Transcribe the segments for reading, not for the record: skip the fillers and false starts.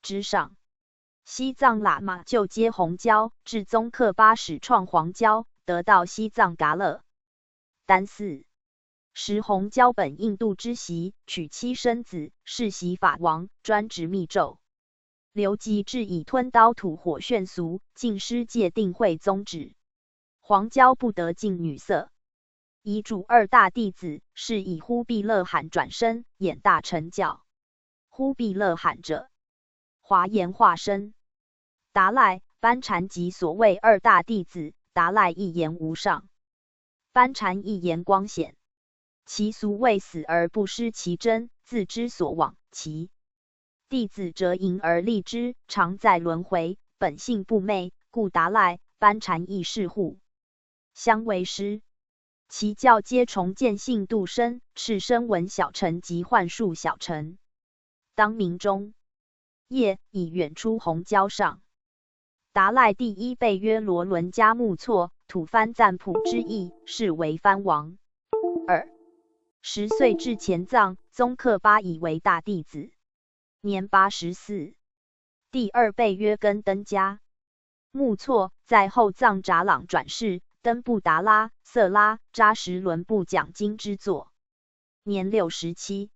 之上。西藏喇嘛就接红椒，至宗喀巴始创黄椒，得到西藏噶勒丹寺。时红椒本印度之习，娶妻生子，世袭法王，专执密咒。刘吉至以吞刀吐火炫俗，禁师戒定慧宗旨。黄椒不得近女色。遗嘱二大弟子是以忽必勒罕转身，演大乘教。忽必勒罕者，华严化身。达赖、班禅及所谓二大弟子，达赖一言无上，班禅一言光显。其俗为死而不失其真，自知所往。其弟子则淫而立之，常在轮回，本性不昧，故达赖、班禅亦是护相为师。其教皆重见性度深，赤身闻小乘及幻术小乘。当明中夜，已远出红椒上。达赖第一辈曰罗伦迦木错，吐蕃赞普之意，是为藩王。10岁至前藏，宗喀巴以为大弟子，年84。第二辈曰根登迦木错，在后藏札朗转世，登布达拉、色拉、扎什伦部讲经之作，年67。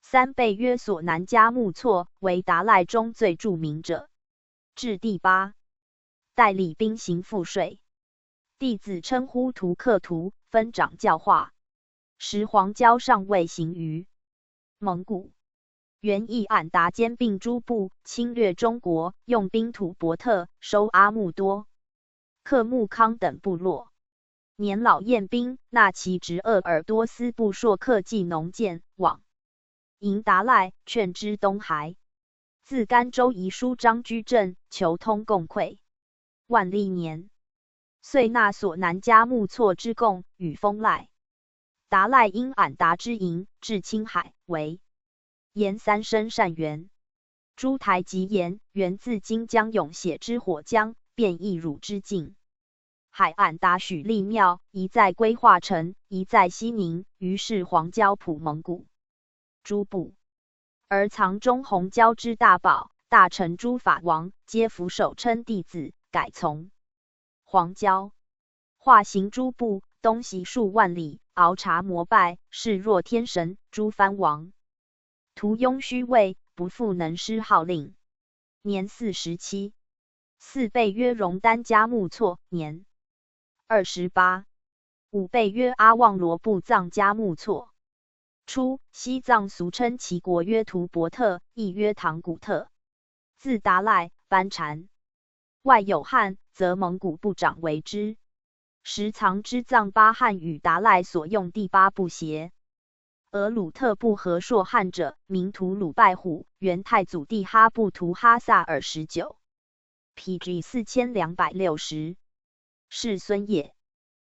三辈曰索南迦木错，为达赖中最著名者。至第8代理兵行赋税，弟子称呼图克图，分掌教化。时黄椒尚未行于蒙古，元义俺答兼并诸部，侵略中国，用兵吐蕃特，收阿木多、克木康等部落。年老厌兵，纳其侄鄂尔多斯部硕克季农建往迎达赖，劝之东还。自甘州遗书张居正，求通共溃。万历年，遂纳索南迦木错之贡，与封赖。达赖因俺答之营，至青海，为延三生善缘。诸台及延，源自今江永写之火江，便亦汝之境。海俺答许立庙，一在归化城，一在西宁，于是黄椒普蒙古诸部，而藏中红椒之大宝。大臣诸法王皆俯首称弟子，改从黄椒。化行诸部，东西数万里，熬茶膜拜，视若天神。诸藩王徒拥虚位，不复能施号令。年47。四辈曰荣丹迦木错，年28。五辈曰阿旺罗布藏迦木错。初，西藏俗称其国曰图伯特，亦曰唐古特。自达赖、班禅外有汉，则蒙古部长为之。时藏之藏巴汉与达赖所用第8部协。额鲁特部和硕汉者，名图鲁拜虎，元太祖帝哈布图哈萨尔19 ，PG 4260，世孙也。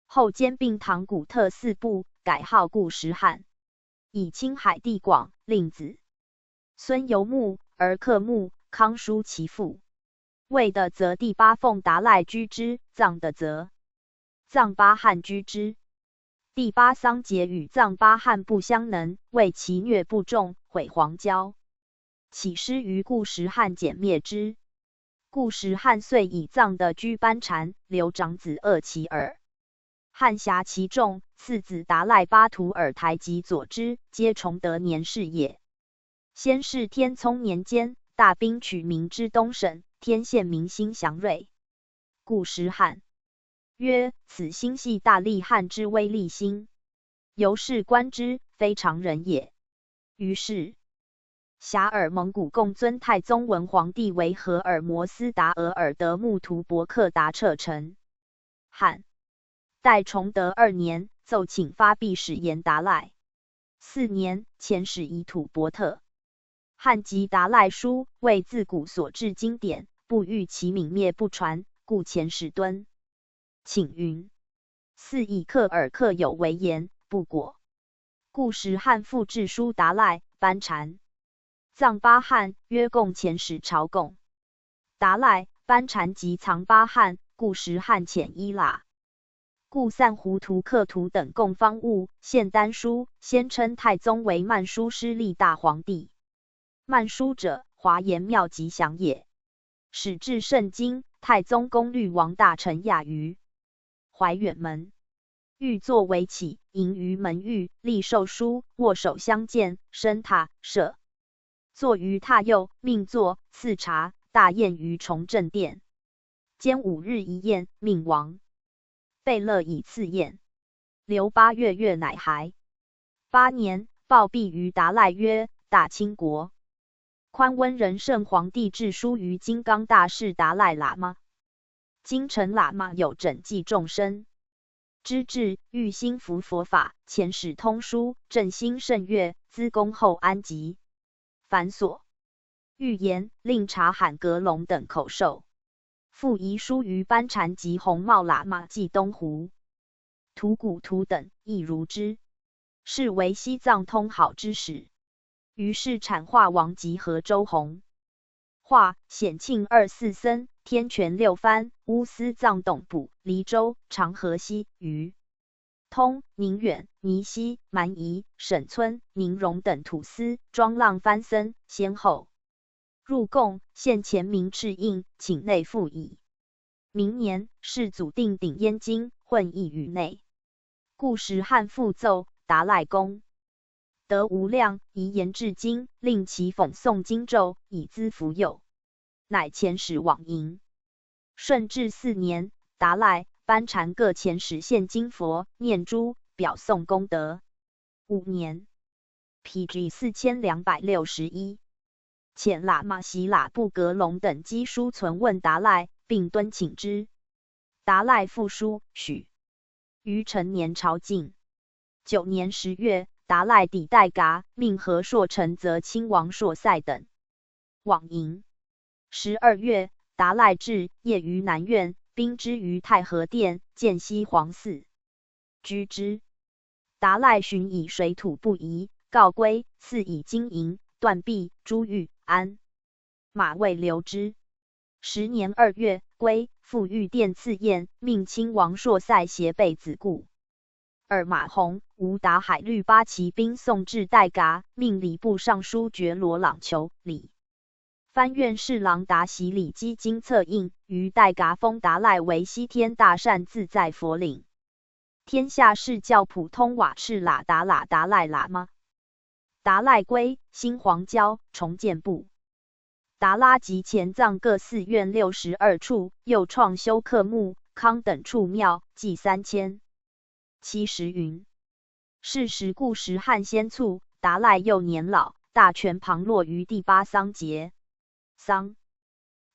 后兼并唐古特4部，改号固什汗，以青海地广，令子孙游牧而克木。康叔其父，魏的则第8奉达赖居之，藏的则藏巴汉居之。第8桑结与藏巴汉不相能，为其虐不重，毁黄椒，起师于固什汗，歼灭之。固什汗遂以藏的居班禅，留长子鄂其尔。汉辖其众，次子达赖巴图尔台及佐之，皆崇德年氏也。先是天聪年间，大兵取名之东省，天县民心祥瑞。固什汗曰：“此心系大利汉之威力心，由是观之，非常人也。”于是遐迩蒙古共尊太宗文皇帝为荷尔摩斯达额尔德木图伯克达彻臣。汉代崇德2年，奏请发币使言达赖。4年，遣使以吐蕃特。汉及达赖书，为自古所制经典，不欲其泯灭不传，故遣使敦请云。4以克尔克有为言，不果。故时汉复制书达赖、班禅。藏巴汉约共遣使朝贡。达赖、班禅及藏巴汉，故时汉遣伊喇。故散胡图克图等共方物，献丹书，先称太宗为曼殊师利大皇帝。曼殊者，华严妙吉祥也。始至圣经，太宗宫律王大臣亚于怀远门，欲坐为起，迎于门隅，立寿书，握手相见，升榻舍，坐于榻右，命坐，赐茶，大宴于崇正殿。兼5日一宴，命王贝勒以赐宴。留8月，月乃还。8年，报毕于达赖曰：大清国宽温仁圣皇帝致书于金刚大士达赖喇嘛，今臣喇嘛有拯济众生之志，欲心服佛法，前使通书，振兴圣乐，资恭候安吉。凡所欲言，令察罕格隆等口授。复遗书于班禅及红帽喇嘛暨东湖、吐谷图等，亦如之。是为西藏通好之始。于是阐化王及河州弘化、显庆24僧、天权6藩、乌斯藏董部、黎州、长河西、于通、宁远、尼西、蛮夷、沈村、宁荣等土司、庄浪藩僧先后入贡，现前明敕印，请内附矣。明年，世祖定鼎燕京，混议于内。故时汉复奏达赖公得无量，遗言至今，令其讽诵经咒，以资福佑。乃遣使往迎。顺治4年，达赖、班禅各遣使献金佛、念珠，表颂功德。5年 ，PG 4261，遣喇嘛悉喇布格隆等赍书存问达赖，并敦请之。达赖复书许。于成年朝觐。9年10月，达赖抵代噶，命和硕成则亲王硕塞等往迎。12月，达赖至，夜于南苑，宾之于太和殿，见西皇寺，居之。达赖寻以水土不移，告归，赐以金银、断臂、珠玉、鞍马未留之。10年2月，归，复御殿赐宴，命亲王硕塞携备子固。尔马洪、吴达海律8骑兵送至代噶，命礼部尚书觉罗朗求礼。藩院侍郎达喜礼基金策印，于代噶封达赖为西天大善自在佛领。天下士教普通瓦赤喇达喇达赖喇嘛。达赖归，新黄郊重建部。达拉及前藏各寺院62处，又创修克木、康等处庙，计3070云。是时故时汉先卒，达赖又年老，大权旁落于第8桑杰。桑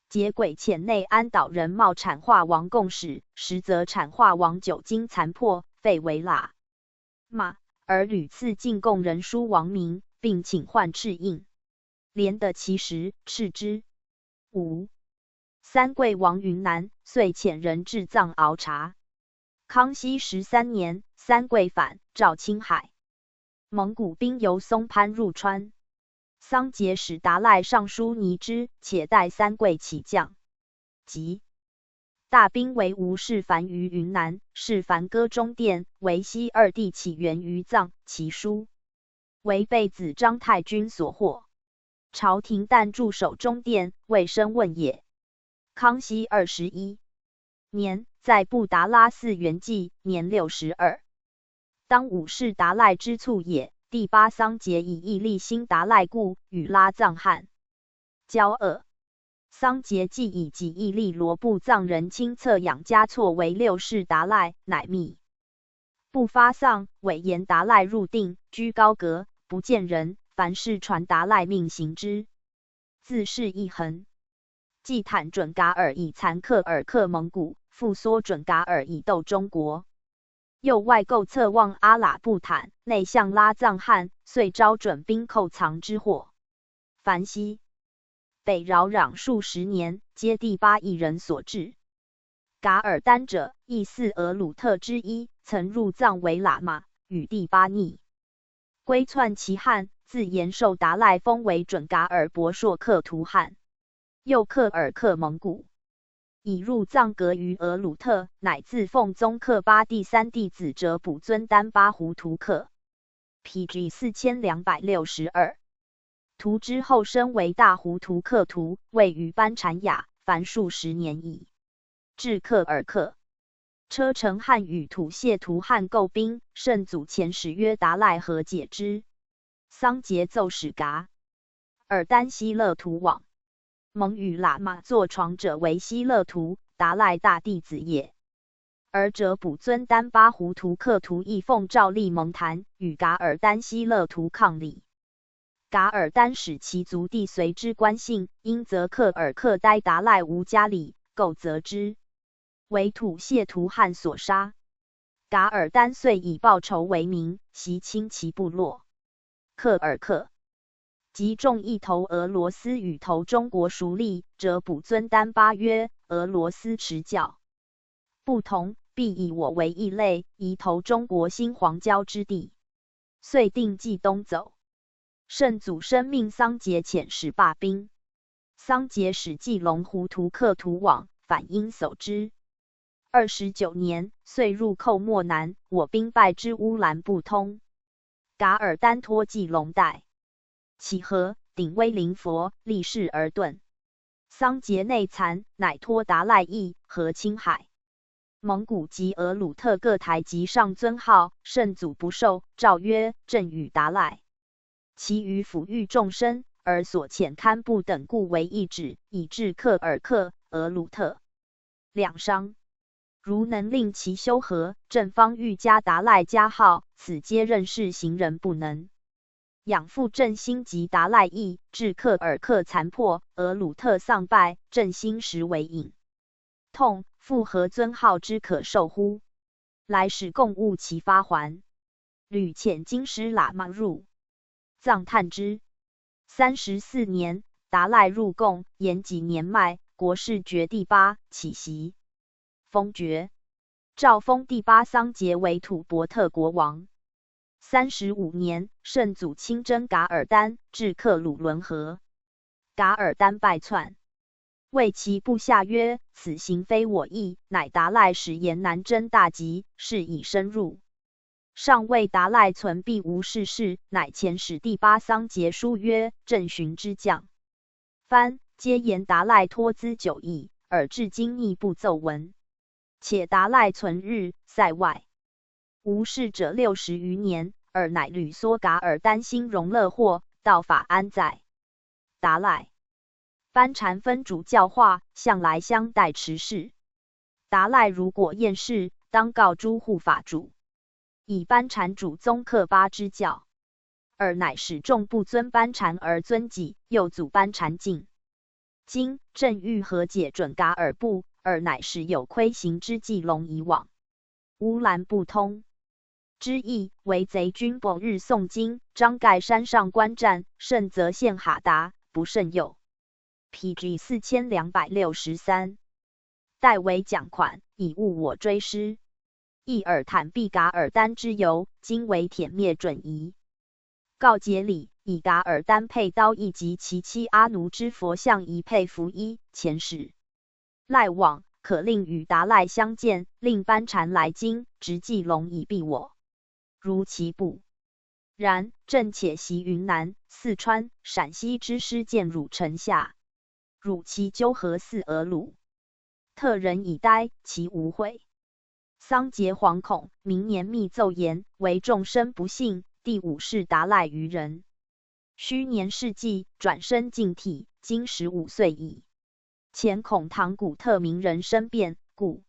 杰轨遣内安岛人冒阐化王共使，实则阐化王久经残破，废为喇嘛，而屡次进贡人书王名，并请换敕印。连得其时，敕之。5. 三桂王云南，遂遣人至藏熬茶。康熙13年，三桂反，赵青海。蒙古兵由松潘入川。桑杰使达赖上书拟之，且待三桂起降。即大兵为吴世蕃于云南，世蕃歌中殿，为西二帝起源于藏，其书为被子张太君所获。朝廷但驻守中殿，未生问也。康熙21年，在布达拉寺圆寂，年62。当武士达赖之卒也。第8桑杰以义立新达赖故，与拉藏汉交恶。桑杰既以己义立罗布藏人亲测养嘉措为6世达赖，乃密不发丧，委言达赖入定，居高阁，不见人。凡事传达赖命行之，自是一恒。既坦准噶尔以残克尔克蒙古，复缩准噶尔以斗中国。又外购策望阿喇布坦，内向拉藏汉，遂招准兵寇藏之祸。凡西北扰攘数十年，皆第8异人所致。噶尔丹者，亦似额鲁特之一，曾入藏为喇嘛，与第8逆归篡其汉。自延寿达赖封为准噶尔博硕克图汗，又克尔克蒙古，已入藏格于额鲁特，乃自奉宗克巴第3弟子哲补尊丹巴胡图克。PG 4262。图之后身为大胡图克图，位于班禅雅，凡数10年矣。至克尔克，车臣汉与吐谢图汉构兵，圣祖前使曰达赖何解之？桑杰奏使噶尔丹希勒图往。蒙与喇嘛坐床者为希勒图，达赖大弟子也。而者补尊丹巴胡图克图亦奉诏立蒙坛，与噶尔丹希勒图抗礼。噶尔丹使其族弟随之关幸，因则克尔克呆达赖无家礼，构责之，为吐谢图汉所杀。噶尔丹遂以报仇为名，袭侵其部落。克尔克即众一投俄罗斯与投中国孰利，者补尊丹巴曰：俄罗斯持教不同，必以我为异类，宜投中国新黄椒之地。遂定计东走。圣祖生命桑杰遣使罢兵，桑杰使继龙胡图克图往，反因守之。29年，遂入寇漠南，我兵败之乌兰布通。噶尔丹托继龙代起和，鼎威灵佛，立誓而遁。桑杰内残，乃托达赖义和青海。蒙古及俄鲁特各台及上尊号，圣祖不受，诏曰：朕与达赖其余抚育众生，而所遣堪布等故为一旨，以至克尔克、俄鲁特两商。如能令其修和，朕方欲加达赖加号，此皆任事行人不能。养父朕心及达赖义，至克尔克残破，俄鲁特丧败，朕心实为隐痛，复何尊号之可受乎？来使共务其发还。屡遣京师喇嘛入藏探之。34年，达赖入贡，延己年迈，国事爵第8，起袭，封爵。诏封第8桑杰为吐蕃特国王。35年，圣祖亲征噶尔丹，至克鲁伦河。噶尔丹败窜，谓其部下曰：此行非我意，乃达赖使言南征大吉，是以深入。上谓达赖存必无事事，乃遣使第8桑杰书曰：朕寻之将藩，皆言达赖托资久矣，而至今亦不奏闻。且达赖存日塞外，无事者60余年，尔乃屡唆噶尔丹兴荣乐祸，道法安在？达赖班禅分主教化，向来相待持事。达赖如果厌世，当告诸护法主，以班禅主宗克巴之教。尔乃使众不尊班禅而尊己，又阻班禅进。今朕欲和解准噶尔部，尔乃使有亏行之计龙以往。乌兰布通之意为贼军不日诵经，张盖山上观战，胜则陷哈达，不胜诱。PG 4263。代为奖款，以误我追师。亦尔坦毕噶尔丹之由，今为舔灭准夷。告节礼，以噶尔丹佩刀以及其妻阿奴之佛像一佩服衣，前使赖往，可令与达赖相见，令班禅来京，直祭龙以避我。如其不然，朕且袭云南、四川、陕西之师见汝城下，汝其纠合似俄鲁特人以待，其无悔。桑杰惶恐，明年密奏言，为众生不幸，第5世达赖于人。虚年事纪，转身净体，今15岁矣。前恐唐古特名人生变，故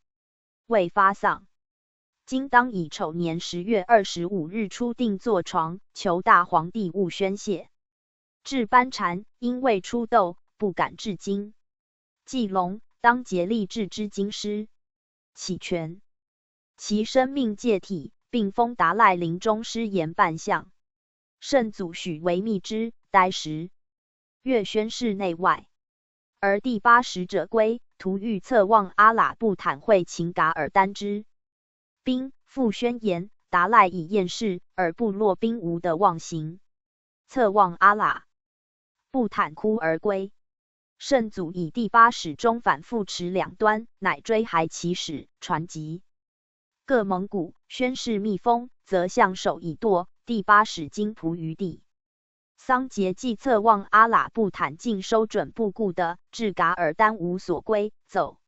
未发丧。今当以丑年10月25日初定坐床，求大皇帝勿宣泄。至班禅，因未出斗，不敢至京。季龙当竭力治之京师，启权。其生命戒体，并封达赖临终师言半相。圣祖许为密之，待10月宣誓内外。而第8使者归，图欲策望阿喇布坦会秦噶尔丹之兵，复宣言达赖以厌世，而部落兵无得望行。策望阿喇布坦哭而归。圣祖以第8使中反复持两端，乃追还其使，传集各蒙古，宣誓密封，则相首以堕。第8使惊仆于地。桑杰既策望阿喇布坦尽收准部固的，至噶尔丹无所归，奏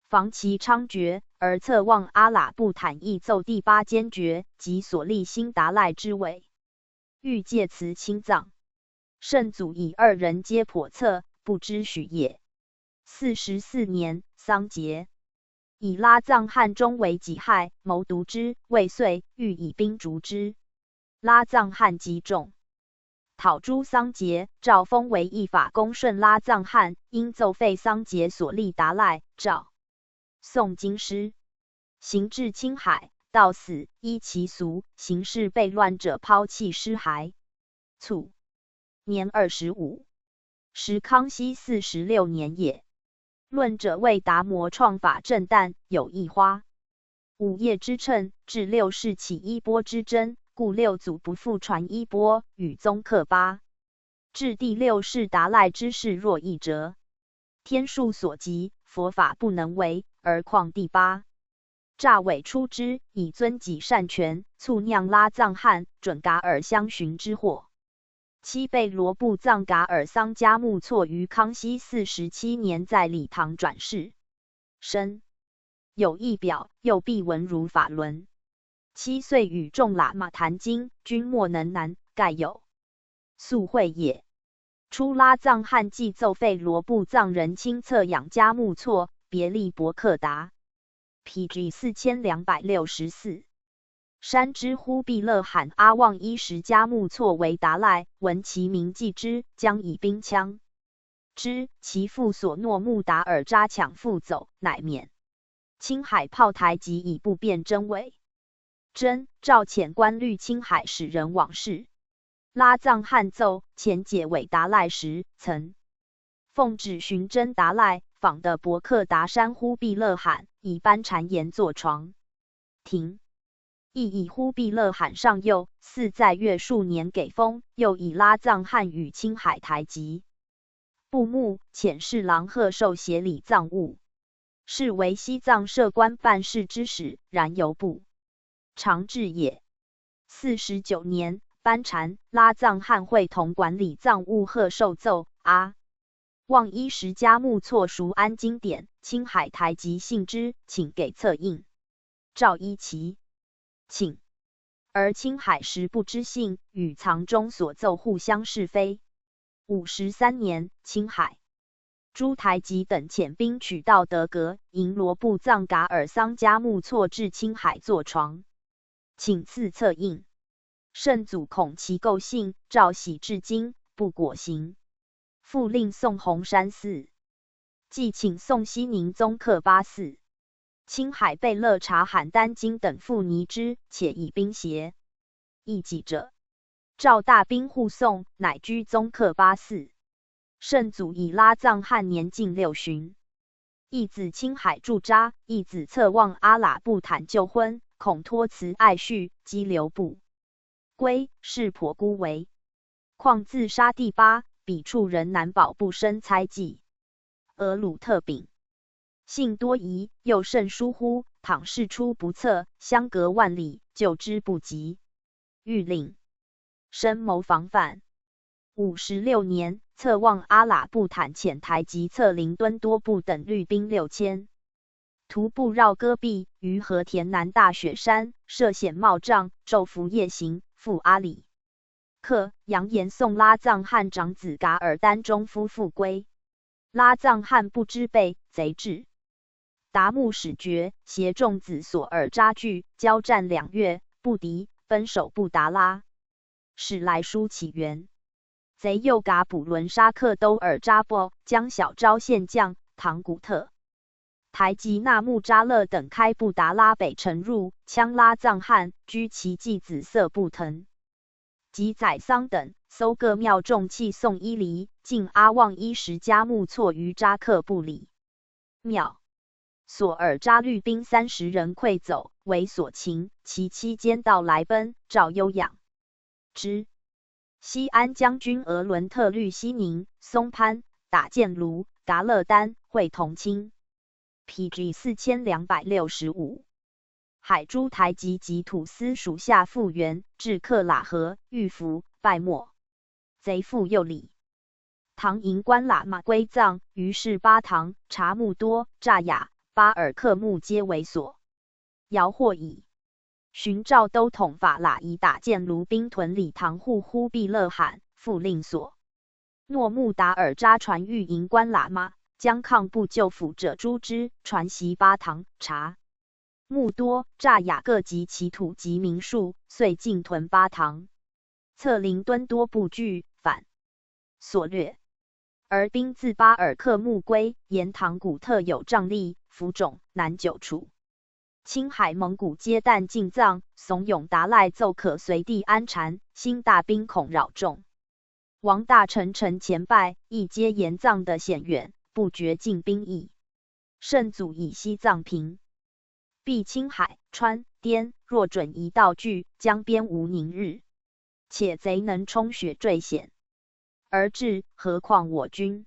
防其猖獗，而策望阿喇布坦亦奏第八坚决及所立辛达赖之位，欲借此清藏。圣祖以二人皆叵测，不知许也。44年，桑杰以拉藏汗中为己害，谋毒之，未遂，欲以兵逐之。拉藏汗击中，讨诛桑杰，诏封为义法恭顺拉藏汗，因奏废桑杰所立达赖。诏宋京师，行至青海，到死，依其俗，行事悖乱者抛弃尸骸。卒年25，时康熙46年也。论者为达摩创法正旦，有一花午夜之称，至六世起衣钵之争，故六祖不复传衣钵，与宗喀巴。至第六世达赖之事若一折，天数所及，佛法不能为，而况第八。诈伪出之，以尊己善权，促酿拉藏汗准噶尔相寻之祸。七被罗布藏噶尔桑嘉木错于康熙47年在礼堂转世，身有一表，右臂纹如法轮。7岁与众喇嘛谈经，均莫能难，盖有宿会也。初拉藏汗即奏废罗布藏人亲测养嘉木错，别立博克达。PG 4264。山之忽必勒罕阿旺伊什嘉木错为达赖，闻其名记之，将以兵枪之，其父所诺穆达尔扎抢复走，乃免。青海炮台即以不便真伪。真诏遣官律青海使人往事。拉藏汗奏前解伪达赖时，曾奉旨寻真达赖，访的博克达山忽必勒罕，以班禅言坐床。停。亦以忽必勒罕上幼，似在月数年给封，又以拉藏汗与青海台籍布幕遣侍郎贺寿协理藏务，是为西藏设官办事之使，然犹不常治也。49年，班禅拉藏汗会同管理藏务贺寿奏阿旺伊什嘉木错熟安经典，青海台籍信之，请给策印。诏依其请，而青海时不知信，与藏中所奏互相是非。53年，青海诸台籍等遣兵取道德格，迎罗布藏噶尔桑嘉木错至青海坐床，请赐策印。圣祖恐其构信，诏玺至今，不果行。复令送红山寺，即请送西宁宗喀巴寺。青海贝勒察罕丹经等复拟之，且以兵协议己者，召大兵护送，乃居宗喀巴寺。圣祖以拉藏汗年近6旬，义子青海驻扎，义子策望阿喇布坦就婚，恐托辞爱婿，激流不归，是颇孤为，况自杀第八，彼处人难保不生猜忌。俄鲁特丙性多疑，又甚疏忽，倘事出不测，相隔万里，救之不及。欲令深谋防范。56年，策望阿喇布坦遣台及策林敦多部等律兵6000，徒步绕戈壁，于和田南大雪山，涉险冒障，昼伏夜行，赴阿里克，扬言送拉藏汗长子噶尔丹中夫妇归。拉藏汗不知被贼至。达木使绝，携众子所尔扎据，交战2月，不敌，奔守布达拉。史来书起源。贼又噶卜伦沙克都尔扎布，将小昭县将唐古特、台吉纳木扎勒等开布达拉北城入，羌拉藏汗，居其继子色布腾及宰桑等，搜各庙众器送伊犁，进阿旺伊什嘉木错于扎克布里庙。索尔扎律兵30人溃走，为所擒，其期间到来奔，诏优养之。西安将军额伦特律西宁、松潘、打箭卢、噶勒丹会同亲。PG 4265。海诸台籍及土司属下复员，至克喇河，遇伏，败没。贼复又礼。唐营官喇嘛归藏，于是巴唐、察木多、乍雅、巴尔克木皆为所摇获矣。寻赵都统法喇以打箭卢兵屯里唐户忽必勒罕，复令所诺木达尔扎传谕营官喇嘛，将抗部救府者诛之，传习巴唐、察木多、乍雅各及其土及民数，遂进屯巴唐。策林敦多部拒反，所掠。而兵自巴尔克木归，沿唐古特有瘴疠、浮肿，难久除。青海蒙古皆旦进藏，怂恿达赖奏可随地安禅，新大兵恐扰众。王大臣陈前拜，亦皆沿藏的险远，不决进兵役。圣祖以西藏平，避青海、川、滇，若准一道据，江边无宁日。且贼能冲雪坠险而至，何况我军？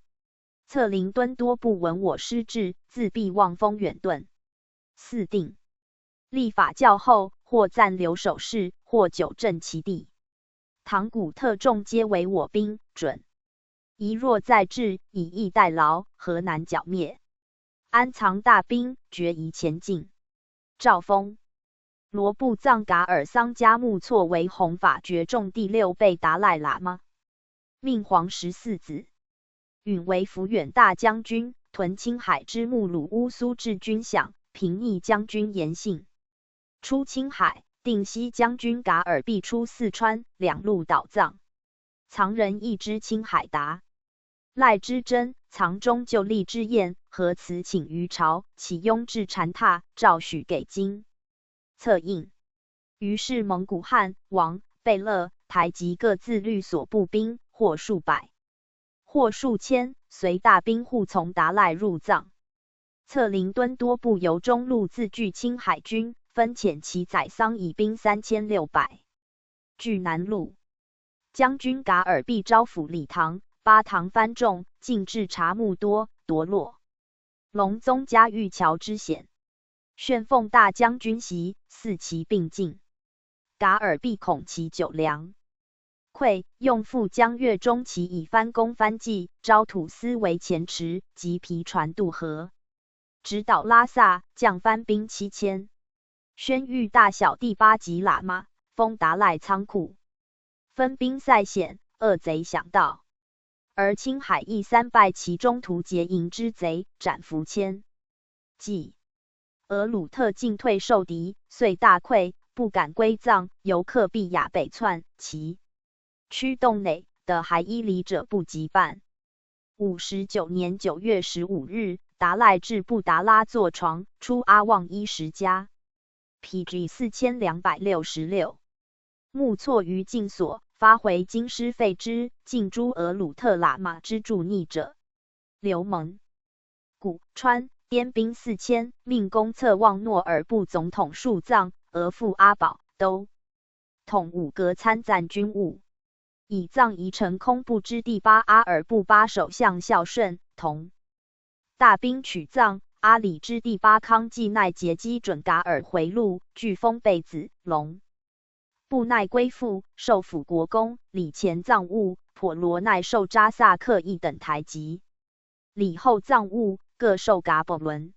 策林敦多不闻我师至，自必望风远遁。四定。立法教后，或暂留守势，或久镇其地。唐古特众皆为我兵，准。一若再至，以逸待劳，何难剿灭？安藏大兵，决疑前进。赵封。罗布藏噶尔桑加木错为弘法觉众第6辈达赖喇嘛，命皇14子，允为抚远大将军，屯青海之木鲁乌苏治军饷，平逆将军严信。出青海，定西将军噶尔必出四川，两路倒藏。藏人亦知青海达赖之真，藏中就立之宴，何辞请于朝，启拥至禅榻，诏许给金。策应。于是蒙古汉、王、贝勒、台及各自律所部兵，或数百，或数千，随大兵护从达赖入藏。策林敦多部由中路自据青海军，分遣其宰桑以兵3600，据南路。将军噶尔必招抚李唐、巴唐藩众，进至察木多，夺落隆宗嘉峪桥之险。旋奉大将军袭，四骑并进。噶尔必恐其久粮溃，用副将越中骑以藩攻藩济，招土司为前池，及皮船渡河，直捣拉萨，降藩兵7000。宣谕大小第8级喇嘛，封达赖仓库。分兵塞险，恶贼想到。而青海亦3败其中途劫营之贼，斩伏千计。额鲁特进退受敌，遂大溃，不敢归藏，由克必雅北窜，其驱动内的还伊犁者不及半。59年9月15日，达赖至布达拉坐床，出阿旺伊什家。PG 4266。木错于禁所，发回京师废之，尽诛额鲁特喇嘛之助逆者。刘蒙。古川滇兵4000，命公策旺诺尔部总统树藏，额父阿保都统五格参赞军务。以藏夷城空部之第8阿尔部8首相孝顺同大兵取藏。阿里之第8康济奈杰基准噶尔回路，据封贝子龙布奈归附，受辅国公，礼前藏务，颇罗奈受扎萨克一等台籍。礼后藏务各受噶本伦。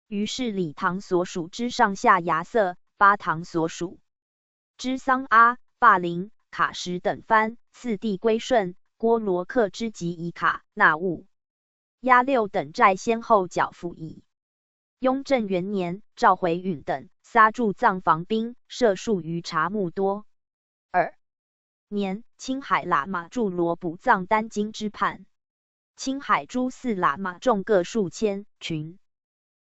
于是李唐所属之上下牙色，巴唐所属之桑阿、霸陵、卡什等藩，次第归顺。郭罗克之及以卡、纳务、押六等债先后缴付矣。雍正元年，召回允等撒驻藏防兵，设数于察木多。2年，青海喇嘛驻罗卜藏丹津之畔。青海诸寺喇嘛众各数千，群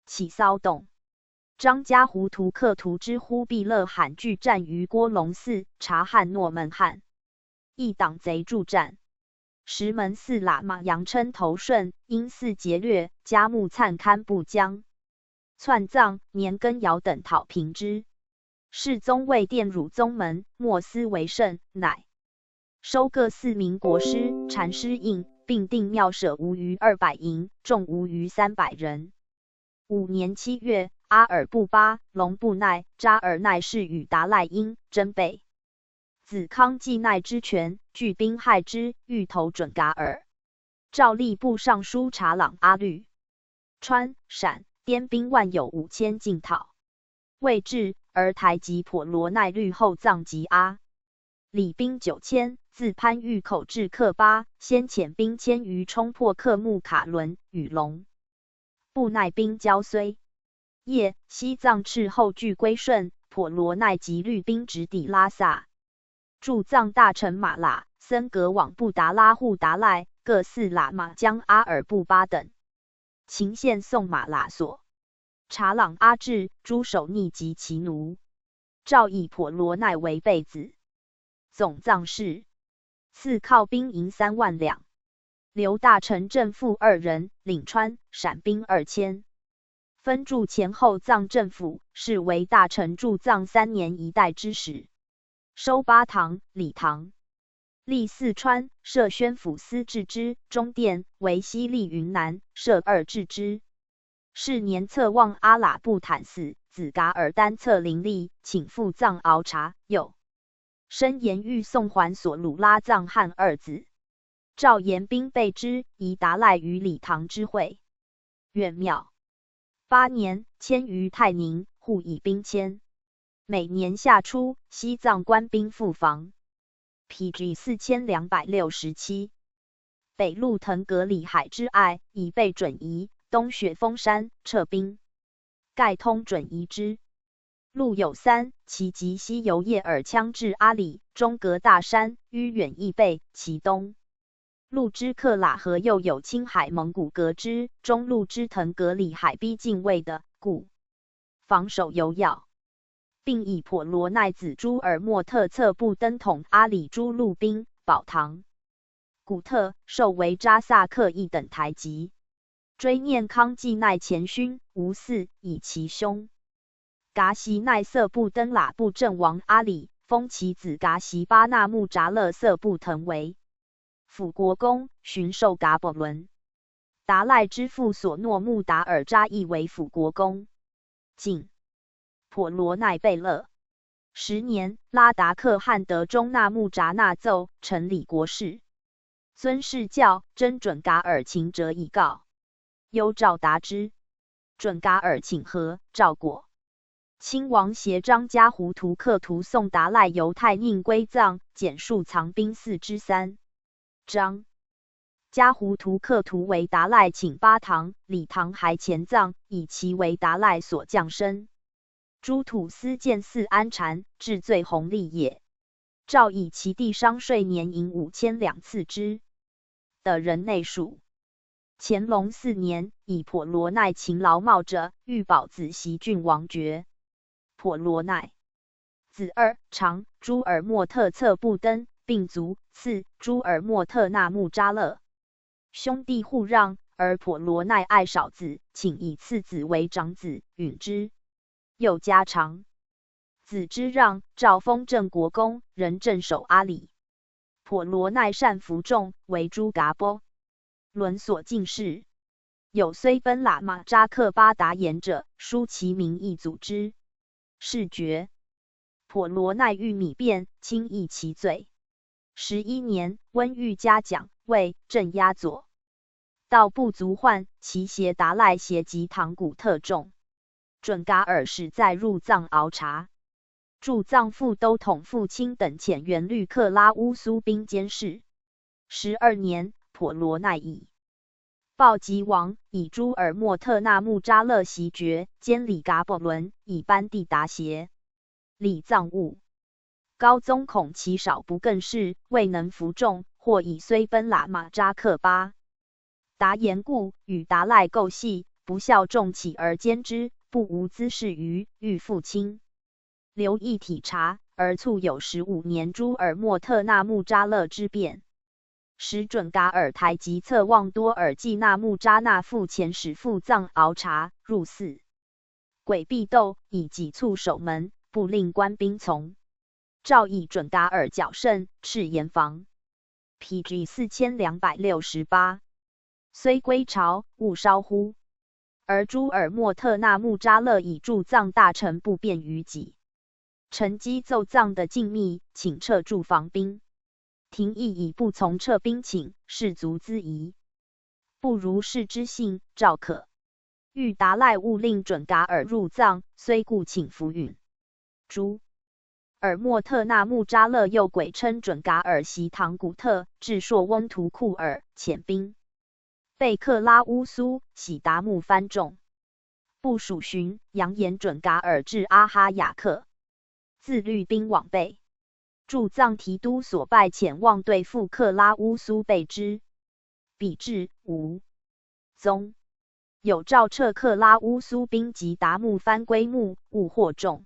起骚动。张家胡图克图之忽必勒罕据战于郭龙寺，察汉诺门汉，一党贼助战。石门寺喇嘛扬称头顺，因寺劫掠，家木灿堪布江篡藏、年羹尧等讨平之。世宗为殿汝宗门，莫思为圣，乃收各4名国师、禅师印，并定庙舍无余200营，众无余300人。5年7月，阿尔布巴、龙布奈、扎尔奈氏与达赖因、真贝子康季奈之权，据兵害之，欲投准噶尔。诏吏部尚书察朗阿律、川、陕、滇兵万有5000进讨，未至，而台吉婆罗奈律后葬吉阿。礼兵9000，自番峪口至克巴，先遣兵1000余冲破克木卡伦、与龙。布奈兵交绥。夜，西藏赤后据归顺，婆罗奈及律兵直抵拉萨。驻藏大臣马喇、森格往布达拉护达赖各4喇嘛将阿尔布巴等秦献送马喇所。察朗阿智诸首逆及其奴，诏以婆罗奈为备子。总藏事赐犒兵银3万两。留大臣正副2人，领川、陕兵2000。分驻前后藏政府，是为大臣驻藏3年1代之使。收巴堂、礼堂。历四川，设宣抚司治之；中殿为西历云南，设2治之。是年策望阿喇布坦寺，子噶尔丹策林立，请赴藏熬茶，又申言欲送还所鲁拉藏汉2子。诏严兵备之，宜达赖于礼堂之会。院庙。8年，迁于泰宁，户以兵迁。每年夏初，西藏官兵赴防。PG 4267。北路腾格里海之隘，已被准夷，东雪峰山，撤兵。盖通准夷之。路有3，其即西由叶尔羌至阿里，中隔大山，於远易背，其东。路之克喇河又有青海蒙古隔之，中路之腾格里海逼近卫的，故防守尤要。并以婆罗奈子朱尔莫特策部登统阿里诸路兵，保唐、古特授为扎萨克一等台籍。追念康季奈前勋无嗣，以其兄噶西奈色部登喇部阵王阿里，封其子噶西巴纳木扎勒色部腾为辅国公，巡授噶伯伦。达赖之父所诺木达尔扎亦为辅国公。晋婆罗奈贝勒10年，拉达克汗德中纳木扎那奏，成理国事。尊释教，真准噶尔勤者以告。幽诏达之。准噶尔请和，诏果。亲王协章加胡图克图送达赖犹太宁归藏，简述藏兵4之3。章加胡图克图为达赖请巴堂，礼堂还前藏，以其为达赖所降生。诸土司见寺安禅，至最弘利也。诏以其地商税年银5000两赐之。的人内属。乾隆4年，以婆罗奈勤劳冒者，欲保子袭郡王爵。婆罗奈子2长朱尔莫特策部登，并卒，赐朱尔莫特纳木扎勒。兄弟互让，而婆罗奈爱少子，请以次子为长子，允之。又加长子之让，诏封正国公，仍镇守阿里。婆罗奈善服众，为诸噶波伦所敬事。有虽奔喇嘛扎克巴达言者，书其名义组之。是爵。婆罗奈遇米变，轻易其罪。11年，温欲嘉奖，为镇压左道不足患，其携达赖携及唐古特众。准噶尔使再入藏熬茶。驻藏副都统傅钦等遣元律克拉乌苏兵监视。12年，婆罗奈以报吉王，以朱尔莫特纳木扎勒袭爵，兼理噶伯伦，以班第达协理藏务。高宗恐其少不更事，未能服众，或以虽奔喇嘛扎克巴达言故，与达赖构隙，不效众起而兼之，不无滋事于，欲复亲。留意体察，而卒有15年朱尔莫特纳木扎勒之变。使准噶尔台吉策望多尔济纳木扎那父前使赴藏熬茶，入寺鬼必斗，以己促守门，不令官兵从。诏以准噶尔矫胜，敕严防。PG 4268。虽归朝，勿稍乎。而朱尔莫特纳木扎勒以驻藏大臣不便于己。乘机奏藏的禁密，请撤驻防兵。廷议以不从撤兵请，士卒咨疑，不如是之信，赵可。欲达赖勿令准噶尔入藏，虽故请服允。朱尔莫特纳木扎勒又鬼称准噶尔袭唐古特，至朔翁图库尔，遣兵贝克拉乌苏、喜达木番众，部署巡，扬言准噶尔至阿哈雅克，自律兵往备。驻藏提督所拜遣望对付克拉乌苏备之，比至吴宗有诏撤克拉乌苏兵及达木番归木，勿获重。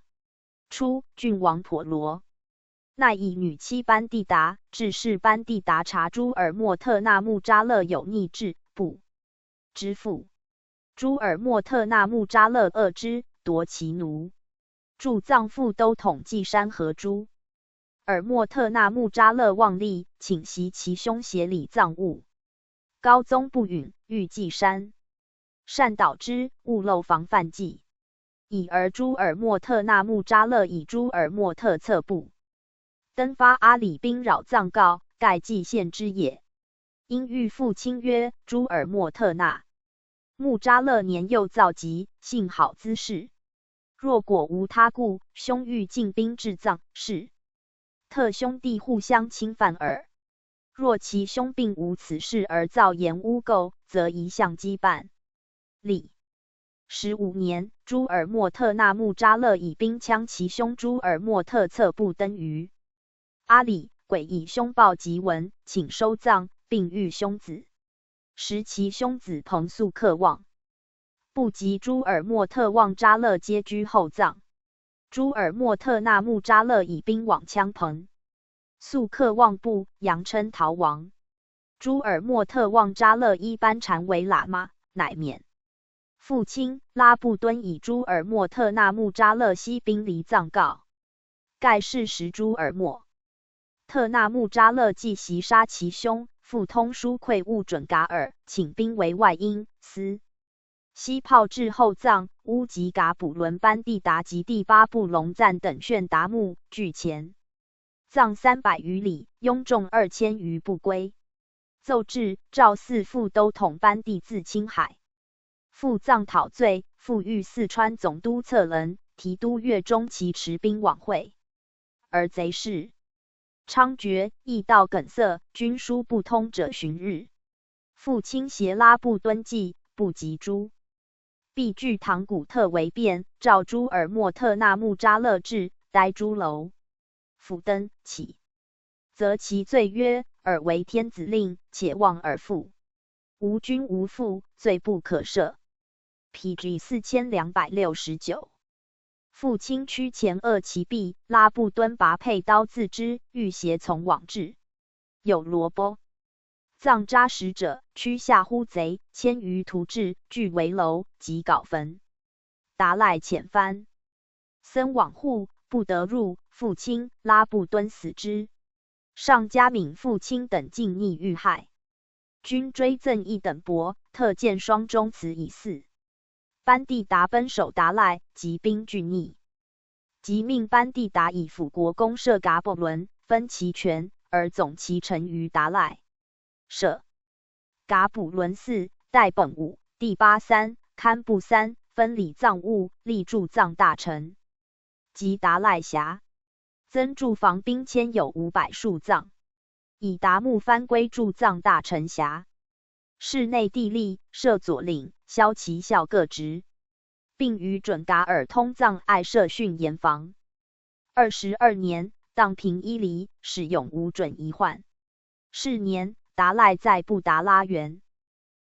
初，郡王婆罗奈以女妻班蒂达，致使班蒂达查朱尔莫特纳木扎勒有逆志，不知父。朱尔莫特纳木扎勒恶之，夺其奴。驻藏副都统计山河朱尔莫特纳木扎勒妄立，请袭其兄协理藏务。高宗不允，欲祭山，善导之，勿漏防范计。以而朱尔莫特纳木扎勒以朱尔莫特策部登发阿里兵扰藏告，盖蓟县之也。因欲父亲曰：朱尔莫特纳木扎勒年幼造疾，性好姿事。若果无他故，兄欲进兵至藏，是特兄弟互相侵犯耳。若其兄并无此事而造言诬构，则一向羁绊。历15年，朱尔莫特纳木扎勒以兵羌其兄朱尔莫特策部登于阿里，诡以兄报檄文，请收藏，并谕兄子。时其兄子彭肃克望，不及朱尔莫特望扎勒皆居后藏。朱尔莫特纳木扎勒以兵往羌彭，肃克望部，扬称逃亡。朱尔莫特望扎勒依班禅为喇嘛，乃免。父亲拉布敦以朱尔莫特纳木扎勒西兵离藏告，盖是时朱尔莫特纳木扎勒既袭杀其兄，复通书馈务准噶尔，请兵为外因司。西炮至后藏，乌吉噶卜伦班蒂达及第八部龙赞等炫达木据前藏300余里，拥众2000余不归。奏至，诏四副都统班蒂自青海赴藏讨罪，复谕四川总督策人、提督岳中其持兵往会，而贼势猖獗，驿道梗塞，军书不通者旬日。复倾斜拉布敦计，不及诸必据唐古特为变，召朱尔莫特纳木扎勒至，呆朱楼复登起，则其罪曰：尔为天子令，且望而复。无君无父，罪不可赦。PG 4269。父亲驱前扼其臂，拉布敦拔佩刀自之，欲胁从往至。有罗波藏扎使者，驱下呼贼，1000余屠至，俱为楼及镐坟。达赖遣番僧往护，不得入。父亲拉布敦死之。上加敏父亲等尽逆遇害。均追赠一等帛，特见双中祠以祀。班蒂达奔守达赖，及兵俱逆，即命班蒂达以辅国公设噶卜伦，分其权，而总其臣于达赖。设噶卜伦4，代本5，第83，堪布3，分理藏务，立驻藏大臣。及达赖辖，增驻防兵1000有500数藏，以达木番归驻藏大臣辖。室内地利，设左领、骁骑校各职，并于准噶尔通藏爱设训严防。22年，藏平伊犁，使永无准一患。是年，达赖在布达拉园。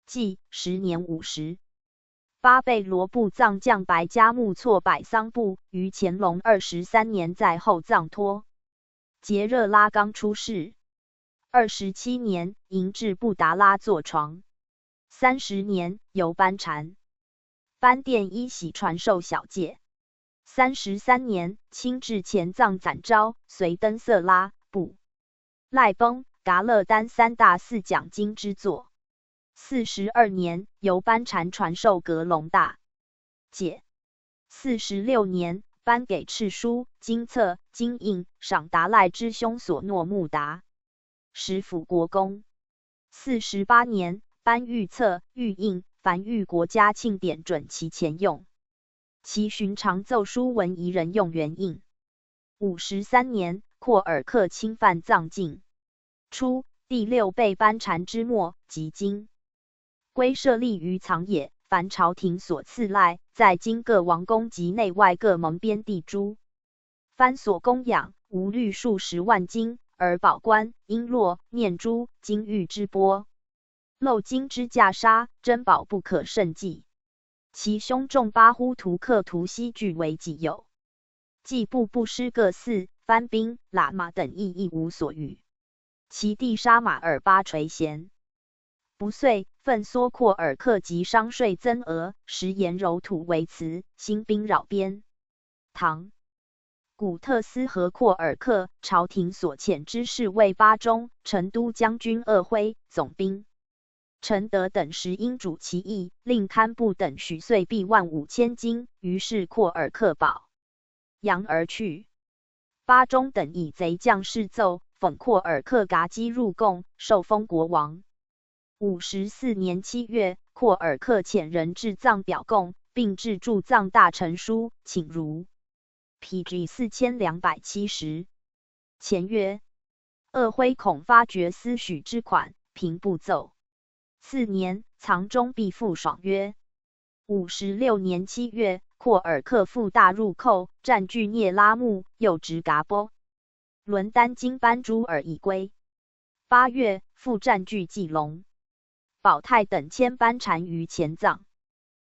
纪10年50。巴贝罗部藏将白加木错百桑部，于乾隆23年在后藏托杰热拉冈出世。27年，迎至布达拉坐床。30年，由班禅班殿依喜传授小戒。33年，亲至前藏暂昭，随登色拉、布赖崩、噶勒丹3大4讲经之作。42年，由班禅传授格隆大戒。46年，颁给敕书、金册、金印，赏达赖之兄所诺穆达，使辅国公。48年，颁御册、御印，凡御国家庆典准其钱用。其寻常奏书文夷人用原印。53年，廓尔克侵犯藏境。初，第6被班禅之末，即今归设立于藏野，凡朝廷所赐赖，在今各王宫及内外各蒙边地诸藩所供养，无虑数10万金，而宝冠、璎珞、念珠、金玉之钵、镂金之袈裟，珍宝不可胜计。其兄众巴呼图克图悉据为己有，既部布施各寺、藩兵、喇嘛等亦无所与。其弟沙马尔巴垂涎不遂，愤缩廓尔克及商税增额，食盐柔土为辞，兴兵扰边。唐古特斯和廓尔克，朝廷所遣之侍卫巴中、成都将军鄂辉、总兵陈德等时因主其意，令堪布等许岁币15000金，于是廓尔克保扬而去。巴中等以贼将示奏，讽廓尔克噶基入贡，受封国王。54年7月，廓尔克遣人至藏表贡，并致驻藏大臣书，请如 PG 4270。前曰：鄂辉恐发觉私许之款，平不奏。4年，藏中必复爽曰。56年7月，廓尔克复大入寇，占据聂拉木，又直噶波、伦丹金班珠而已归。8月，复占据济隆、保泰等千班单于前藏。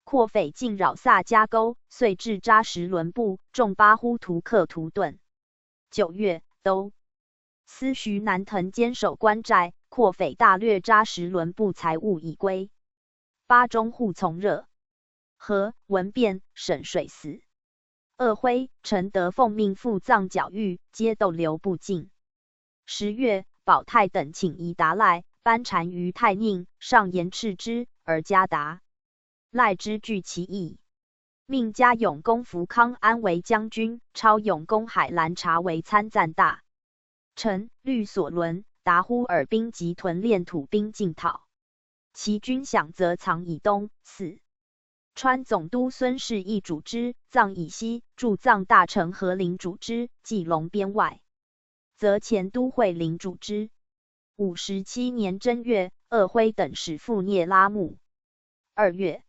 廓匪进扰萨加沟，遂至扎什伦部，众巴呼图克图顿。9月，都司徐南腾坚守关寨，廓匪大掠扎什伦部财物已归。巴中护从热和文变，沈水死。鄂辉、陈德奉命赴藏剿狱，皆斗留不尽。10月，保泰等请夷达赖，班单于太宁，上言斥之，而加达赖之据其意，命加永公福康安为将军，超永公海兰察为参赞大臣，律所伦、达呼尔兵及屯练土兵进讨。其军饷则藏以东。4川总督孙氏亦主之，藏以西，驻藏大臣和林主之，济隆边外，则前都会林主之。57年正月，鄂辉等使赴聂拉木。2月，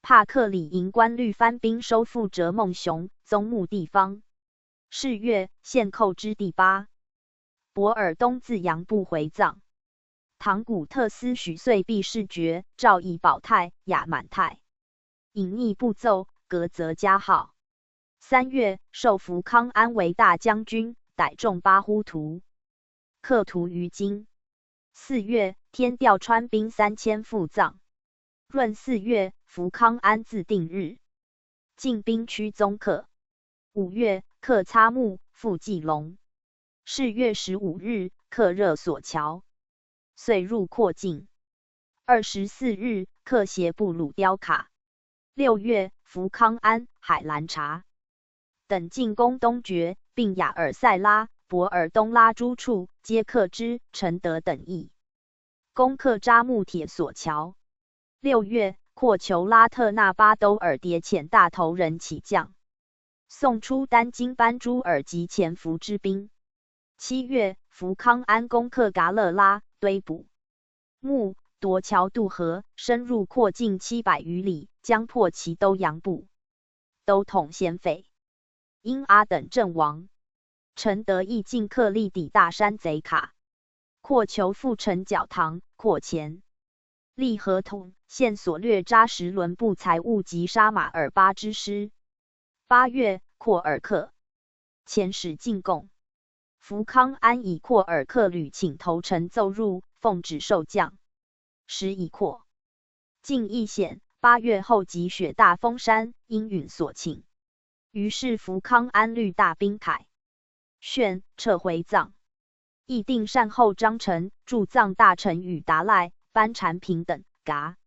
帕克里营官律藩兵收复哲孟雄、宗木地方。是月，献寇之第8。博尔东自杨部回藏。唐古特斯许岁必事决，诏以保泰、亚满泰隐匿不奏，革则加号。3月，授福康安为大将军，逮众巴呼图克图于京。4月，天调川兵3000赴藏。闰4月，福康安自定日，进兵驱宗克。5月，克擦木，赴济隆。是月15日，克热索桥，遂入廓境。24日，克协布鲁雕卡。6月，福康安、海兰察等进攻东决，并雅尔塞拉、博尔东拉诸处，皆克之。陈德等役攻克扎木铁索桥。6月，廓求拉特纳巴都尔迭遣大头人起将，送出丹金班珠尔及潜伏之兵。7月，福康安攻克噶勒拉、堆捕木，夺桥渡河，深入廓境700余里，将破其都阳部。都统鲜匪因阿等阵亡。陈德亦进克利底大山贼卡，廓求复城剿唐。廓前立合同，现所掠扎什伦部财物及沙马尔巴之师。8月，廓尔克遣使进贡。福康安以廓尔克屡请投诚奏入，奉旨授将，时已廓境易险。8月后即雪大封山，因允所请。于是福康安率大兵凯旋撤回藏。议定善后章程，驻藏大臣与达赖、班禅平等噶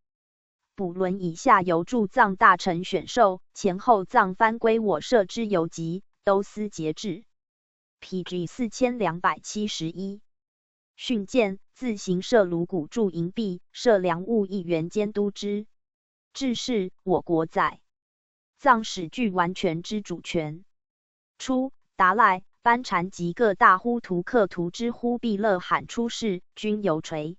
补轮以下由驻藏大臣选授，前后藏藩归我设之游籍，都司节制。PG 4271。训荐自行设卢谷驻营币，设粮务议员监督之。制是我国在藏史具完全之主权。初，达赖、班禅及各大呼图克图之忽必勒罕出世，均由垂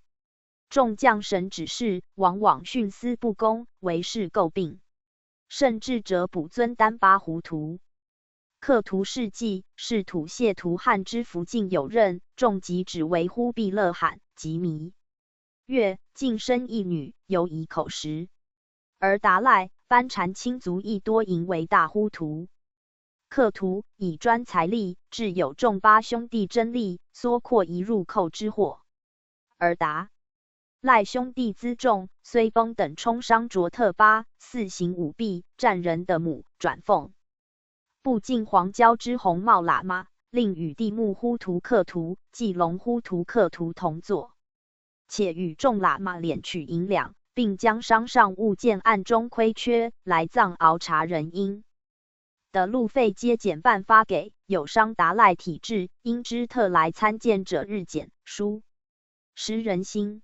众将神指示，往往徇私不公，为事诟病。甚至者补尊丹巴胡图克图事迹，是土谢图汉之福晋有任，众即指为忽必勒罕，即弥月晋生一女，尤以口实。而达赖、班禅亲族亦多迎为大呼图克图，以专财力，致有众八兄弟争利，缩括一入寇之祸。而达赖兄弟辎重，虽崩等冲伤卓特巴，四行五弊，战人的母转奉不尽黄椒之红帽喇嘛，令与地木呼图克图、季龙呼图克图同坐，且与众喇嘛敛取银两，并将商上物件暗中亏缺，来藏熬查人因的路费皆减半发给有伤达赖体制，因之特来参见者日减，书失人心。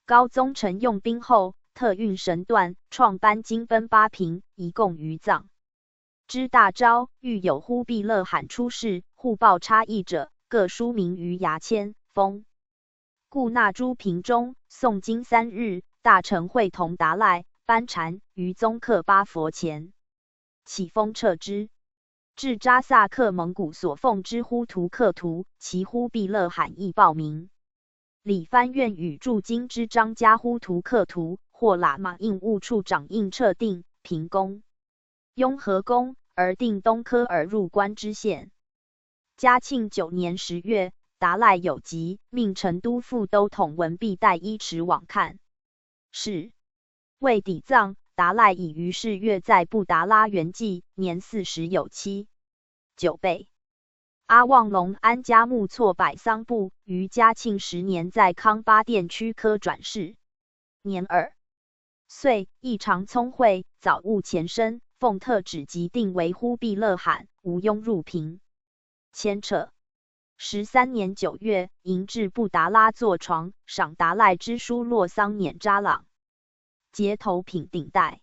高宗臣用兵后，特运神断，创颁金奔八品，一共于藏之大昭，遇有忽必勒罕出世，互报差异者，各书名于牙签，封故纳诸瓶中。诵经3日，大臣会同达赖、班禅于宗喀巴佛前，起封撤之。至扎萨克蒙古所奉之呼图克图，其忽必勒罕亦报名。理藩院与驻京之张家呼图克图，或喇嘛印务处长印撤定平公雍和宫，而定东科尔入关知县。嘉庆9年10月，达赖有疾，命成都副都统文弼带依持往看。是为抵藏，达赖已于是月在布达拉圆寂，年40有7。9备阿旺隆安家木错百桑部，于嘉庆10年在康巴甸区科转世。年2岁，异常聪慧，早悟前身，奉特旨即定为忽必勒罕，无庸入平。牵扯13年9月，迎至布达拉坐床，赏达赖之书洛桑辇扎朗，结头品顶戴。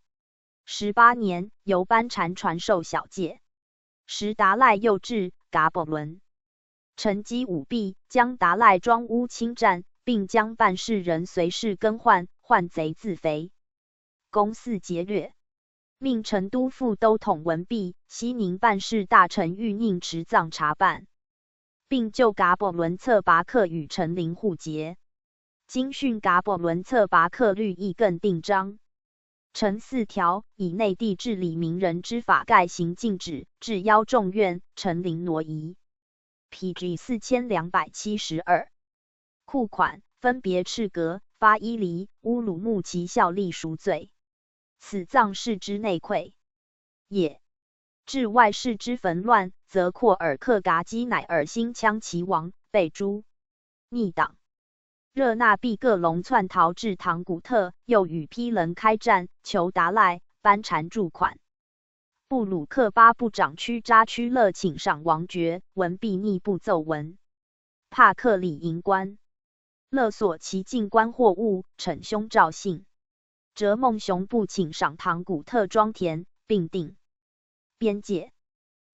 18年，由班禅传授小戒。时达赖幼稚，噶伯伦乘机舞弊，将达赖庄屋侵占，并将办事人随事更换，换贼自肥，公肆劫掠。命成都副都统文弼、西宁办事大臣玉宁持藏查办，并就噶伯伦策拔克与陈林互结。经训噶伯伦策拔克律亦更定章。臣4条，以内地治理民人之法概行禁止，至邀众院，陈林挪移。PG 4272。库款分别敕革，发伊犁、乌鲁木齐效力赎罪。此藏事之内溃也。至外事之纷乱，则扩尔克噶基乃尔新羌齐王，被诛逆党。热那毕各龙窜逃至唐古特，又与丕仁开战，求达赖、班禅助款。布鲁克巴部长屈扎屈勒请上王爵，文弼逆步奏闻，帕克里营官，勒索其进官货物，逞凶赵姓。哲孟雄部请上唐古特庄田，并定边界。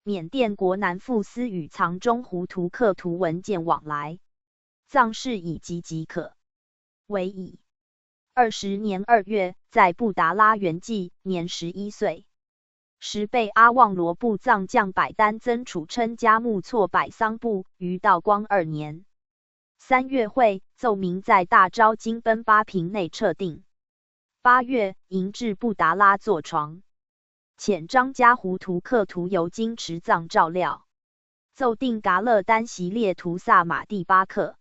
缅甸国南副司与藏中胡图克图文件往来。藏事以及即可为矣。20年2月，在布达拉圆寂，年11岁。时被阿旺罗部藏将百丹曾储称加木错百桑部，于道光2年3月会奏明在大昭金奔八平内撤定。8月，迎至布达拉坐床，遣张家胡图克图由京持藏照料，奏定噶勒丹袭列图萨马第8克。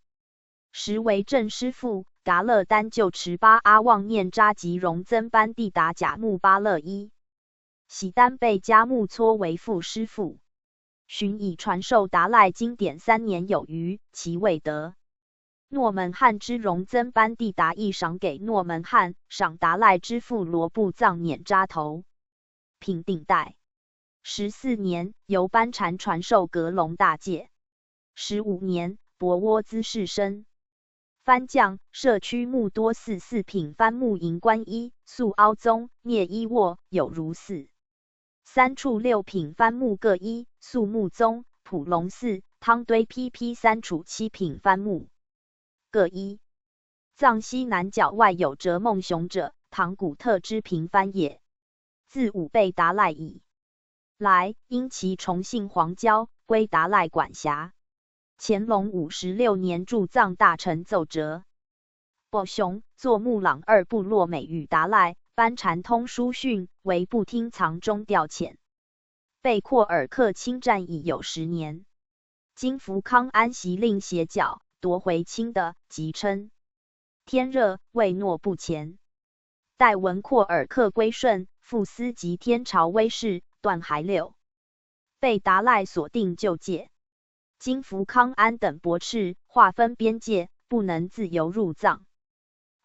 时为正师父，噶勒丹就持巴阿旺念扎吉荣增班第达贾木巴勒伊，喜丹被加木搓为副师父，寻以传授达赖经典3年有余，其未得。诺门汉之荣增班第达亦赏给诺门汉，赏达赖之父罗布藏碾扎头。平定代14年，由班禅传授阁龙大戒。15年，博窝兹士绅。藩将社区木多寺四品藩木营官一，素凹宗聂一卧有如寺。三处六品藩木各一，素木宗普隆寺汤堆 pp 三处七品藩木各一。藏西南角外有哲梦雄者，唐古特之平藩也。自武备达赖以来，因其崇信黄椒，归达赖管辖。乾隆56年驻藏大臣奏折，伯雄作木朗二部落美与达赖，班禅通书讯，为不听藏中调遣。被廓尔克侵占已有10年。今福康安袭令邪教，夺回清的，即称天热，未诺不前。待闻廓尔克归顺，复思及天朝威势，断还六。被达赖所定就戒。今福康安等驳斥，划分边界，不能自由入藏。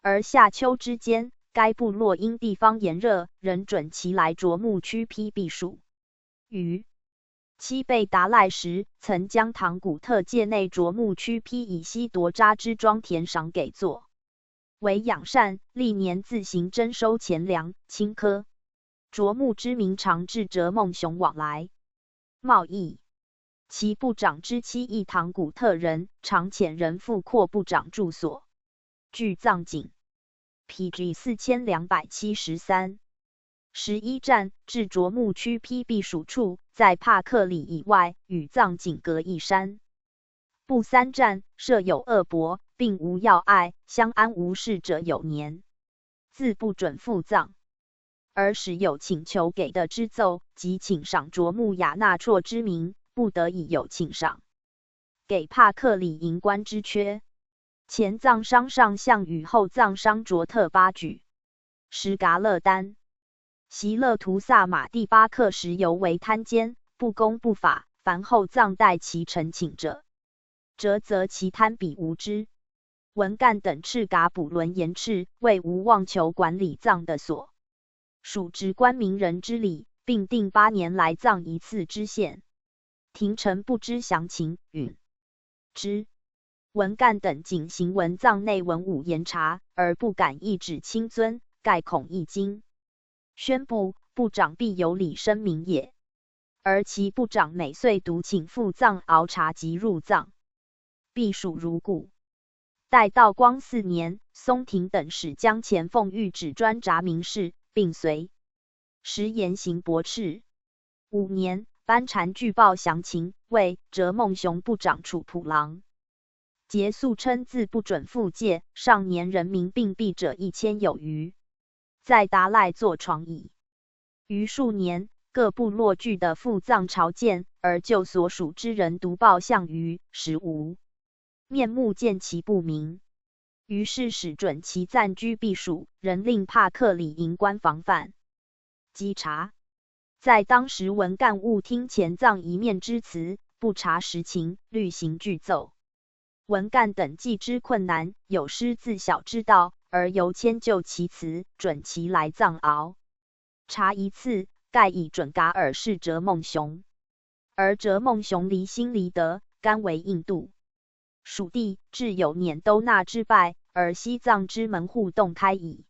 而夏秋之间，该部落因地方炎热，仍准其来啄木区批避暑。于七被达赖时，曾将唐古特界内啄木区批以西夺扎之庄田赏给作为养善，历年自行征收钱粮，轻科啄木之民常至哲梦雄往来贸易。其部长之妻亦唐古特人，常遣人赴廓部长住所。据藏警 PG 4273。11站至啄木区批避暑处，在帕克里以外，与藏警隔一山。部3站设有恶博，并无要碍，相安无事者有年。自不准赴藏。而使有请求给的之奏，即请赏啄木雅纳绰之名，不得已有请赏给帕克里营官之缺。前藏商上相与后藏商卓特巴举什噶勒丹席勒图萨马第巴克时尤为贪奸，不公不法，凡后藏代其陈请者，则其贪比无知。文干等赤噶补伦言斥，为无妄求管理藏的所属之官民人之礼，并定8年来藏一次知县。廷臣不知详情，允之。文干等仅行文藏内文武严查，而不敢一指亲尊，盖恐易经。宣布部长必有礼声明也。而其部长每岁独请赴藏熬茶及入藏，必属如故。待道光4年，松廷等使将前奉谕旨专查民事，并随时严刑驳斥。5年，班禅据报详情，为哲梦雄部长处普郎。节肃称自不准复戒，上年人民病毙者1000有余，在达赖坐床椅。于数年，各部落俱的赴藏朝见，而就所属之人独报项羽，实无面目见其不明。于是使准其暂居避暑，仍令帕克里营官防范稽查。在当时文干误听前藏一面之词，不查实情，律行具奏。文干等既知困难，有失自小之道，而犹迁就其词，准其来藏熬查一次，盖以准噶尔是哲梦雄。而哲梦雄离心离德，甘为印度属地，至有碾都纳之败，而西藏之门户洞开矣。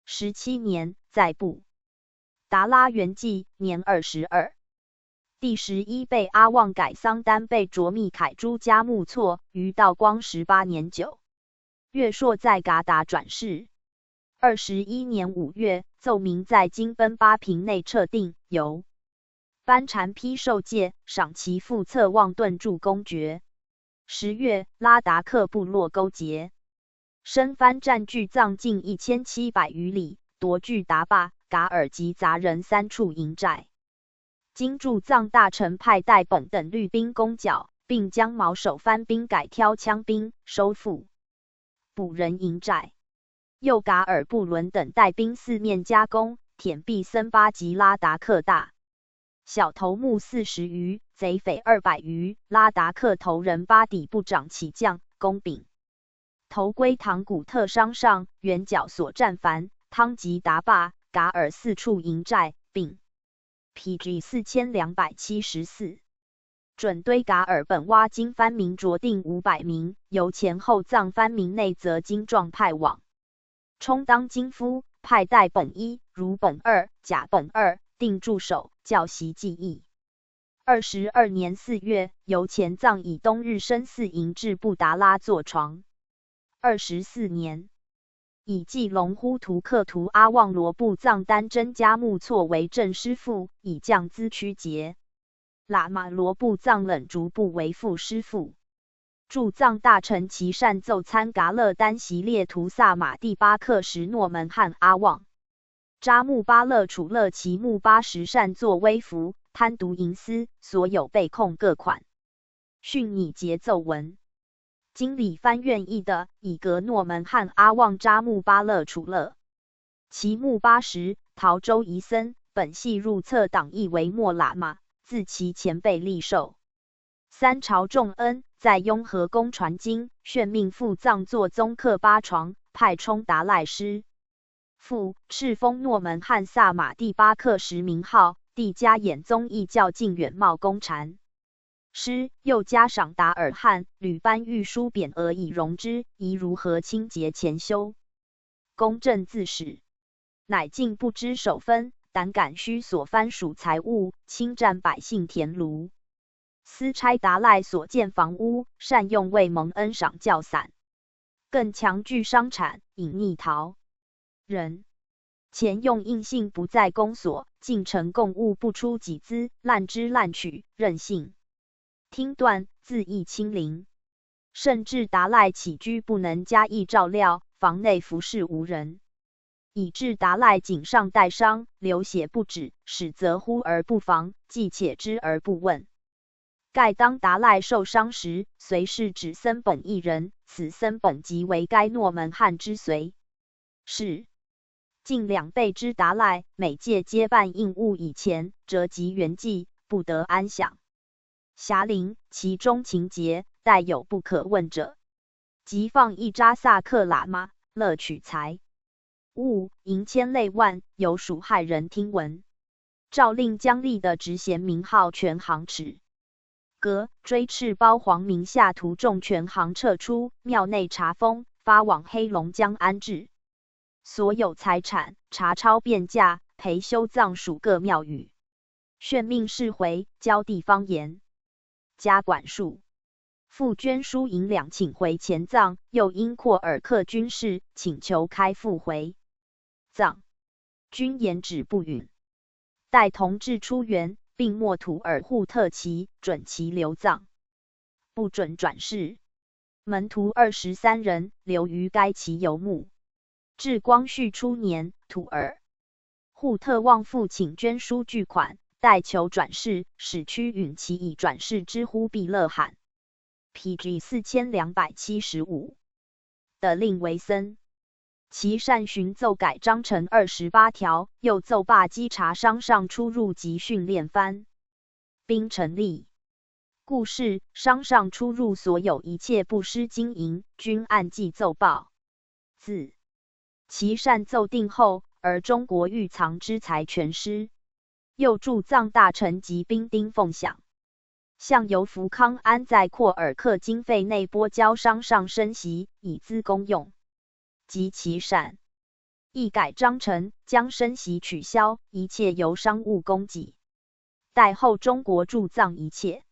17年，在部达拉元纪年22。第11被阿旺改桑丹被卓密凯珠加木错，于道光18年9月朔在噶达转世。21年5月，奏明在金奔8平内撤定，由班禅批授戒，赏其父策望顿助公爵。10月，拉达克部落勾结生番占据藏境1700余里，夺据达坝、噶尔及杂人3处营寨。经驻藏大臣派代本等律兵攻剿，并将毛手番兵改挑枪兵，收复补人营寨。又噶尔布伦等带兵四面夹攻，舔壁森巴及拉达克大小头目40余，贼匪200余。拉达克头人巴底部长起将攻丙头归唐古特商上，元角所战凡、汤吉达坝、噶尔四处营寨，并 PG 4274。准堆噶尔本挖经藩民着定500名，由前后藏藩民内则精壮派往，充当金夫，派代本一、如本二、甲本二，定驻守，教习技艺。22年4月，由前藏以东日生寺营至布达拉坐床。24年，以继龙呼图克图阿旺罗布藏丹真加木错为正师父，以降资屈节。喇嘛罗布藏冷竹部为副师父。驻藏大臣齐善奏参噶勒丹席列图萨玛第巴克什诺门汉阿旺。扎木巴勒楚勒齐木巴什善作威服，贪渎营私，所有被控各款。训拟节奏文。经理藩院译的以格诺门汉阿旺扎木巴勒楚勒其木巴什，陶州夷僧，本系入册党译为莫喇嘛，自其前辈立授。三朝重恩，在雍和宫传经，宣命赴藏作宗喀巴床，派充达赖师。父敕封诺门汉萨玛第巴克什名号，帝加演宗义教敬远茂公禅。师又加赏达尔汉，屡颁御书匾额以荣之，宜如何清节前修。公正自始，乃竟不知守分，胆敢虚所藩属财物，侵占百姓田庐。私拆达赖所建房屋，善用未蒙恩赏教散，更强据商产，隐匿逃人。前用印信不在公所，进城贡物不出己资，滥支滥取，任性听断，恣意亲临，甚至达赖起居不能加以照料，房内服侍无人，以致达赖颈上带伤，流血不止，始则呼而不防，既且知而不问。盖当达赖受伤时，随侍只僧本一人，此僧本即为该诺门汉之随。是近2倍之达赖，每届皆办应物以前，折及圆寂，不得安享。暇临其中情节，待有不可问者，即放一扎萨克喇嘛，乐取财物，银千累万，有属害人听闻。诏令将立的职衔名号全行齿革，追赤包黄名下徒众全行撤出，庙内查封，发往黑龙江安置。所有财产查抄变价，赔修藏属各庙宇。宣命释回，交地方言。加管束，复捐书银两请回前藏，又因廓尔克军事，请求开复回藏，军言止不允。待同治出援，并默图尔护特旗，准其留藏，不准转世。门徒23人留于该旗游牧。至光绪初年，土尔护特望父请捐书巨款，待求转世，使屈允其以转世之呼必勒罕。PG 4275的令为僧。其善循奏改章程28条，又奏罢稽查商上出入及训练藩兵成立。故事商上出入所有一切不失经营，均按纪奏报。自其善奏定后，而中国御藏之财全失。又驻藏大臣及兵丁奉享。向由福康安在廓尔克经费内拨交商上升息，以资公用。及其善亦改章程，将升息取消，一切由商务供给。待后中国驻藏一切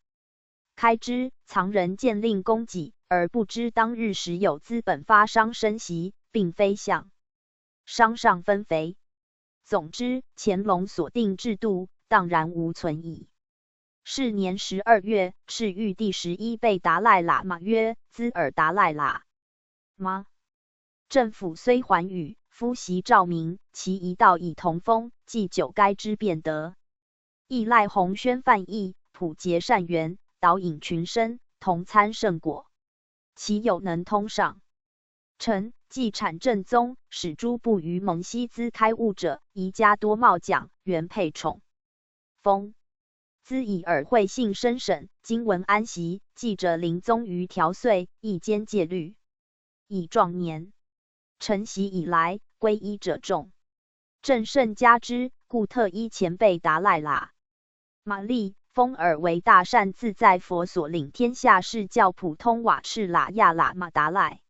开支，藏人见令供给，而不知当日时有资本发商升息，并非向商上分肥。总之，乾隆所定制度当然无存疑。是年12月，敕谕第11辈达赖喇嘛曰：兹尔达赖喇嘛，政府虽还予，夫袭诏明，其一道以同风，既久该之变得。亦赖弘宣范义，普结善缘，导引群生，同参圣果。其有能通上臣，既产正宗，使诸部于蒙西兹开悟者，宜加多茂奖，原配宠封。兹以尔会信深审，经文安息，记者临宗于条岁，亦兼戒律。已壮年。承袭以来，皈依者众，正甚加之，故特依前辈达赖喇嘛立封尔为大善自在佛所领天下释教普通瓦赤喇呀喇嘛达赖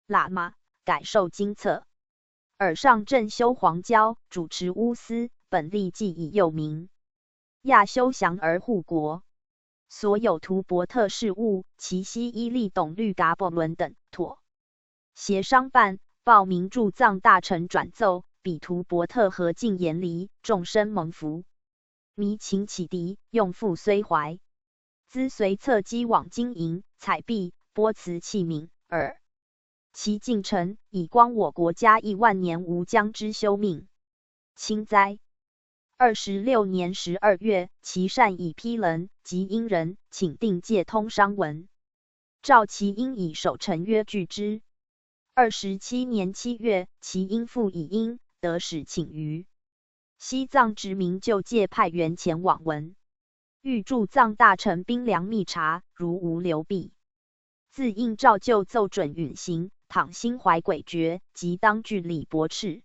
喇嘛，改授经册。尔上正修黄教，主持乌司，本立既以幼名亚修降而护国。所有图伯特事务，其西伊利董律噶伯伦等妥协商办，报明驻藏大臣转奏，比图伯特和敬严离，众生蒙福。迷情启迪，用父虽怀，资随侧击往金银彩璧钵瓷器皿耳。其进程以光我国家亿万年无将之休命。清哉！26年12月，其善以批人及殷人，请定界通商文，召其因以守成约拒之。27年7月，其因复以殷得使请于西藏殖民就界派员前往文，欲驻藏大臣兵粮密察，如无留弊。自应照旧奏准允行。倘心怀诡谲，即当据理驳斥，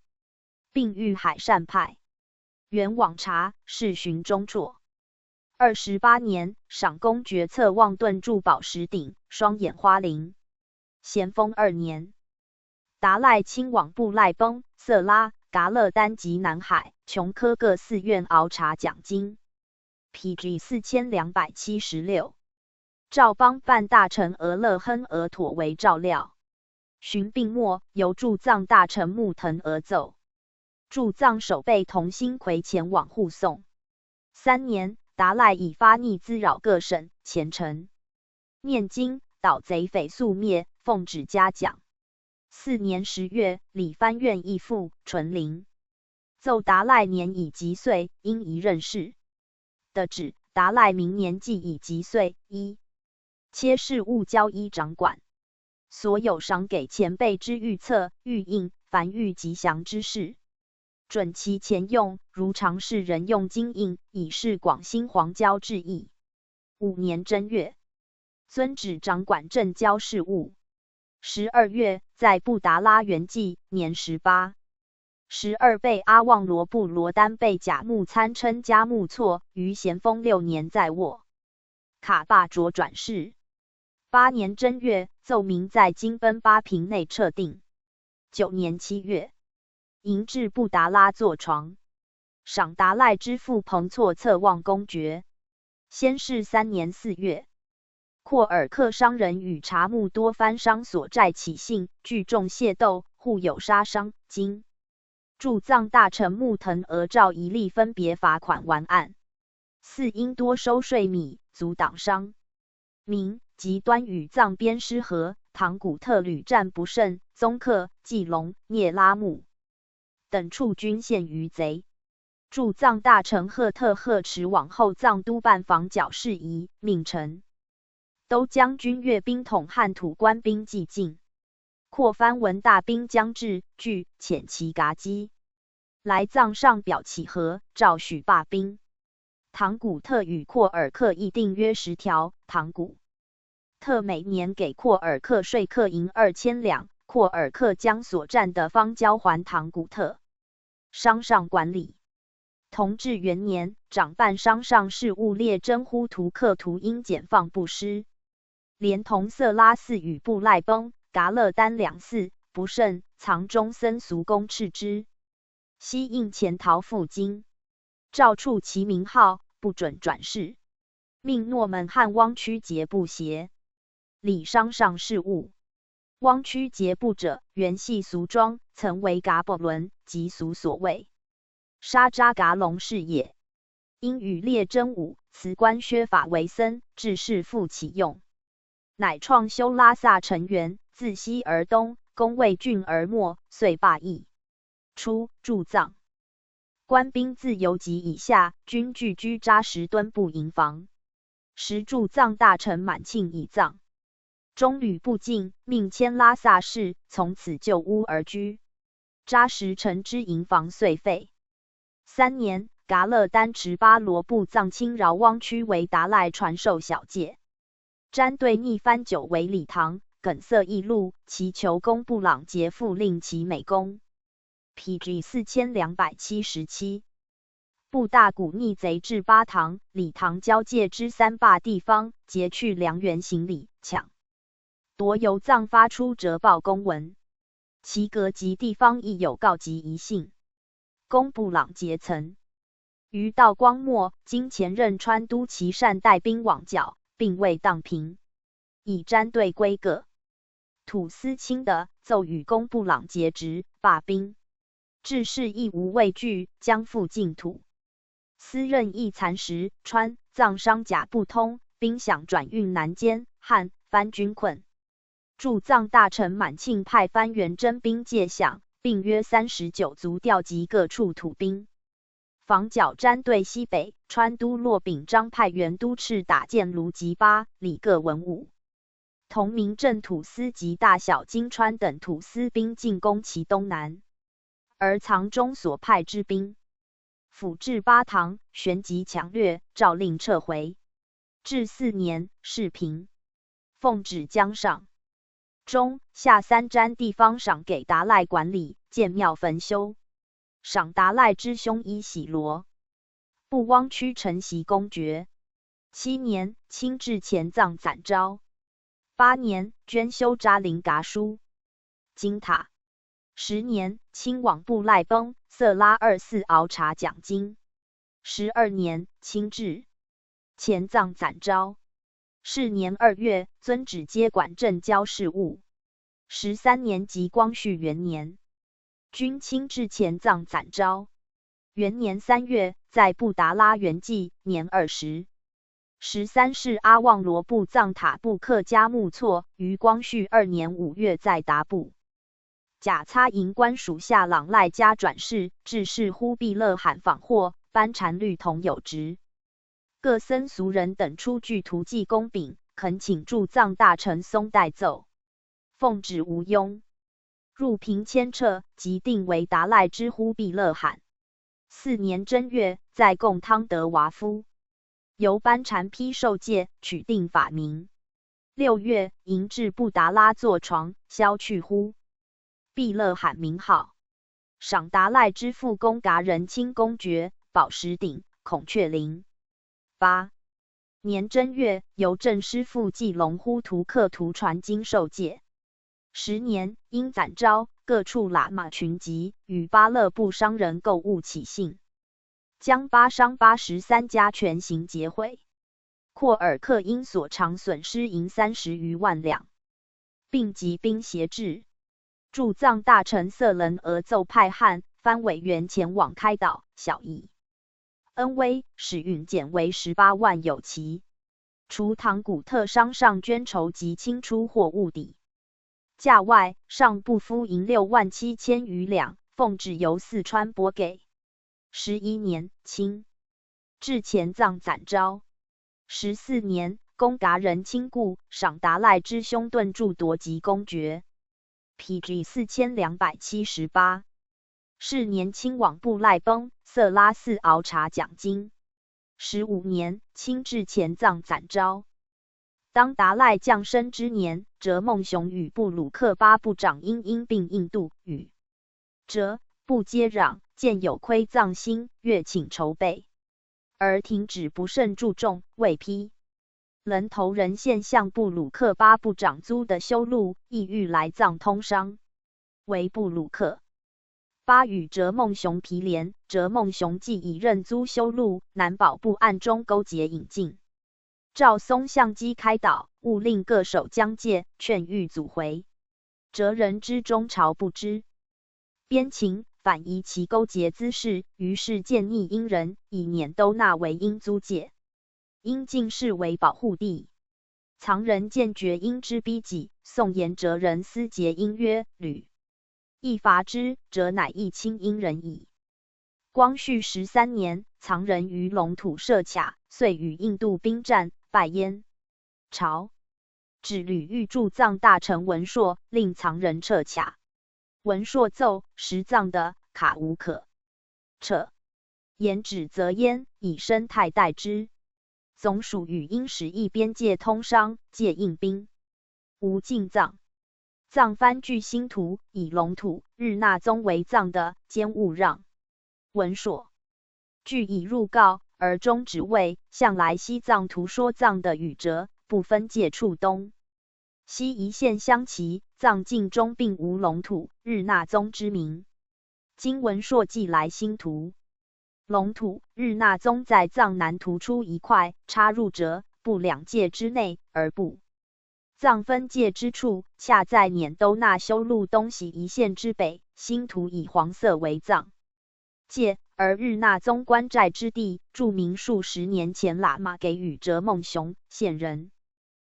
并谕海善派员往查，事寻中辍。28年，赏公爵策望顿筑宝石顶，双眼花翎。咸丰2年，达赖亲往布赖崩、色拉、噶勒丹及南海、琼科各寺院熬茶讲经。PG 4276，赵邦办大臣额勒亨额妥为照料。寻病末，由驻藏大臣木腾而奏，驻藏守备同心魁前往护送。3年，达赖以发逆滋扰各省虔诚念经，捣贼匪速灭，奉旨嘉奖。4年10月，理藩院义父纯灵奏达赖年已及岁，应宜任事。的旨，达赖明年既已及岁，一切事务交依掌管。所有赏给前辈之预测、预应，凡遇吉祥之事，准其前用，如常世人用金印，以示广兴黄交之意。5年正月，遵旨掌管政交事务。12月，在布达拉圆寂，年18。12被阿旺罗布罗丹被甲木参称加木错，于咸丰6年在沃卡坝卓转世。8年正月，奏明在金奔巴平内撤定。9年7月，迎至布达拉坐床，赏达赖之父彭措策望公爵。先是3年4月，廓尔克商人与察木多番商所债起信，聚众械斗，互有杀伤。经驻藏大臣木腾额诏一例分别罚款完案。4因多收税米，阻挡商民。及端与藏边失和，唐古特屡战不胜，宗克、季龙、聂拉木等处均陷于贼。驻藏大臣赫特赫持往后藏督办防剿事宜，命臣都将军阅兵统汉土官兵既尽。廓藩闻大兵将至，据遣其噶基来藏上表乞和，诏许罢兵。唐古特与廓尔克议定约10条，唐古特每年给廓尔克税客银2000两，廓尔克将所占的方交还唐古特。商上管理。同治元年，掌办商上事务列真呼图克图因减放不施，连同色拉寺与布赖崩、噶勒丹2寺不慎，藏中僧俗公斥之。西应潜逃赴京，诏处其名号，不准转世。命诺门汉汪区节部协理商上事务。汪区节部者，原系俗庄，曾为噶伯伦及俗所谓沙扎噶隆士也。因与列真武辞官削法为僧，致仕复启用，乃创修拉萨成园，自西而东，攻魏郡而没，遂罢役。初，驻藏官兵自游及以下，均聚居扎什敦部营房。时驻藏大臣满庆已葬。中旅不进，命迁拉萨市，从此就屋而居。扎什城之营房遂废。3年，噶勒丹持巴罗部藏亲饶汪区为达赖传授小戒，瞻对逆藩酒为礼堂，耿色议路，祈求公布朗节复令其美功。PG 4277。布大古逆贼至巴塘、李唐交界之三霸地方，劫去粮源行李，抢夺由藏发出折报公文。其各级地方亦有告急遗信。公布朗节曾于道光末，经前任川都琦善带兵往剿，并未荡平，以沾对规格。土司卿的奏与公布朗节职，罢兵，致仕亦无畏惧，将复净土。司任亦蚕食川藏商甲不通，兵饷转运南监、汉、藩军困。驻藏大臣满庆派番元征兵借饷，并约39族调集各处土兵，防剿沾对西北。川都骆秉章派原都敕打箭卢吉巴、李各文武，同名镇土司及大小金川等土司兵进攻其东南，而藏中所派之兵府至巴塘，旋即强掠，诏令撤回。至4年，事平。奉旨江上、中、下三詹地方赏给达赖管理，建庙焚修，赏达赖之兄衣喜罗。布汪区承袭公爵。7年，亲至前藏暂昭。8年，捐修扎林噶书金塔。10年，亲往布赖崩，色拉24熬茶讲经。12年，亲至前藏暂昭。是年2月，遵旨接管镇郊事务。13年即光绪元年，均亲至前藏暂昭。元年3月，在布达拉圆寂，年20。13世阿旺罗布藏塔布克加木措，于光绪2年5月在达布甲擦营官属下朗赖家转世，致仕忽必勒罕访获，班禅律同有职。各僧俗人等出具图记公禀，恳请驻藏大臣松代奏。奉旨无庸。入平迁撤，即定为达赖之忽必勒罕。4年正月，在贡汤德瓦夫，由班禅批受戒，取定法名。6月，迎至布达拉坐床，消去忽必勒罕名号，赏达赖之父公噶仁钦公爵，宝石鼎、孔雀翎。8年正月，由正师父继龙呼图克图传经受戒。10年，因暂昭，各处喇嘛群集，与巴勒布商人购物起兴，将巴商83家全行劫毁，廓尔克因所长损失银30余万两，并集兵挟制。驻藏大臣色伦奏派汉藩委员前往开导，小邑恩威使运减为18万有奇，除唐古特商上捐筹及清出货物抵价外，上不敷银6万7千余两，奉旨由四川拨给。11年，清至前藏暂昭。14年，公噶仁钦故，赏达赖之兄顿著夺级公爵。PG 4278。是年，亲往布赖崩，色拉寺熬茶讲经。15年，亲至前藏暂昭。当达赖降生之年，哲孟雄与布鲁克巴部长因并印度与哲不接壤，见有亏藏心，越请筹备，而停止不甚注重，未批。人头人现向布鲁克巴部长租的修路，意欲来藏通商，为布鲁克巴与哲孟雄毗连，哲孟雄既已认租修路，难保不暗中勾结引进。赵松相机开导，勿令各守疆界，劝谕阻回。哲人之中朝不知边情，反疑其勾结滋事，于是建议殷人，以免都纳为殷租界。殷进士为保护地。藏人见觉殷之逼己，宋言哲人思结殷曰：“吕亦伐之，哲乃亦亲殷人矣。”光绪13年，藏人于龙土设卡，遂与印度兵战，败燕朝。指吕欲驻藏大臣文硕，令藏人撤卡。文硕奏实藏的卡无可撤，言指责焉，以生态代之。总署与殷使役边界通商，借印兵。无尽藏。藏藩据新图，以龙土日那宗为藏的，兼勿让。文硕据已入告，而中只谓向来西藏图说藏的语折，不分界处东西一线相齐，藏境中并无龙土日那宗之名。今文硕寄来新图，龙土日那宗在藏南突出一块，插入折不两界之内，而不藏分界之处，恰在碾都那修路东西一线之北。新图以黄色为藏界，而日那宗关寨之地，著名数十年前喇嘛给予折梦熊县人。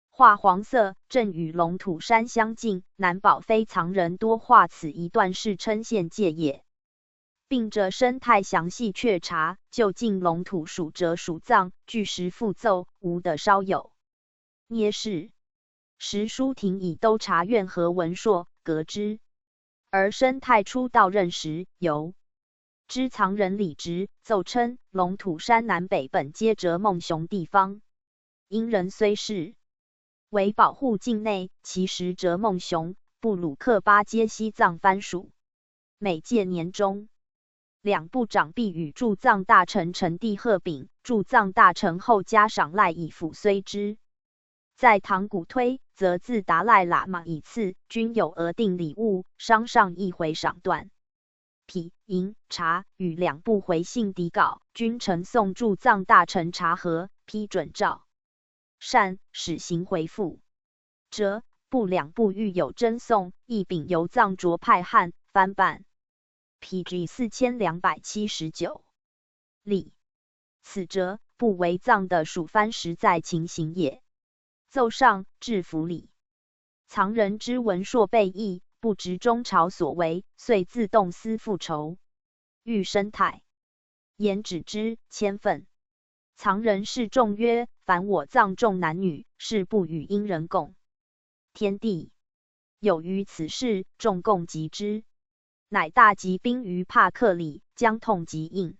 画黄色，正与龙土山相近，南保非藏人多画此一段，是称县界也。并着生态详细确查，就近龙土属折属藏，据实复奏，无的稍有捏事。时书廷以都察院和文硕革之，而生态初到任时，由知藏人李直奏称，龙土山南北本皆折梦熊地方，因人虽是为保护境内，其实折梦熊、布鲁克巴皆西藏藩属。每届年中，两部长必与驻藏大臣陈帝贺禀，驻藏大臣后加赏赖以抚绥之。在唐古推，则自达赖喇嘛以次，均有额定礼物，商上一回赏缎、匹、银、茶，与两部回信底稿，均呈送驻藏大臣查核批准照善，始行回复。折、布两部欲有真送，亦禀由藏卓派汉翻版。PG 4279例，此折不为藏的属藩实在情形也。奏上至府里，藏人之文硕备议，不知中朝所为，遂自动思复仇。欲生态言止之，迁愤。藏人示众曰：凡我藏众男女，是不与因人共。天地有于此事，众共击之。乃大集兵于帕克里，将痛击应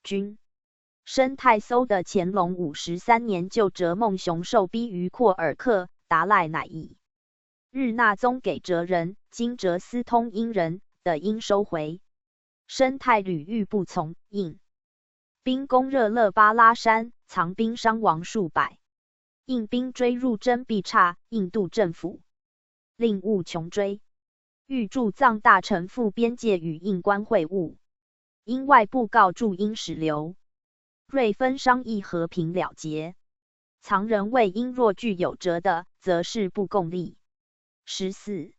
军。生态搜的乾隆53年，就折梦熊受逼于廓尔克，达赖乃以日那宗给折人，今折私通因人的应收回。生态屡欲不从，应兵攻热勒巴拉山，藏兵伤亡数百。应兵追入真必刹，印度政府令勿穷追。欲驻藏大臣赴边界与印官会晤，因外部告驻英使刘瑞芬商议和平了结。藏人谓因若具有折的，则是不共利。14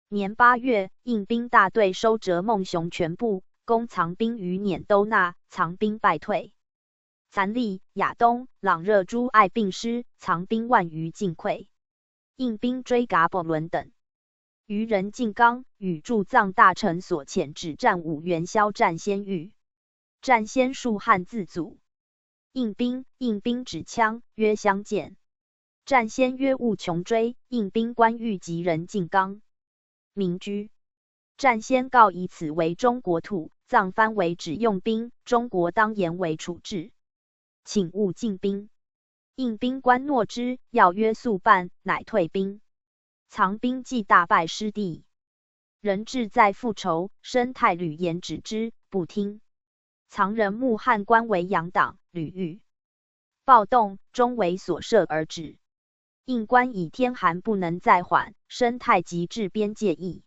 年8月，印兵大队收折梦熊全部，攻藏兵于碾都那，藏兵败退。残利、亚东、朗热珠爱并失，藏兵万余尽溃。印兵追噶伯伦等。余人进刚，与驻藏大臣所遣指战5元宵战先遇，战先数汉自阻。应兵指枪曰相见。战先曰勿穷追，应兵官欲及人进刚。民居。战先告以此为中国土，藏藩为只用兵，中国当严为处置，请勿进兵。应兵官诺之，要约速办，乃退兵。藏兵既大败失地，人志在复仇，生态屡言止之，不听。藏人目汉官为阳党，屡遇暴动，终为所赦而止。应官以天寒不能再缓，生态即至边界邑，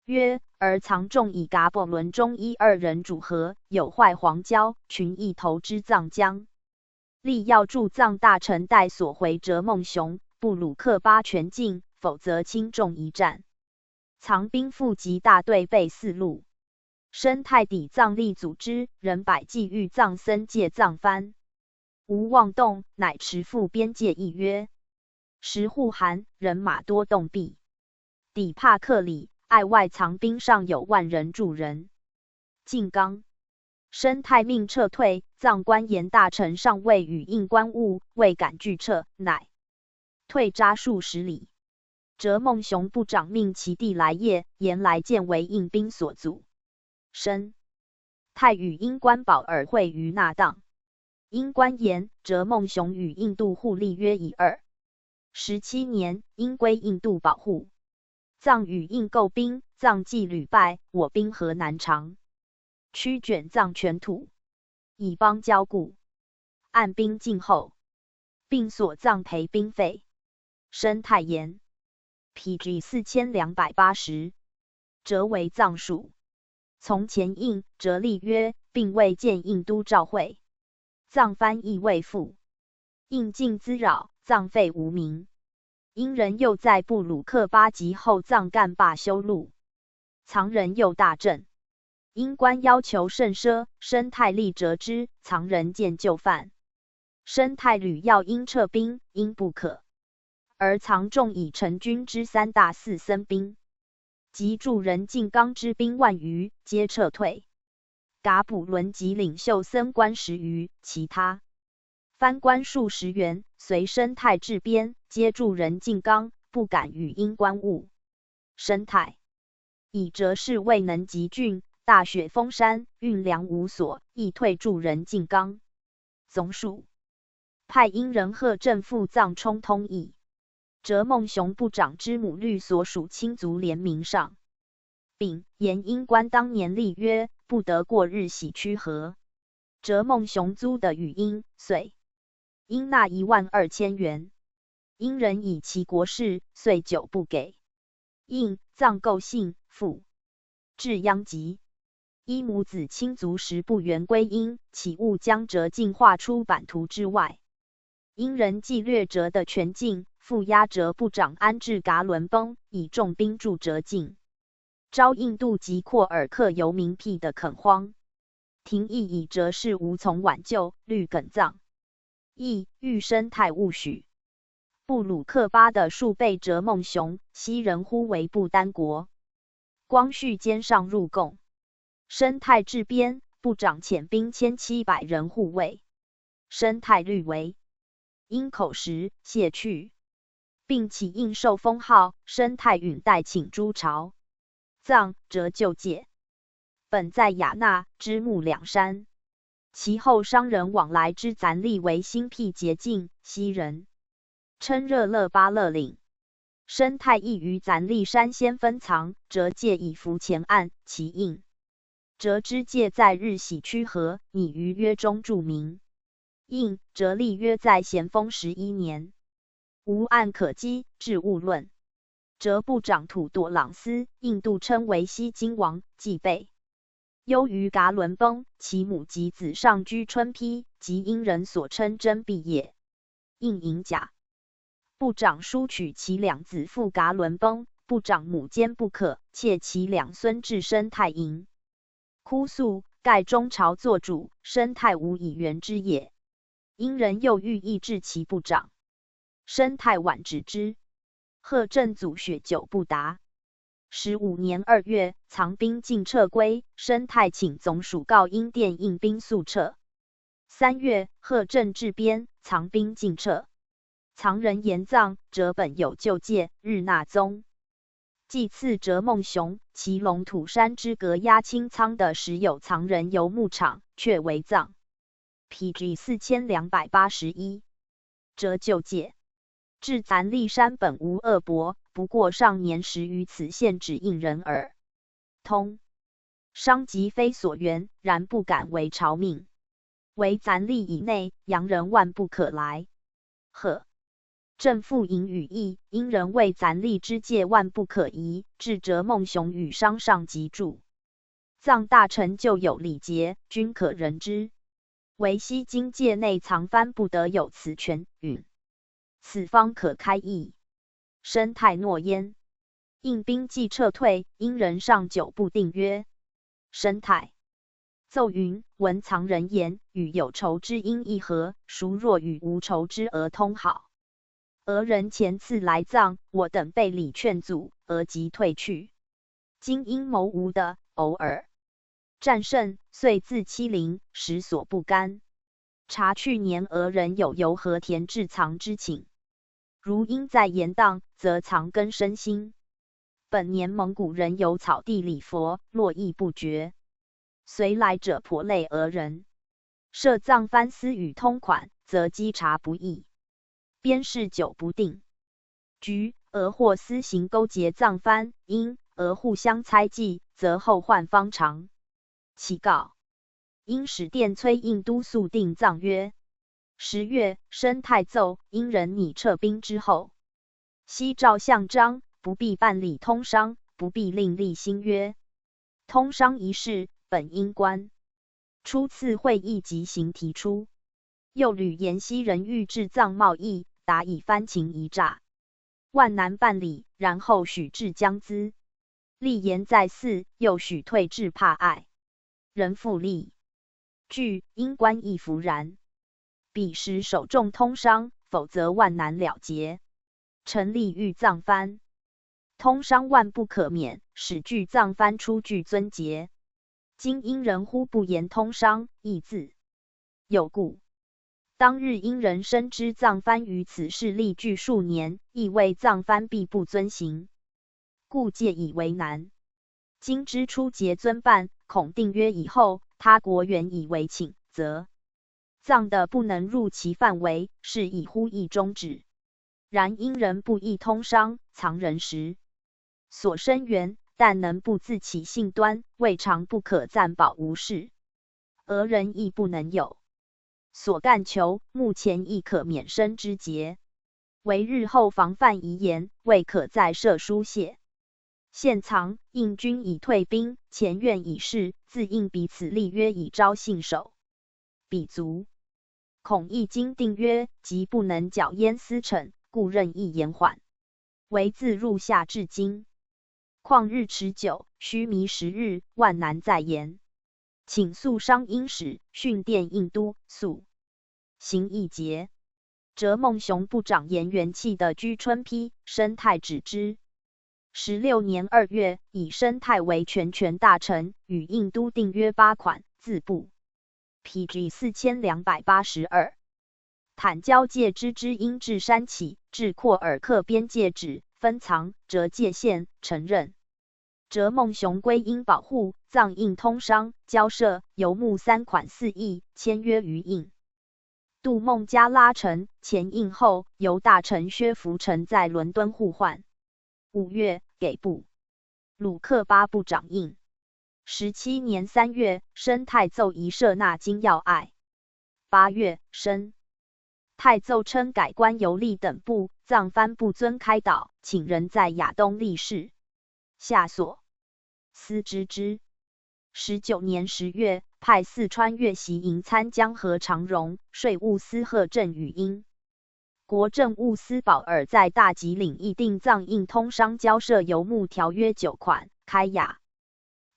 曰：而藏众以噶伯伦中1、2人主和，有坏黄椒，群亦投之藏江。力要驻藏大臣带所回折梦熊、布鲁克巴全境，否则轻重一战。藏兵复集大队备4路。生态抵藏力组织，人百计欲藏僧借藏藩，无妄动，乃持赴边界议约。时户寒，人马多动避。抵帕克里，隘外藏兵尚有万人助人。进刚。生态命撤退，藏官言大臣尚未与应官务，未敢拒撤，乃退扎数十里。折梦熊部长命其弟来谒，言来见为应兵所阻。生态与应官保尔会于那当。应官言，折梦熊与印度互利约1、2 17年，因归印度保护。藏与印购兵，藏既屡败，我兵何难长？驱卷藏全土，以邦交固。按兵尽后，并所藏赔兵费。申太言 ，PG 4280，折为藏属。从前应折立曰，并未见印都召会。藏翻译未复，应尽滋扰，藏废无名。因人又在布鲁克巴及后藏干罢修路，藏人又大震。因官要求甚奢，申太力折之，藏人见就犯。申太屡要因撤兵，因不可，而藏众以成军之3大4僧兵，及助人进刚之兵万余，皆撤退。噶卜伦及领袖僧官10余，其他藩官数10员，随申太至边，皆助人进刚，不敢与因官务。申太以折事未能集郡，大雪封山，运粮无所，亦退助人进刚。总署派因人贺正副藏充通译。折孟雄部长之母律所属亲族联名上，并言因官当年立约，不得过日喜区河。折孟雄租的语音，遂应纳12000元。因人以其国事，遂久不给。应藏构信父至殃疾。依母子亲族时不原归因，岂勿将折尽画出版图之外。因人既略折的全境，复押折部长安置噶伦崩，以重兵驻折境，招印度及廓尔克游民辟的垦荒。廷议以折事无从挽救，虑耿藏。亦欲申太勿许。布鲁克巴的数倍折孟雄，西人呼为不丹国。光绪兼上入贡。申太至边，部长遣兵1700人护卫。申太虑为因口实，谢去，并起应受封号。申太允代请诸朝。藏折就界，本在雅纳之木两山，其后商人往来之暂立为新辟捷径。西人称热勒巴勒岭。申太亦于暂立山先分藏，折界以伏前岸，其应折之界在日喜区河，拟于约中注明。应折立约在咸丰11年，无案可稽，治务论。折部长土朵朗斯，印度称为西金王，继被忧于噶伦崩，其母及子上居春批，及因人所称真毕业。应引甲部长书取其两子赴噶伦崩，部长母坚不可，窃其两孙至申太营。哭诉盖中朝作主，申太无以原之也。因人又欲抑制其部长，申太婉止之。贺正祖雪久不达。15年2月，藏兵尽撤归，申太请总署告因殿应兵速撤。3月，贺正至边，藏兵尽撤。藏人言藏折本有旧界，日纳宗。祭赐折孟雄，其龙土山之隔压清仓的时有藏人游牧场，却为藏。PG 4281，折旧界。至暂立山本无恶薄，不过上年时于此县只应人耳。通商即非所缘，然不敢违朝命。为暂立以内，洋人万不可来。贺正复引语义，因人为暂立之界万不可移，至折孟雄与商上即著。藏大臣就有礼节，均可人之。唯西京界内藏藩不得有此权，允。此方可开议。申太诺焉。应兵既撤退，因人上久不定约。申太奏云：闻藏人言，与有仇之因议和，孰若与无仇之俄通好？俄人前次来藏，我等被礼劝阻，俄即退去。今因谋无的，偶尔战胜，遂自欺凌，实所不甘。查去年俄人有由和田至藏之请，如因在言当，则藏根深心。本年蒙古人有草地礼佛，络绎不绝。随来者颇类俄人，设藏藩司与通款，则稽查不易。边事久不定。居俄或私行勾结藏藩，因俄互相猜忌，则后患方长。其告因使殿催印都肃定藏曰：10月，申太奏，因人拟撤兵之后，西诏相章，不必办理通商，不必另立新约。通商一事，本应官。初次会议即行提出，又屡言西人欲治藏贸易，答以藩情疑诈，万难办理，然后许至江资，立言在寺，又许退至帕爱，人复立。据因官亦弗然。彼时首重通商，否则万难了结。臣立欲藏藩，通商万不可免，使具藏藩出具尊节。今因人忽不言通商，亦自有故。当日因人深知藏藩于此事立据数年，亦为藏藩必不遵行，故借以为难。今之初节遵办，恐定约以后，他国原以为请，则藏的不能入其范围，是以乎意终止。然因人不易通商，藏人时所生源，但能不自起信端，未尝不可暂保无事。俄人亦不能有所干求，目前亦可免生之节，为日后防范遗言，未可再设书谢。现藏应军已退兵，前愿已逝，自应彼此立约以招信守。彼卒恐一经定约，即不能缴焉司臣，故任意延缓，唯自入夏至今。况日持久，须弥10日，万难再言。请速商因使，训电印都，速行一节。折孟雄部长言元气的居春批，申太止之。16年2月，以申太为全权大臣，与印都订约8款，自部 PG 4282。坦交界之因至山起，至廓尔克边界止，分藏，折界限，承认。折孟雄归因保护，藏印通商，交涉，游牧3款4亿，签约于印。杜孟加拉城，前印后，由大臣薛福成在伦敦互换。5月，给部鲁克巴部长印。17年3月，申太奏移设纳金要隘。8月，申太奏称改官游历等部，藏藩不遵开导，请人在亚东立事。下所思知之。19年10月，派四川越袭营参将何长荣、税务司贺振宇英、国政务司保尔在大吉岭议定藏印通商交涉游牧条约9款，开亚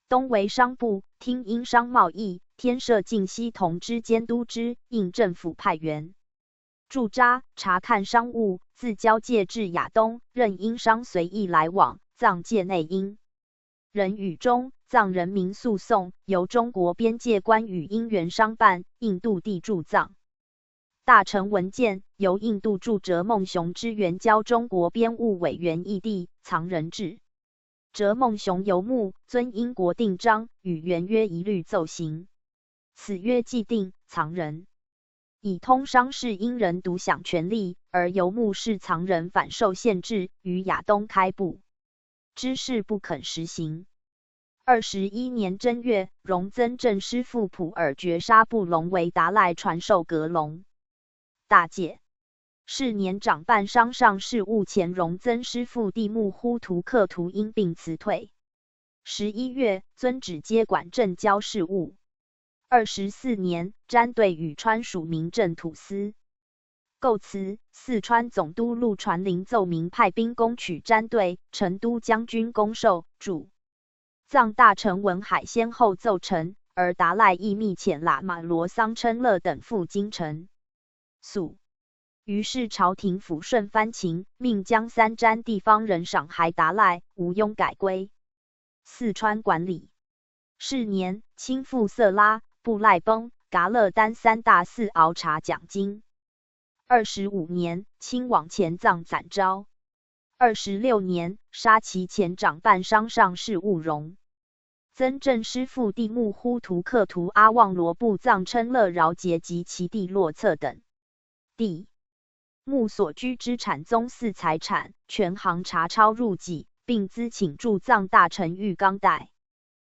东为商部，听因商贸易，添设晋西同知监督之，印政府派员驻扎查看商务，自交界至亚东，任因商随意来往，藏界内因人与中藏人民诉讼，由中国边界关与因缘商办，印度地驻藏。大臣文件由印度驻折孟雄之原交中国边务委员议地，藏人质。折孟雄游牧，遵英国定章，与原约一律奏行。此约既定，藏人以通商是因人独享权利，而游牧是藏人反受限制，于亚东开埠之事不肯实行。21年正月，荣增正师傅普尔绝杀布隆为达赖传授阁龙。大戒是年长办商上事务前荣增师傅地木呼图克图因病辞退。11月，遵旨接管政交事务。24年，詹对与川属民政土司。构词，四川总督陆传林奏明派兵攻取詹对，成都将军攻受，主藏大臣文海先后奏臣，而达赖亦密遣喇嘛罗桑琛勒等赴京城。肃。于是朝廷抚顺藩情，命将三詹地方人赏还达赖，无庸改归四川管理。是年，亲赴色拉、布赖崩、噶勒丹三大寺熬察讲经。25年，亲往前藏暂招。26年，杀其前长办商上事务荣增正师傅地木呼图克图阿旺罗布藏琛勒饶杰及其弟洛策等。第目所居之产宗嗣财产，全行查抄入记，并咨请驻藏大臣玉刚代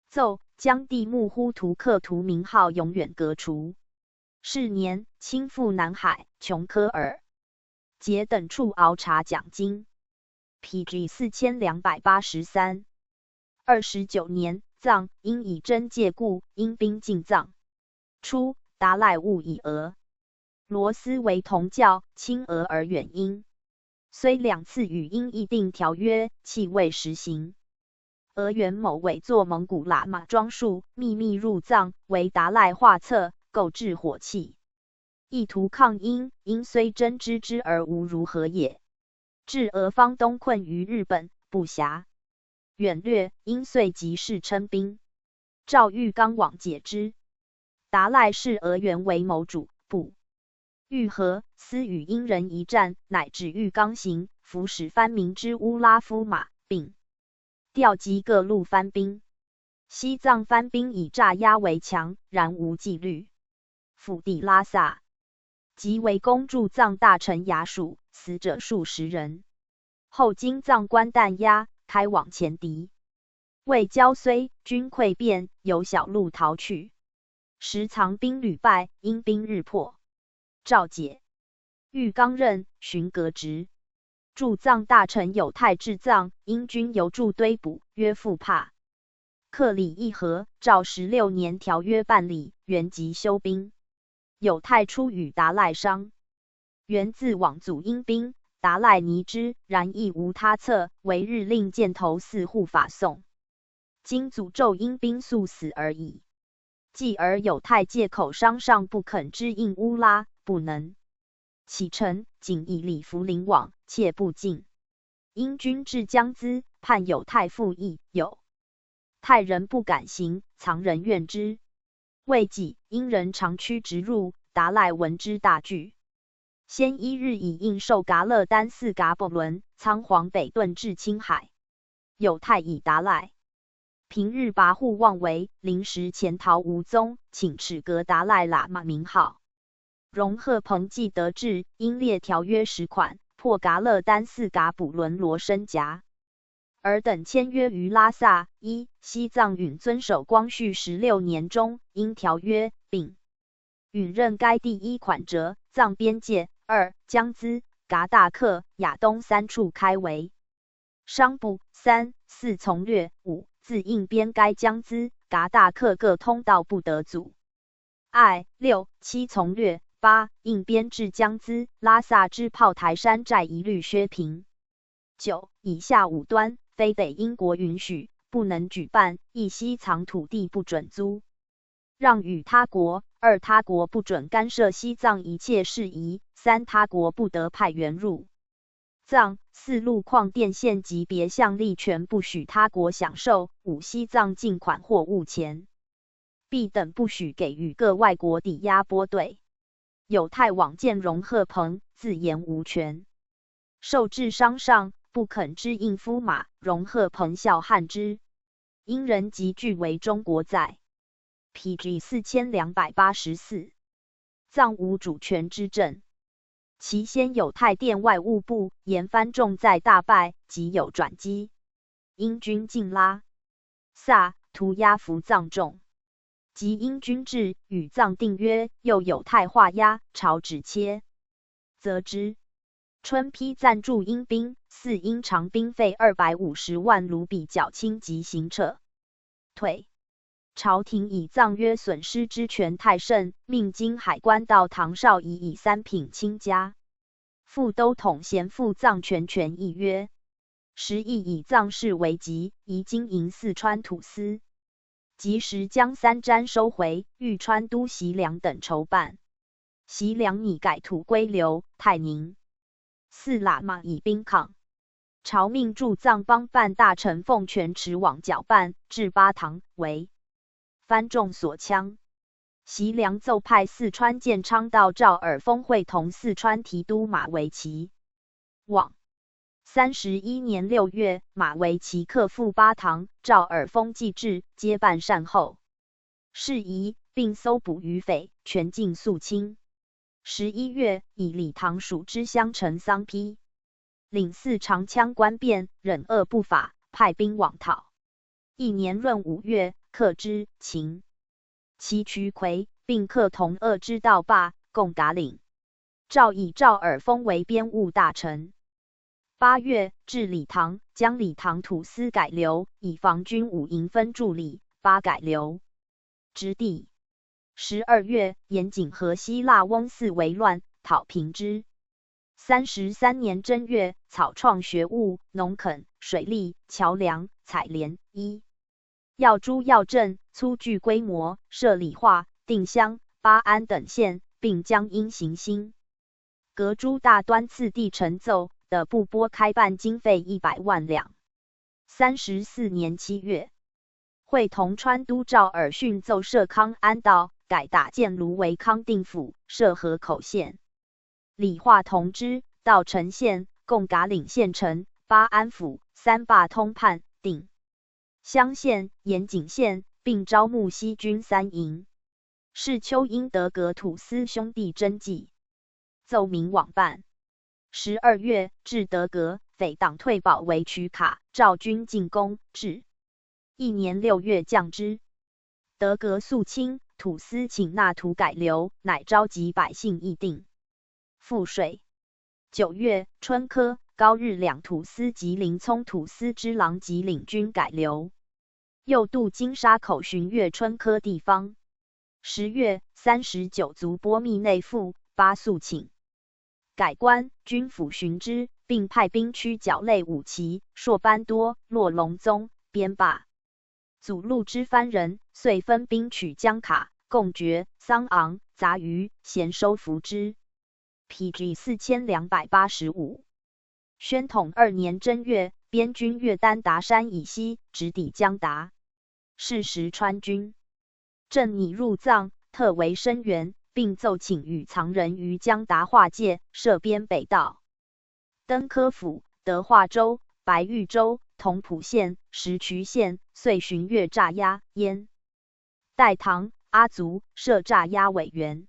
奏，将地目呼图克图名号永远革除。是年，亲赴南海，琼科尔节等处熬查奖金。PG 4283。29年，藏因以真戒故，因兵进藏。初，达赖务以俄罗斯为同教，亲俄而远因，虽2次与因议定条约，弃未实行。俄元某伪作蒙古喇嘛装束，秘密入藏，为达赖画策，购置火器，意图抗因。因虽真知之而无如何也。至俄方东困于日本，不暇远略，因遂即事称兵，赵玉刚往解之。达赖视俄元为谋主，不欲和，私与因人一战，乃至玉刚行，伏使藩民之乌拉夫马，并调集各路藩兵。西藏藩兵以诈压为强，然无纪律。府邸拉萨，即围攻驻藏大臣衙署，死者数十人。后经藏官弹压，开往前敌。未交虽军溃变，有小路逃去。时藏兵屡败，因兵日破。赵解，玉刚任巡阁职。驻藏大臣有泰至藏，因军由驻堆捕，约复帕克里议和。赵16年条约办理，原即休兵。有泰出与达赖商，原自往阻因兵，达赖拟之，然亦无他策，唯日令箭头4护法送。今诅咒因兵速死而已。继而有泰借口商上不肯之应乌拉，不能启程，仅以礼服领往，切不进。因军至江孜，盼有泰复议，有泰人不敢行，藏人怨之。未几，因人长驱直入，达赖闻之大惧。先1日以应受噶勒丹寺噶伯伦，仓皇北遁至青海。有泰以达赖平日跋扈妄为，临时潜逃无踪，请敕格达赖喇嘛名号。荣贺彭既得志，因列条约10款，破噶勒丹寺噶卜伦罗身夹。尔等签约于拉萨。1. 西藏允遵守光绪16年中因条约，并允任该第1款折藏边界。2. 江孜、噶大克、亚东3处开为商部。3. 4从略。5. 自应边该江孜、噶大克各通道不得阻碍。6. 7从略。8. 应边至江孜、拉萨之炮台山寨一律削平。9. 以下5端，非得英国允许，不能举办。1. 西藏土地不准租让与他国。2. 他国不准干涉西藏一切事宜。3. 他国不得派员入藏。4. 路矿电线及别项利权不许他国享受。5. 西藏进款货物钱币等不许给予各外国抵押拨兑。有泰往见荣贺彭，自言无权，受至商上，不肯之应夫马。荣贺彭笑汉之，因人即据为中国在。PG 4284。藏无主权之政。其先有泰甸外务部严藩重在大败，即有转机，英军进拉萨，图压服藏众。及英军至，与藏定约，又有泰画押，朝旨切责之。春批赞助英兵，4英长兵费250万卢比缴清及行撤退。朝廷以藏约损失之权太甚，命经海关到唐绍仪以3品亲家副都统衔赴藏权议约，10亿以藏事为急，宜经营四川土司。及时将3毡收回，玉川都习良等筹办。习良拟改土归流，泰宁4喇嘛以兵抗。朝命驻藏邦办大臣奉权持往搅拌，至巴塘，为藩众所枪。习良奏派四川建昌道赵尔丰会同四川提督马维奇往。31年6月，马维奇克复巴塘，赵尔丰继至，皆办善后事宜，并搜捕余匪，全境肃清。11月，以李唐属之相陈桑丕，领4长羌官变，忍恶不法，派兵往讨。一年闰5月，克之，秦。其渠魁，并克同鄂之道霸，共嘎岭。诏以赵耳封为边务大臣。8月，至李唐，将李唐土司改流，以防军5营分助理，8改流之地。12月，严谨河西腊翁嗣为乱，讨平之。33年正月，草创学务、农垦、水利、桥梁、采莲、药珠、药镇，粗具规模，设理化、定襄、巴安等县，并江阴行兴。革诸大端次第陈奏，的布拨开办经费100万两。34年7月，会同川都赵耳训奏设康安道，改打建卢为康定府，设河口县。理化同知，到陈县，共嘎岭县城、巴安府、3坝通判、定襄县、盐井县，并招募西军3营。是邱因得革土司兄弟征迹，奏明往办。12月，至德革，匪党退保为曲卡，赵军进攻，至一年6月降之。德革肃清，土司请纳土改流，乃召集百姓议定。赋税。9月，春科，高日两土司及临聪土司之郎及领军改流。又渡金沙口巡阅春科地方。10月，39卒拨密内附，8肃请改官，军府巡之，并派兵驱剿类5旗、朔班多、洛龙宗、边霸、祖路之番人，遂分兵取江卡、贡爵、桑昂、杂鱼，咸收服之。PG 4285。宣统2年正月，边军越丹达山以西，直抵江达。是时川军正拟入藏，特为声援，并奏请与藏人于江达划界，设边北道。登科府、德化州、白玉州、同蒲县、石渠县，遂巡阅诈押焉。代唐、阿族设诈押委员。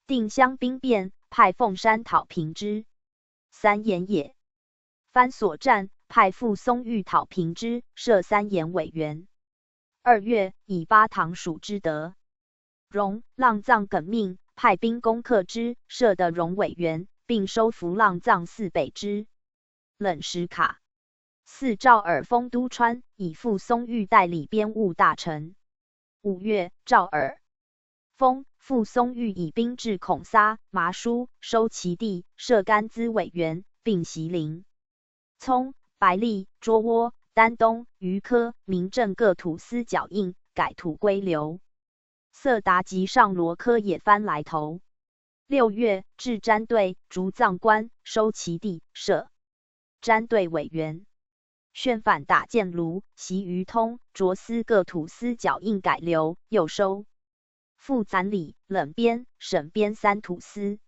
定襄兵变，派凤山讨平之。3盐也。藩所战，派傅松玉讨平之，设3盐委员。2月，以巴唐属之德荣、浪藏耿命，派兵攻克之，设的荣委员，并收服浪藏4北之。冷石卡。4赵耳封都川，以傅松玉代理边务大臣。5月，赵耳封傅松玉以兵至孔撒、麻书，收其地，设甘孜委员，并袭陵、葱、白利、涿窝、丹东、余科、明郑各土司脚印，改土归流。色达及上罗科也番来投。6月，至詹队，逐藏官，收其地，设詹队委员。宣反打建卢、袭于通、卓司各土司脚印改流，又收复攒里、冷边、省边3土司。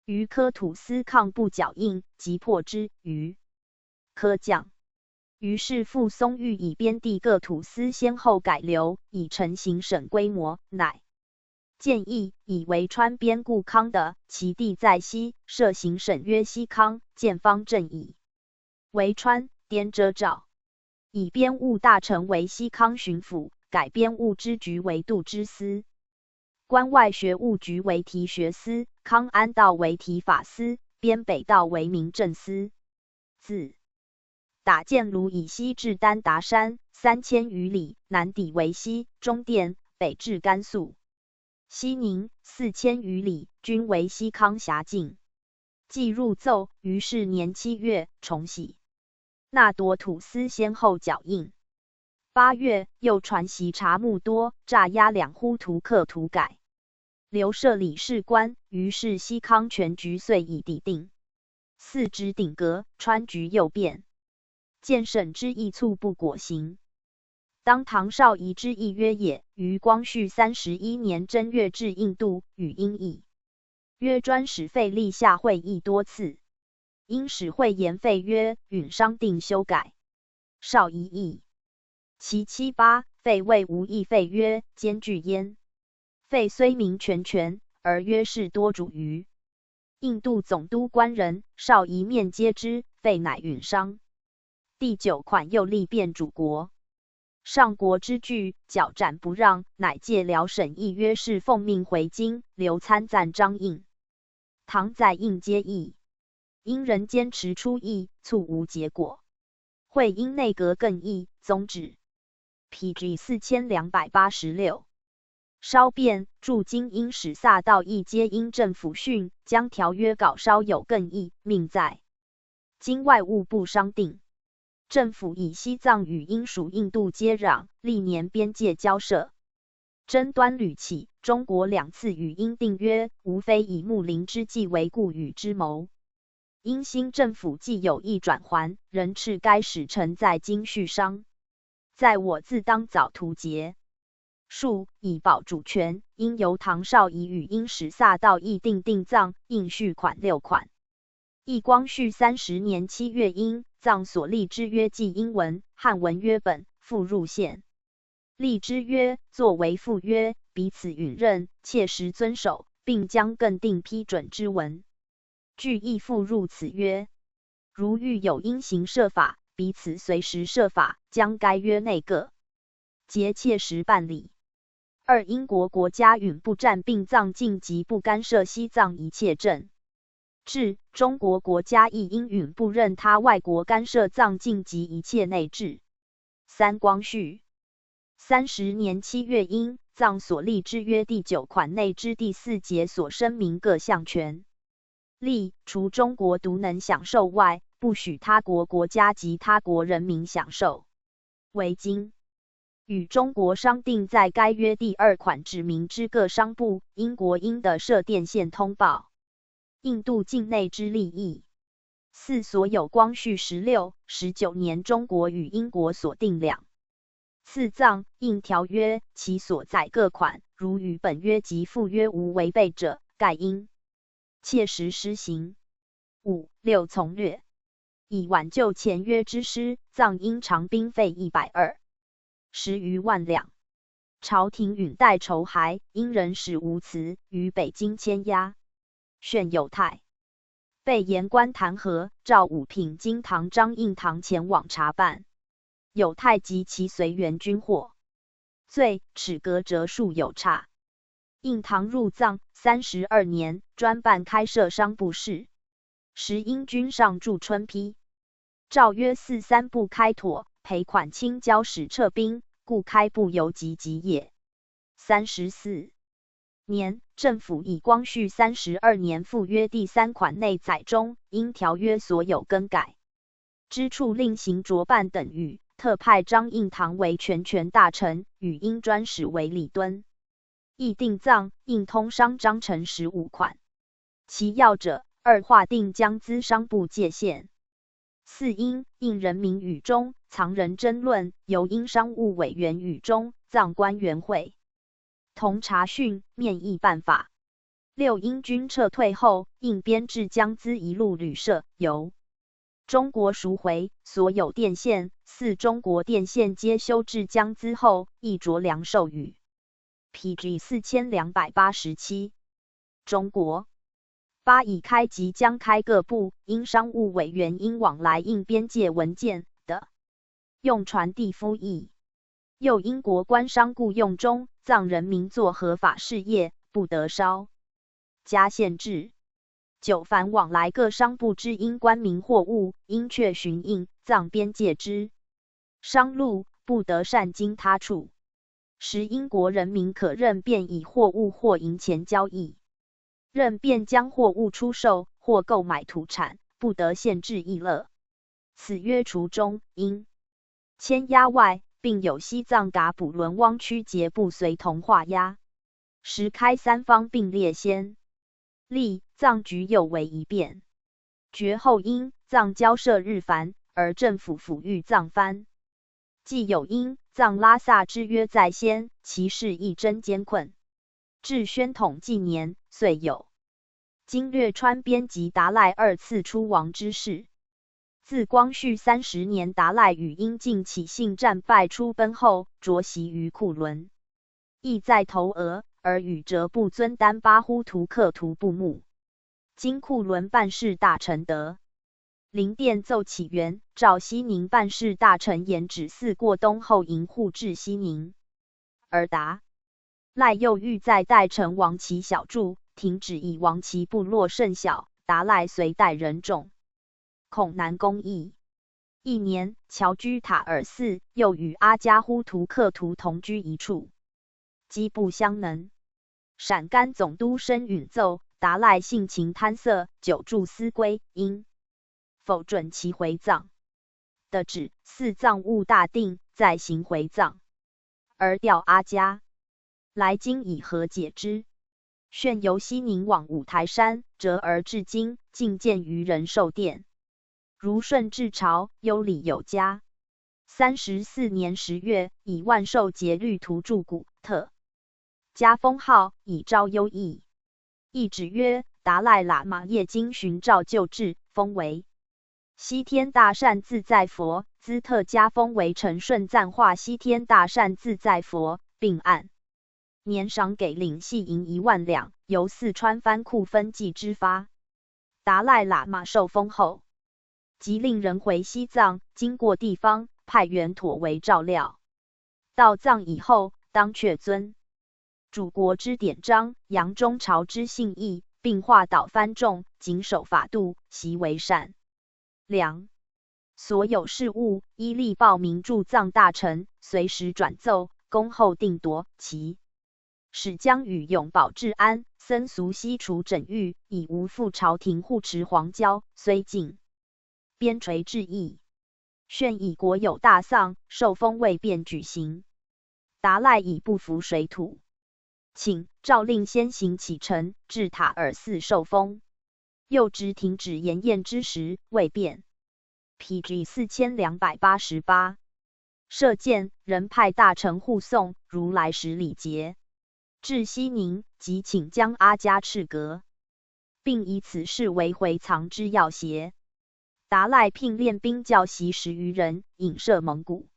余科土司抗部脚印，即破之。余科将。于是傅松玉以边地各土司先后改流，以成行省规模，乃建议以为川边固康的，其地在西，设行省曰西康，建方正矣。为川滇遮诏，以边务大臣为西康巡抚，改边务之局为度支司，关外学务局为提学司，康安道为提法司，边北道为民政司。自打建卢以西至丹达山3000余里，南抵为西，中甸，北至甘肃、西宁4000余里，均为西康辖境。既入奏，于是年7月，重禧。那夺土司先后脚印。8月，又传习察木多，诈押2呼图克土改，留设理事官。于是西康全局遂已抵定。4指顶革，川局又变。见省之意促不果行。当唐绍仪之议曰也，于光绪31年正月至印度，与英议。曰专使费力下会议多次。因使会言废曰，允商定修改。绍仪议。其7、8，废谓无议，废曰兼具焉。废虽名全权，而曰事多主于印度总督官人，少一面接之，废乃允商。第9款又立变主国。上国之惧，矫战不让，乃借辽省议约是奉命回京，留参赞张印。唐在印皆议，因人坚持出议，促无结果。会因内阁更议，宗旨。PG 4286。稍变，驻京因使萨道义皆因政府训，将条约稿稍有更易，命在京外务部商定。政府以西藏与英属印度接壤，历年边界交涉，争端屡起。中国2次与英订约，无非以睦邻之计为故与之谋。英新政府既有意转还，仍斥该使臣在京续商，在我自当早图节。数以保主权，因由唐绍仪与英使萨道义定藏，应续款6款。义光绪30年7月，英藏所立之约记英文、汉文约本，附入宪。立之约作为附约，彼此允认，切实遵守，并将更定批准之文，据亦附入此约。如遇有因行设法，彼此随时设法，将该约内各节切实办理。2英国国家允不占并藏境及不干涉西藏一切政治，中国国家亦应允不任他外国干涉藏境及一切内治。3光绪30年7月，因藏所立之约第9款内之第4节所声明各项权利，除中国独能享受外，不许他国国家及他国人民享受。为今与中国商定在该约第2款指明之各商部，英国应的设电线通报印度境内之利益。4所有光绪16、19年中国与英国所定2次藏印条约，其所载各款，如与本约及附约无违背者，盖应切实施行。5、6从略，以挽救前约之失，藏应偿兵费120余万两。朝廷允代酬还，因人使无辞，于北京签押。炫有泰被言官弹劾，召武平京堂张应堂前往查办。有泰及其随员均获罪，齿革折数有差。应堂入藏32年，专办开设商部事。时英军上驻春批，诏约43部开妥，赔款清交使撤兵，故开部游及也。34年，政府以光绪32年附约第3款内载中，因条约所有更改之处，另行着办等语，特派张应堂为全权大臣，与英专使为礼敦。议定藏印通商章程15款，其要者：2划定江资商部界限。4应人民语中，藏人争论，由因商务委员语中，藏官员会同查询面议办法。6英军撤退后，应编制江资一路旅社，由中国赎回所有电线。4中国电线皆修至江资后，亦着粮授予。PG 4287。中国8已开即将开各部，因商务委员应往来印边界文件的用传递复议。又英国官商雇用中，藏人民做合法事业，不得稍加限制。9凡往来各商部之因官民货物，应确巡印藏边界之商路，不得擅经他处。10英国人民可任便以货物或银钱交易，任便将货物出售或购买土产，不得限制逸乐。此约除中英签押外，并有西藏噶补伦汪区节不随同画押。10开3方并列先例，藏局有为一变。绝后因藏交涉日繁，而政府抚育藏藩。既有因藏拉萨之约在先，其事亦真艰困。至宣统纪年，遂有经略川边及达赖2次出亡之事。自光绪30年，达赖与英进起信战败出奔后，着袭于库伦，亦在投俄，而与哲布尊丹巴呼图克图布木。金库伦办事大臣得灵殿奏起元赵西宁办事大臣言指嗣过东后营护至西宁，而达赖又欲在代城王其小筑，停止以王其部落甚小，达赖随带人众，恐难攻议。一年，侨居塔尔寺，又与阿加呼图克图同居一处，机不相能。陕甘总督申允奏，达赖性情贪色，久住思归，因否准其回葬。的旨，嗣葬务大定，再行回葬，而调阿加来京以和解之。旋由西宁往五台山，折而至今，竟见于仁寿殿。如顺至朝，优礼有加。34年10月，以万寿节律图注古特，加封号，以昭优异。懿旨曰：达赖喇嘛夜经寻诏就制，封为西天大善自在佛，兹特加封为承顺赞化西天大善自在佛，并按年赏给领系银1万两，由四川藩库分计支发。达赖喇嘛受封后，即令人回西藏，经过地方，派员妥为照料。到藏以后，当确遵主国之典章，扬中朝之信义，并化导藩众，谨守法度，习为善良。所有事务，依例报明驻藏大臣，随时转奏，恭候定夺。其使将与永保治安，僧俗悉除整狱，以无负朝廷护持黄椒，虽尽边陲至义。旋以国有大丧，受封未便举行。达赖以不服水土，请诏令先行启程，至塔尔寺受封。又直停止筵宴之时，未便。PG 4288。射箭，人派大臣护送，如来时礼节。至西宁，即请将阿加敕革，并以此事为回藏之要挟。达赖聘练兵教习10余人，引射蒙古。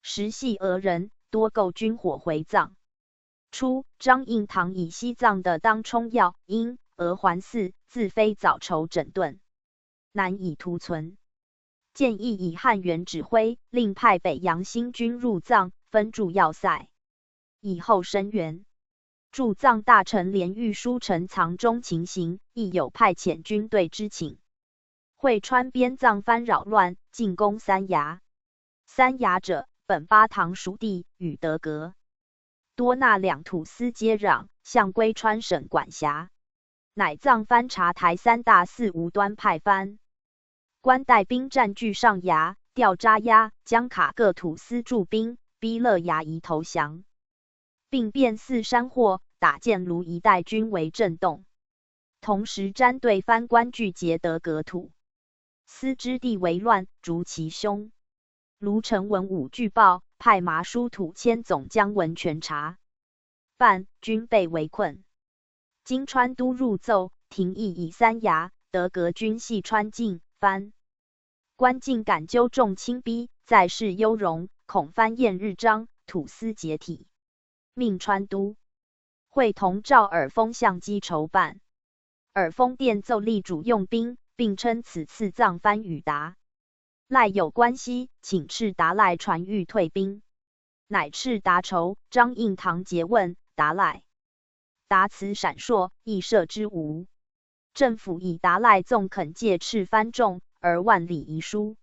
时系俄人，多构军火回藏。初，张应堂以西藏的当冲要因俄还寺，自非早筹整顿，难以图存。建议以汉元指挥，另派北洋新军入藏，分驻要塞，以后声援。驻藏大臣连御书陈藏中情形，亦有派遣军队之请。会川边藏藩扰乱，进攻三衙。三衙者，本巴唐属地，与德格、多纳两土司接壤，向归川省管辖。乃藏藩察台3大寺无端派藩官带兵占据上衙，调扎押将卡各土司驻兵，逼勒衙夷投降，并遍四山霍、打建卢一带均为震动。同时沾对藩官聚结德格土司之地为乱，逐其凶。卢成文武拒报，派麻书土迁总将文全察办，均被围困。经川都入奏，廷议以三衙、德格军系川境，藩官竟敢纠众轻逼，在世忧荣，恐藩宴日章，土司解体。命川都会同赵尔丰相机筹办。尔丰电奏力主用兵，并称此次藏藩与达赖有关系，请敕达赖传谕退兵。乃敕达筹，张应堂诘问达赖，答辞闪烁，亦赦之无。政府以达赖纵肯借敕藩众，而万里遗书。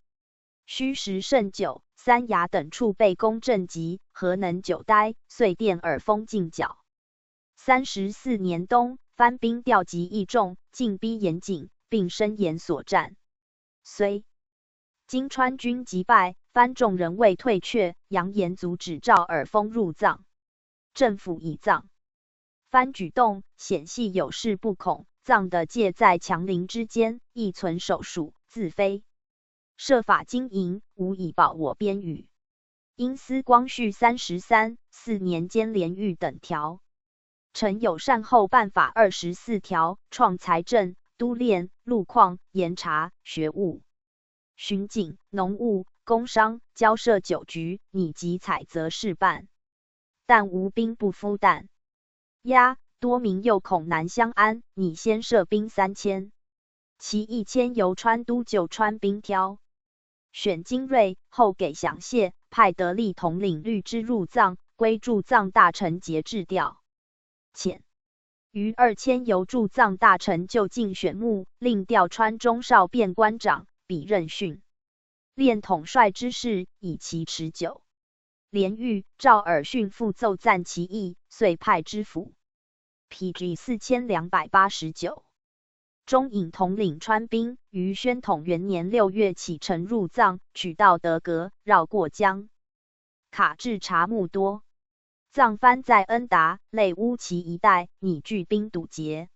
虚实甚久，三衙等处被攻震急，何能久待？遂电尔丰进剿。34年冬，藩兵调集益众，进逼严谨，并深严所战。虽金川军击败，藩众仍未退却，扬言阻止赵尔丰入藏。政府以藏藩举动显系有恃不恐，藏的界在强邻之间，亦存守属，自非设法经营，无以保我边宇。因思光绪33、4年间连狱等条，臣有善后办法24条，创财政、都炼、路矿、盐茶、学务、巡警、农务、工商、交涉酒局，拟及采择事办，但无兵不敷弹压，多民又恐难相安，拟先设兵3000，其1000由川都旧川兵挑，选精锐，后给饗械，派得力统领律之入藏，归驻藏大臣节制调。遣余2000由驻藏大臣就近选募，另调川中少便官长，比任训练统帅之事，以其持久。连玉、赵尔训复奏赞其意，遂派知府。PG 4289。中引统领川兵，于宣统元年6月启程入藏，取道德格，绕过江卡至察木多。藏藩在恩达、类乌齐一带拟聚兵堵截。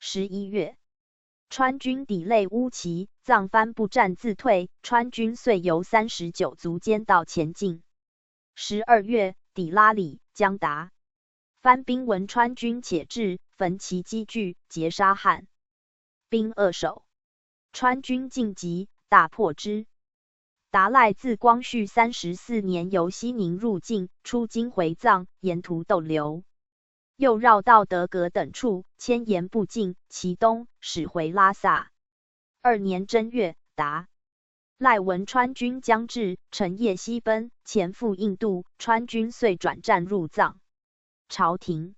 11月，川军抵类乌齐，藏藩不战自退，川军遂由39族间道前进。12月，抵拉里、江达，藩兵闻川军且至，焚其积聚，截杀汉兵2首。川军进击，大破之。达赖自光绪34年由西宁入境，出京回藏，沿途逗留，又绕道德格等处，迁延步进，其东驶回拉萨。2年正月，达赖闻川军将至，乘夜西奔，前赴印度，川军遂转战入藏。朝廷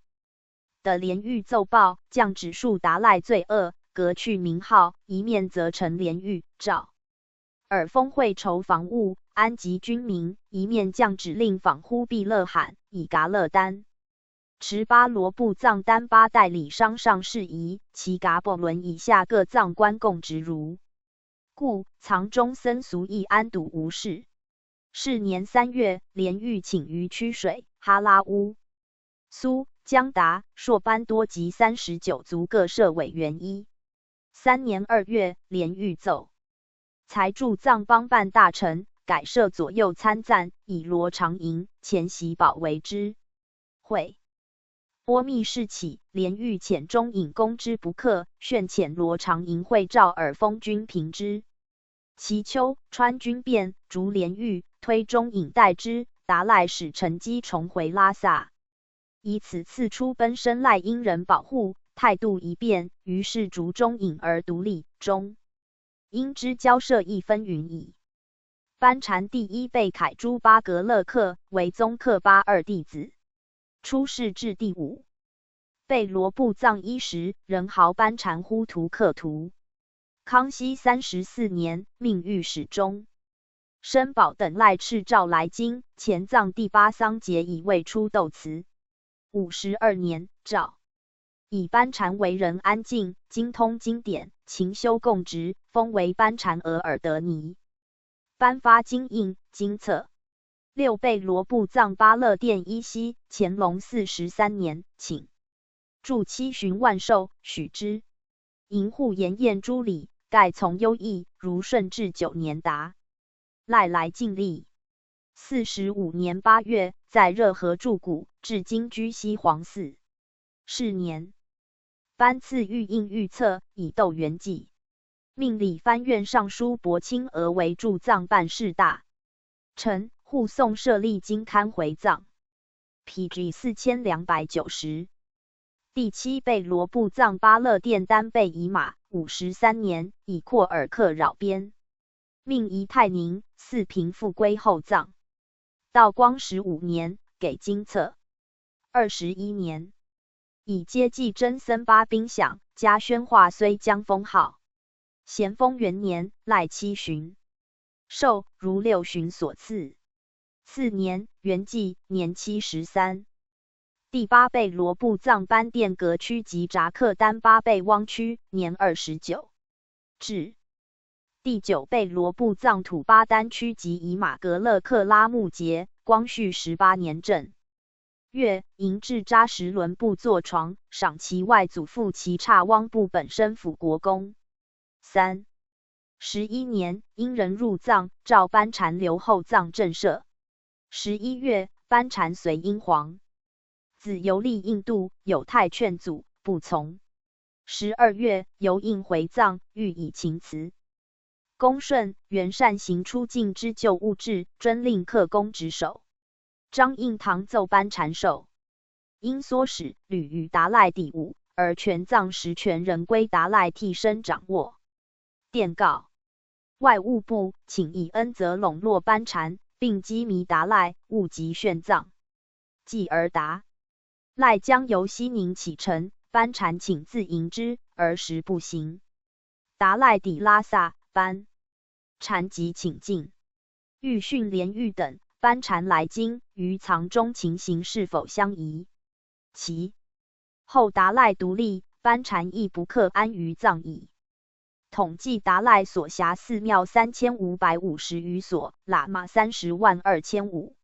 的连狱奏报，降指述达赖罪恶，革去名号，一面责成连狱，赵尔丰会筹防务，安集军民，一面降指令访忽必勒罕，以噶勒丹持巴罗部藏丹巴代理商上事宜，其噶伯伦以下各藏官共职如。故藏中僧俗亦安堵无事。是年3月，连狱请于曲水、哈拉乌、苏、江达、硕班多及39族各设委员1。3年2月，连狱奏才驻藏邦办大臣，改设左右参赞，以罗长营、钱喜宝为之。会波密事起，连狱遣中引攻之不克，旋遣罗长营会赵尔丰军平之。其秋，川军变，逐连狱，推中引代之，达赖使乘机重回拉萨，以此次出奔生赖因人保护，态度一变，于是逐中引而独立。中因之交涉一分云矣。班禅第一被凯珠巴格勒克为宗喀巴2弟子，出仕至第5，被罗布藏衣时，仍号班禅呼图克图。康熙34年，命御史中申宝等赖赤诏来京，前藏第8桑节已未出斗祠。52年，诏以班禅为人安静，精通经典，勤修供职，封为班禅额尔德尼。颁发金印、金册。6被罗布藏巴勒殿依稀，乾隆43年，请驻7旬万寿，许之。营护延彦诸礼，盖从优异，如顺治9年达赖来尽力。45年8月，在热河筑谷，至今居西皇寺。是年，颁赐御印御册，以斗元纪。命理藩院尚书伯钦额为驻藏办事大臣，护送舍利经刊回藏。PG 4290。第7被罗布藏巴勒殿单被以马53年，以廓尔克扰边，命仪泰宁4平复归后藏。道光15年，给金册。21年，以接济真僧巴兵饷，加宣化虽江封号。咸丰元年，赖7旬，授如6旬所赐。次年，元纪年73。第8被罗布藏班殿格区及扎克丹巴被汪区，年29。至第9被罗布藏土巴丹区及以马格勒克拉木节，光绪18年正月，迎至扎什伦部坐床，赏其外祖父其刹汪部本身辅国公。11年，因人入藏，诏班禅留后藏正舍。11月，班禅随英皇子游历印度，有太劝阻，不从。12月，由印回藏，欲以请辞。恭顺元善行出境之旧物质，遵令克公职守。张应堂奏班禅授。因唆使屡于达赖第五，而权藏实权仍归达赖替身掌握。电告外务部，请以恩泽笼络班禅，并羁迷达赖，勿及炫藏。继而达赖将由西宁启程，班禅请自迎之，而时不行。达赖抵拉萨，班禅即请进，欲训连狱等。班禅来京，于藏中情形是否相宜？其后达赖独立，班禅亦不克安于藏矣。统计达赖所辖寺庙3550余所，喇嘛302500，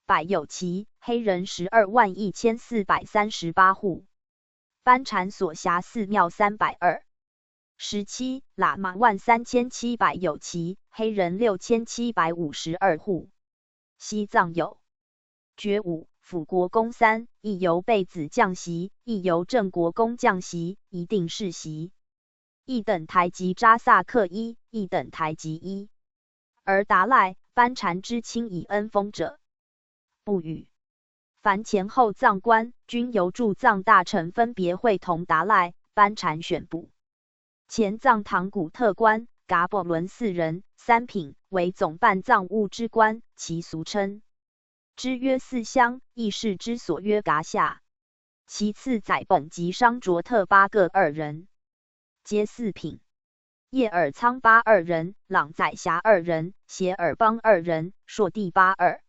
百有其黑人121438户。班禅所辖寺庙320。17喇嘛13700有其，黑人6752户。西藏有觉悟、辅国公3，亦由贝子降席，亦由正国公降席，一定世袭。一等台及扎萨克1，一等台及1。而达赖、班禅之亲以恩封者，不与。凡前后藏官均由驻藏大臣分别会同达赖、班禅选部。前藏堂古特官噶伯伦4人，3品，为总办藏务之官，其俗称之曰4乡，亦是之所曰噶夏。其次载本及商卓特8各2人，皆4品。叶尔仓巴2人，朗宰辖2人，协尔邦2人，朔地巴2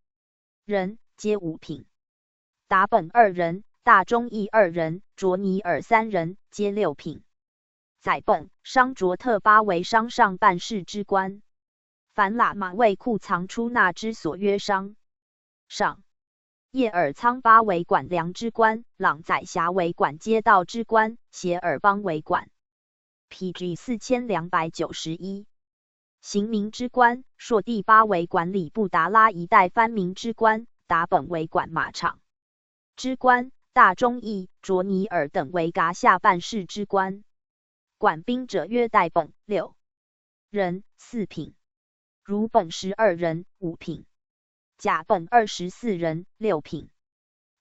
人，皆5品。达本2人，大中义2人，卓尼尔3人，皆6品。载本、商卓特巴为商上办事之官。凡喇嘛为库藏出纳之所曰商上。叶尔仓巴为管粮之官，朗宰辖为管街道之官，协尔邦为管。PG 4291。行民之官，朔地巴为管理布达拉一带藩民之官，达本为管马场之官，大中义、卓尼尔等为噶夏办事之官。管兵者约代本6人，4品。如本12人，5品。甲本24人，6品。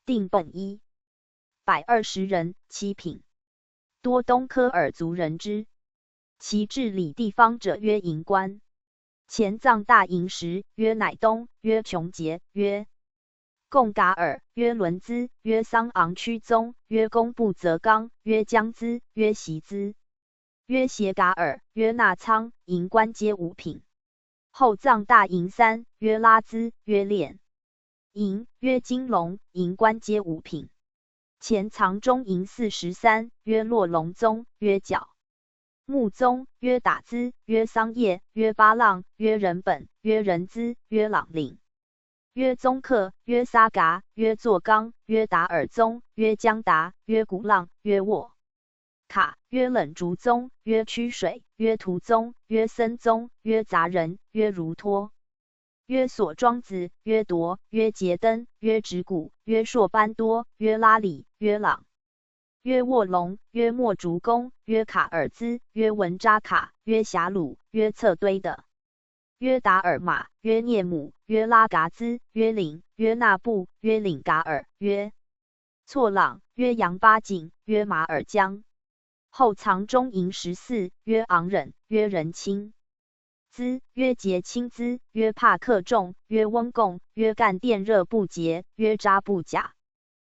定本120人，7品。多东科尔族人之。其治理地方者曰营官。前藏大营时，曰乃东，曰琼杰，曰贡噶尔，曰伦兹，曰桑昂曲宗，曰工部泽刚，曰江孜，曰习孜，曰协噶尔，曰那仓，营官皆5品。后藏大营3，曰拉孜，曰练营，曰金龙，营官皆5品。前藏中营43，曰洛龙宗，曰角木宗，曰打孜，曰桑叶，曰巴浪，曰仁本，曰仁孜，曰朗岭，曰宗克，曰撒嘎，曰作刚，曰达尔宗，曰江达，曰古浪，曰沃卡，曰冷竹宗，曰曲水，曰图宗，曰僧宗，曰杂人，曰如托，曰所庄子，曰铎，曰杰登，曰直古，曰硕班多，曰拉里，曰朗，曰卧龙，曰莫竹公，曰卡尔兹，曰文扎卡，曰霞鲁，曰侧堆的，约达尔玛，约聂姆，约拉嘎兹，约领，约纳布，约领噶尔，约错朗，约杨巴景，约马尔江。后藏中营14，约昂忍，约仁清兹，约节清兹，约帕克仲，约温贡，约干电热不节，约扎布甲，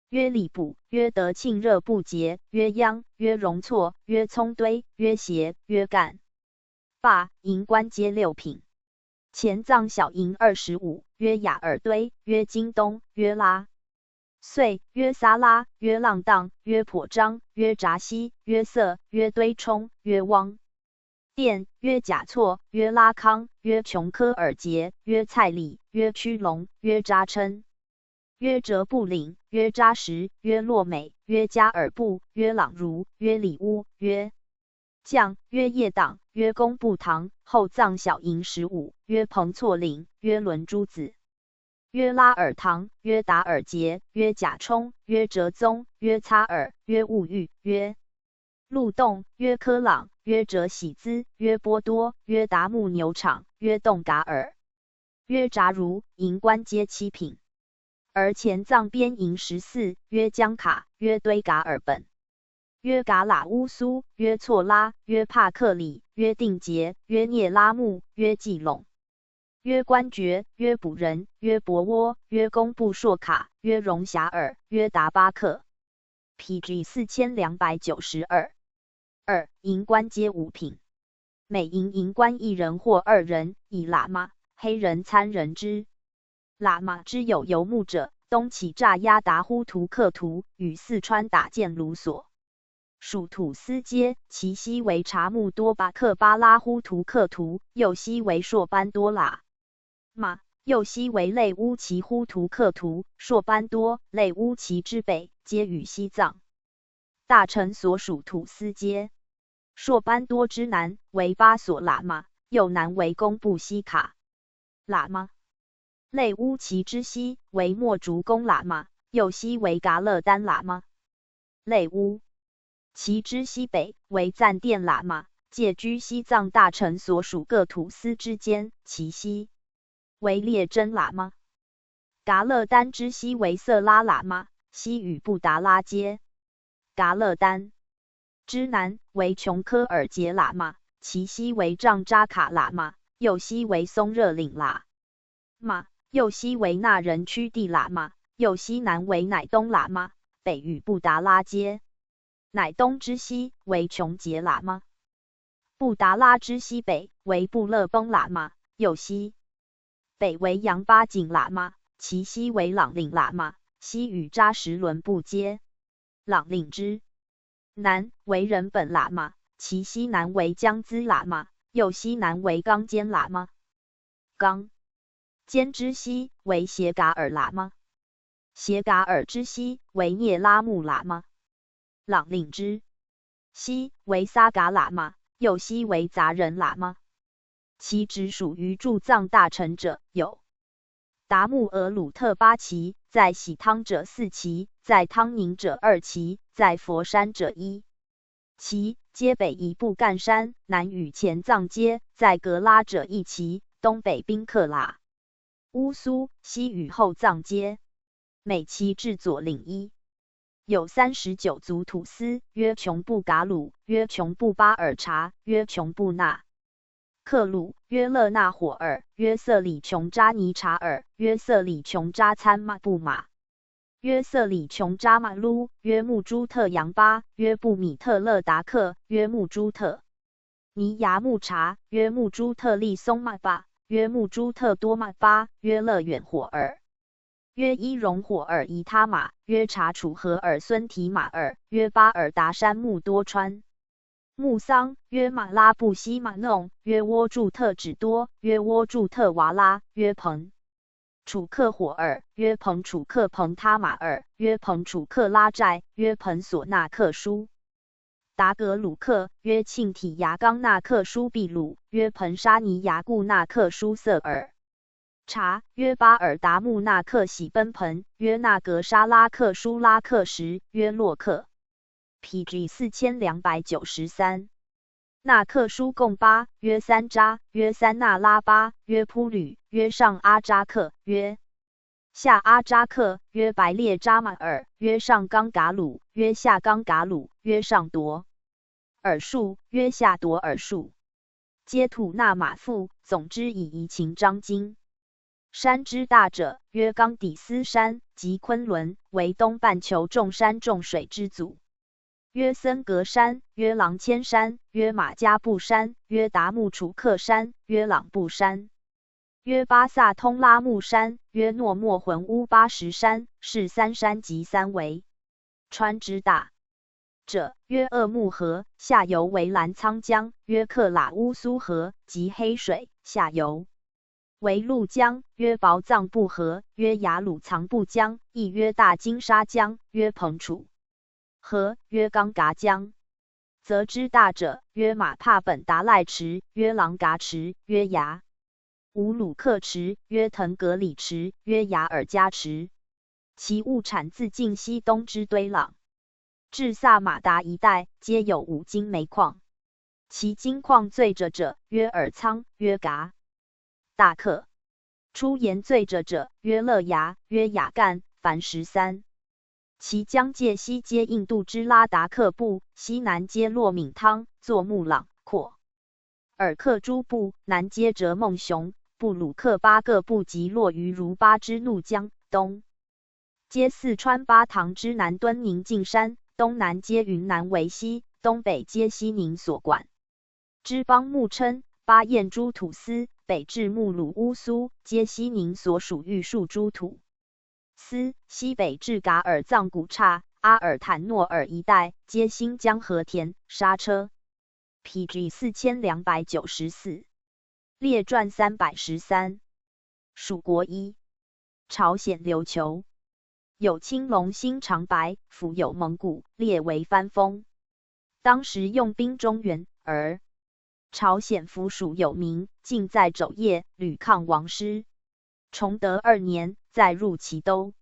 约里布，约德庆热不节，约央，约容错，约葱堆，约协，约干坝，营官皆6品。前藏小营25，约雅尔堆，约金东，约拉穗，约撒拉，约浪荡，约颇章，约扎西，约色，约堆冲，约汪店，约贾错，约拉康，约琼科尔杰，约蔡里，约曲龙，约扎琛，约哲布岭，约扎什，约洛美，约加尔布，约朗如，约里乌，约将，约叶党，约工部堂。后藏小营15，约彭措岭，约伦珠子，约拉尔堂，约达尔杰，约贾冲，约哲宗，约擦尔，约兀玉，约路洞，约科朗，约哲喜兹，约波多，约达木牛场，约洞噶尔，约扎如，营官皆7品。而前藏边营14，约江卡，约堆噶尔本，约噶喇乌苏，约错拉，约帕克里，约定杰，约聂拉木，约季陇，约官爵，约卜人，约博窝，约工布硕卡，约荣遐尔，约达巴克。PG 4292。2. 营官皆五品，每营官一人或二人，以喇嘛、黑人参人之。喇嘛之有游牧者，东起乍压达呼图克图，与四川打箭卢所。属土司街，其西为察木多巴克巴拉呼图克图，右西为硕班多喇嘛，右西为类乌齐呼图克图，硕班多、类乌齐之北，皆与西藏大臣所属土司街。硕班多之南为巴索喇嘛，右南为工布西卡喇嘛。类乌齐之西为莫竹公喇嘛，右西为噶勒丹喇嘛。类乌其之西北为赞殿喇嘛，介居西藏大臣所属各土司之间，其西为列真喇嘛。噶勒丹之西为色拉喇嘛，西与布达拉街。噶勒丹之南为琼科尔杰喇嘛，其西为藏扎卡喇嘛，右西为松热岭喇嘛，右西为那人区地喇嘛，右西南为乃东喇嘛，北与布达拉街。乃东之西为琼杰喇嘛，布达拉之西北为布勒崩喇嘛，右西北为杨巴景喇嘛，其西为朗岭喇嘛，西与扎什伦布接。朗岭之南为仁本喇嘛，其西南为江孜喇嘛，右西南为刚坚喇嘛。刚坚之西为斜噶尔喇嘛，斜噶尔之西为聂拉木喇嘛。朗岭之西为撒噶喇嘛，右西为杂人喇嘛。其直属于驻藏大臣者有达木额鲁特8旗，在喜汤者4旗，在汤宁者2旗，在佛山者1旗，皆北移布干山，南与前藏街，在格拉者1旗，东北宾克喇乌苏，西与后藏街。每旗至左领1。有39族土司，约琼布噶鲁，约琼布巴尔察，约琼布纳克鲁，约勒纳火尔，约色里琼扎尼查尔，约色里琼扎参马布马，约色里琼扎马撸，约木朱特扬巴，约布米特勒达克，约木朱特尼牙木查，约木朱特利松马巴，约木朱特多马巴，约勒远火尔，约伊荣火尔伊他玛，约查楚和尔孙提马尔，约巴尔达山木多川木桑，约马拉布西马弄，约窝柱特指多，约窝柱特瓦拉，约彭楚克火尔，约彭楚克彭他马尔，约彭楚克拉寨，约彭索纳克舒达格鲁克，约庆体牙冈纳克舒秘鲁，约彭沙尼牙固纳克舒瑟尔查，约巴尔达木纳克喜奔盆，约纳格沙拉克舒拉克什，约洛克。PG 4293。纳克舒贡巴，约三扎，约三那拉巴，约扑吕，约上阿扎克，约下阿扎克，约白列扎马尔，约上冈噶鲁，约下冈噶鲁，约上夺尔树，约下夺尔树，皆土纳马腹，总之以夷秦章经。山之大者，约冈底斯山及昆仑，为东半球众山众水之祖。约森格山，约郎千山，约马加布山，约达木楚克山，约朗布山，约巴萨通拉木山，约诺莫浑乌巴什山，是三山及三围。川之大者，约鄂木河，下游为澜沧江，约克喇乌苏河及黑水，下游为怒江，约薄藏布河，约雅鲁藏布江，亦约大金沙江，约彭楚河，约冈噶江。则之大者，约马帕本达赖池，约朗噶池，约牙乌鲁克池，约腾格里池，约雅尔加池。其物产自晋西东之堆朗至萨马达一带，皆有五金煤矿。其金矿最着者，约尔仓，约噶大克。出言罪者，曰乐牙，曰雅干，凡13。其疆界西接印度之拉达克部，西南接洛敏汤，作木朗阔尔克诸部，南接哲孟雄、布鲁克8个部及落于如巴之怒江，东接四川巴塘之南敦宁晋山，东南接云南维西，东北接西宁所管之邦木琛、巴彦诸土司，北至木鲁乌苏，接西宁所属玉树诸土司，西北至噶尔藏古刹、阿尔坦诺尔一带，接新疆和田、莎车。PG 4294，列传313。蜀国一，朝鲜琉球，有青龙心长白，附有蒙古，列为藩封。当时用兵中原，而朝鲜府属有名，尽在肘腋，屡抗王师。崇德2年，再入齐都。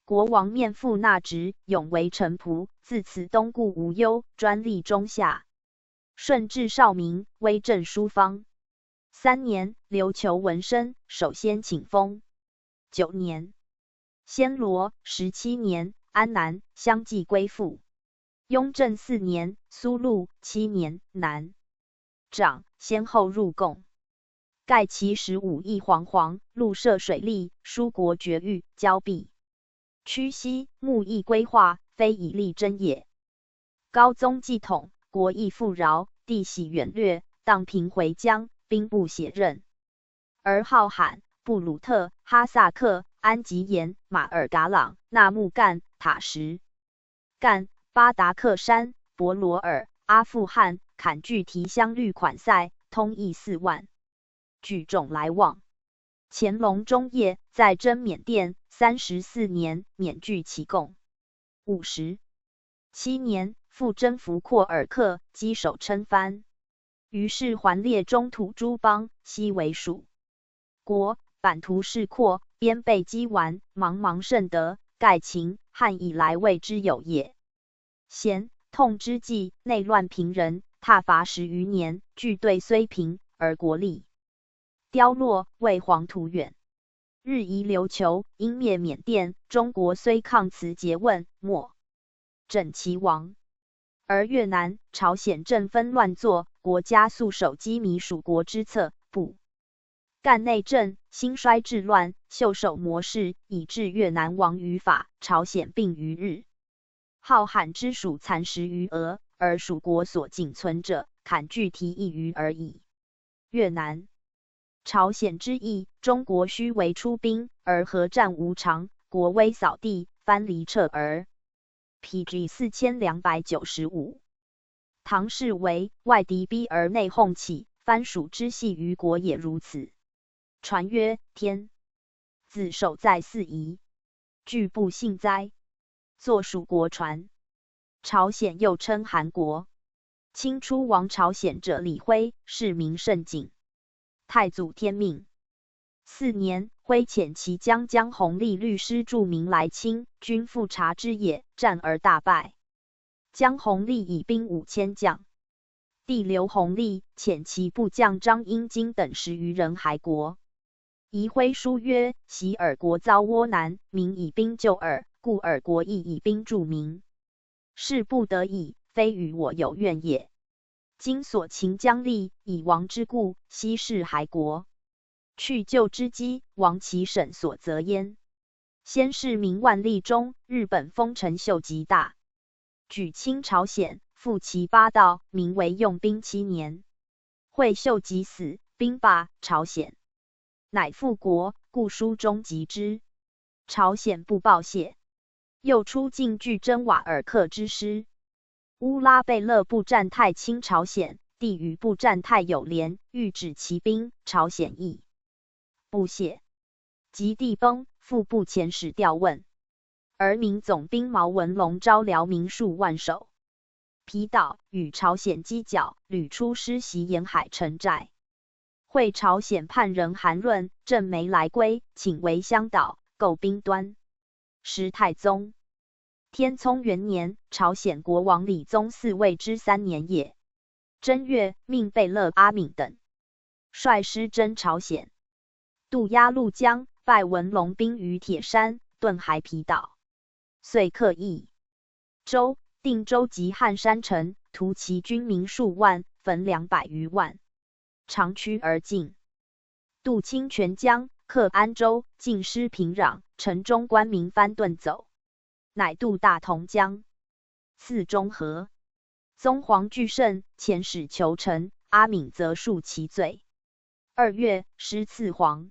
国王面附纳职，永为臣仆，自此东顾无忧，专立中下。顺治少民，威震诸方。3年，琉球闻声，首先请封。9年，暹罗。17年，安南，相继归附。雍正4年，苏禄。7年，南长，先后入贡。盖其15亿黄黄，陆设水利，疏国绝域，交臂屈膝，目亦规划，非以力争也。高宗继统，国亦富饶，地喜远略，荡平回疆，兵不血刃。而浩罕、布鲁特、哈萨克、安吉延、马尔嘎朗、纳木干、塔什干、巴达克山、博罗尔、阿富汗、坎巨提相率款塞，通役4万，举众来往。乾隆中叶，在征缅甸34年，缅拒其贡。57年，复征服廓尔克，击首称藩。于是还列中土诸邦，西为蜀国，版图势阔，边备积完，茫茫甚德，盖秦汉以来未之有也。咸痛之际，内乱平人，挞伐10余年，据对虽平，而国力凋落，为黄土远。日夷琉球，因灭缅甸，中国虽抗辞诘问，莫整其亡。而越南、朝鲜正纷乱作，国家素守羁縻属国之策，不干内政，兴衰治乱，袖手模式，以致越南亡于法，朝鲜病于日。浩罕之属残10余额，而蜀国所仅存者，坎巨提1余而已。越南、朝鲜之役，中国须为出兵，而合战无常，国威扫地，藩篱撤而。PG 4295。唐氏为外敌逼而内讧起，藩属之系于国也如此。传曰：天子守在四夷，惧不幸哉？作蜀国传。朝鲜又称韩国。清初亡朝鲜者李辉，世名甚景。太祖天命4年，挥遣其将江弘历律师著名来清，军复察之野，战而大败。江弘历以兵5000将，帝刘弘历遣其部将张英金等10余人还国。宜徽书曰：袭尔国遭倭难，民以兵救尔，故尔国亦以兵助民。是不得已，非与我有怨也。今所秦将立，以王之故，西视还国。去救之机，亡其省所责焉。先是明万历中，日本丰臣秀吉大举清朝鲜，复其八道，名为用兵7年。惠秀吉死，兵罢，朝鲜乃复国，故书中及之。朝鲜不报谢，又出进据真瓦尔克之师。乌拉贝勒部战太清朝鲜，帝与部战太有联，欲止其兵，朝鲜亦不谢。及帝崩，复部遣使调问，而明总兵毛文龙招辽民数万首，皮岛与朝鲜犄角，屡出师袭沿海城寨。会朝鲜叛人韩润、郑梅来归，请为乡导，构兵端。时太宗天聪元年，朝鲜国王李宗嗣位之3年也。正月，命贝勒阿敏等率师征朝鲜。渡鸭绿江，拜文龙兵于铁山，遁海皮岛。遂克益州、定州及汉山城，屠其军民数万，焚200余万，长驱而进。渡清泉江，克安州，尽失平壤，城中官民翻遁走，乃渡大同江，次中和。宗皇惧甚，遣使求臣，阿敏则恕其罪。2月，师赐黄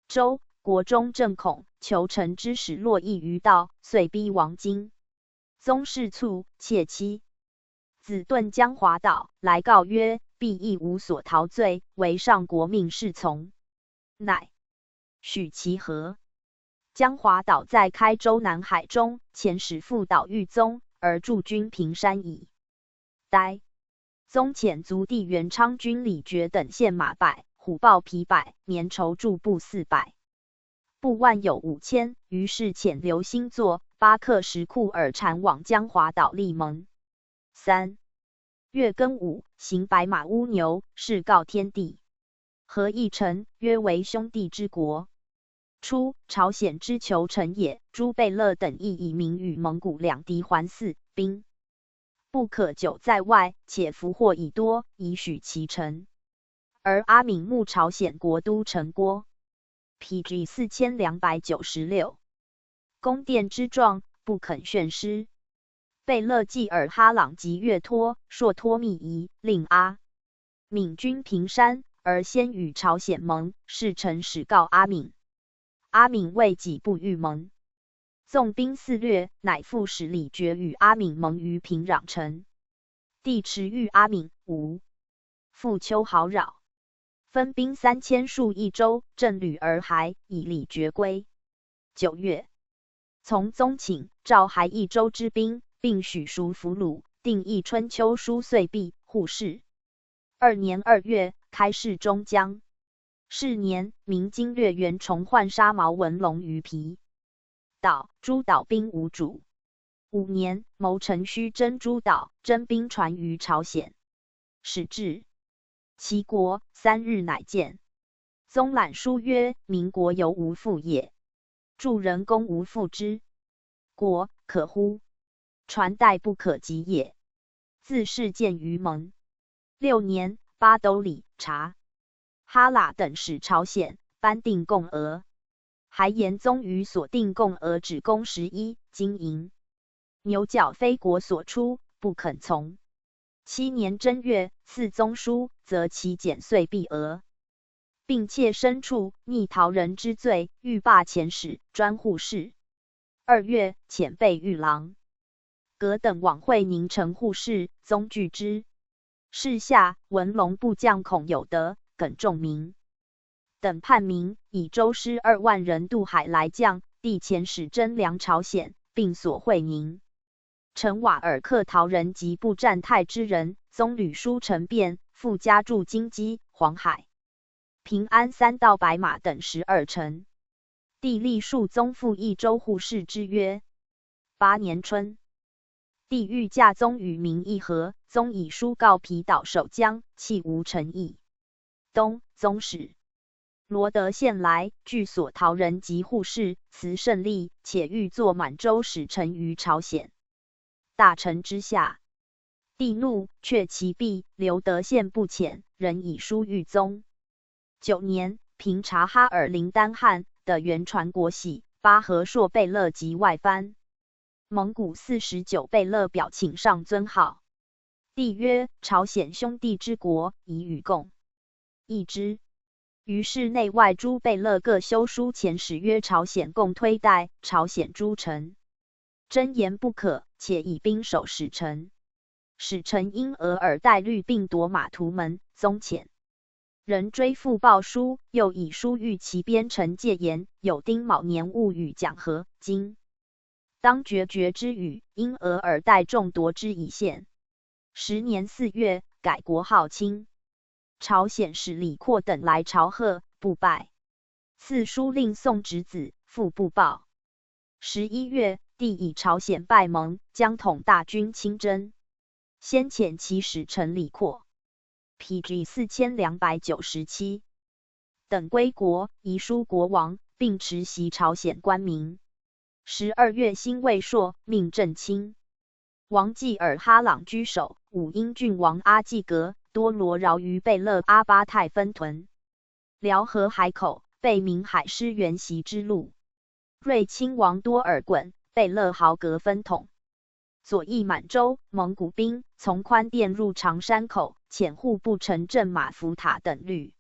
州。国中正恐，求臣之使络绎于道，遂逼王京。宗室卒，妾妻。子遁江华岛，来告曰：必亦无所逃罪，唯上国命是从。乃许其和。江华岛在开州南海中，遣使赴岛遇宗，而驻军平山矣。呆。宗遣族弟元昌军李傕等献马100，虎豹皮100，绵绸柱布400。布万有5000，于是遣刘兴作8克石库尔禅往江华岛立盟。3月庚午，行白马乌牛，誓告天地。合议臣，约为兄弟之国。初，朝鲜之求臣也，朱贝勒等亦以名与蒙古两敌还4，兵不可久在外，且俘获已多，以许其臣。而阿敏慕朝鲜国都城郭。PG 4296，宫殿之状，不肯宣师。贝勒济尔哈朗及岳托、硕托密仪，令阿敏军平山，而先与朝鲜盟。使臣使告阿敏，阿敏为己不欲盟，纵兵肆掠，乃复使李傕与阿敏盟于平壤城。帝持遇阿敏，无复丘好扰。分兵3000戍益州，振旅而还，以李傕归。9月，从宗请召还益州之兵，并许赎俘虏，定义春秋书岁毕，护市。2年2月，开市中江。是年，明经略元崇焕杀毛文龙于皮岛，诸岛兵无主。5年，谋臣须征诸岛，征兵传于朝鲜。始至齐国3日，乃见。宗览书曰：民国犹无复也，助人公无复之。国可乎？传代不可及也。自是见于盟。6年，巴都里、察哈喇等使朝鲜，颁定贡额。还延宗于所定贡额只供11金银，牛角非国所出，不肯从。7年正月，赐宗书，则其减岁毕额，并切身处逆逃人之罪，欲罢遣使，专护事。2月，遣备御郎葛等往会宁城护事，宗拒之。事下，文龙部将孔有德、耿仲明等叛民，以舟师2万人渡海来降，帝遣使征粮朝鲜，并所会宁。陈瓦尔克逃人及不战太之人，宗履书陈变，复加驻京畿、黄海、平安3道白马等12城。帝立庶宗复益州护事之约。8年春，帝欲驾宗与民议和，宗以书告皮岛守将，弃无诚意。冬，宗使罗德献来，据所逃人及护士，辞胜利，且欲作满洲使臣于朝鲜。大臣之下，帝怒，却其弊，留德献不遣，仍以书谕宗。9年，平察哈尔林丹汗的原传国玺，巴和硕贝勒及外藩蒙古49贝勒表请上尊号。帝曰：朝鲜兄弟之国，以与共议之。于是内外诸贝勒各修书遣使约朝鲜共推戴朝鲜诸臣，真言不可，且以兵守使臣。使臣因俄尔代律并夺马图门，宗遣人追复报书，又以书谕其边臣戒言，有丁卯年戊与讲和，今当决绝之语，因俄尔代众夺之以献。10年4月，改国号清。朝鲜使李阔等来朝贺，不拜。赐书令宋侄子，复不报。11月，帝以朝鲜拜盟，将统大军亲征。先遣其使臣李阔。PG 4297。等归国，遗书国王，并持袭朝鲜官名。12月辛未朔，命正卿王济尔哈朗居首，武英郡王阿济格多罗饶于贝勒阿巴泰分屯。辽河海口，被明海师援袭之路。瑞亲王多尔衮、贝勒豪格分统。左翼满洲、蒙古兵从宽甸入长山口，遣户部城镇马福塔等旅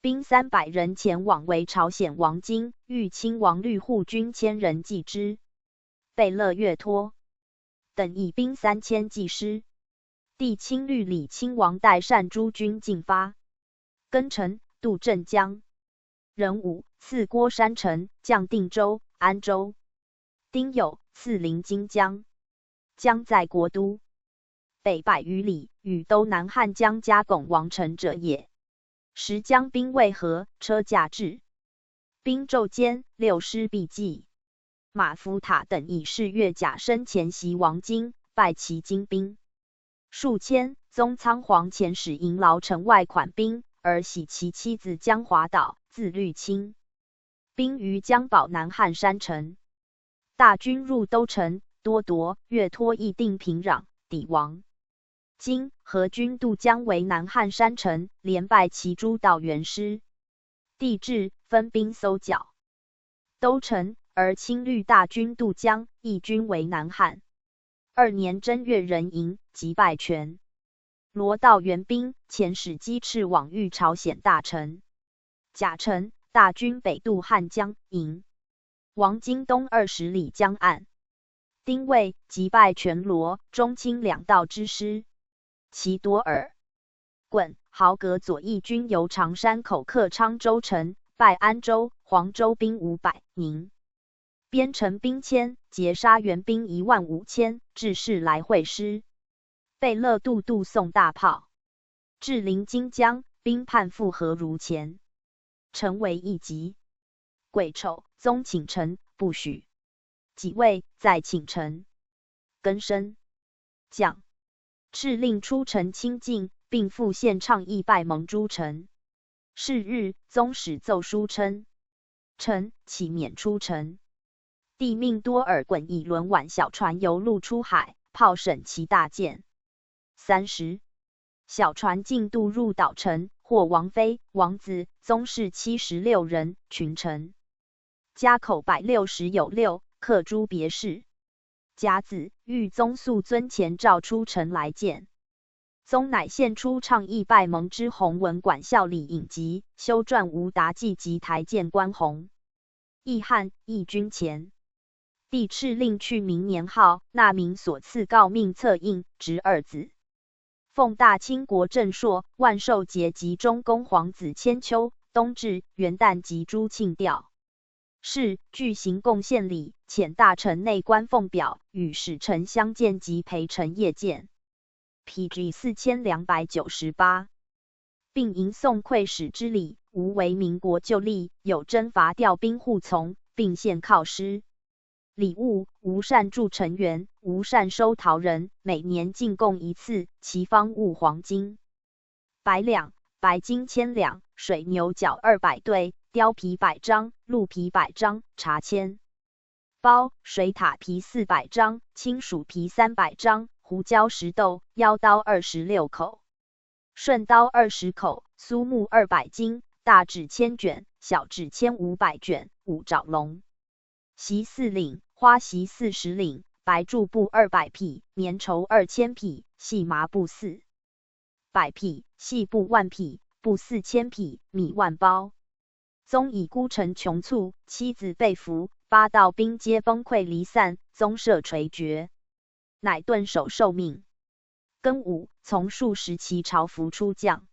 兵300人前往为朝鲜王金豫亲王律护军1000人继之。贝勒岳托等以兵3000继师。帝亲律李亲王代善诸军进发。庚辰，渡镇江。壬午，赐郭山城，降定州、安州。丁酉，赐临津江。江在国都，北100余里，与都南汉江加拱王城者也。时江兵渭河，车驾至，兵骤坚，6师必继。马福塔等以是月甲申前袭王金，败其精兵数千。宗仓皇遣使迎劳城外款兵，而徙其妻子江华岛，自律清。兵于江保南汉山城。大军入都城，多夺，岳托议定平壤，抵王。金和军渡江为南汉山城，连败其诸道元师。帝至，分兵搜剿都城，而亲律大军渡江，义军为南汉。2年正月壬寅，即败全。罗道援兵遣使击赤往遇朝鲜大臣。甲辰，大军北渡汉江，营王金东20里江岸。丁未，即败全罗、中清2道之师。其多尔衮、豪格左翼军由长山口克昌州城，败安州、黄州兵500，宁边城兵1000，截杀援兵15000，致士来会师。贝勒杜送大炮，至临津江，兵叛复合如前，城为一击。癸丑，宗请臣，不许。己未，再请臣。庚申，将敕令出城清境，并复献倡议拜蒙诸臣。是日，宗使奏书称：臣启免出城。帝命多尔衮以轮挽小船游陆出海，炮审其大舰。30，小船进渡入岛城，获王妃、王子、宗室76人，群臣。家口160有6，刻诸别事。甲子，谕宗肃尊前召出城来见。宗乃献出倡议拜蒙之弘文馆校礼引集，修撰吴达记及台谏关宏。议汉议军前。帝敕令去明年号，纳明所赐诰命册印，执2子。奉大清国正朔、万寿节及中宫皇子千秋，冬至、元旦及诸庆吊。是具行贡献礼，遣大臣内官奉表，与使臣相见及陪臣夜见。PG 4298，并迎送馈使之礼，无为民国旧例，有征伐调兵护从，并献犒师。礼物，无善助成员，无善收陶人，每年进贡1次，其方物黄金100两，白金1000两，水牛角200对，貂皮100张，鹿皮100张，茶1000包，水獭皮400张，青鼠皮300张，胡椒10豆，腰刀26口，顺刀20口，苏木200斤，大纸1000卷，小纸1500卷，5爪龙。席4领，花席40领，白柱布200匹，棉绸2000匹，细麻布400匹，细布10000匹，布4000匹，米1包。宗以孤臣穷促，妻子被俘，8道兵皆崩溃离散，宗赦垂绝，乃顿首受命。庚午，从数10骑朝服出将。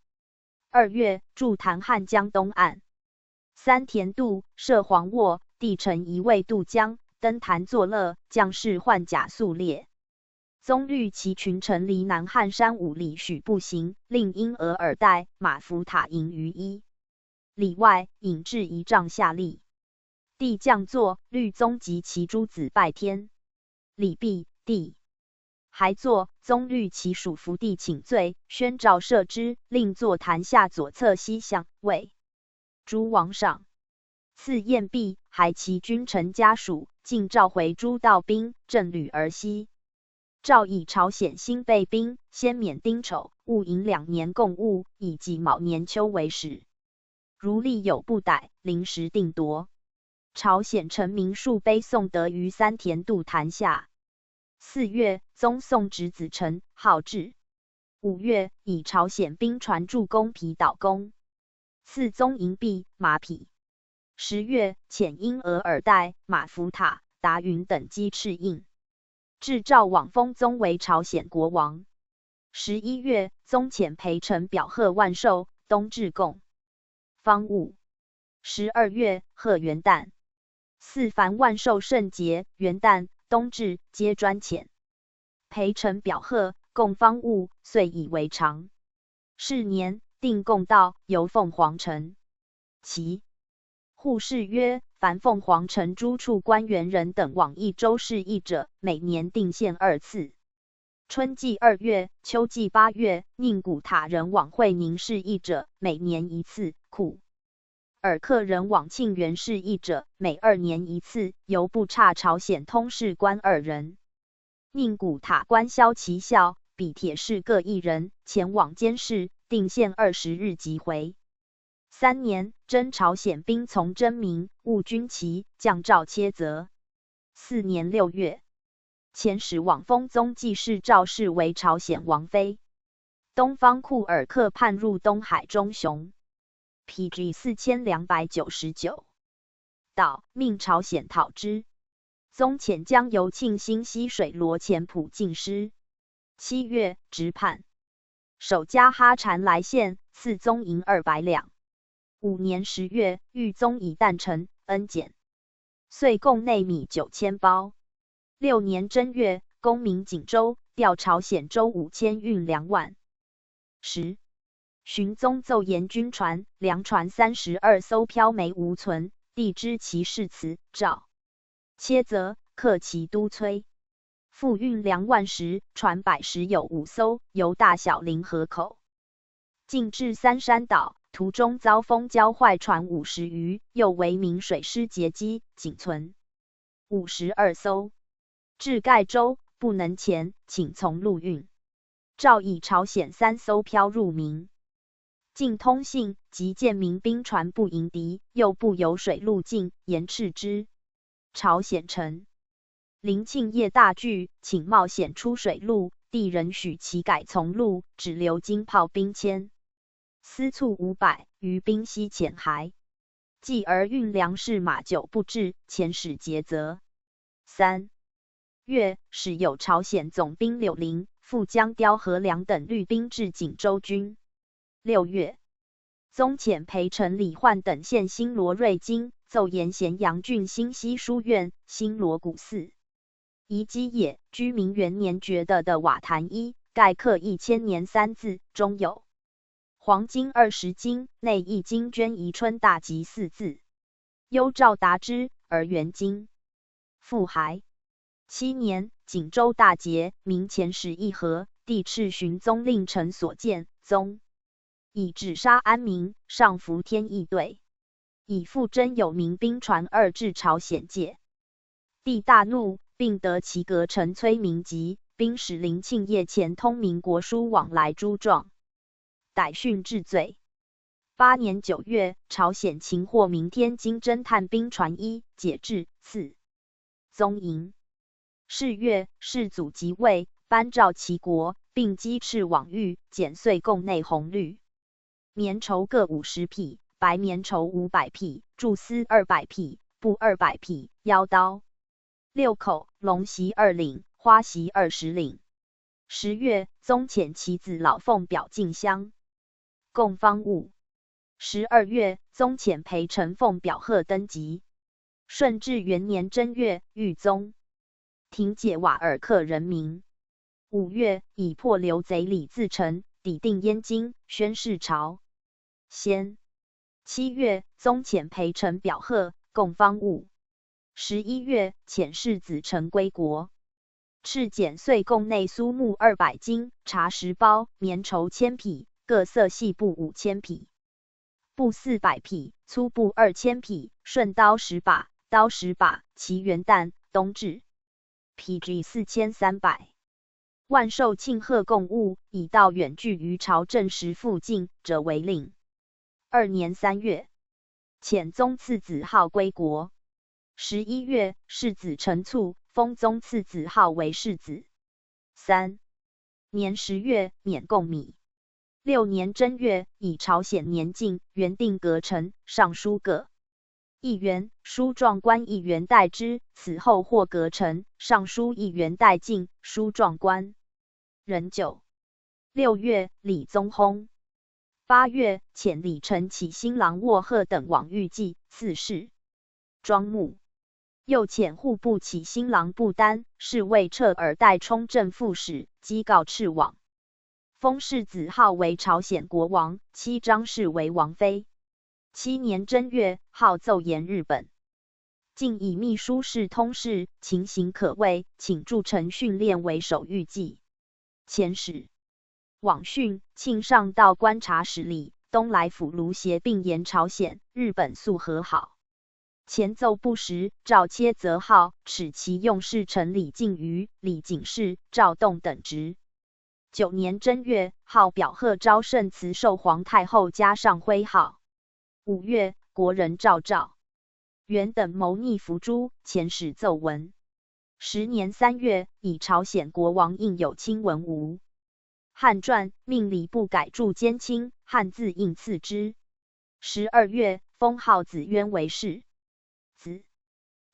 2月，驻坛汉江东岸。3田渡，设黄卧，帝臣一位渡江，登坛作乐，将士换甲肃列。宗律其群臣离南汉山5里许步行，令因额尔岱、马福塔营于1里外，引至1丈下立。帝降坐，律宗及其诸子拜天。礼毕，帝还坐，宗律其属服帝请罪，宣诏赦之，令坐坛下左侧西向位。诸王上。赐宴毕，还其君臣家属，尽召回诸道兵，振旅而西。诏以朝鲜新备兵，先免丁丑、戊寅2年贡物，以己卯年秋为始。如立有不逮，临时定夺。朝鲜臣民数悲颂得于三田渡坛下。4月，宗宋侄子陈号志。5月，以朝鲜兵船助攻皮岛宫，赐宗银币、马匹。10月，遣因额尔岱、马福塔、达云等击赤印。至赵往封宗为朝鲜国王。11月，宗遣陪臣表贺万寿，东至贡方物。12月，贺元旦。四凡万寿圣节、元旦、冬至皆专遣。陪臣表贺，贡方物，遂以为常。是年，定贡道，由凤凰城。其护士曰：凡凤凰城诸处官员人等往益州事役者，每年定县2次。春季2月，秋季8月，宁古塔人往会宁事役者，每年1次。库尔克人往庆元事役者，每2年1次。犹不差朝鲜通事官2人。宁古塔官萧其校，比铁士各1人，前往监视，定县20日即回。3年，征朝鲜兵从征明，务军旗，降诏切责。4年6月，遣使往封宗继室赵氏为朝鲜王妃。东方库尔克叛入东海中雄。PG 4299。道命朝鲜讨之。宗遣将由庆兴西水罗前埔进师。7月，直叛。守家哈禅来献，赐宗银200两。5年10月，豫宗以旦臣恩减，遂贡内米9000包。6年正月，攻明锦州，调朝鲜州5000运2万。10，荀宗奏言军船、粮船32艘漂没无存，帝知其事辞，诏切责，克其都催。复运2万石，船110有5艘，由大小临河口，进至三山岛。途中遭风浇坏船50余，又为明水师截击，仅存52艘。至盖州，不能前，请从陆运。诏以朝鲜3艘漂入明。进通信，即见民兵船不迎敌，又不由水路进，严斥之。朝鲜臣临庆业大惧，请冒险出水路，帝仍许其改从路，只留金炮兵1000。私卒500，余兵西潜还。继而运粮食马酒不至，遣使诘责。3月，始有朝鲜总兵柳林、傅江雕和良等律兵至锦州军。6月，宗遣陪臣李焕等献新罗瑞金，奏言咸阳郡新西书院、新罗古寺。遗基也，居民元年觉得的瓦坛1，盖刻1000年3字，中有黄金20斤，内一金捐宜春大吉4字。幽诏答之，而元金。复还。7年，锦州大捷，明遣使议和，帝敕荀宗令臣所见，宗以止杀安民，上服天意对，以复真有民兵船2至朝鲜界。帝大怒，并得其阁臣崔明吉，兵使临庆业前通民国书往来诸状，逮训治罪。8年9月，朝鲜擒获明天津侦探兵船1，解制，赐宗银。是月，世祖即位，颁诏齐国，并击斥往狱，减岁贡内红绿。棉绸各50匹，白棉绸500匹，贮丝200匹，布200匹，腰刀6口，龙席2领，花席20领。10月，宗遣其子老奉表进乡，贡方物。12月，宗遣陪臣奉表贺登基。顺治元年正月，豫宗停解瓦尔克人民。5月，以破流贼李自成，抵定燕京，宣示朝鲜。7月，宗遣陪臣表贺，贡方物。11月，遣世子陈归国。敕减岁贡内苏木200斤，茶10包，棉绸1000匹，各色细布5000匹。布400匹，粗布2000匹，顺刀10把，刀10把，其元旦，冬至。PG 4300。万寿庆贺贡物，以到远距于朝政时附近者为令。2年3月，遣宗次子号归国。11月，世子陈卒，封宗次子号为世子。3年10月，免贡米。6年正月，以朝鲜年进，原定阁臣，尚书各议员、书状官议员代之。此后或阁臣、尚书议员代进，书状官。壬9。6月，李宗薨。8月，遣李承启新郎沃贺等往御祭4世。庄穆。又遣户部启新郎不丹，是为彻尔代充正副使，赍告敕往。封世子号为朝鲜国王，妻张氏为王妃。7年正月，号奏言日本。竟以秘书侍通事，情形可畏，请驻臣训练为首御祭。遣使往训，庆上道观察使礼，东来府卢协并言朝鲜、日本速和好。前奏不实，诏切责号，使其用事臣李敬瑜、李景世、赵栋等职。9年正月，号表贺昭圣慈寿皇太后加上徽号。5月，国人赵元等谋逆伏诛，遣使奏闻。10年3月，以朝鲜国王印有亲文无汉传，命礼部改注兼亲，汉字印赐之。12月，封号子渊为世子。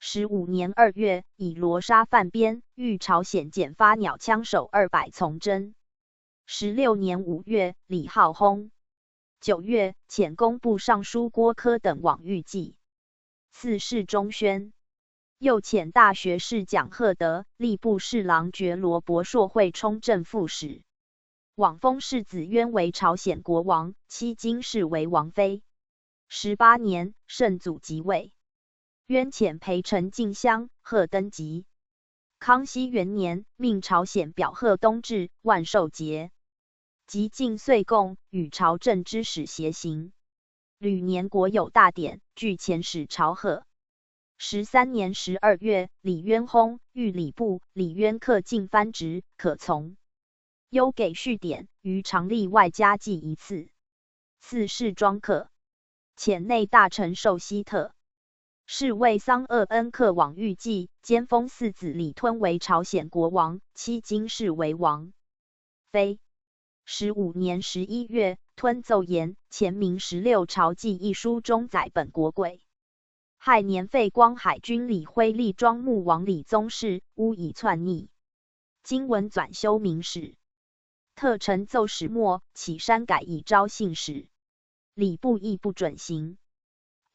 15年2月，以罗沙犯边，谕朝鲜检发鸟枪手200从征。16年5月，李浩薨。9月，遣工部尚书郭科等往御祭4世中宣。又遣大学士蒋赫德、吏部侍郎觉罗伯硕会充正副使，往封世子渊为朝鲜国王，妻金氏为王妃。18年，圣祖即位，渊遣陪臣进香，贺登基。康熙元年，命朝鲜表贺冬至、万寿节，即进岁贡，与朝政之使偕行。屡年国有大典，具遣使朝贺。13年12月，李渊薨，谕礼部，李渊克进藩职，可从。又给序典，于常例外加记1次。4世庄克，遣内大臣寿希特，是为桑鄂恩克往御祭，兼封4子李吞为朝鲜国王，妻金氏为王妃。15年11月，吞奏言，前明16朝记一书中载本国轨。亥年废光海军李辉立庄穆王李宗室，诬以篡逆。今文转修明史。特呈奏始末，起删改以昭信使。礼部亦不准行。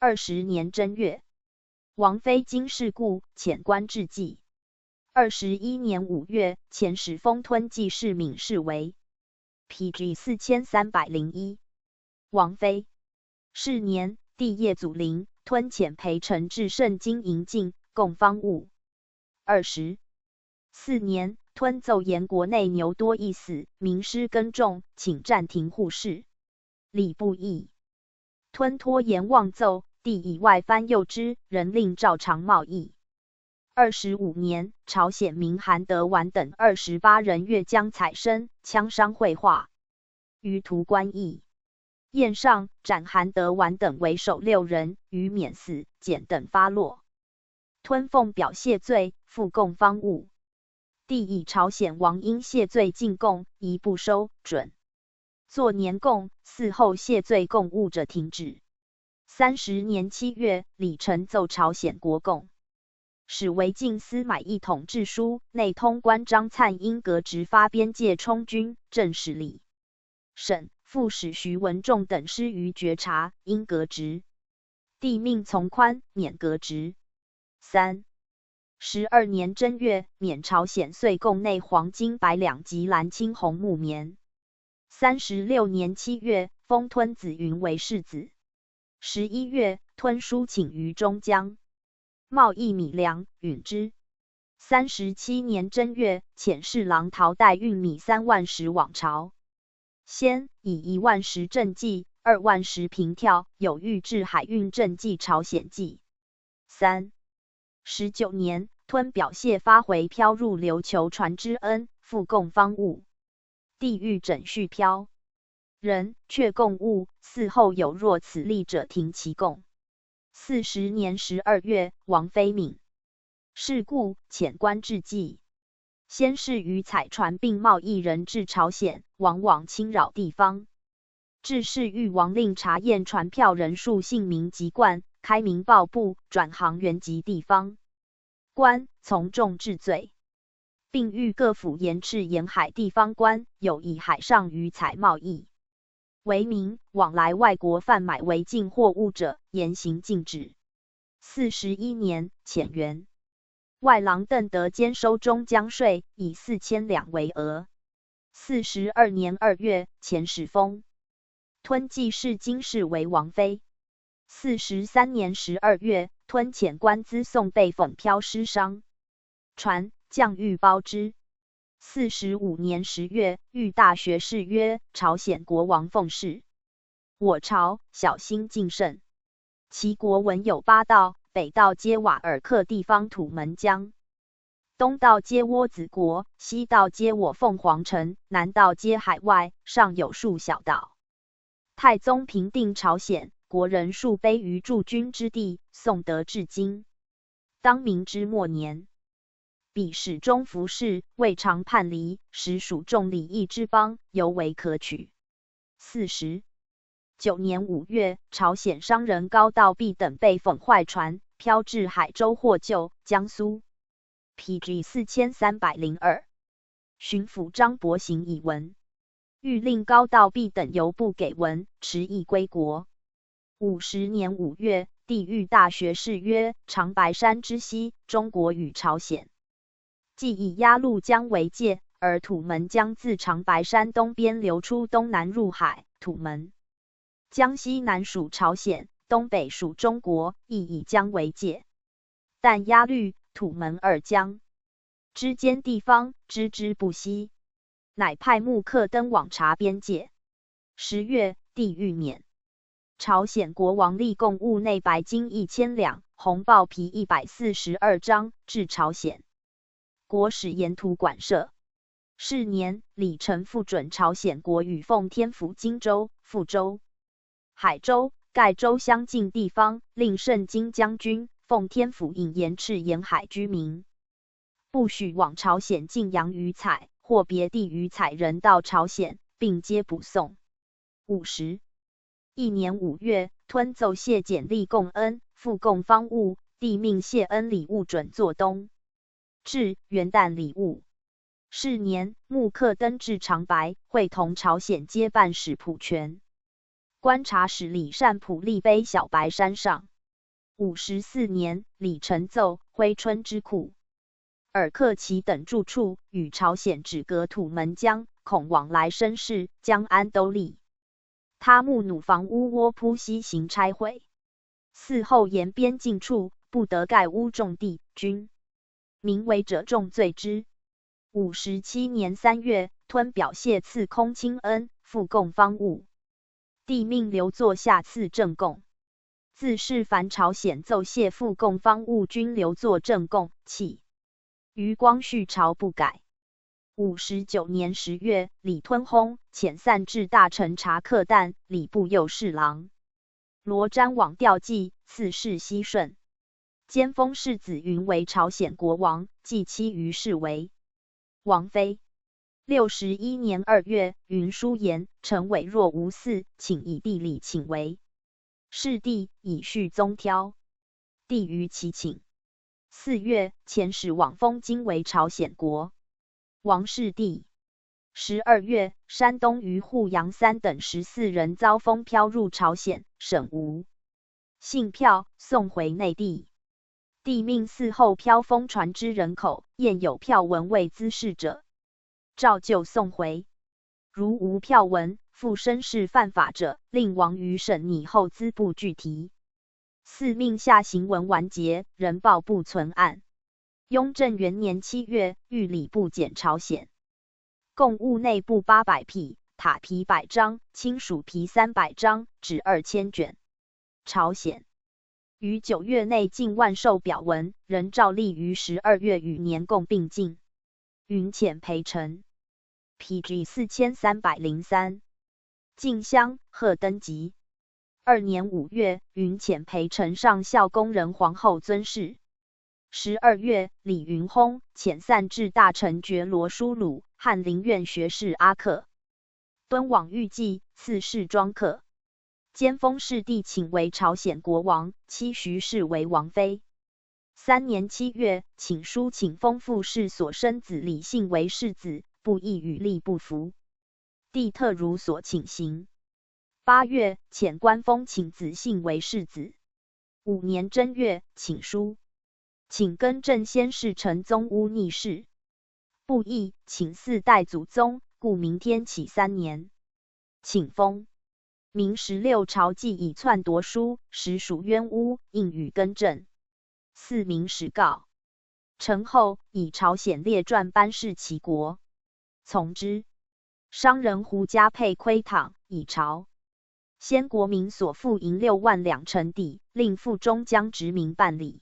20年正月，王妃经事故，遣官致祭。21年5月，遣使封吞记事闵氏为 PG 4301。王妃是年，帝业祖陵，吞遣陪臣至圣经营进，供方物。24年，吞奏言国内牛多易死，民失耕种，请暂停户事。礼部议。吞拖延妄奏，帝以外藩诱之，仍令照常贸易。25年，朝鲜民韩德完等28人越江采参，羌商会话，于途官议。宴上，斩韩德完等为首6人，于免死，简等发落。吞奉表谢罪，复供方物。帝以朝鲜王因谢罪进贡，宜不收准。作年贡，嗣后谢罪贡物者停止。30年7月，李承奏朝鲜国贡，使为晋司买一统制书，内通官张粲因革职发边界充军，正使李审副使徐文仲等失于觉察，因革职。帝命从宽，免革职。12年正月，免朝鲜岁贡内黄金100两及蓝青红木棉。36年7月，封吞子云为世子。11月，吞书请于中江，贸易米粮，允之。37年正月，遣侍郎陶代运米3万石往朝。先以1万石赈济， 2万石平跳，有御制海运赈济朝鲜记。3. 19年，吞表谢发回漂入琉球船之恩，复贡方物。帝欲整续漂人，却贡物，嗣后有若此例者，停其贡。40年12月，王妃敏。是故遣官致祭。先是与采船并贸易人至朝鲜，往往侵扰地方。至是欲王令查验船票人数、姓名籍贯，开明报部，转航员及地方官，从重治罪，并谕各府严斥沿海地方官有以海上渔采贸易为名，往来外国贩买违禁货物者，严刑禁止。41年，遣员外郎邓德兼收中江税，以4000两为额。42年2月，遣使封吞济世金氏为王妃。43年12月，吞遣官资送被讽漂失商船，将欲包之。45年10月，谕大学士曰：朝鲜国王奉事，我朝小心谨慎。其国文有8道，北道皆瓦尔克地方土门疆，东道皆倭子国，西道皆我凤凰城，南道皆海外，上有数小岛。太宗平定朝鲜，国人数卑于驻军之地，宋德至今。当明之末年，彼始终服侍，未尝叛离，实属重礼义之邦，犹为可取。49年5月，朝鲜商人高道弼等被讽坏船，漂至海州获救，江苏。PG 4302。巡抚张伯行以闻，欲令高道弼等邮不给文，迟意归国。50年5月，帝谕大学士曰：长白山之西，中国与朝鲜既以鸭绿江为界，而土门江自长白山东边流出，东南入海，土门江西南属朝鲜，东北属中国，亦以江为界。但鸭绿、土门二江之间地方，知之不悉。乃派木克登往查边界。10月，帝谕免朝鲜国王立贡物内白金1000两，红豹皮142张，至朝鲜国使沿途馆舍。是年，李成复准朝鲜国与奉天府荆州、富州、海州、盖州相近地方，令盛京将军、奉天府尹严斥沿海居民，不许往朝鲜进洋渔采，或别地渔采人到朝鲜，并皆捕送。51年5月，吞奏谢简立贡恩，复贡方物，帝命谢恩礼物准作东至元旦礼物。是年，木克登至长白，会同朝鲜接办使普权。观察使李善普立碑小白山上。54年，李承奏挥春之库。尔克其等住处，与朝鲜只隔土门江，恐往来生事，将安都立。他木弩房屋窝铺西行拆毁。嗣后沿边境处，不得盖屋种地，均民为者重罪之。57年3月，吞表谢赐空清恩，复贡方物。帝命留作下赐正贡。自是凡朝鲜奏谢复贡方物，均留作正贡，弃。于光绪朝不改。59年10月，李吞薨，遣散至大臣察克旦、礼部右侍郎罗瞻往吊祭，赐谥熙顺。兼封世子云为朝鲜国王，继妻于氏为王妃。61年2月，云书言臣委若无嗣，请以弟李请为世弟，以续宗挑。帝于其请。4月，遣使往封京为朝鲜国王世弟。12月，山东于户杨三等14人遭风漂入朝鲜，省无信票，送回内地。帝命嗣后漂风船之人口，验有票文未资事者，照旧送回。如无票文，复生事犯法者，令王于审拟后资不具提。嗣命下行文完结，仍报不存案。雍正元年7月，谕礼部检朝鲜贡物内部800匹，塔皮100张，青鼠皮300张，纸2000卷。朝鲜于9月内进万寿表文，仍照例于12月与年贡并进。云遣陪臣 PG 4303。进香贺登基。2年5月，云遣陪臣上孝宫仁皇后尊侍。12月，李云薨遣散至大臣觉罗书鲁、翰林院学士阿克敦往御祭，赐侍庄客。兼封世帝请为朝鲜国王，妻徐氏为王妃。3年7月，请书请封父氏所生子李信为世子，不义与例不符，帝特如所请行。8月，遣官封请子信为世子。5年正月，请书请更正先世承宗污逆事，不义，请4代祖宗，故明天启3年，请封。明16朝既以篡夺书，实属冤污，应予更正。4明史告。成后，以朝鲜列传班示其国，从之。商人胡家配窥躺，以朝先国民所付银6万两成抵，令附中将直民办理。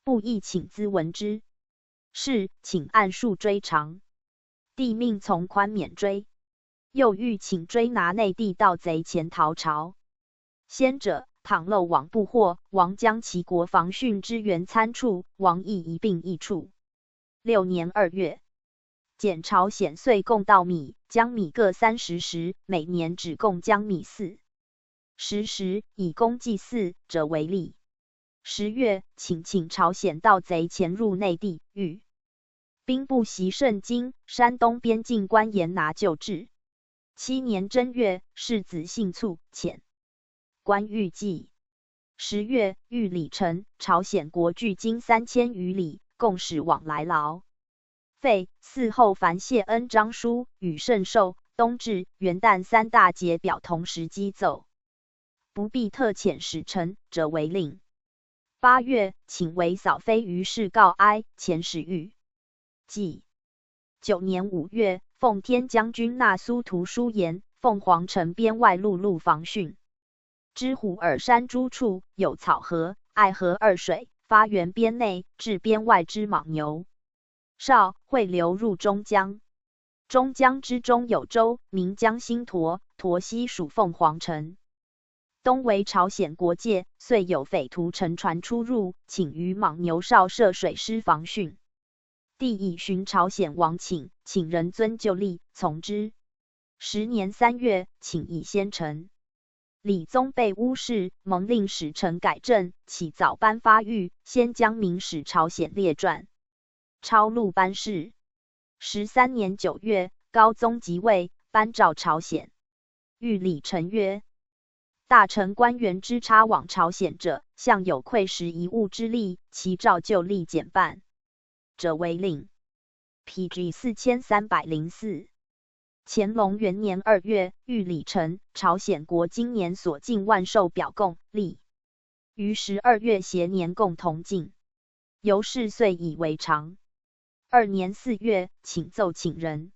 不义请资闻之，是请按数追偿。帝命从宽免追。又欲请追拿内地盗贼前逃朝。先者，倘漏往不获，王将其国防训之援参处，王亦一并议处。6年2月，减朝鲜岁贡稻米，将米各30石，每年只贡将米4、10石，以供祭祀者为例。10月，请朝鲜盗贼潜入内地，欲兵不袭盛京，山东边境官严拿旧制。7年正月，世子信卒，遣官御祭。10月，御礼臣，朝鲜国距今3000余里，共使往来劳费。嗣后凡谢恩章书，与圣寿、冬至、元旦3大节表同时击奏，不必特遣使臣者为令。8月，请为扫妃于是告哀，遣使御祭。9年5月，奉天将军纳苏图书言，凤凰城边外陆防汛。知虎耳山诸处有草河、爱河2水，发源边内，至边外之莽牛少汇流入中江。中江之中有州，名江心沱，沱西属凤凰城。东为朝鲜国界，遂有匪徒乘船出入，请于莽牛少设水师防汛。帝以寻朝鲜王请人遵就例，从之。10年3月，请以先臣李宗被诬事，蒙令使臣改正，起早颁发谕，先将明史朝鲜列传抄录班示。13年9月，高宗即位，颁诏朝鲜。谕礼臣曰：大臣官员之差往朝鲜者，向有愧时遗物之例，其照旧例减半者为令。PG 4304。乾隆元年2月，谕礼臣，朝鲜国今年所进万寿表贡，例于12月偕年共同进，由是遂以为常。2年4月，请奏请人。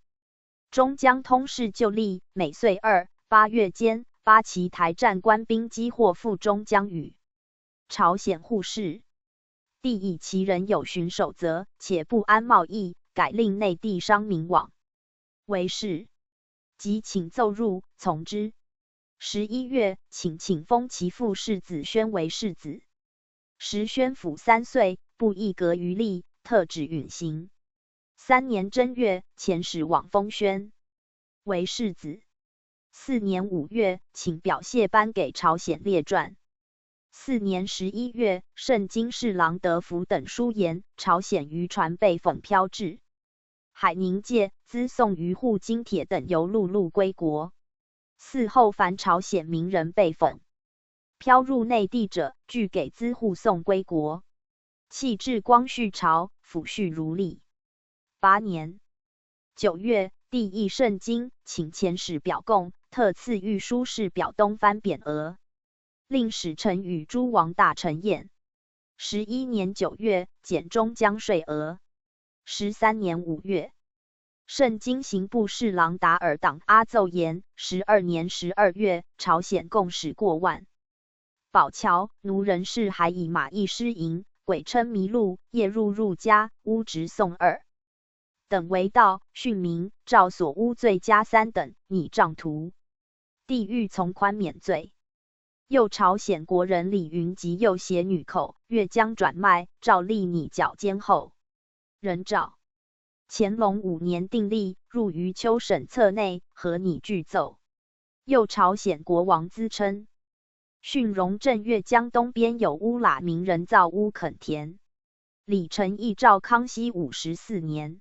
中江通事就例，每岁2、8月间，八旗台战官兵击获附中江与朝鲜互市。帝以其人有巡守则，且不安贸易，改令内地商民往为是，即请奏入，从之。11月，请封其父世子宣为世子。时宣甫3岁，不议革于吏，特指允行。3年正月，遣使往封宣为世子。4年5月，请表谢颁给朝鲜列传。4年11月，圣经侍郎德福等书言，朝鲜渔船被讽漂至海宁界，资送渔户金铁等由陆归国。嗣后凡朝鲜名人被讽漂入内地者，俱给资户送归国。弃至光绪朝，抚恤如例。8年9月，帝议圣经，请遣使表贡，特赐御书事表东藩匾额。令使臣与诸王大臣宴。11年9月，减中江税额。13年5月，盛京刑部侍郎达尔党阿奏言，12年12月，朝鲜共使过万。宝桥奴人士还以马邑失营，鬼称迷路，夜入家，诬直宋二等为盗训民，照所诬罪加3等，拟杖徒。帝欲从宽免罪。又朝鲜国人李云及右胁女寇，越江转卖，诏立拟绞监后。人诏。乾隆5年订立，入于秋审册内，和拟具奏。又朝鲜国王资称，训荣镇越江东边有乌喇名人造乌垦田。李承义诏康熙54年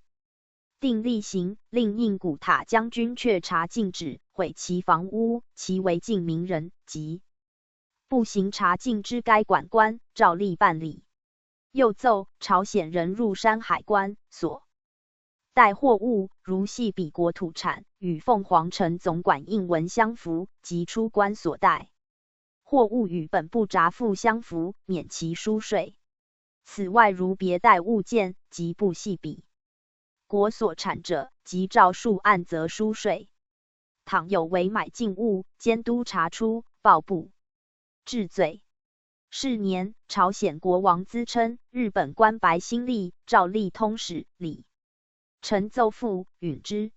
定例行，令应古塔将军确查禁止，毁其房屋，其违禁名人及不行查禁之该管官，照例办理。又奏朝鲜人入山海关所带货物，如系彼国土产，与凤凰城总管印文相符，及出关所带货物与本部札付相符，免其书税。此外，如别带物件及不系彼国所产者，即照数按则书税。倘有违买进物，监督查出，报部治罪。是年，朝鲜国王资称，日本官白新立，照例通使李承奏复允之。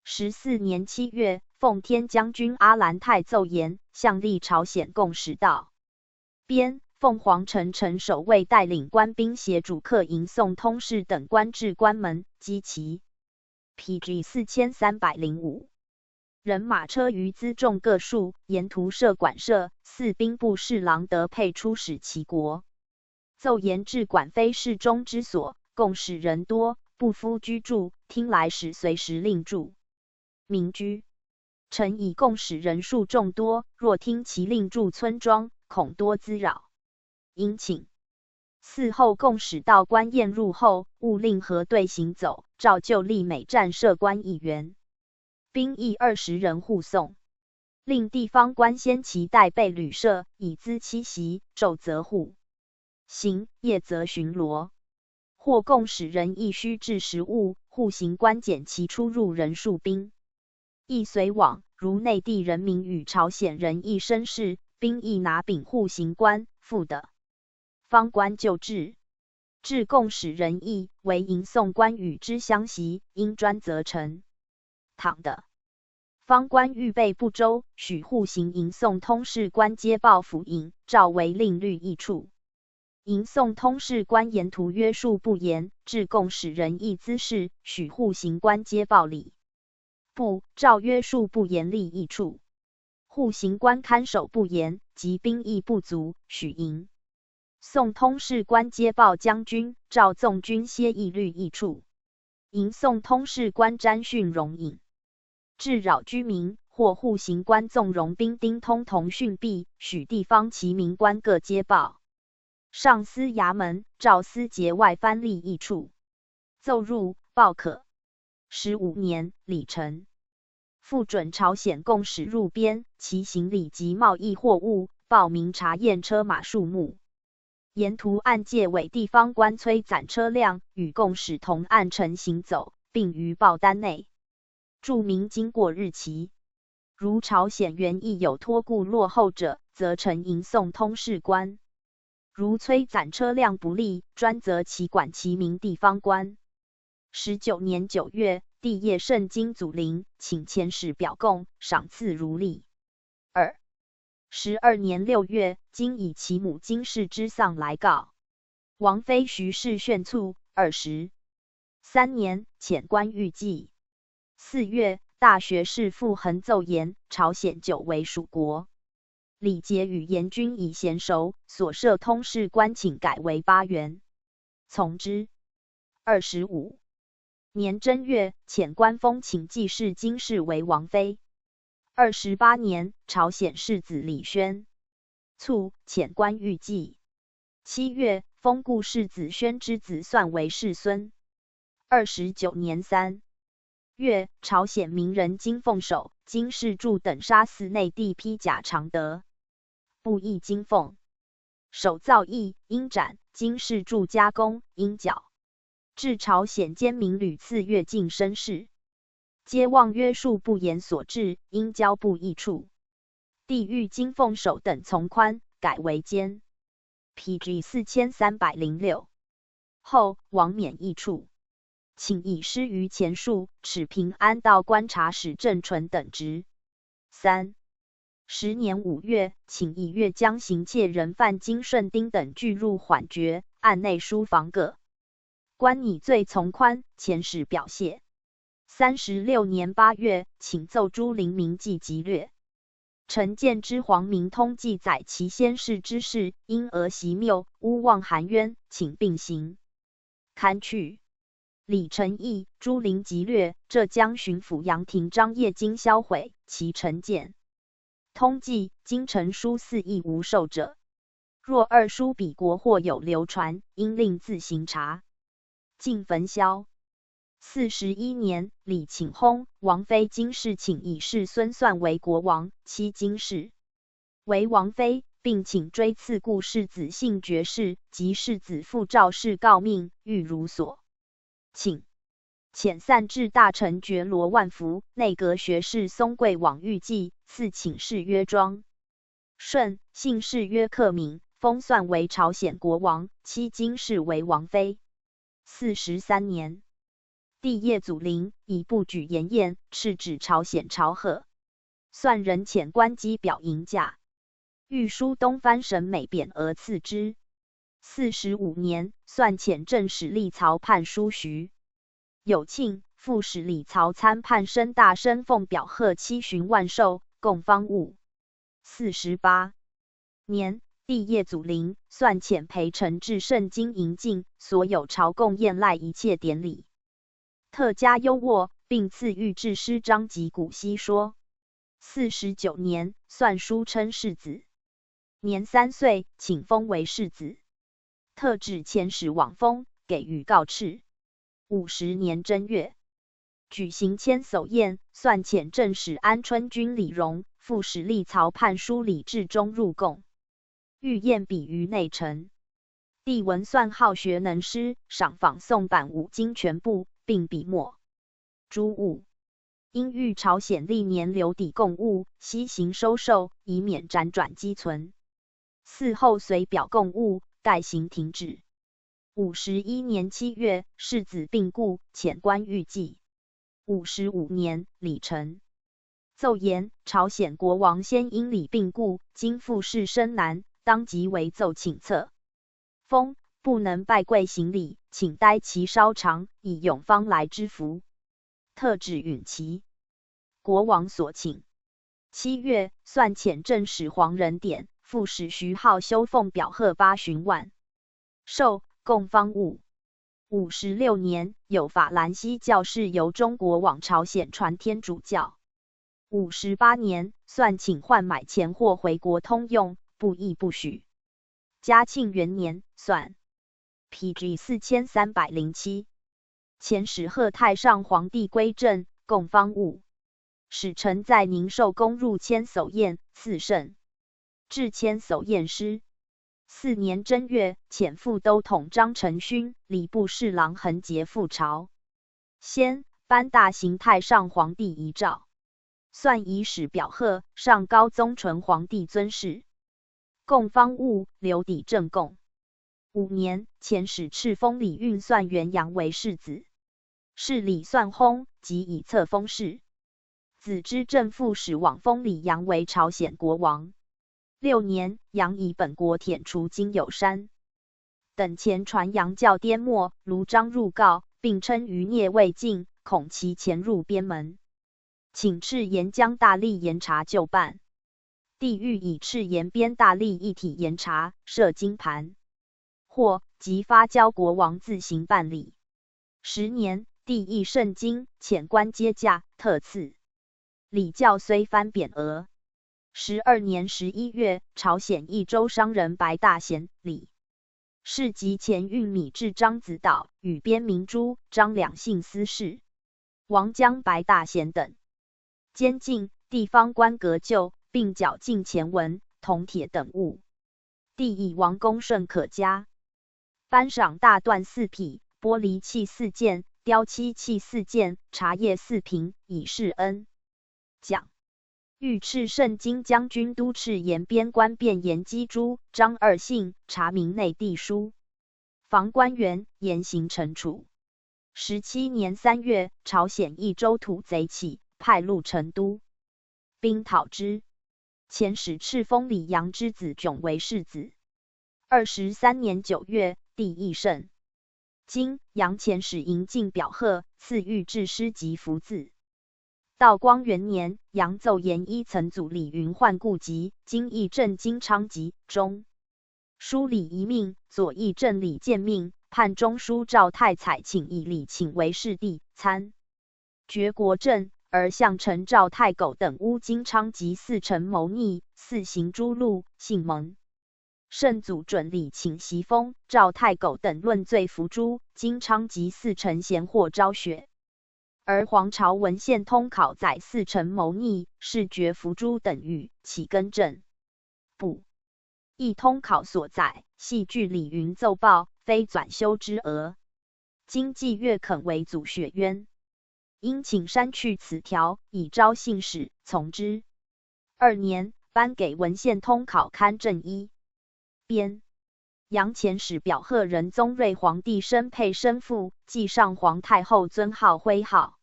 14年7月，奉天将军阿兰泰奏言，向立朝鲜共使道边凤凰城城守卫带领官兵协主客迎送通事等官至关门，击其 PG 4305人马车余辎重各数，沿途设管舍，4兵部侍郎得配出使其国。奏言至管非侍中之所，共使人多，不敷居住，听来使随时令住民居。臣以共使人数众多，若听其令住村庄，恐多滋扰，应请嗣后共使到官宴入后，勿令河队行走，照旧例每站设官1员，兵役20人护送。令地方官先其带备旅舍，以资栖息，昼则护行，夜则巡逻。或共使人亦须置食物，户行官检其出入人数兵亦随往。如内地人民与朝鲜人亦绅士，兵役拿秉户行官，附的方官就治。至共使人役，为迎送官与之相袭，应专责成。倘的方官预备不周，许户行迎送通事官皆报府尹，照为令律议处。迎送通事官沿途约束不严，至共使人役滋事，许户行官皆报礼部，照约束不严厉议处。户行官看守不严，及兵役不足，许迎送通事官皆报将军，照纵军歇议律议处。迎送通事官詹训容引至扰居民，或户行官纵容兵丁通同训弊，许地方其民官各皆报上司衙门，照司节外藩吏议处。奏入报可。15年，李承复准朝鲜共使入边，其行李及贸易货物，报明查验车马数目。沿途按界委地方官催攒车辆，与共使同按程行走，并于报单内注明经过日期。如朝鲜原亦有托顾落后者，则呈迎送通事官。如催攒车辆不利，专责其管其民地方官。19年9月，帝谒盛京祖陵，请前使表贡，赏赐如例。12年6月，京以其母京氏之丧来告。王妃徐氏炫卒。23年，遣官谕祭。4月，大学士傅恒奏言，朝鲜久为属国。李节与严君以娴熟，所设通事官请改为8员，从之。25年正月，遣官封请继室京氏为王妃。28年，朝鲜世子李宣卒，遣官谕祭。7月，封故世子宣之子算为世孙。29年3月，朝鲜名人金凤手、金世柱等杀死内地披甲常德不义金凤手造诣，应斩；金世柱加工，应绞。至朝鲜奸民屡次越境生事。皆望约束不严所致，应交不益处。帝谕金凤首等从宽，改为监。PG 4306。后王免役处，请以师于前述，使平安道观察使郑纯等职。3. 10年5月，请以越江行窃人犯金顺丁等俱入缓决，案内书房各官拟罪从宽，遣使表谢。36年8月，请奏诸陵名记及略。臣见之皇明通记载其先世之事，因讹习谬，诬妄含冤，请并行。刊去。李承义、朱陵及略，浙江巡抚杨廷章业经销毁，其陈见。通记经陈书4亦无受者。若二书彼国或有流传，应令自行查。尽焚销。41年，李请薨，王妃金氏请以世孙算为国王，妻金氏为王妃，并请追赐故世子姓爵士及世子父赵氏诰命，欲如所请。遣散至大臣觉罗万福，内阁学士松贵往谕记，赐请谥曰庄顺，姓氏曰克敏，封算为朝鲜国王，妻金氏为王妃。43年。帝业祖陵，以不举筵宴，敕指朝鲜朝贺。算人遣官机表迎驾，御书东藩审美匾额赐之。45年，算遣正使吏曹判书徐有庆、副使李曹参判申大申奉表贺7旬万寿，供方物。48年，帝业祖陵，算遣陪臣至盛京迎进，所有朝贡宴赖一切典礼。特加优渥，并赐御制诗章及古稀说。49年，算书称世子，年3岁，请封为世子。特指遣使往封，给予告敕。50年正月，举行千叟宴，算遣正使安春君李荣、副使吏曹判书李志忠入贡，御宴比于内臣。帝闻算好学能诗，赏仿宋版5经全部，并笔墨诸物。因欲朝鲜历年留抵贡物，悉行收受，以免辗转积存。嗣后随表贡物，盖行停止。51年7月，世子病故，遣官谕祭。55年，李成奏言，朝鲜国王先因李病故，今复事深难，当即为奏请册。封不能拜跪行礼，请待其稍长，以永方来之福。特指允其。国王所请。7月，算遣正使黄仁典、副使徐浩修奉表贺8旬万寿，供方物。56年，有法兰西教士由中国往朝鲜传天主教。58年，算请换买钱货回国通用，不议不许。嘉庆元年，算 PG 4307，遣使贺太上皇帝归正，供方物。使臣在宁寿宫入千叟宴，赐圣。至千叟宴师。4年正月，遣副都统张承勋、礼部侍郎横节赴朝。先颁大行太上皇帝遗诏，算以使表贺，上高宗纯皇帝尊谥。供方物，留抵正贡。5年，遣使敕封李运算元阳为世子，是李算薨，即以册封谥。子之正副使往封李阳为朝鲜国王。6年，杨以本国舔除金有山等前传洋教颠末，卢章入告，并称余孽未尽，恐其潜入边门，请敕沿江大吏严查就办。帝谕以敕沿边大吏一体严查，设金盘，或即发交国王自行办理。10年，帝议圣经，遣官接驾，特赐。礼教虽藩匾额。12年11月，朝鲜益州商人白大贤、李氏及前运米至张子岛，与边明珠、张两姓私事。王将白大贤等监禁，地方官革旧，并绞尽钱文、铜铁等物。帝以王公顺可嘉，颁赏大缎4匹，玻璃器4件，雕漆器4件，茶叶4瓶，以示恩奖。御赤圣经将军都敕延边官卞延基诸、张二信，查明内地书，防官员，严刑惩处。17年3月，朝鲜益州土贼起，派入成都，兵讨之。遣使敕封李阳之子迥为世子。23年9月，帝议圣经，杨遣使迎进表贺，赐御制诗及符字。道光元年，杨奏延一曾祖李云焕故籍，今义镇金昌籍中。书李遗命，左义镇李建命，判中书赵太采请以李请为世弟，参决国政，而向陈赵太苟等诬金昌及4臣谋逆，4行诛戮，幸蒙。圣祖准李请袭封，赵太苟等论罪伏诛，金昌及4臣咸获昭雪。而黄巢文献通考载4臣谋逆，是决伏诛等语，起更正。不亦通考所载，系据李云奏报，非纂修之讹。今既越肯为祖雪冤，因请删去此条，以昭信使，从之。2年，颁给文献通考刊正一编。杨遣使表贺仁宗睿皇帝生配生父，继上皇太后尊号徽号。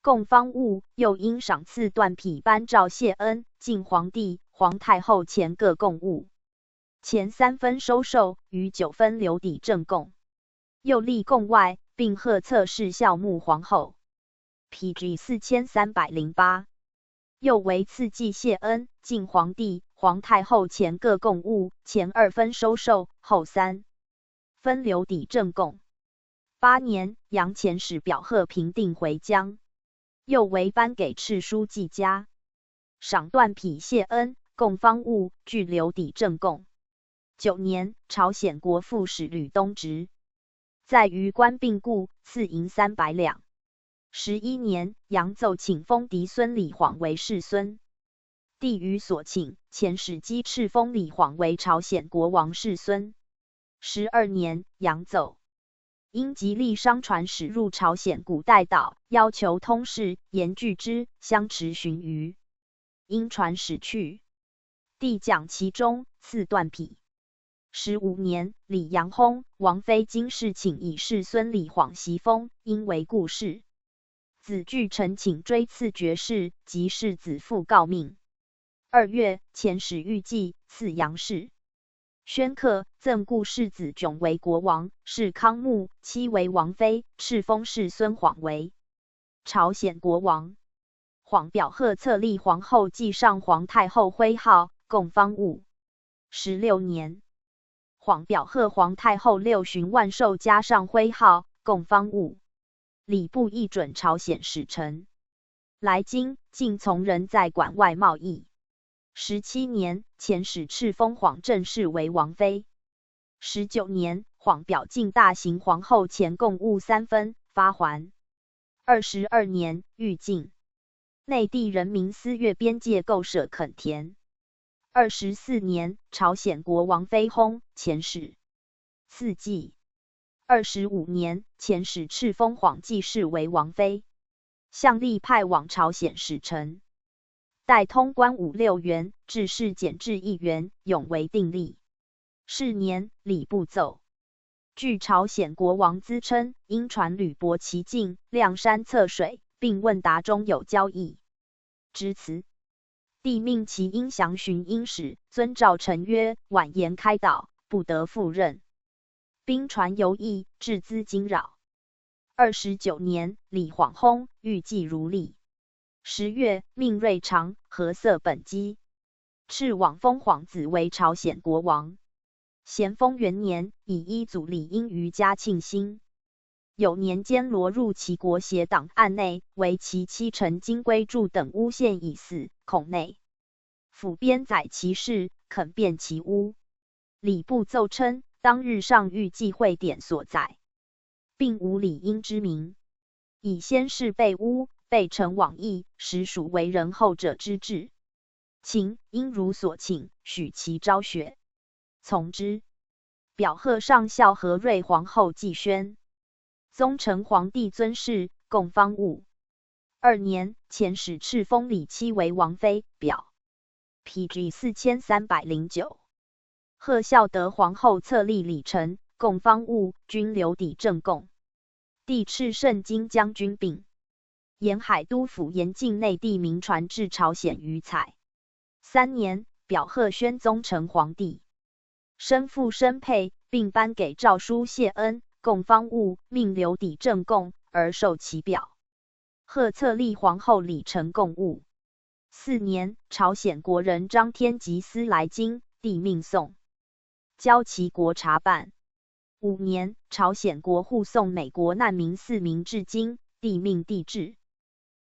供方物，又因赏赐缎匹颁诏谢恩，晋皇帝、皇太后前各贡物，前3分收受，余9分留抵正贡。又立贡外，并贺册侍孝穆皇后。PG 4308。又为赐祭谢恩，晋皇帝、皇太后前各贡物，前2分收受，后3分留抵正贡。8年，杨遣使表贺平定回疆。又为颁给敕书记家，赏缎匹谢恩，供方物，具留抵正贡。9年，朝鲜国副使吕东直在于官病故，赐银300两。11年，杨奏请封嫡孙李晃为世孙。帝于所请，遣使击敕封李晃为朝鲜国王世孙。12年，杨奏因吉利商船驶入朝鲜古代岛，要求通事，严拒之，相持旬余。因船驶去，帝奖其中，赐缎匹。15年，李阳薨，王妃金氏请以世孙李晃袭封，因为故事。子据臣请追赐爵士，即世子父告命。2月，遣使御祭，赐杨氏。宣克赠故世子迥为国王，是康穆，妻为王妃，敕封世孙晃为朝鲜国王。晃表贺册立皇后继上皇太后徽号，供方物。16年，晃表贺皇太后6旬万寿加上徽号，供方物。礼部议准朝鲜使臣来京，竟从人在管外贸易。17年，遣使敕封晃正氏为王妃。19年，晃表进大行皇后前贡物3分，发还。22年，御禁内地人民私越边界购舍垦田。24年，朝鲜国王妃薨，遣使赐祭。25年，遣使敕封晃继氏为王妃。向立派往朝鲜使臣。代通官5、6员，制事减至1员，永为定例。是年，礼部奏，据朝鲜国王资称，因船屡泊其境，亮山侧水，并问答中有交易之词。帝命其因详询因使，遵诏臣曰：婉言开导，不得复任。兵船游弋，致资惊扰。29年，李晃薨，御祭如例。10月，命瑞长、何塞本基敕往封晃子为朝鲜国王。咸丰元年，以一祖李英于嘉庆兴。有年间罗入其国协档案内，为其妻陈金龟柱等诬陷已死，恐内府编载其事，肯辨其诬。礼部奏称，当日上谕祭会典所载，并无李英之名，以先世被诬，被呈往诣，实属为人后者之志。请因如所请，许其昭雪，从之。表贺上孝和瑞皇后季宣。宗成皇帝尊谥贡方物。2年，遣使敕封李妻为王妃。表 PG 4309。贺孝德皇后册立李忱、贡方物均留抵正贡。帝敕圣经将军并沿海都府严禁内地民传至朝鲜于采。3年，表贺宣宗成皇帝，生父生配，并颁给诏书谢恩。贡方物命留抵正贡，而受其表。贺册立皇后李忱贡物。4年，朝鲜国人张天吉思来京，帝命送交齐国查办。5年，朝鲜国护送美国难民4名至京，帝命帝至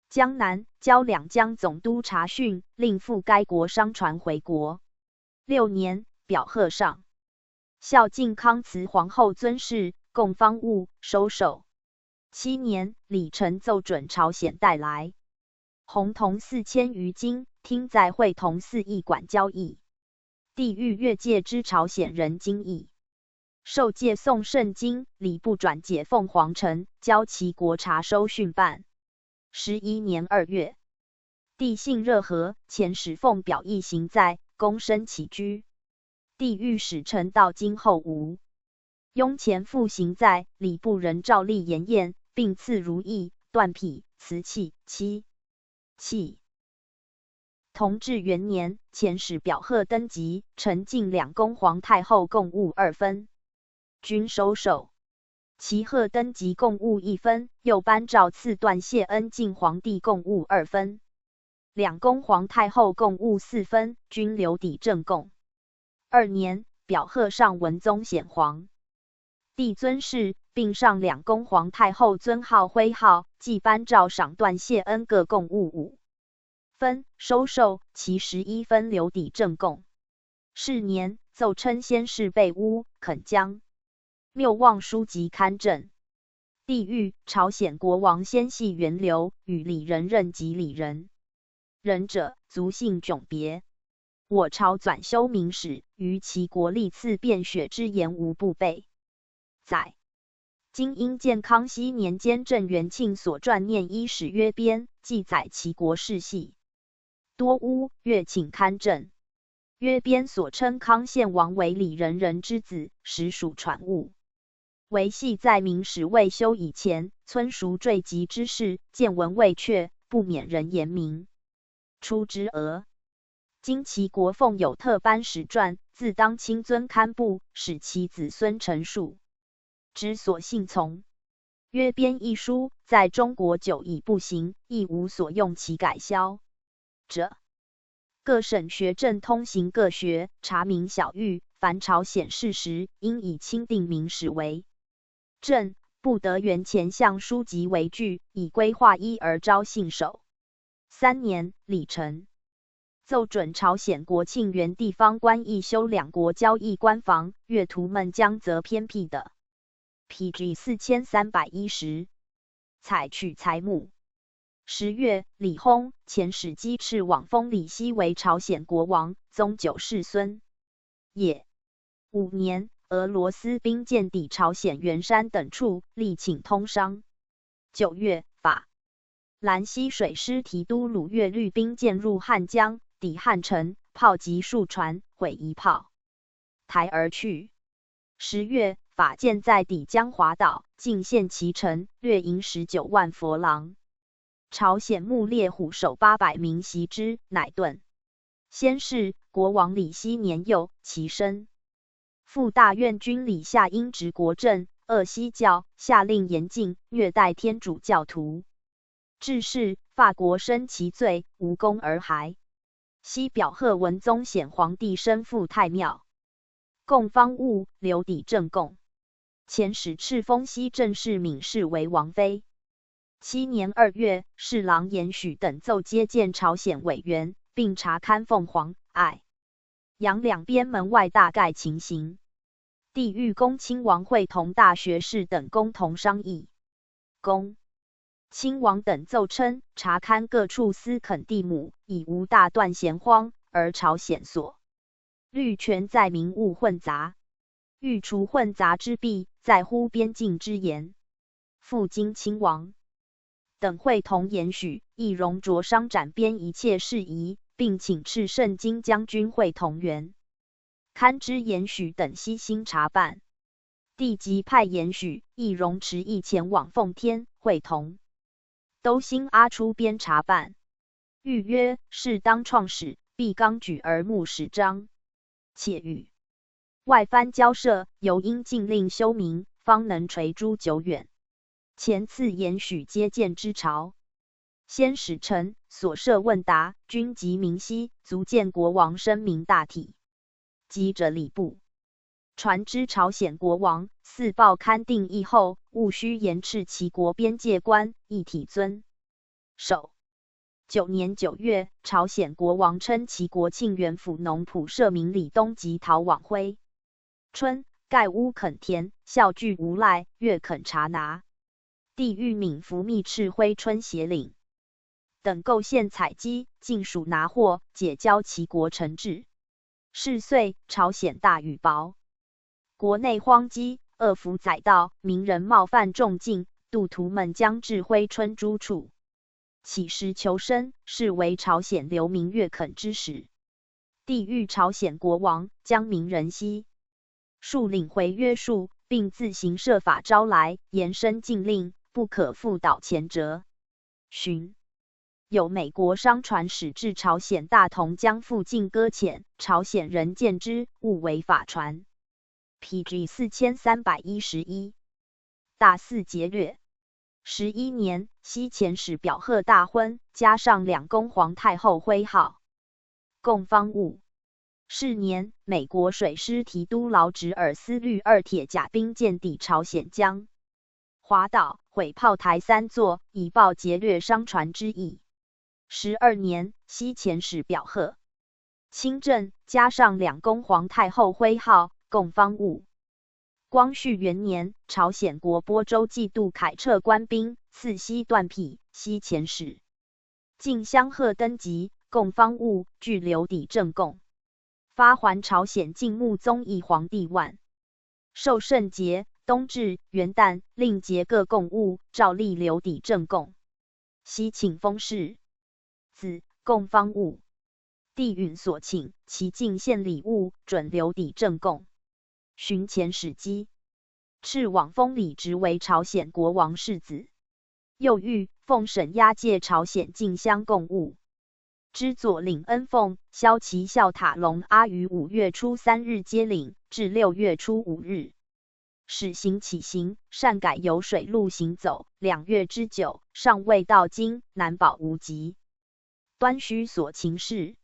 江南，交两江总督查询，令赴该国商船回国。6年，表贺上孝敬康慈皇后尊谥贡方物，收受。7年，李忱奏准朝鲜带来红铜4000余斤，听在会同4驿馆交易。帝欲越界之朝鲜人经议，受借送圣经，礼部转解奉皇城，交齐国查收训办。11年2月，帝性热和，遣使奉表义行在，躬身起居。帝欲使臣到京后吴。雍前复行在，礼部人照例筵宴，并赐如意、缎匹、瓷器、器。同治元年，遣使表贺登基，陈进两宫皇太后贡物2分，均收受。其贺登基贡物1分，又颁诏赐段谢恩晋皇帝贡物2分，两宫皇太后贡物4分，均留抵正贡。2年，表贺上文宗显皇，帝尊谥，并上两宫皇太后尊号徽号，即颁诏赏段谢恩各贡物5分，收受，其11分留抵正贡。是年，奏称先世被诬，肯将谬妄书籍刊正。帝谕朝鲜国王先系源流，与李仁任及李仁者，族姓迥别。我朝转修明史，于其国历次变血之言无不备。载今因见康熙年间郑元庆所撰念医史约编，记载其国世系多污，愿请刊正。约编所称康献王为李仁人之子，实属传误。唯系在明史未修以前，村塾坠籍之事，见闻未确，不免人言明出之讹。今其国奉有特颁史传，自当亲尊堪布，使其子孙陈述之所信从。约编一书，在中国久已不行，亦无所用其改消者。各省学政通行各学，查明晓谕，凡朝鲜事时，应以钦定明史为正，不得原前项书籍为据，以规划一而招信守。3年，李忱奏准朝鲜国庆元地方官役修两国交易官房，阅图们江则偏僻的 PG 4310，采取材木。10月，李薨，遣使机敕往封李熙为朝鲜国王，宗9世孙也。5年，俄罗斯兵舰抵朝鲜元山等处，力请通商。9月，法兰西水师提督鲁越律兵舰入汉江，抵汉城，炮击数船，毁一炮台而去。10月，法舰在抵江华岛，进陷其城，掠银19万佛郎。朝鲜木烈虎守800名袭之，乃遁。先是，国王李熙年幼，其身副大院军李夏因执国政，恶西教，下令严禁，虐待天主教徒。至是，法国生其罪，无功而还。西表贺文宗显皇帝身赴太庙，贡方物留抵正贡，遣使敕封西正室闵氏为王妃。7年2月，侍郎严许等奏接见朝鲜委员，并查勘凤凰、爱阳两边门外大概情形。帝谕恭亲王会同大学士等共同商议。恭亲王等奏称，查勘各处司垦地亩，已无大断闲荒，而朝鲜所律权在民物混杂，欲除混杂之弊，在乎边境之言。赴京亲王等会同言许，亦容着商展边一切事宜，并请敕圣京将军会同员堪知言许等悉心查办。帝即派言许、亦容迟亦前往奉天会同都兴阿出边查办。谕曰：是当创始，必纲举而目始章，且与外藩交涉，尤应禁令修明，方能垂诸久远。前次言许接见之朝，先使臣所设问答，均即明晰，足见国王声明大体。即者礼部传之朝鲜国王，四报刊定议后，务须严斥其国边界官，一体遵守。9年9月，朝鲜国王称其国庆元府农仆射明李东及陶往辉春盖屋垦田，孝具无赖，越垦察拿。帝谕敏服密敕辉春协领等构陷采集，尽属拿货，解交其国臣制。是岁，朝鲜大雨雹，国内荒饥，恶服载道，民人冒犯众尽，渡途们将至辉春诸处，乞食求生，是为朝鲜流民越垦之始。帝谕朝鲜国王将民人悉数领回约束，并自行设法招来，严申禁令，不可复蹈前辙。寻有美国商船驶至朝鲜大同江附近搁浅，朝鲜人见之，误为法船。PG 4311。大肆劫掠。11年，西遣使表贺大婚，加上两宫皇太后徽号，供方物。是年，美国水师提督劳直尔斯律2铁甲兵舰抵朝鲜江华岛，毁炮台3座，以报劫掠商船之意。12年，西遣使表贺亲政，加上两宫皇太后徽号，供方物。光绪元年，朝鲜国播州季度凯撤官兵，赐西段匹，西遣使进相贺登基，供方物，具留抵正贡，发还朝鲜晋穆宗义皇帝万寿圣节、冬至、元旦，令节各贡物，照例留抵正贡。西请封事子供方物，帝允所请，其进献礼物，准留抵正贡。寻遣使机，敕往封李直为朝鲜国王世子。又谕奉审押解朝鲜进相贡物。之左领恩奉、骁骑校塔隆阿于5月初3日皆领，至6月初5日。始行起行，擅改由水路行走，2月之久，尚未到京，难保无疾。端须所情事。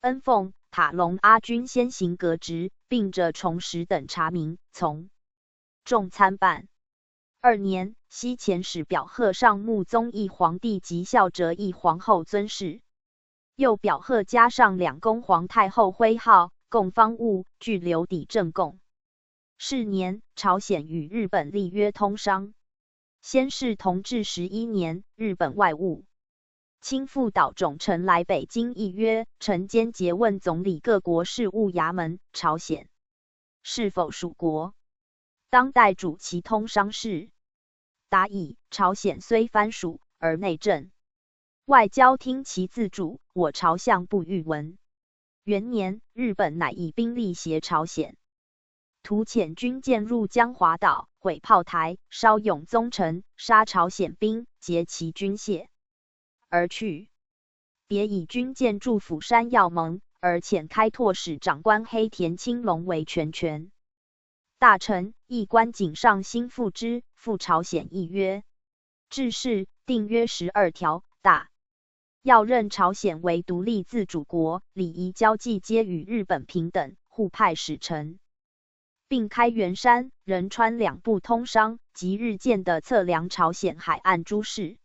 恩奉、塔隆阿均先行革职，并着重实等查明，从众参办。2年，西遣使表贺上穆宗义皇帝及孝哲义皇后尊谥，又表贺加上两宫皇太后徽号，供方物，具留抵正贡。是年，朝鲜与日本立约通商。先是同治11年，日本外务亲赴岛种臣来北京议约，臣间诘问总理各国事务衙门，朝鲜是否属国，当代主其通商事。答以，朝鲜虽藩属，而内政外交听其自主，我朝相不欲闻。元年，日本乃以兵力胁朝鲜，图遣军舰入江华岛，毁炮台，烧永宗城，杀朝鲜兵，劫其军械而去。别以军舰驻釜山要盟，而遣开拓使长官黑田清隆为全权大臣，议官井上新复之，赴朝鲜议约。制式定约12条，大要任朝鲜为独立自主国，礼仪交际皆与日本平等，互派使臣，并开元山、仁川两部通商，即日渐的测量朝鲜海岸诸事。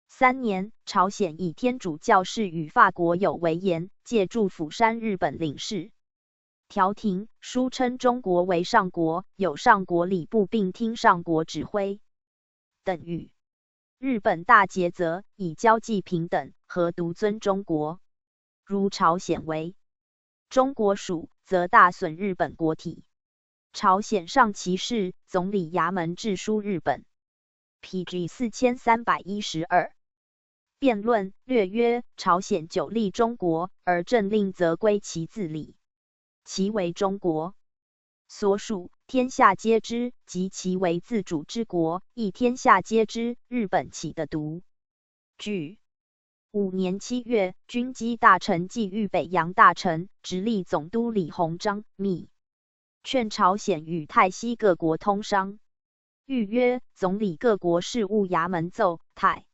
3年，朝鲜以天主教士与法国有为言，借驻釜山日本领事调停，书称中国为上国，有上国礼部并听上国指挥等语。日本大诘则以交际平等，何独尊中国？如朝鲜为中国属，则大损日本国体。朝鲜上其事，总理衙门致书日本， PG 4312。辩论略曰：朝鲜久立中国，而政令则归其自理，其为中国所属，天下皆知；及其为自主之国，亦天下皆知。日本岂得独据？5年7月，军机大臣暨豫北洋大臣、直隶总督李鸿章密劝朝鲜与泰西各国通商。谕曰：总理各国事务衙门奏，泰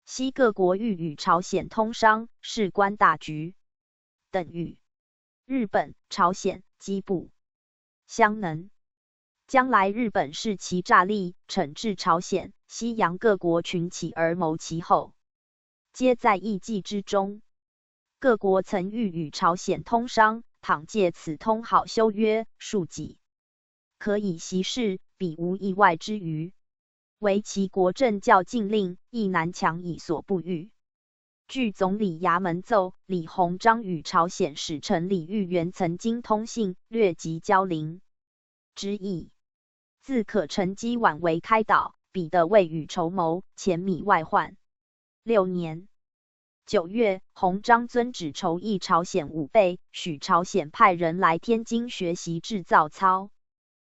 西各国欲与朝鲜通商，事关大局。等语日本、朝鲜机不相能。将来日本视其诈力，惩治朝鲜，西洋各国群起而谋其后，皆在议计之中。各国曾欲与朝鲜通商，倘借此通好修约，数己可以息事，彼无意外之余。唯其国政较禁令，亦难强以所不欲。据总理衙门奏，李鸿章与朝鲜使臣李玉元曾经通信，略及交邻之意，自可乘机挽为开导，彼得未与筹谋，前米外患。6年9月，鸿章遵旨筹议朝鲜5倍，许朝鲜派人来天津学习制造操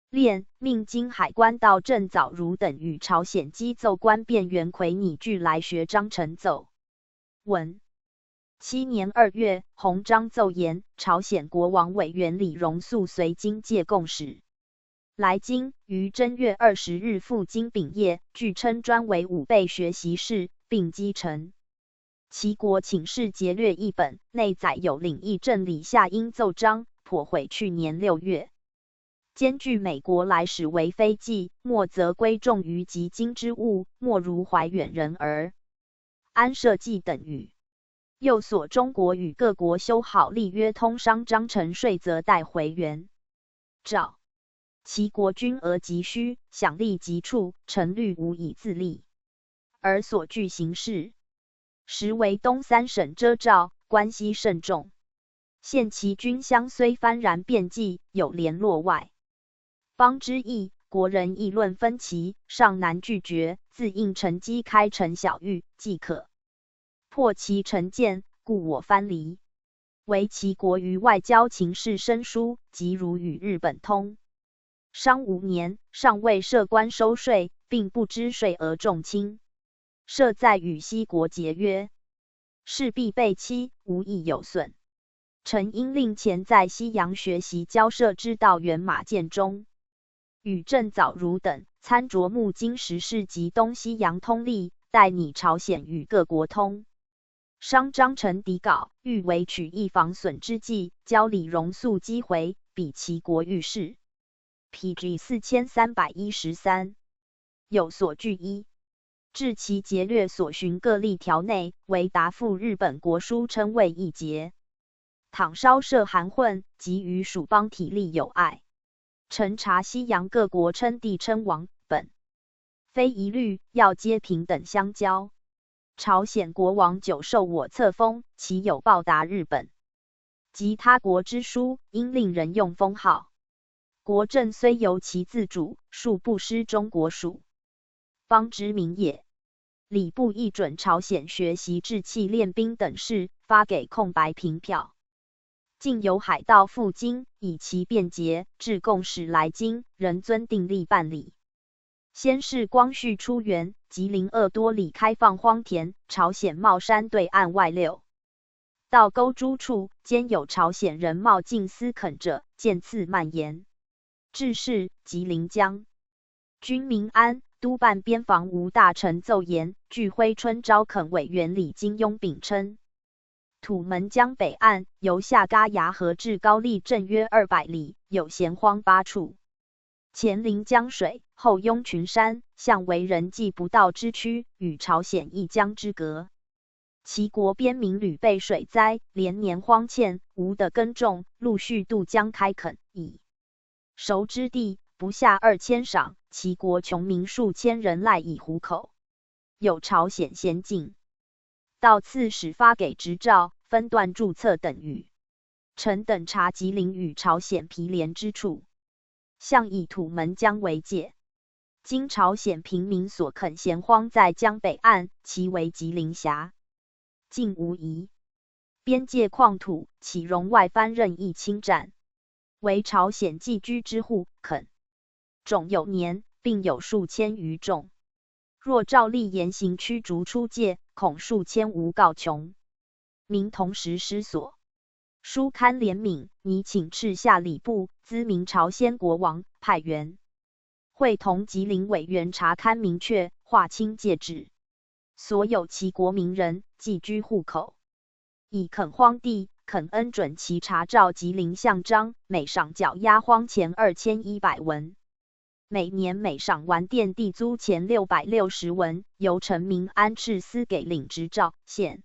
练，命经海关道郑藻如等与朝鲜机奏官卞元奎拟具来学章程奏文。7年2月，鸿章奏言，朝鲜国王委员李荣素随经界共使来京，于正月20日赴京秉业，据称专为5倍学习室，并击成其国请示节略一本，内载有领议正李夏英奏章，颇毁去年6月。兼具美国来使为非计，莫则归重于及今之物，莫如怀远人而安社稷等语。又所中国与各国修好立约通商章程税，则待回原照。其国均额急需，饷利急处，臣虑无以自立，而所据行事，实为东三省遮罩，关系甚重。现其军相虽幡然变计，有联络外邦之意，国人议论分歧，尚难拒绝，自应乘机开城小域，即可破其成见，故我藩篱为其国于外交情势生疏，即如与日本通商5年，尚未设关收税，并不知税额重轻，设在与西国节约，势必被欺，无益有损。臣应令前在西洋学习交涉之道员马建中与郑藻如等参酌目今时事及东西洋通例，待拟朝鲜与各国通商章程底稿，欲为取义防损之计，交李荣素击回，比其国遇事。PG 4313。有所据一，至其节略所循各例条内，为答复日本国书称谓一节。倘稍涉含混，即与属邦体力有碍。臣察西洋各国称帝称王，本非一律，要皆平等相交。朝鲜国王久受我册封，其有报答日本及他国之书，应令人用封号。国政虽由其自主，庶不失中国属邦之名也。礼部议准朝鲜学习制器练兵等事，发给空白凭票。竟由海盗赴京，以其便捷，至贡使来京，仍遵定例办理。先是光绪初元，吉林鄂多里开放荒田，朝鲜茂山对岸外6道沟诸处，兼有朝鲜人冒进私垦者，渐次蔓延。致仕吉林将军民安督办边防吴大臣奏言，据辉春招垦委员李金庸秉称，土门江北岸由下嘎牙河至高丽镇约200里，有闲荒8处，前临江水，后拥群山，向为人迹不到之区，与朝鲜一江之隔。其国边民屡被水灾，连年荒欠，无得耕种，陆续渡江开垦，以熟之地不下2000晌，其国穷民数千人赖以糊口。有朝鲜先进到次始发给执照，分段注册等语。臣等察吉林与朝鲜毗连之处，向以土门江为界，今朝鲜平民所垦闲荒在江北岸，其为吉林辖，境无疑。边界旷土，岂容外藩任意侵占？为朝鲜寄居之户，垦种有年，并有数千余众。若照例严刑驱逐出界，恐数千无告穷。民同时失所。书堪怜悯，拟请敕下礼部，咨明朝鲜国王，派员会同吉林委员查勘明确，划清界址。所有其国民人，寄居户口，以垦荒地，肯恩准其查照吉林项章，每赏缴押荒钱2100文。每年每赏完佃地租钱660文，由陈明安敕司给领执照县。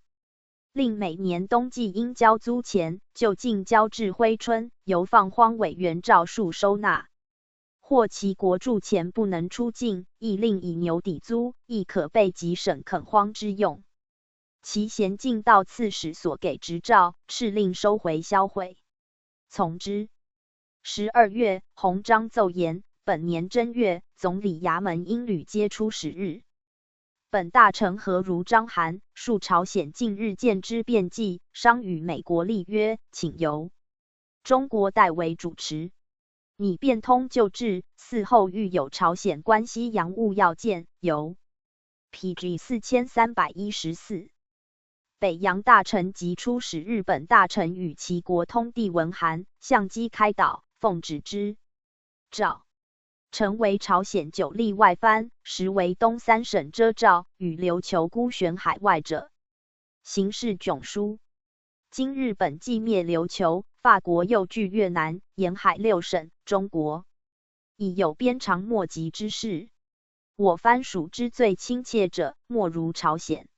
另每年冬季应交租钱，就近交至辉春，由放荒委员照数收纳。或其国住钱不能出境，亦另以牛抵租，亦可备给省垦荒之用。其咸进到刺史所给执照，敕令收回销毁。从之。12月，弘章奏言，本年正月，总理衙门应履皆出使日。本大臣何如章邯，述朝鲜近日见之变计，商与美国立约，请由中国代为主持。拟变通旧制，嗣后遇有朝鲜关西洋务要件，由 PG 4314。北洋大臣及出使日本大臣与其国通递文函，相机开导，奉旨之诏。成为朝鲜9例外藩，实为东三省遮罩，与琉球孤悬海外者，形势迥殊。今日本既灭琉球，法国又据越南、沿海6省，中国已有边长莫及之势。我藩属之最亲切者，莫如朝鲜。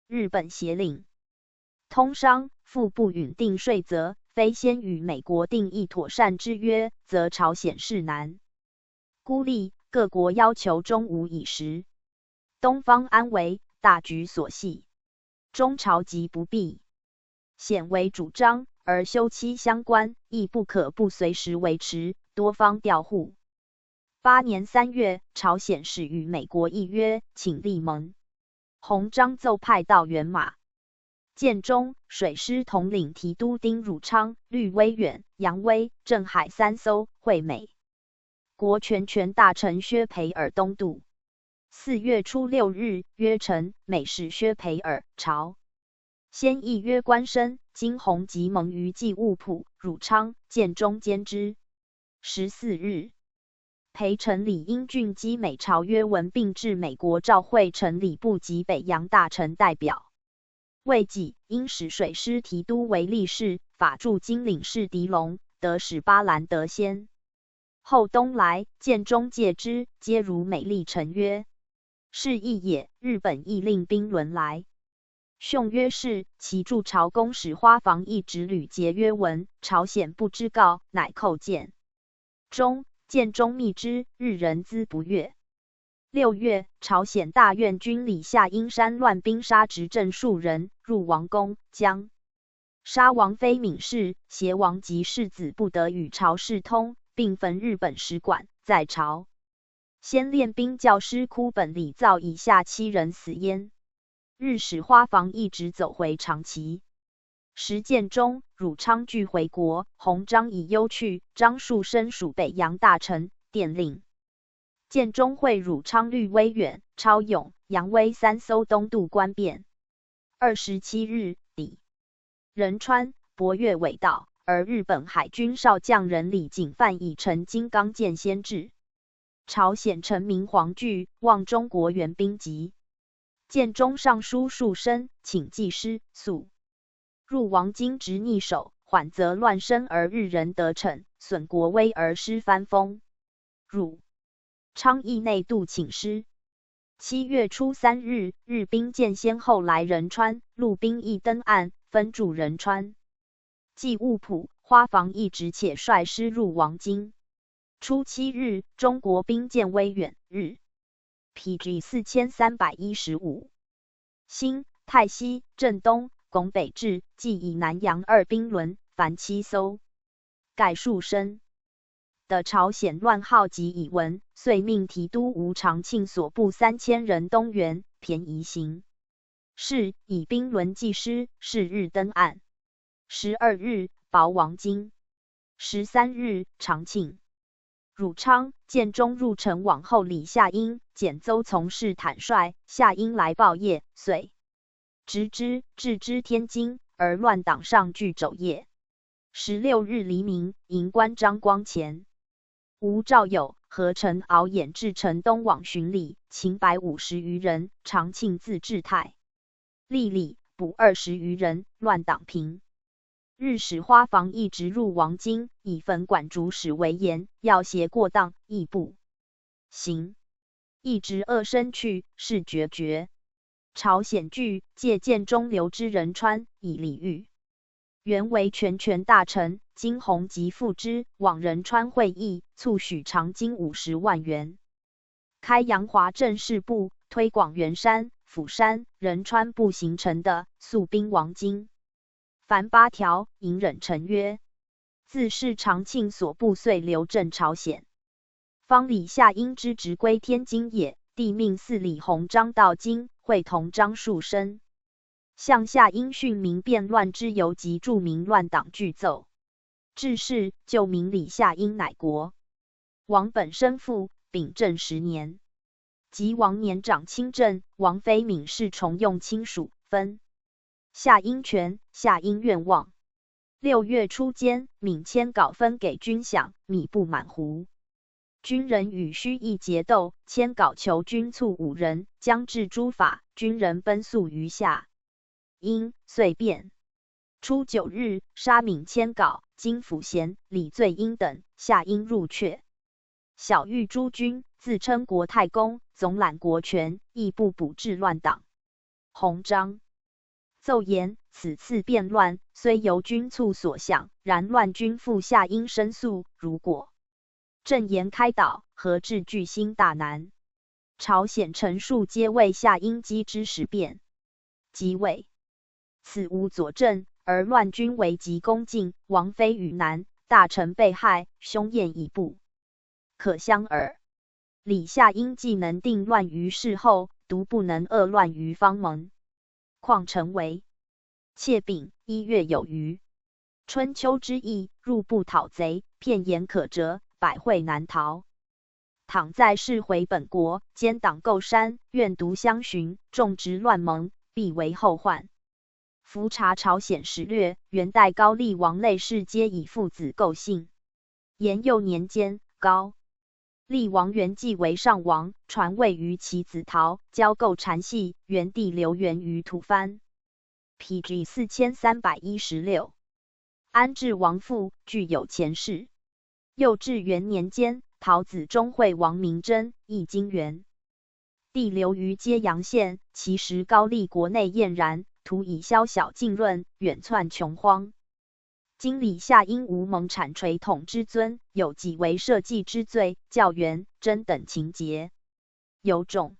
日本协领通商，复不允定税则，非先与美国定议妥善之约，则朝鲜事难。孤立，各国要求终无以时。东方安危，大局所系，中朝即不避。显为主张，而休戚相关，亦不可不随时维持，多方调护。8年3月，朝鲜使与美国议约，请立盟。弘章奏派到援马。建中水师统领提督丁汝昌、绿威远、杨威、镇海3艘，会美国全大臣薛培尔东渡。4月初6日，约成，美使薛培尔，朝先议约官绅，今弘即盟于祭务浦，汝昌、建中兼之。14日，裴承礼因郡基美朝约文并至美国召会承礼部及北洋大臣代表。未几，因使水师提督为立事，法驻金领事狄龙，得使巴兰德先。后东来，建中戒之，皆如美丽成约。是亦也，日本亦令兵轮来。训约是，其驻朝公使花房一直屡结约文，朝鲜不知告，乃叩建中。建中密之，日人资不悦。6月，朝鲜大院军李下阴山乱兵杀执政数人，入王宫，将杀王妃闵氏，挟王及世子不得与朝事通，并焚日本使馆，在朝先练兵教师哭本李造以下7人死焉。日使花房一直走回长崎。时建中、汝昌俱回国，弘章已忧去，张树身属北洋大臣，电令建中会汝昌、绿威远、超勇、杨威3艘东渡官便。27日，抵仁川，博越尾道，而日本海军少将人李景范已乘金刚舰先至。朝鲜臣民惶惧，望中国援兵急。建中上书数声，请济师速入王京直逆守，缓则乱生而日人得逞，损国威而失藩风。汝昌邑内渡请师。7月初3日，日兵舰先后来仁川，陆兵亦登岸，分驻仁川。继务浦、花房一直且率师入王京。初7日，中国兵舰威远，日 PG 4315。新、泰西、镇东、拱北至，即以南洋2兵轮，凡7艘，盖数深。的朝鲜乱号及已闻，遂命提督吴长庆所部3000人东援，便宜行。是以兵轮骑师，是日登岸。12日，保王京。13日，长庆、汝昌、建中入城往后，李夏英、简邹从事坦率，夏英来报业，遂直之，置之天津，而乱党上据肘腋。16日黎明，营关张光前。吴兆友、何成敖衍至城东往巡礼，秦150余人，长庆自治泰。立礼，捕20余人，乱党平。日使花房一直入王京，以焚管主使为言，要挟过当，亦不行。一直恶身去，是决。朝鲜惧，借建中流之仁川，以礼遇。原为全权大臣，金弘即复之，往仁川会议，促许长金50万元，开阳华镇事部，推广元山、釜山、仁川不形成的速兵王京。凡8条，隐忍成约。自是长庆所部，遂留镇朝鲜。方李夏英之直归天津也，帝命4李鸿章到京，会同张树声。向夏英训民变乱之由及著名乱党具奏。致仕，就名李夏英乃国王本生父，秉政10年。及王年长亲政，王妃闵氏重用亲属，分夏英权，夏英愿望。6月初间，闵迁稿分给军饷，米不满斛。军人与须议结斗，迁稿求军卒5人，将至诸法，军人奔速于夏英，遂变。初9日，杀闵迁稿、金辅贤、李最英等，夏英入阙。小玉诸军，自称国太公，总揽国权，亦不补治乱党。鸿章奏言：此次变乱，虽由军卒所向，然乱军复夏英申诉，如果正言开导，何至巨星大难？朝鲜臣庶皆为夏英击之时变，即位。此无佐证，而乱军为急攻进，王妃与难，大臣被害，凶焰已不可相耳。李夏英既能定乱于事后，独不能遏乱于方盟。况臣为窃禀1月有余，春秋之役，入不讨贼，片言可折，百会难逃。倘在世回本国，奸党构山，怨毒相寻，种植乱盟，必为后患。夫查朝鲜史略，元代高丽王类氏皆以父子构姓。延佑年间，高丽王元继为上王，传位于其子陶，交构禅系，元帝留元于吐蕃。PG 4316。安治王父，具有前世。幼至元年间，陶子钟会王明真，亦经元帝留于揭阳县。其时高丽国内晏然，徒以宵小浸润，远窜穷荒。今李夏英无蒙产垂统之尊，有己为社稷之罪，教元、真等情节尤重，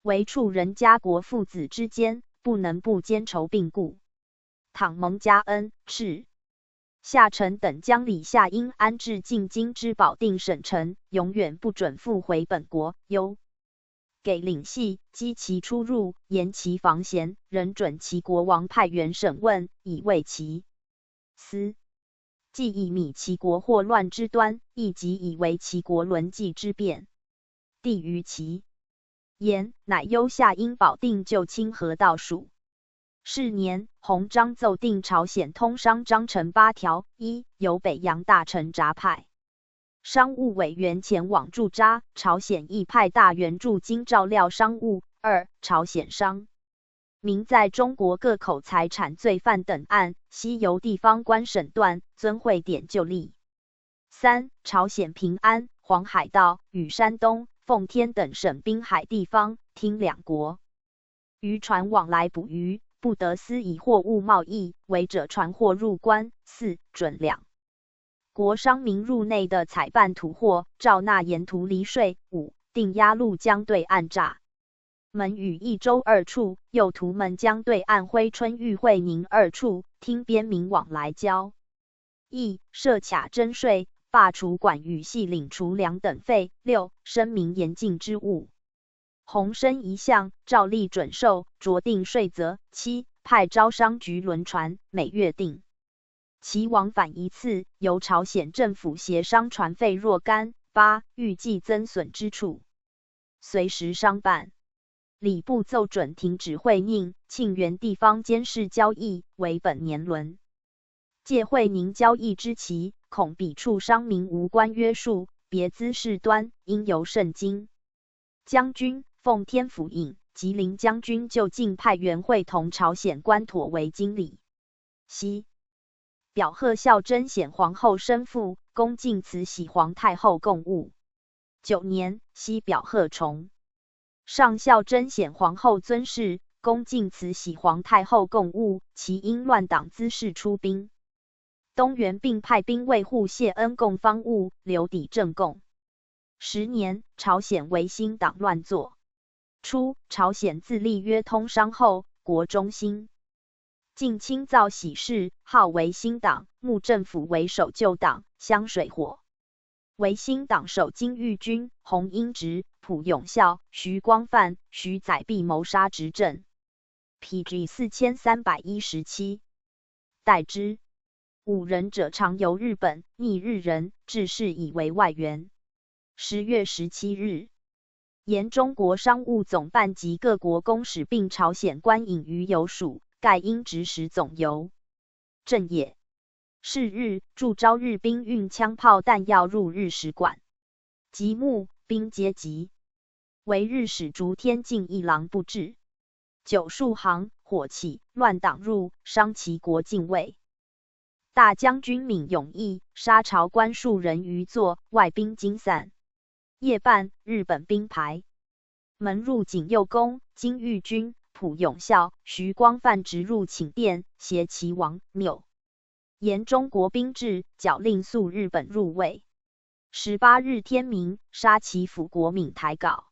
为处人家国父子之间，不能不兼仇并顾。倘蒙加恩，敕夏臣等将李夏英安置进京之保定省城，永远不准复回本国，忧给领系，击其出入，严其防闲，仍准其国王派员审问，以慰其思。既以米其国祸乱之端，亦即以为其国沦寂之变。帝于其言，乃忧夏英保定就清河道属。是年，鸿章奏定朝鲜通商章程8条： 1. 由北洋大臣札派商务委员前往驻扎，朝鲜亦派大员驻京照料商务。 2. 朝鲜商民在中国各口财产罪犯等案，悉由地方官审断，遵会典就例。 3. 朝鲜平安、黄海道与山东、奉天等省滨海地方，听两国渔船往来捕鱼，不得私以货物贸易，违者船货入关。 4. 准两国商民入内的采办土货，照纳沿途离税。 5. 定押陆江对岸栅门与益州2处，右图门江对岸珲春玉会宁2处，听边民往来交易，设卡征税，罢除管与系领除粮等费。6. 声明严禁之物。洪生一项，照例准受，酌定税则。7. 派招商局轮船，每月定其往返一次，由朝鲜政府协商船费若干。8. 预计增损之处，随时商办。礼部奏准停止会宁、庆元地方监视交易，为本年轮。借会宁交易之期，恐彼处商民无关约束，别资事端，应由圣经将军奉天府尹、吉林将军就近派员会同朝鲜官妥为经理。西表贺孝贞显皇后生父，恭敬慈禧皇太后供物。9年，西表贺崇上孝贞显皇后尊谥，恭敬慈禧皇太后供物，其因乱党滋事出兵。东原并派兵卫护谢恩供方物，留抵正贡。10年，朝鲜维新党乱作。初，朝鲜自立约通商后，国中兴。晋清造喜事，号维新党，穆政府为守旧党，湘水火。维新党首金玉军、洪英直、朴永孝、徐光范、徐载弼谋杀执政。PG 4317。代之。五人者常游日本，逆日人，致仕以为外援。10月17日，沿中国商务总办及各国公使并朝鲜官引于游属，盖因指使总游。正也。是日，驻招日兵运枪炮弹药入日使馆，及募兵皆急，为日使逐天进一郎不至。9数行，火起，乱党入，伤其国禁卫。大将军闵永义杀朝官数人于座，外兵惊散。夜半，日本兵排门入景佑宫，金玉军、朴永孝、徐光范直入寝殿，挟其王谬。沿中国兵至，矫令速日本入魏。18日天明，杀其辅国闵台皋。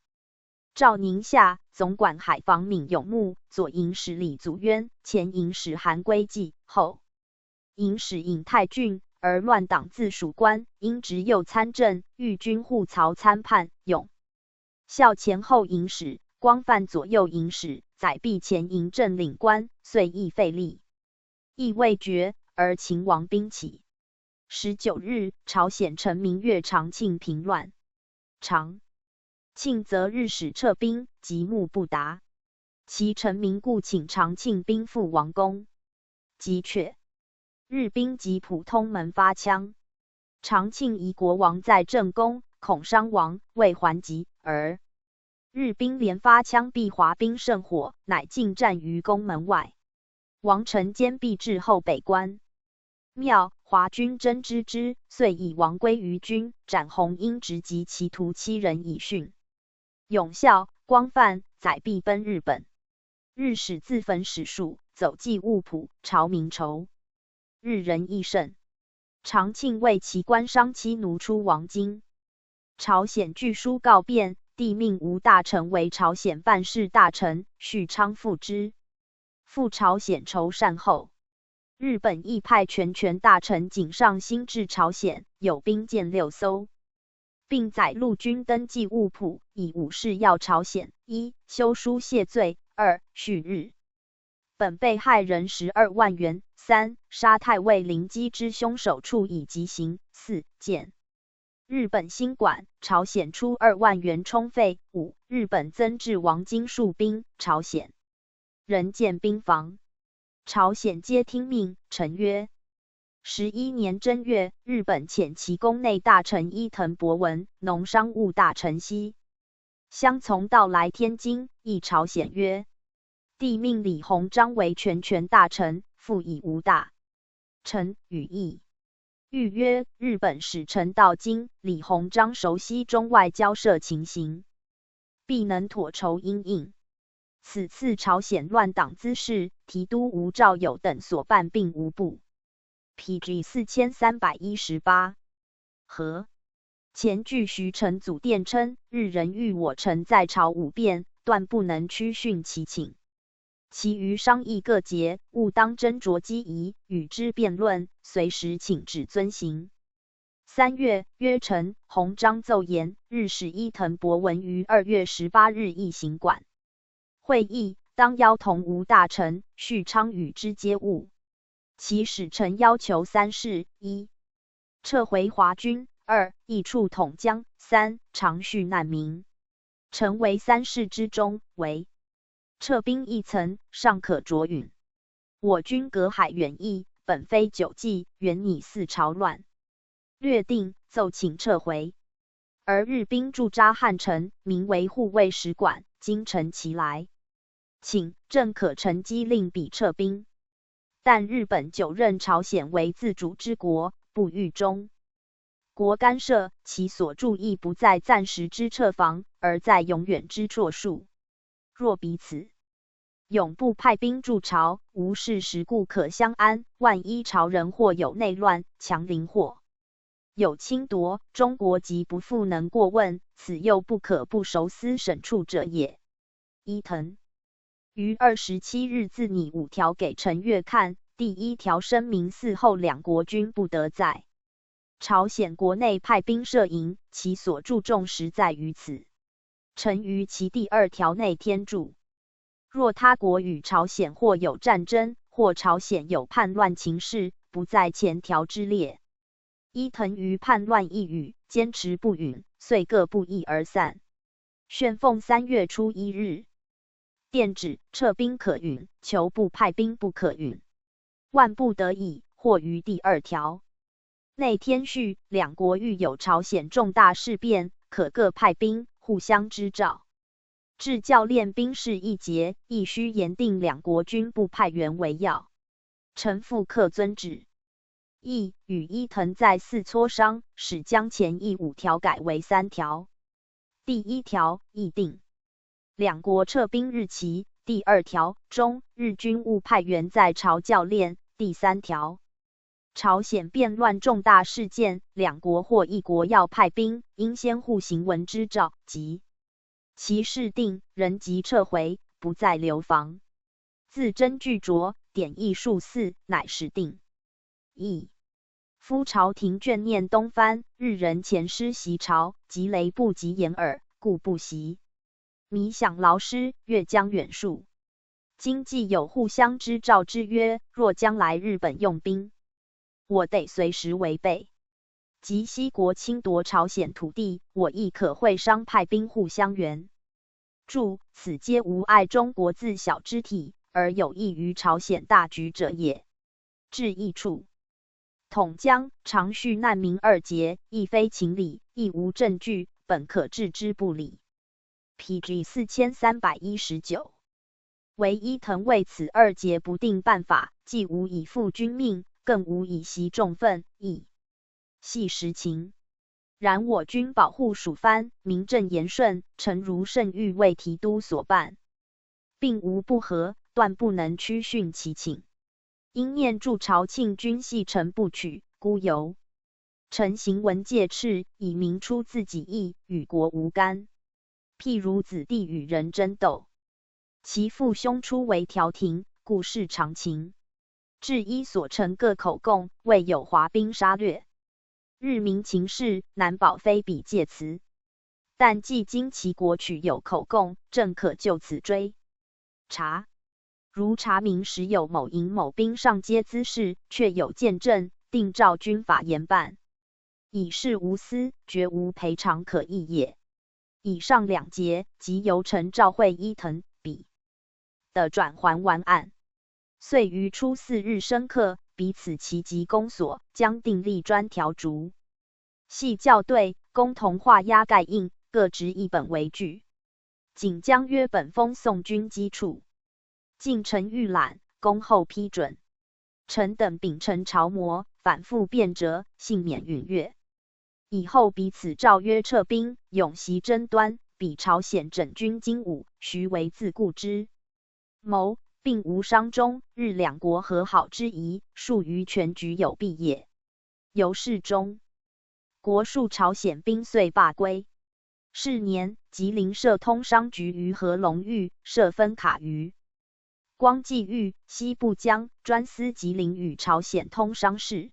赵宁夏总管海防闵永穆、左营使李祖渊、前营使韩归继、后营使尹泰俊，而乱党自属官，因执右参政，御军护曹参判，永孝前后营使，光范左右营使，载弼前营正领官，遂亦费力，亦未决。而秦王兵起。19日，朝鲜臣明月长庆平乱，长庆则日使撤兵，及穆不达，其臣民故请长庆兵赴王宫，击却。日兵及普通门发枪，长庆疑国王在正宫，恐伤亡，未还击，而日兵连发枪毙华兵甚火，乃进战于宫门外。王臣坚壁至后北关。妙华军争之之，遂以王归于军，斩洪英直及其徒7人以殉。永孝、光范、载弼奔日本。日使自焚史数，走记物谱，朝民仇。日人亦甚。长庆为其官商妻奴出王京。朝鲜据书告变，帝命吴大臣为朝鲜办事大臣，许昌复之。赴朝鲜筹善后。日本亦派全权大臣井上新至朝鲜，有兵舰6艘，并载陆军登记物谱，以武士要朝鲜。1. 修书谢罪。2. 续日本被害人12万元。3. 杀太尉林基之凶手处以极刑。4. 建日本新馆，朝鲜出2万元充费。5. 日本增置王京戍兵，朝鲜人建兵房。朝鲜皆听命，臣曰。11年正月，日本遣其宫内大臣伊藤博文、农商务大臣西相从到来天津，议朝鲜曰：帝命李鸿章为全权大臣，复以吴大臣语议。谕曰：日本使臣到京，李鸿章熟悉中外交涉情形，必能妥筹因应。此次朝鲜乱党滋事，提督吴兆友等所办并无不。PG 4318。和前据徐承祖电称，日人欲我臣在朝5变，断不能屈训其请。其余商议各节，勿当斟酌机宜，与之辩论，随时请旨遵行。3月，曰陈鸿章奏言，日使伊藤博文于2月18日诣行馆会议，当邀同吴大臣许昌与之接晤。其使臣要求3事：1. 撤回华军；2. 易处统江；3. 长恤难民。臣为3事之中，为撤兵一层，尚可着允。我军隔海远役，本非久计，原拟四朝乱。略定，奏请撤回。而日兵驻扎汉城，名为护卫使馆，今陈其来，请正可乘机令彼撤兵。但日本久任朝鲜为自主之国，不欲中国干涉，其所注意不在暂时之撤防，而在永远之措束。若彼此永不派兵驻朝，无事实故可相安。万一朝人或有内乱、强凌或有侵夺，中国即不复能过问，此又不可不熟思审处者也。伊藤于27日自拟5条给陈阅看。第1条声明4后两国军不得在朝鲜国内派兵设营，其所注重实在于此。陈于其第2条内添注：若他国与朝鲜或有战争，或朝鲜有叛乱情事，不在前条之列。伊藤于叛乱一语，坚持不允，遂各不议而散。旋凤3月初1日电指撤兵可允，求不派兵不可允。万不得已，或于第2条内添序，两国遇有朝鲜重大事变，可各派兵互相支召。至教练兵士一节，亦须严定两国军不派员为要。臣复克遵旨。亦与伊藤再次磋商，使将前议5条改为3条。第1条议定两国撤兵日期。第2条中，日军勿派员在朝教练。第3条朝鲜变乱重大事件，两国或一国要派兵，应先互行文之诏，即其事定，人即撤回，不再留防。字斟句酌，典义数4，乃时定。亦夫朝廷眷念东藩，日人前师袭朝，及雷不及掩耳，故不习。弥想劳师，越将远戍。今既有互相之诏之约，若将来日本用兵，我得随时违背。及西国侵夺朝鲜土地，我亦可会商派兵互相援助。此皆无碍中国自小之体，而有益于朝鲜大局者也。至益处，统江、长恤难民2节，亦非情理，亦无证据，本可置之不理。PG 4319。唯伊藤为此2节不定办法，既无以复军命，更无以袭重分，亦系实情。然我军保护属藩，名正言顺，诚如圣谕为提督所办，并无不合，断不能屈训其请。因念驻朝庆军系臣不取，孤由臣行文戒斥，以明出自己意，与国无干。譬如子弟与人争斗，其父兄出为调停，故事常情。至一所成各口供，未有华兵杀掠。日明情势，难保非彼借词。但既经其国取有口供，正可就此追查。如查明时有某营某兵上街滋事，却有见证，定照军法严办，以示无私，绝无赔偿可议也。以上2节，即由臣召会伊藤彼的转还完案，遂于初4日申刻，彼此其级公所，将订立专条逐系校对，共同画押盖印，各执1本为据。仅将约本封送军机处，进臣预览，恭候批准。臣等秉承朝模，反复辩折，幸免允阅。以后彼此诏约撤兵，永息争端，彼朝鲜整军精武，徐为自固之谋，并无伤中，日两国和好之宜，数于全局有弊也。由是中国数朝鲜兵遂罢归。是年，吉林设通商局于和龙峪，设分卡于光济峪、西部江，专司吉林与朝鲜通商事。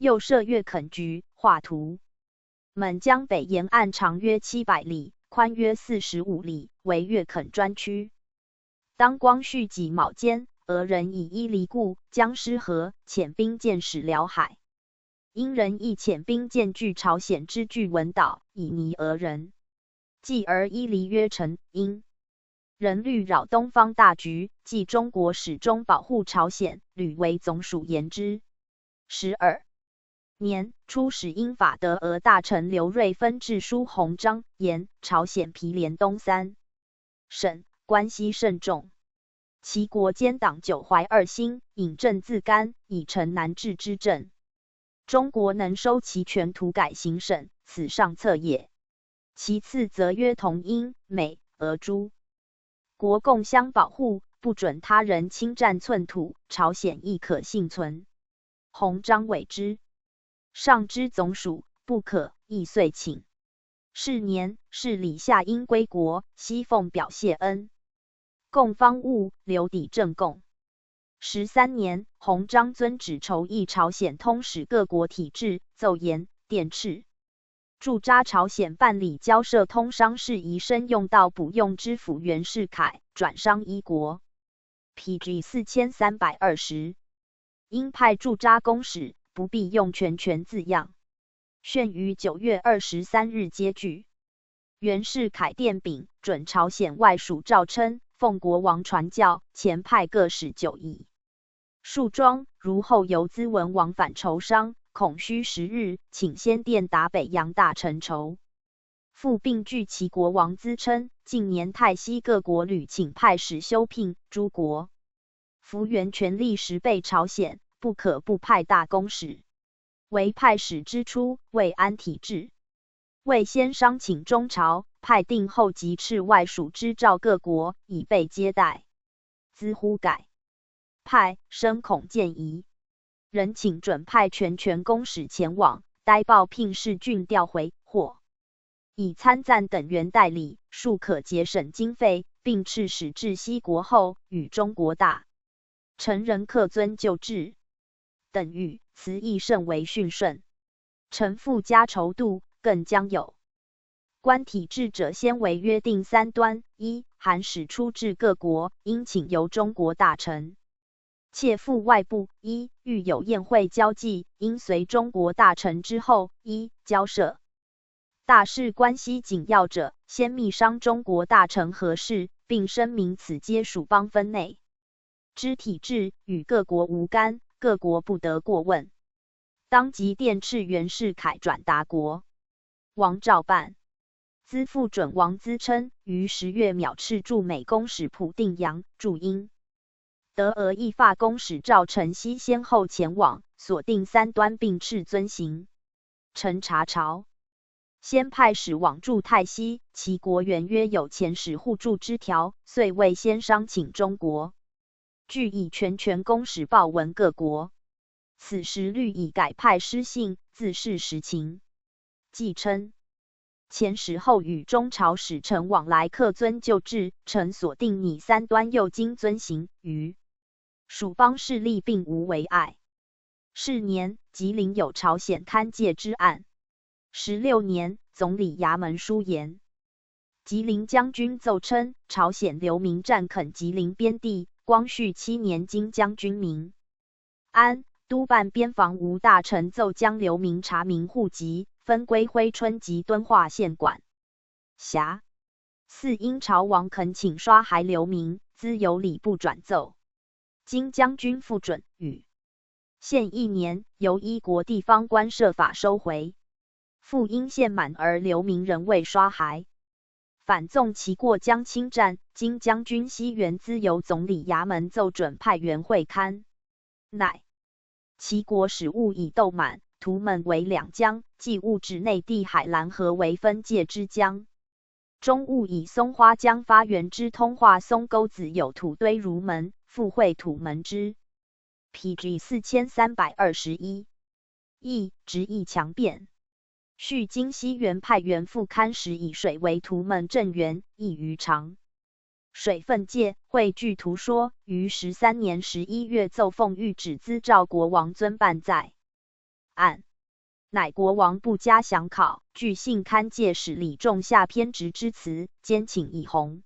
又设越垦局，画图。岷江北沿岸长约700里，宽约45里，为越垦专区。当光绪己卯间，俄人以伊犁固、江师河遣兵箭使辽海，英人亦遣兵箭据朝鲜之巨文岛，以迷俄人。继而伊犁约成，英人虑扰东方大局，即中国始终保护朝鲜，屡为总署言之。12年初，使英法德俄大臣刘瑞芬致书鸿章，言朝鲜毗连东三省，关系甚重，其国间党久怀二心，引政自干，以成难治之政。中国能收其权，图改行省，此上策也。其次则约同英、美、俄诸国共相保护，不准他人侵占寸土，朝鲜亦可幸存。鸿章委之。上之总署，不可，亦遂请。是年，是李夏因归国，西奉表谢恩，供方物，留抵正贡。13年，鸿章遵旨筹议朝鲜通使各国体制，奏言电敕，驻扎朝鲜办理交涉通商事宜，深用到补用之辅袁世凯，转商一国。PG 4320，应派驻扎公使，不必用全字样。宣于9月23日接具。袁世凯电禀，准朝鲜外属诏称，奉国王传教，前派各使9邑。树庄如后由资文往返筹商，恐需10日，请先电达北洋大臣筹。复并据其国王资称，近年泰西各国屡请派使修聘诸国，幅员权力10倍朝鲜，不可不派大公使。为派使之初，未安体制，未先商请中朝，派定后即敕外属之召各国，以备接待。兹忽改派，深恐见疑，仍请准派全公使前往，待报聘事郡调回，或以参赞等员代理，庶可节省经费，并敕使至西国后，与中国大臣人客遵旧制。等谕，词意甚为驯顺。臣附加筹度，更将有关体制者，先为约定3端：一、函使出至各国，应请由中国大臣切赴外部；一、遇有宴会交际，应随中国大臣之后；一、交涉大事关系紧要者，先密商中国大臣何事，并声明此皆属邦分内之体制，与各国无干，各国不得过问。当即电敕袁世凯转达国王照办。资复准王资称，于10月秒敕驻美公使蒲定阳、驻英德俄意法公使赵承熙先后前往，锁定3端，并敕遵行。陈查朝先派使往驻泰西，其国员约有前使互助之条，遂未先商请中国。据以全公使报闻各国。此时律已改派失信，自是实情。既称前使后与中朝使臣往来，客遵旧制，臣所定拟3端又经遵行，于属邦势力并无为碍。是年，吉林有朝鲜勘界之案。16年，总理衙门书言，吉林将军奏称，朝鲜流民占垦吉林边地。光绪7年，经将军明安督办边防吴大臣奏将流民查明户籍，分归珲春及敦化县管辖。4因朝王恳请刷骸流民，兹由礼部转奏，经将军复准，与限1年，由一国地方官设法收回。复因限满而流民仍未刷骸，反纵其过将侵占，经将军西原资由总理衙门奏准派员会勘，乃其国使务已斗满，图们为2江，即物指内地海兰河为分界之江。中务以松花江发源之通化松沟子有土堆如门，复会土门之。PG 4321，义直义强辩。续经西原派员复勘时，以水为图们正源，益于长水分界，汇聚图说，于13年11月奏奉谕旨，资召国王遵办在案。乃国王不加详考，据信勘介使李仲夏偏执之词，兼请以弘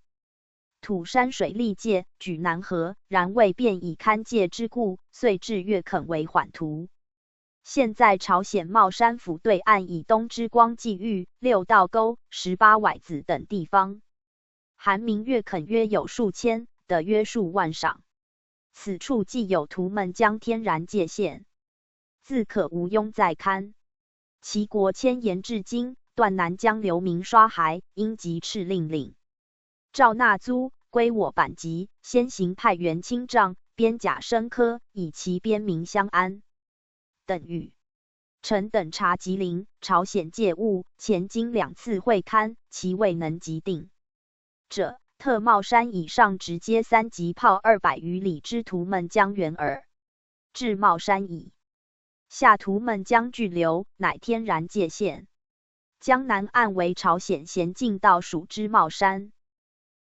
土山水利界，举南河，然未便以勘介之故，遂至越垦为缓图。现在朝鲜茂山府对岸以东之光济域、六道沟、18崴子等地方，韩民越垦约有数千，得约数万赏。此处既有图们江天然界限，自可无庸再勘。齐国迁延至今，断南江流民刷骸，因即敕令领赵纳租归我版籍，先行派员清丈，编甲生科，以其边民相安。等语臣等查吉林、朝鲜界务，前经2次会勘，其未能即定者，特茂山以上直接3级炮200余里之图们江源耳。至茂山以下图们江距流，乃天然界限。江南岸为朝鲜咸镜道属之茂山。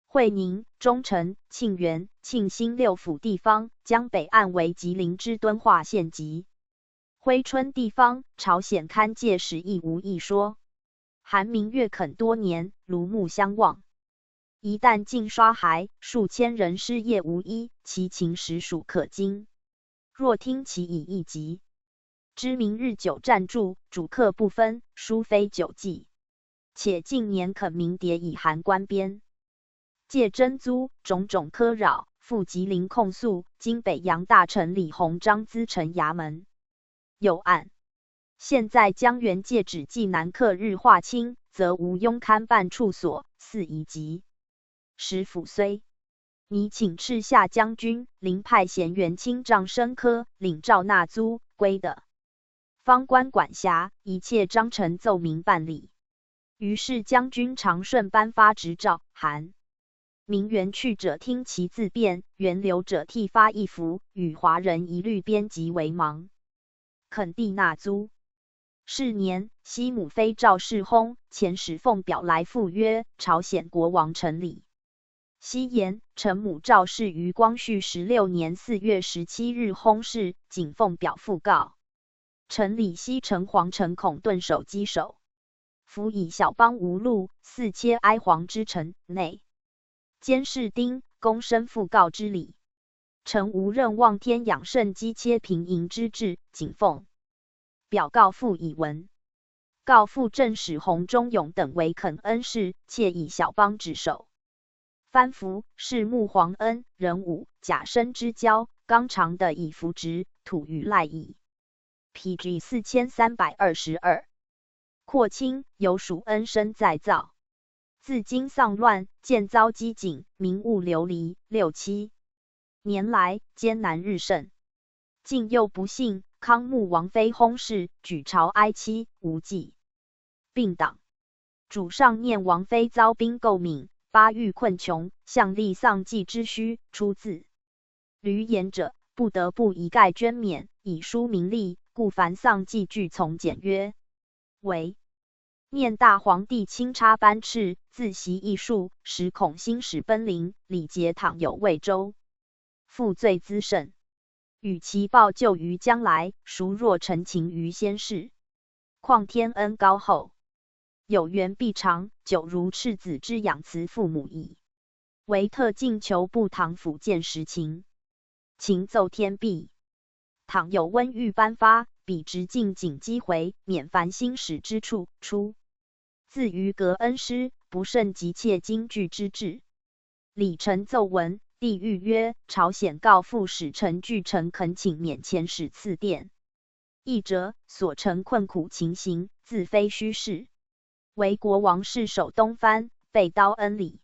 会宁、中城、庆元、庆兴6府地方，江北岸为吉林之敦化县级。珲春地方，朝鲜勘介使亦无一说。韩民越垦多年，庐木相望。一旦尽刷骸，数千人失业无依，其情实属可惊。若听其以一集，知明日久暂住，主客不分，殊非久计。且近年垦民迭以函官边借征租，种种苛扰，赴吉林控诉，经北洋大臣李鸿章咨呈衙门。有案。现在江源界址冀南客日划清，则无庸勘办处所，似夷急。时府虽拟请敕下将军，临派贤元清丈升科，领赵纳租归的方官管辖，一切章程奏明办理。于是将军常顺颁发执照，函明原去者听其自辩，原留者替发一符，与华人一律编辑为盲。垦地纳租。是年，西母妃赵世薨，遣使奉表来复曰：朝鲜国王陈李。夕言，臣母赵氏于光绪16年4月17日薨逝，谨奉表复告。陈李西城皇城恐顿首击首，夫以小邦无路，似切哀皇之臣，内监视丁公身复告之礼。臣无任望天养圣击切平营之志，谨奉表告复以文。告复正使洪忠勇等为垦恩士，窃以小邦之首。藩服是穆皇恩、仁武、甲申之交，纲常的以服直，土于赖矣。PG 4322。扩清有属恩生再造。自今丧乱，渐遭饥馑，民物流离，6、7年来艰难日甚。近又不幸，康穆王妃薨逝，举朝哀戚，无忌病党。主上念王妃遭兵垢敏，巴遇困穷，向立丧祭之需，出自闾言者，不得不一概捐免，以疏民力，故凡丧祭具从简约。为念大皇帝钦差班敕，自习艺术，时恐兴使奔临，礼节倘有未周，负罪滋甚。与其报救于将来，孰若陈情于先世？况天恩高厚，有缘必长，久如赤子之养慈父母矣。唯特进求不堂府见实情，情奏天毕。倘有温谕颁发，彼直进谨击回，免凡兴使之处。出自于革恩师，不甚急切惊惧之至。李臣奏文，帝谕曰：朝鲜告复使臣具臣恳请免遣使赐电。译者所成困苦情形，自非虚事。为国王世守东藩，被刀恩礼。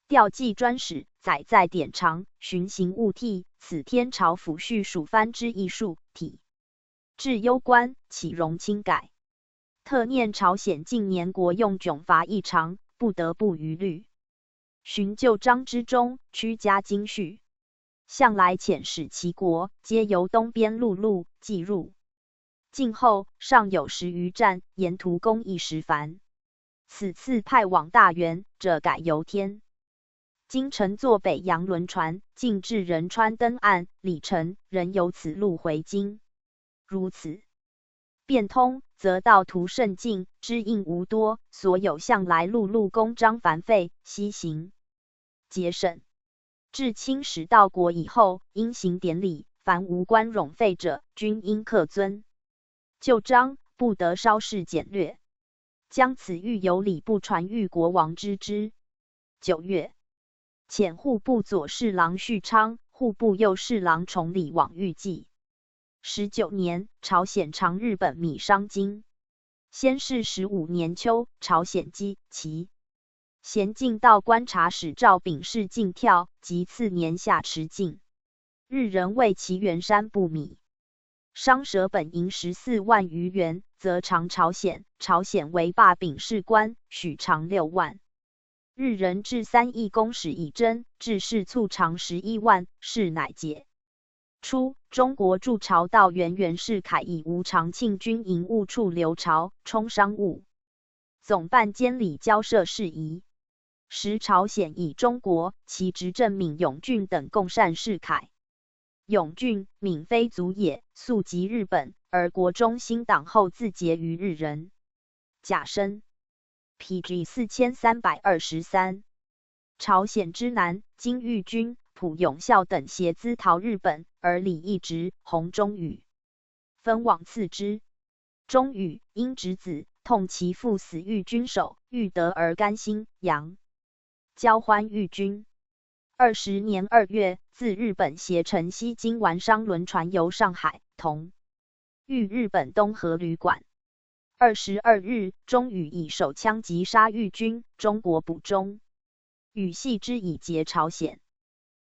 调祭专使，载在典藏，巡行务替，此天朝抚恤属藩之艺术体。至攸关，岂容轻改？特念朝鲜近年国用窘乏异常，不得不余虑。寻旧章之中，屈加精序。向来遣使齐国，皆由东边陆路寄入。晋后尚有10余站，沿途工艺实繁。此次派往大原者，改由天今乘坐北洋轮船，进至仁川登岸，礼程仍由此路回京。如此变通，则道途甚近，知应无多，所有向来陆路公章繁费，西行节省。至清始道国以后，因行典礼，凡无关冗费者，均应克遵。旧章不得稍事简略。将此谕有礼部传谕国王知之。9月，遣户部左侍郎旭昌、户部右侍郎崇礼往谕记。19年，朝鲜尝日本米商经。先是15年秋，朝鲜击齐。咸镜道观察使赵秉事进跳，及次年夏持境。日人为其原山不米。商舍本银14万余元，则偿朝鲜。朝鲜为罢秉事官，许偿6万。日人至3亿公使以征，致仕卒偿11万，事乃解。初，中国驻朝道元世凯以吴长庆军营务处留朝，充商务总办监理交涉事宜。时朝鲜以中国，其执政闵永俊等共善世凯。永俊、闵非族也，素及日本，而国中新党后自结于日人。甲申 ，PG 4323。朝鲜之南，金玉君、朴永孝等携资逃日本，而李义直、洪忠宇分往次之。忠宇因侄子痛其父死于军手，欲得而甘心，杨交欢玉君。20年2月，自日本携乘西京丸商轮船游上海，同遇日本东河旅馆。22日，忠宇以手枪击杀玉军，中国捕忠宇系之以劫朝鲜。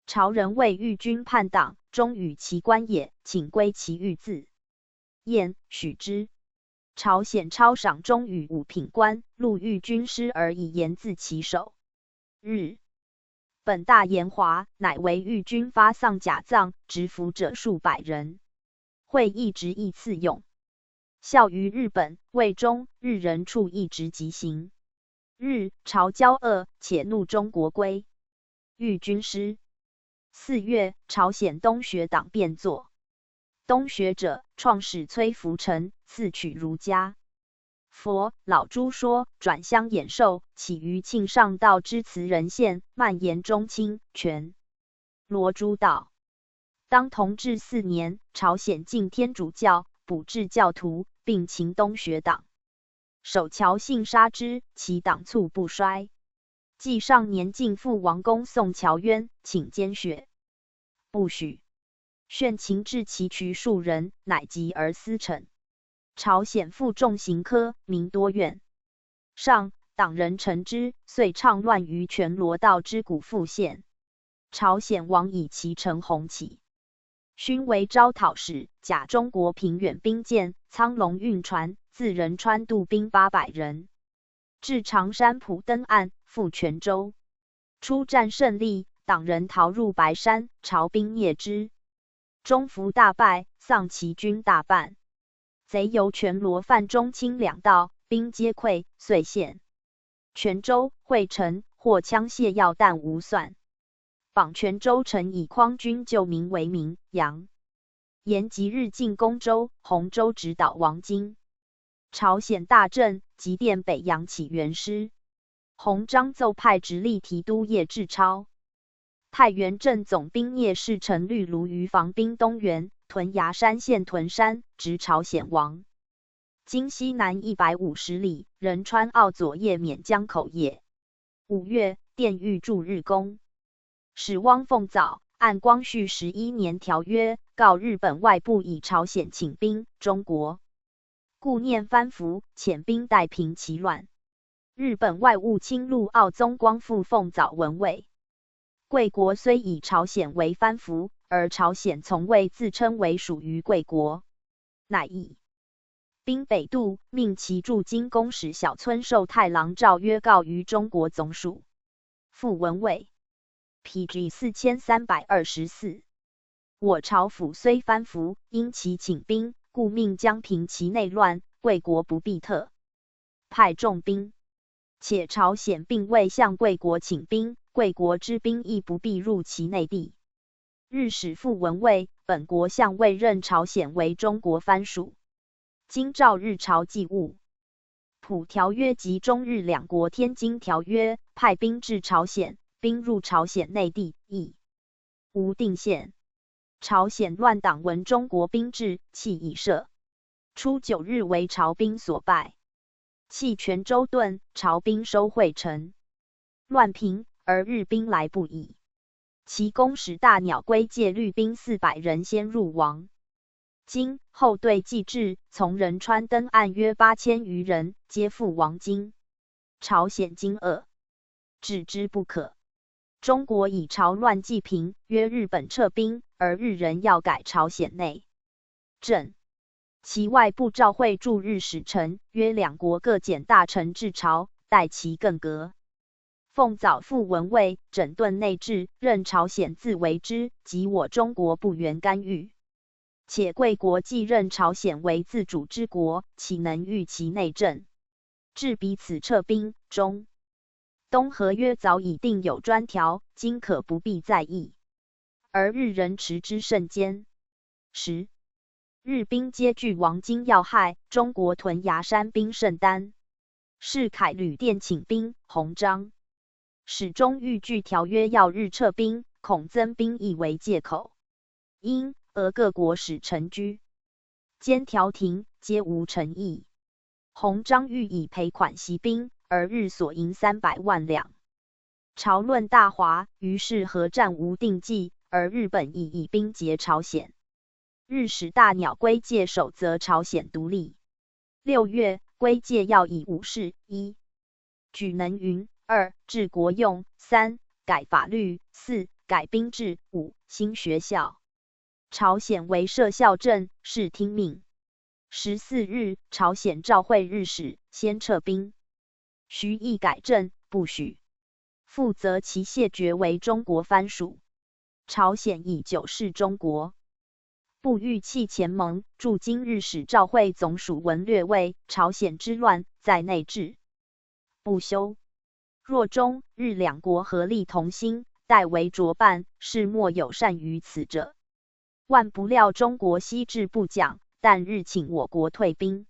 朝人为玉军叛党，忠宇其官也，请归其玉字。晏许之。朝鲜超赏忠宇5品官，录玉军师而以言自其手。日本大延华，乃为玉军发丧假葬，执服者数百人。会一直亦赐用。效于日本，魏中日人处一直疾行。日朝交恶，且怒中国归。玉军师。4月，朝鲜东学党变作。东学者，创始崔福成，赐取儒家。佛老朱说，转乡演授，起于庆尚道之慈仁县，蔓延中清全罗诸道。当同治4年，朝鲜禁天主教，补治教徒，并秦东学党。守侨信杀之，其党卒不衰。继上年晋父王公宋乔渊，请监学，不许。炫秦至其渠数人，乃疾而司惩。朝鲜负重刑科，民多怨。上党人陈之，遂倡乱于全罗道之古富县。朝鲜王以其城弘起。勋为招讨使，假中国平远兵舰，苍龙运船，自仁川渡兵800人，至长山浦登岸，赴泉州。初战胜利，党人逃入白山，朝兵灭之。中服大败，丧其军大半。贼由全罗犯中清两道，兵皆溃，遂陷。泉州、会城获枪械药弹无算。绑泉州城以匡军旧名为名，杨延吉日进攻州，洪州直捣王京。朝鲜大震，即电北洋起援师。洪章奏派直隶提督叶志超。太原镇总兵聂士陈律卢于防兵东原，屯崖山县屯山，直朝鲜王。今西南150里，仁川澳左叶缅江口也。5月，电谕驻日公使汪凤藻按光绪11年条约，告日本外部以朝鲜请兵，中国故念藩服，遣兵代平其乱。日本外务卿陆奥宗光复凤藻文位。贵国虽以朝鲜为藩服，而朝鲜从未自称为属于贵国，乃以兵北渡，命其驻京公使小村寿太郎诏约告于中国总署。附文位 PG 4324。我朝府虽藩服，因其请兵，故命将平其内乱，贵国不必特派重兵。且朝鲜并未向贵国请兵，贵国之兵亦不必入其内地。日使附文位，本国相未任朝鲜为中国藩属。京兆日朝祭物。普条约及中日两国天津条约，派兵至朝鲜，兵入朝鲜内地，亦无定县。朝鲜乱党闻中国兵至，弃以射。初9日为朝兵所败，弃泉州盾，朝兵收会城。乱平，而日兵来不已。其攻使大鸟归界律兵400人先入亡。今后队既至，从仁川登岸约8000余人，皆赴亡京。朝鲜惊愕，止之不可。中国以朝乱既平，约日本撤兵，而日人要改朝鲜内政。其外部召会驻日使臣，约两国各遣大臣至朝，待其更革。奉早复文位，整顿内治，任朝鲜自为之，及我中国不原干预。且贵国既任朝鲜为自主之国，岂能御其内政？至彼此撤兵，中东合约早已定有专条，今可不必再议。而日人持之甚坚。10日兵皆据王京要害，中国屯崖山兵甚单。世凯旅电请兵，弘章始终欲据条约要日撤兵，恐增兵役为借口。因俄各国使臣居兼调停，皆无诚意。弘章欲以赔款息兵，而日所银300万两。朝论大华，于是合战无定计，而日本亦以兵劫朝鲜。日使大鸟归界守则朝鲜独立。6月，归界要以5事：1. 举能云；2. 治国用； 3. 改法律； 4. 改兵制； 5. 兴学校。朝鲜为设校镇，是听命。14日，朝鲜召会日使，先撤兵。徐亦改正，不许。复责其谢绝为中国藩属。朝鲜以久视中国，不欲弃前盟，驻京日使召会总署文略谓：朝鲜之乱，在内治不休。若中日两国合力同心，代为着办，是莫有善于此者。万不料中国西至不讲，但日请我国退兵。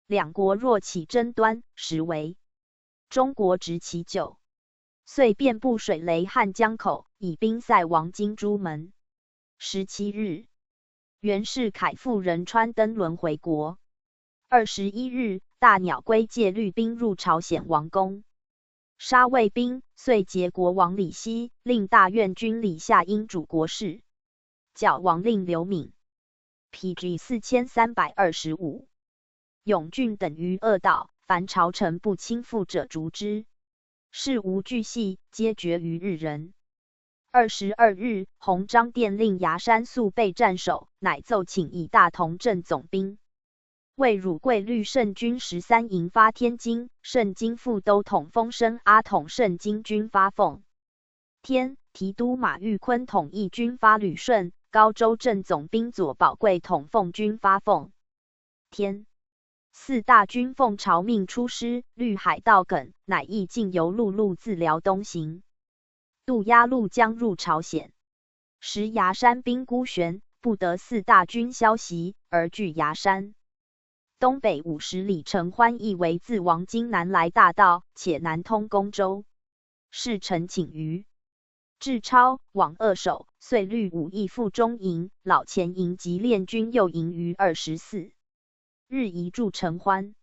两国若起争端，实为中国执其咎。遂遍布水雷汉江口，以兵塞王京诸门。17日，袁世凯赴仁川登轮回国。21日，大鸟归界律兵入朝鲜王宫，杀卫兵，遂劫国王李熙，令大院军李夏因主国事。矫王令刘敏 PG 4325。永俊等于恶道，凡朝臣不亲附者逐之。事无巨细，皆决于日人。22日，弘章电令崖山速备战守，乃奏请以大同镇总兵。为汝贵律圣军13营发天津，圣经副都统丰生阿统圣经军发奉天，提督马玉坤统义军发旅顺，高州镇总兵左宝贵统奉军发奉天。四大军奉朝命出师，绿海道梗，乃亦径由陆路自辽东行，渡鸭绿江入朝鲜。时崖山兵孤悬，不得四大军消息，而据崖山。东北50里程欢意为自王京南来大道，且南通公州。是臣请于志超往二守，遂率5邑赴中营，老前营及练军右营于24日移驻承欢。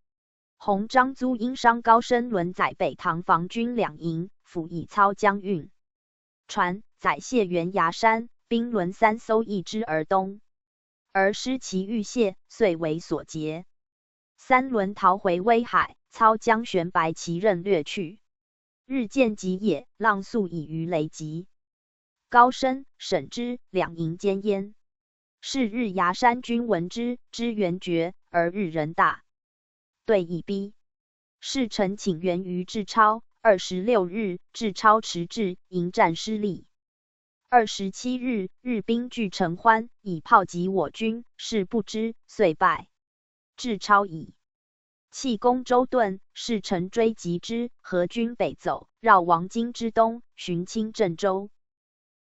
弘章租因商高升轮载北唐防军2营，辅以操江运船，载谢原崖山，兵轮3艘一之而东，而失其欲泄，遂为所劫。3轮逃回威海，操江悬白其刃掠去。日见急也，浪速已于雷击。高升、沈之2营兼焉。是日崖山军闻之，知援绝，而日人大对已逼。是臣请援于志超。26日，志超迟滞，迎战失利。27日，日兵据承欢，以炮击我军，是不知，遂败。志超以弃攻州盾，是臣追击之，合军北走，绕王京之东，寻清郑州、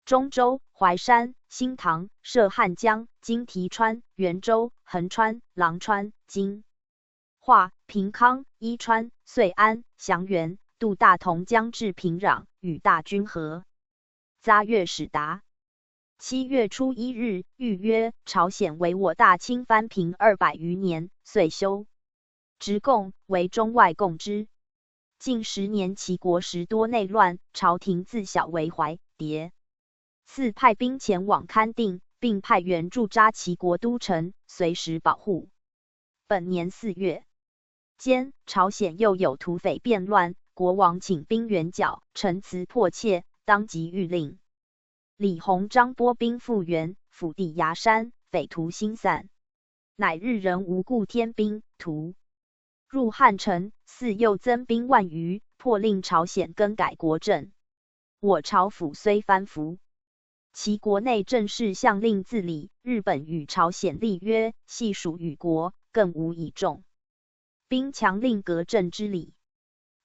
中州、淮山、新塘、涉汉江、经提川、元州、横川、廊川、今化、平康、伊川、遂安、祥元、渡大同江至平壤，与大军合。杂月始达。7月初1日，谕曰：朝鲜为我大清藩平200余年，遂修直贡，为中外共之。近10年，齐国时多内乱，朝廷自小为怀谍，赐派兵前往勘定，并派员驻扎齐国都城，随时保护。本年4月间，朝鲜又有土匪变乱，国王请兵援剿，陈词迫切，当即谕令李鸿章拨兵复援，辅地崖山，匪徒心散，乃日人无故添兵屠入汉城，似又增兵万余，迫令朝鲜更改国政。我朝府虽藩服，其国内政事相令自理。日本与朝鲜立约，系属与国，更无以重兵强令革政之理。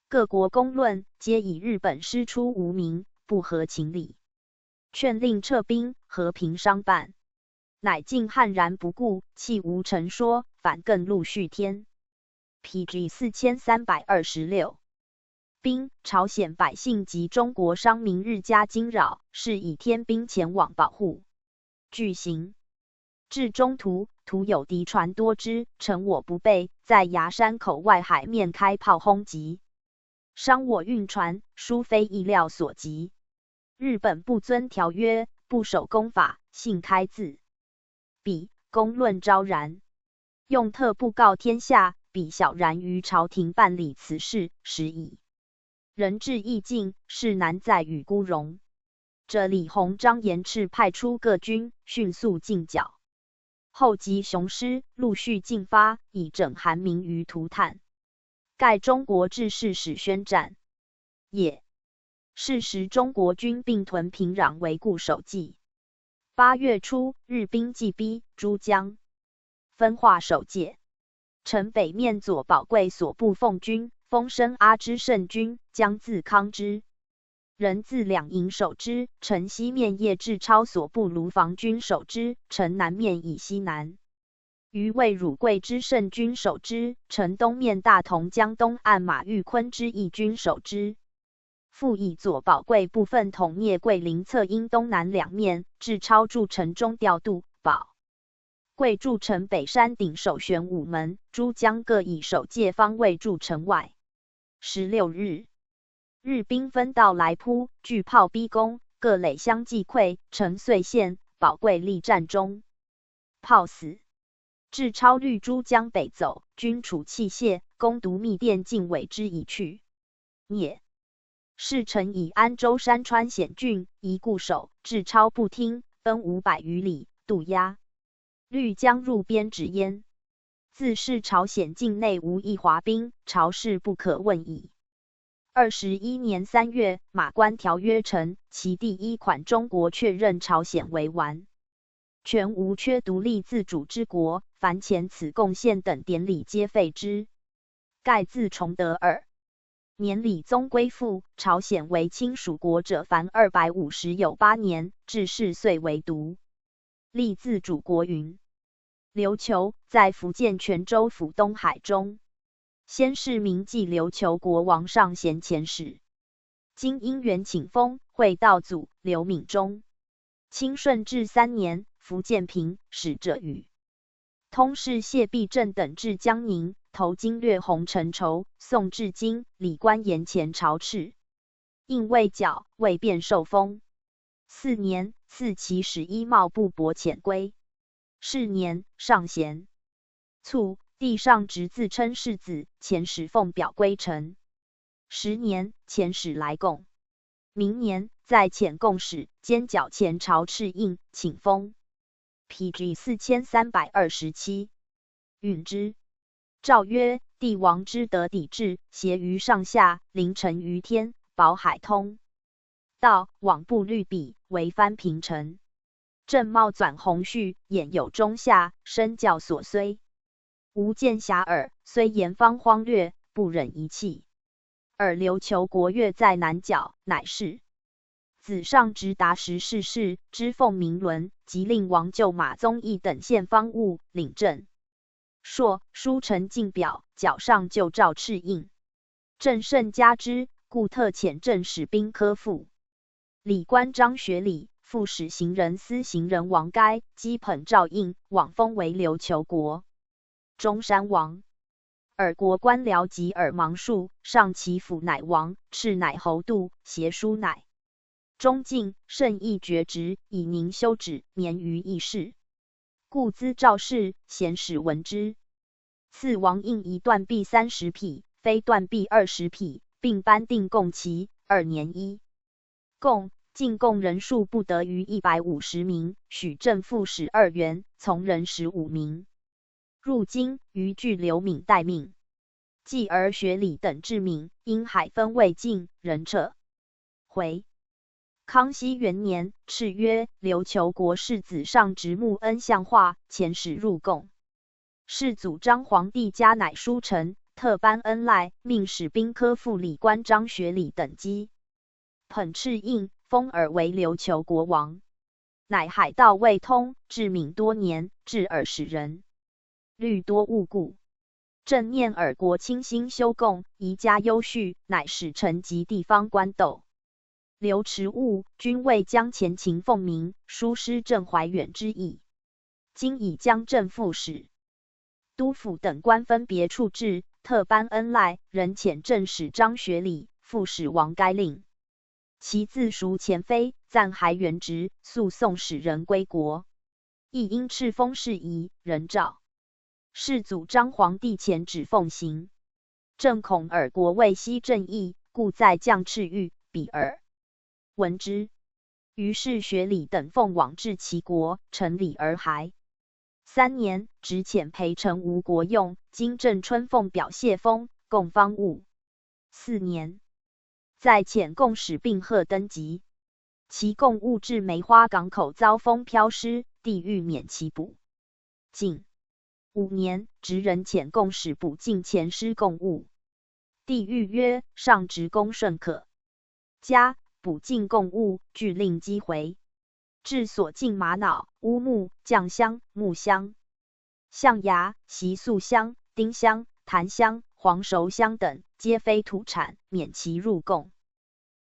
各国公论皆以日本师出无名，不合情理，劝令撤兵，和平商办，乃竟悍然不顾，弃无成说，反更陆续添。PG 4326。兵，朝鲜百姓及中国商民日加惊扰，是以添兵前往保护。据行至中途，途有敌船多支，趁我不备，在崖山口外海面开炮轰击，伤我运船，殊非意料所及。日本不遵条约，不守公法，幸开自彼，公论昭然，用特布告天下，彼小然于朝廷办理此事，时矣。人至意境，事难在与孤容。这李鸿章严斥派出各军，迅速进剿。后及雄师陆续进发，以整韩民于涂炭。盖中国志士使宣战也。是时中国军并屯平壤为固守计。8月初，日兵既逼，诸将分化守界。城北面左宝贵所部奉军，封生阿之胜军，将自康之人自两营守之。城西面叶志超所部卢防军守之，城南面以西南于魏汝贵之胜军守之，城东面大同江东岸马玉坤之义军守之。复以左宝贵部分统聂桂林侧阴东南两面，志超驻城中调度，宝贵驻城北山顶守玄武门，诸将各以守界方位驻城外。16日，日兵分道来扑，巨炮逼攻，各垒相继溃，城遂陷。宝贵力战中炮死。志超率诸将北走，军处器械，攻独密殿，尽委之以去。聂事臣以安州山川险峻，宜固守。志超不听，奔500余里，渡鸦律将入边止焉。自是朝鲜境内无一华兵，朝事不可问矣。21年3月，马关条约成，其第一款中国确认朝鲜为完全无缺独立自主之国，凡前此贡献等典礼皆废之。盖自崇德2年李宗归附，朝鲜为亲属国者凡250有8年，至是岁为独立自主国云。琉球在福建泉州府东海中，先是明记琉球国王上贤前使，今因缘请封，会道祖刘敏中。清顺治3年，福建平使者与通事谢必正等至江宁，投经略红尘绸，送至今。礼官言前朝敕，应未缴，未便受封。4年，赐其使衣帽布帛遣归。是年，上贤卒，帝上侄自称世子，遣使奉表归臣。10年，遣使来贡。明年，再遣贡使，兼缴前朝敕印，请封。PG 4327。允之。诏曰：帝王之德抵制，协于上下，凌晨于天，保海通道，往不律比，为藩平臣。正貌纂宏序，眼有中下，身教所虽。无见遐迩，虽言方荒略，不忍遗弃。尔琉球国乐在南角，乃是子上直达时世事，知奉明伦，即令王就马宗义等献方物，领政朔，书成进表，角上就照敕印。朕甚嘉之，故特遣正使兵科副礼官张学礼、副使行人司行人王该、基捧诏印，往封为琉球国中山王。尔国官僚及尔芒数，上其府乃王，敕乃侯度，协书乃中进，甚易爵职，以宁修止，免于议事。故兹赵氏，贤使闻之。赐王印一断臂30匹，非断臂20匹，并颁定贡期，2年一贡。进贡人数不得于150名，许正副使2员，从人15名。入京，于具留闽待命。继而学礼等至闽，因海分未尽，人撤回。康熙元年，敕曰：琉球国世子上直穆恩相化，遣使入贡。世祖张皇帝家乃书臣，特颁恩赖，命使兵科副礼官张学礼等击捧敕印，封尔为琉球国王。乃海道未通，至闽多年，至尔使人虑多误故。正念尔国倾心修贡，宜加优序，乃使臣及地方官斗。刘持务均未将前秦奉明，书师郑怀远之意。今以将正副使、督府等官分别处置，特颁恩赖，仍遣正使张学礼、副使王该令。其自赎前妃，暂还原职，诉讼使人归国。亦因敕封事宜，人诏世祖张皇帝前旨奉行。正恐尔国未悉正义，故再降敕谕，比尔闻之。于是学礼等奉往至齐国，成礼而还。3年，直遣陪臣吴国用、金正春奉表谢封，共方务。4年，再遣贡使并贺登基。其贡物至梅花港口遭风飘失，地狱免其补进。5年，直人遣贡使补进前失贡物。帝谕曰：上直公顺可加，补进贡物，俱令击回。至所进玛瑙、乌木、酱香、木香、象牙、习素香、丁香、檀香、黄熟香等，皆非土产，免其入贡。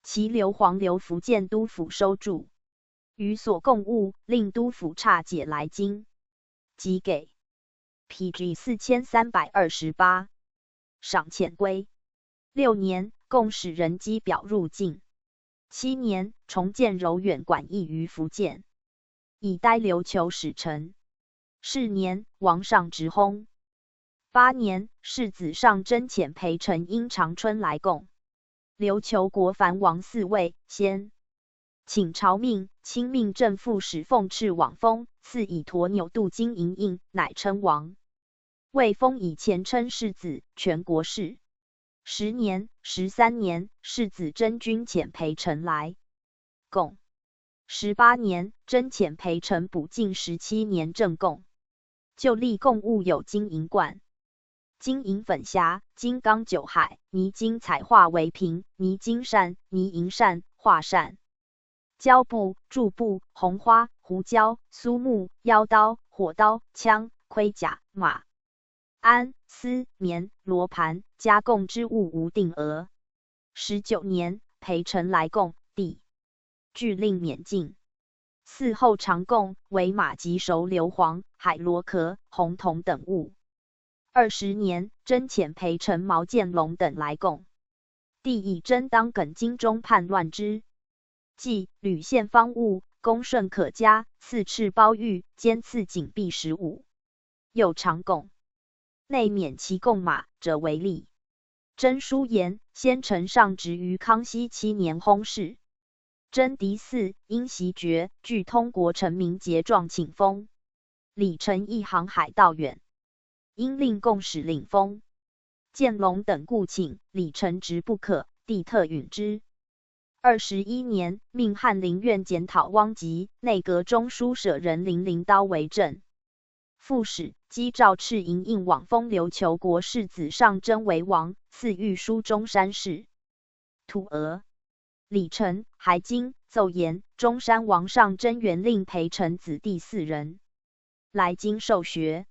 其刘黄留福建督府收住。余所贡物，令督府差解来京，即给。PG 4328，赏遣归。6年，共使人机表入境。7年，重建柔远馆驿于福建，以待琉球使臣。是年，王上直薨。8年，世子上真遣陪臣因长春来贡。琉球国藩王4位，先请朝命，亲命正副使奉敕往封，赐以驼纽镀金银印，乃称王。未封以前称世子，全国士。10年、13年，世子真君遣陪臣来贡。18年，真遣陪臣补进17年正贡。就立贡物有金银冠、金银粉匣、金刚9海、泥金彩画为瓶、泥金扇、泥银扇、画扇、胶布、柱布、红花、胡椒、苏木、腰刀、火刀、枪、盔甲、马鞍、丝、棉、罗盘，加贡之物无定额。19年，陪臣来贡，帝具令免进。嗣后常贡为马及熟硫磺、海螺壳、红铜等物。20年，真遣陪臣毛建龙等来贡。帝以真当耿京中叛乱之际，屡献方物，恭顺可嘉，赐敕褒玉，兼赐锦币15。又常贡内免其贡马者为例。真书言，先臣上职于康熙7年薨逝。真嫡嗣，因袭爵，据通国臣民节状请封。李成一航海道远，因令贡使领封。建龙等故请，李成直不可，帝特允之。21年，命翰林院检讨汪集，内阁中书舍人林灵刀为正副使，击诏敕银印往封琉球国世子上真为王，赐御书中山氏。土俄李成、还京奏言，中山王上真原令陪臣子弟4人来京受学，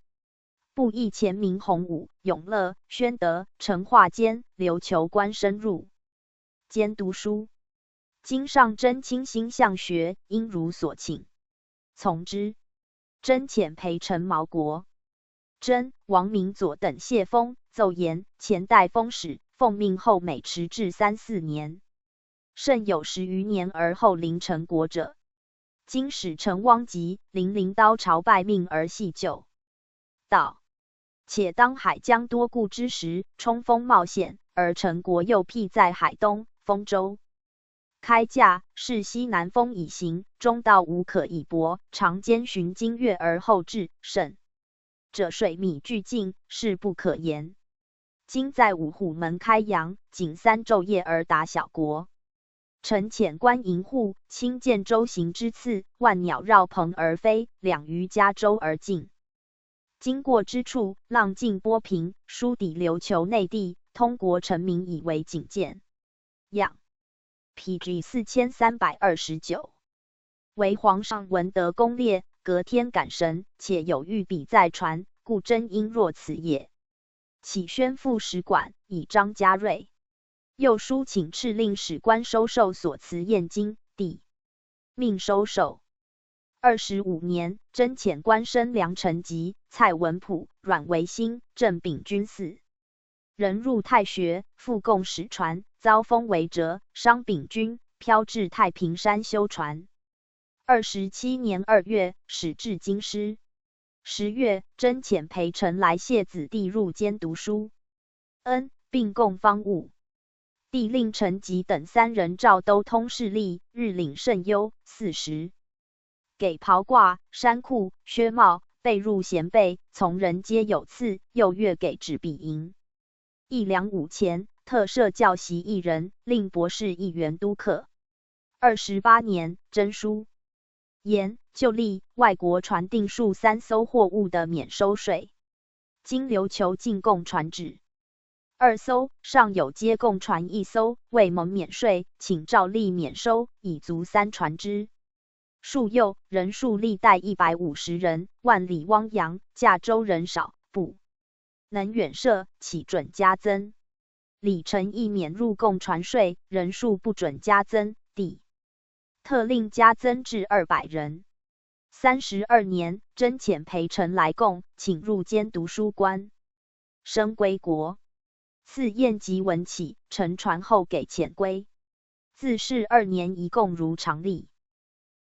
布役前明洪武、永乐、宣德、成化间，琉球官深入兼读书。今上真倾心向学，应如所请，从之。真遣陪陈毛国、真、王明佐等谢封，奏言前代封使，奉命后每迟至3、4年，甚有10余年而后临成国者。今使陈汪吉、林刀朝拜命而系就。道：且当海疆多固之时，冲锋冒险，而陈国又辟在海东、丰州。开驾，是西南风以行，中道无可以泊，常兼巡经月而后至，甚者水米俱尽，势不可言。今在五虎门开阳，仅3昼夜而达小国。臣遣官营户，轻见舟行之次，万鸟绕棚而飞，2余加舟而进。经过之处，浪尽波平，疏抵琉球内地，通国臣民以为警戒。样 PG 4329。为皇上闻得攻略，隔天赶神，且有御笔在传，故真应若此也。启宣副使馆，以张嘉瑞。又书请敕令史官收受所辞验经，帝命收受。25年，真遣官升梁成吉、蔡文溥、阮维新、郑秉钧4人入太学，复贡史传，遭封为哲，伤秉钧，飘至太平山修船。27年2月，始至京师。10月，真遣陪臣来谢子弟入监读书，并供方物。帝令陈吉等3人照都通事例，日领甚优，40给袍褂、衫裤、靴帽，被入衔备，从人皆有赐，又月给纸笔银1两5钱，特设教习1人，令博士1员督课。28年，征书言就例外国船订数3艘货物的免收税。今琉球进贡船只2艘，尚有皆共船1艘，未蒙免税，请照例免收，以足3船之。数又人数历代150人，万里汪洋，驾舟人少，不能远涉，岂准加增。礼臣亦免入贡船税，人数不准加增，帝特令加增至200人。32年，真遣陪臣来贡，请入监读书官，升归国。赐宴及文起，臣传后给遣归。自是2年，一贡如常例。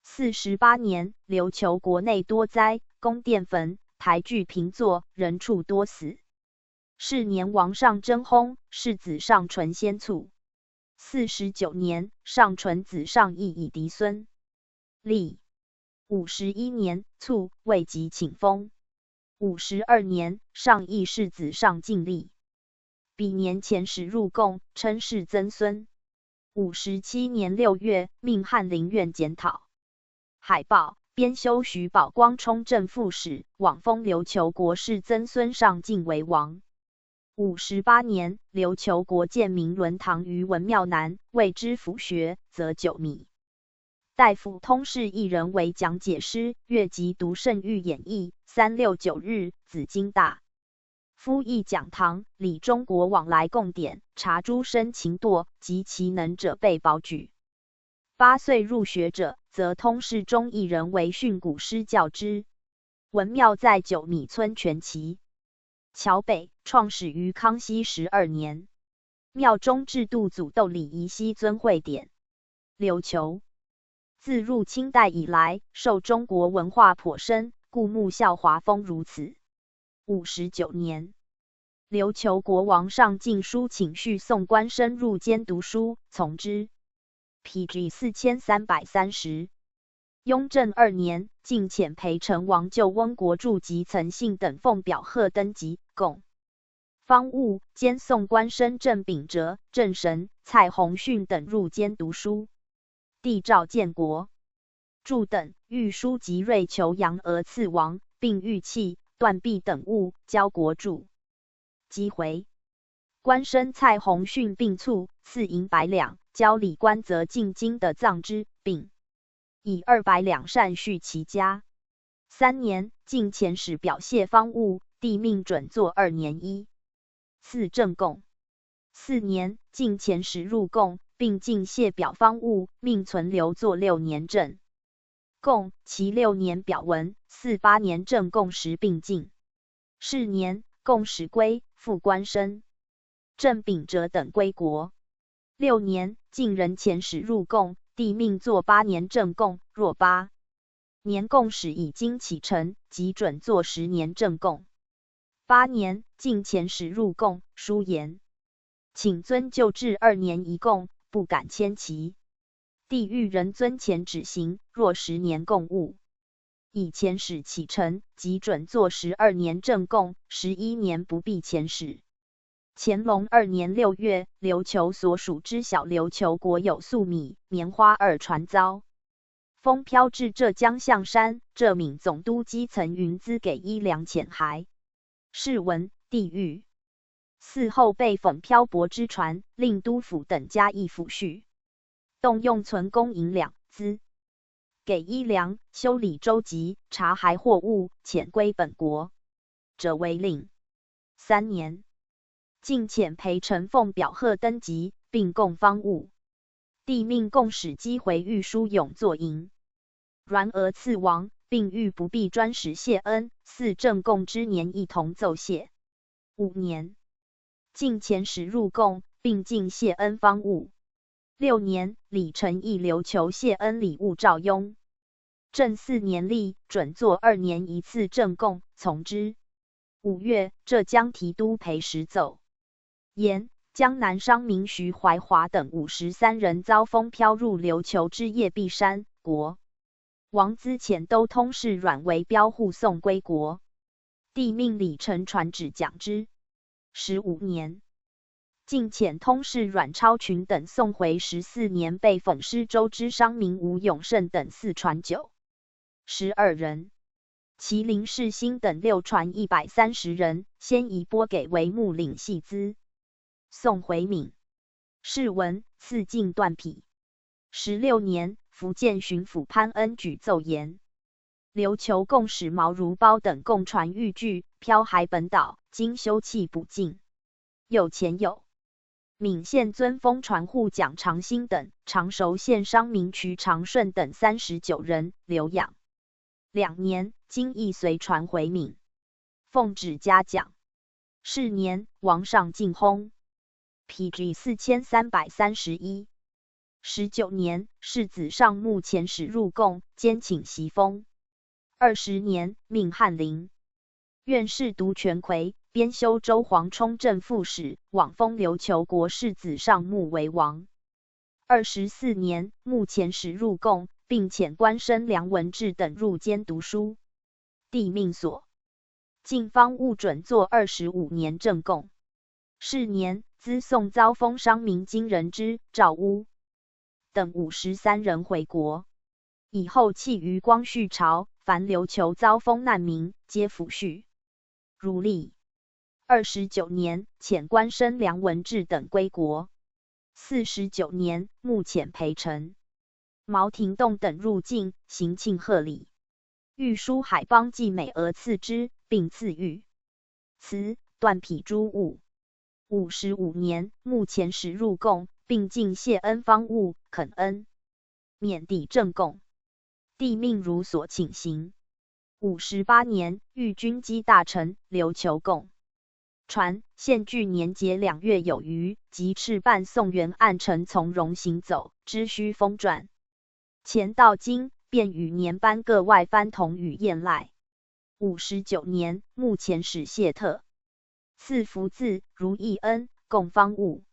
48年，琉球国内多灾，宫殿焚，台具平作，人畜多死。是年，王上征薨，世子上纯先卒。49年，上纯子上义以嫡孙。历51年，卒，未及请封。52年，上义世子上敬立。彼年前使入贡，称是曾孙。57年6月，命翰林院检讨。海报编修徐宝光充正副使，往封琉球国世曾孙上敬为王。58年，琉球国建明伦堂于文庙南，谓之府学，则9米。大夫通事1人为讲解师，阅及读圣谕演义。3、6、9日，紫金大夫议讲堂，理中国往来贡典，查诸生勤惰及其能者被保举。8岁入学者，则通事中1人为训诂师教之。文庙在9米村全齐桥北，创始于康熙12年。庙中制度祖斗礼仪西尊会典。琉球自入清代以来，受中国文化颇深，故慕效华风如此。59年，琉球国王上敬书请续送官升入监读书，从之。PG 4330。雍正2年，进遣陪臣王就温国柱及岑信等奉表贺登基，贡方物，兼送官升郑秉哲、郑神、蔡弘训等入监读书。帝诏建国柱等御书及瑞求阳娥赐王，并玉器、断臂等物交国柱。即回。官升蔡弘训并卒，赐银100两，交礼官则进京的葬之，并以200两善恤其家。3年，进遣使表谢方物，帝命准作2年1次正贡。4年，进前时入贡，并进谢表方物，命存留作6年正贡，其6年表文，4、8年正贡时并进。是年，贡使归，复官升。郑秉哲等归国。6年，晋人前使入贡，帝命作8年正贡，若8年贡使已经启程，即准作10年正贡。8年，晋前使入贡，书言请遵旧制2年1贡，不敢迁其。帝谕人遵前旨行，若10年贡务，以前使启程，即准作12年正贡，11年不必前使。乾隆2年6月，琉球所属之小琉球国有粟米、棉花2船遭风飘至浙江象山，浙闽总督基层云资给1两遣还。是文，帝谕嗣后被讽漂泊之船，令督府等加以抚恤，动用存公银2资，给1两，修理舟楫，查还货物，遣归本国者为令。3年，进遣裴承奉表贺登基，并供方物。帝命贡使击回御书永作营，然而赐王，并谕不必专时谢恩。4正贡之年，一同奏谢。5年，进前使入贡，并进谢恩方物。6年，李承义琉球谢恩礼物赵雍。正4年立，准作2年1次正贡，从之。5月，浙江提督裴时奏言，江南商民徐怀华等53人遭风飘入琉球之叶壁山，国王资遣都通事阮为标护送归国。帝命李承传旨讲之。15年，进遣通事阮超群等送回14年被讽施州之商民吴永胜等4船912人，麒麟世兴等6船130人，先移拨给为木领系资，送回闽。是文，赐进断匹。16年，福建巡抚潘恩举奏言，琉球贡使毛如包等共船逾据，漂海本岛，经修葺补进。又前有闽县遵风船户蒋长兴等，长熟县商民瞿长顺等39人，留养2年，经亦随船回闽，奉旨嘉奖。是年，王上进薨。PG 4331。19年，世子上墓前使入贡，兼请袭封。20年，命翰林院士独权魁，编修周黄冲正副使，往封琉球国世子上墓为王。24年，墓前使入贡，并遣官升梁文志等入监读书。帝命所进方物准作25年正贡。是年，资送遭封商民金人之、赵乌等53人回国。以后弃于光绪朝，凡琉球遭封难民，皆抚恤如例。29年，遣官升梁文志等归国。49年，募遣裴承、毛廷栋等入境，行庆贺礼。御书海邦寄美俄赐之，并赐玉瓷、缎匹诸物。55年，募遣使入贡，并进谢恩方物，恳恩免抵正贡。帝命如所请行。58年，御军机大臣，琉球贡船现距年节2月有余，即敕办送元按乘从容行走，知须封传。前到京，便与年班各外藩同与宴赖。59年，募遣使谢特赐福字，如意恩，供方物。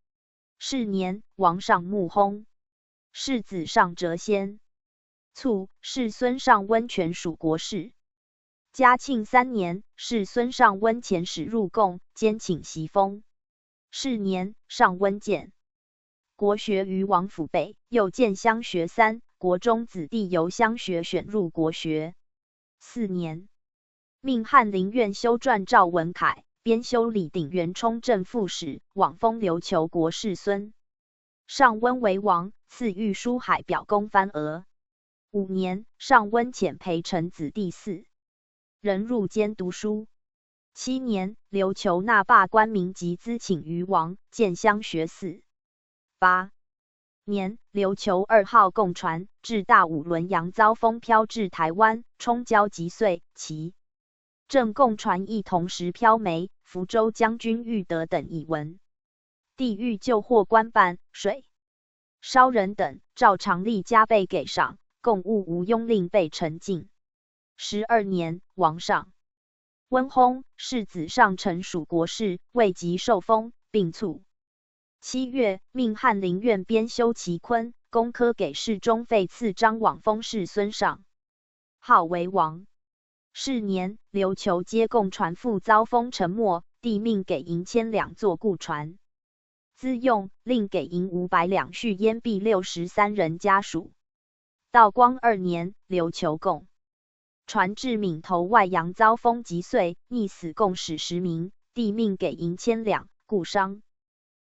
是年，王上穆薨。世子上哲先卒，世孙上温全属国事。嘉庆3年，世孙上温遣使入贡，兼请袭封。是年，上温见国学于王府北，又建乡学3，国中子弟由乡学选入国学。4年，命翰林院修撰赵文凯，编修李鼎元充正副使，往封琉球国世孙上温为王，赐御书海表功藩额。5年，上温遣裴承子弟4人入监读书。7年，琉球纳罢官民及资请于王，建乡学寺。8年，琉球2号共船至大武仑洋遭风漂至台湾，冲礁击碎，其正共船亦同时漂没。福州将军玉德等以闻。帝欲救获官办、水烧人等，照常例加倍给赏，共务无庸令被陈禁。12年，王上温烘世子上承属国事，未及受封，并卒。7月，命翰林院编修齐坤，公科给事中废赐张往封世孙尚，号为王。是年，琉球皆共船复遭风沉没，帝命给银千两座故船资用，另给银500两续淹毙63人家属。道光2年，琉球共船至闽头外洋遭风击碎，溺死共使10名，帝命给银千两，故商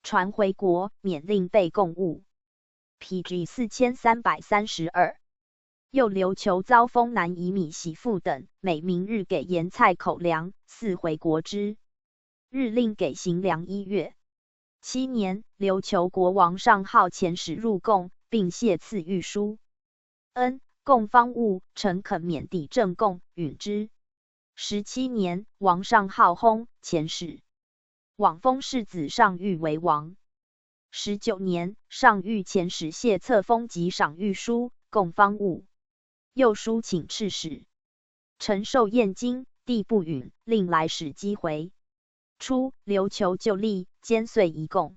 船回国，免令备贡物。PG 4332。又琉球遭风难以米洗腹等，每明日给盐菜口粮，4回国之。日令给行粮1月。7年，琉球国王上号遣使入贡，并谢赐御书。恩，贡方物，诚恳免抵正贡，允之。17年，王上号薨，遣使往封世子上谕为王。19年，上谕遣使谢册封及赏御书，贡方物。又书请敕使陈寿宴京，帝不允，令来使击回。初，琉球就立，兼岁一贡。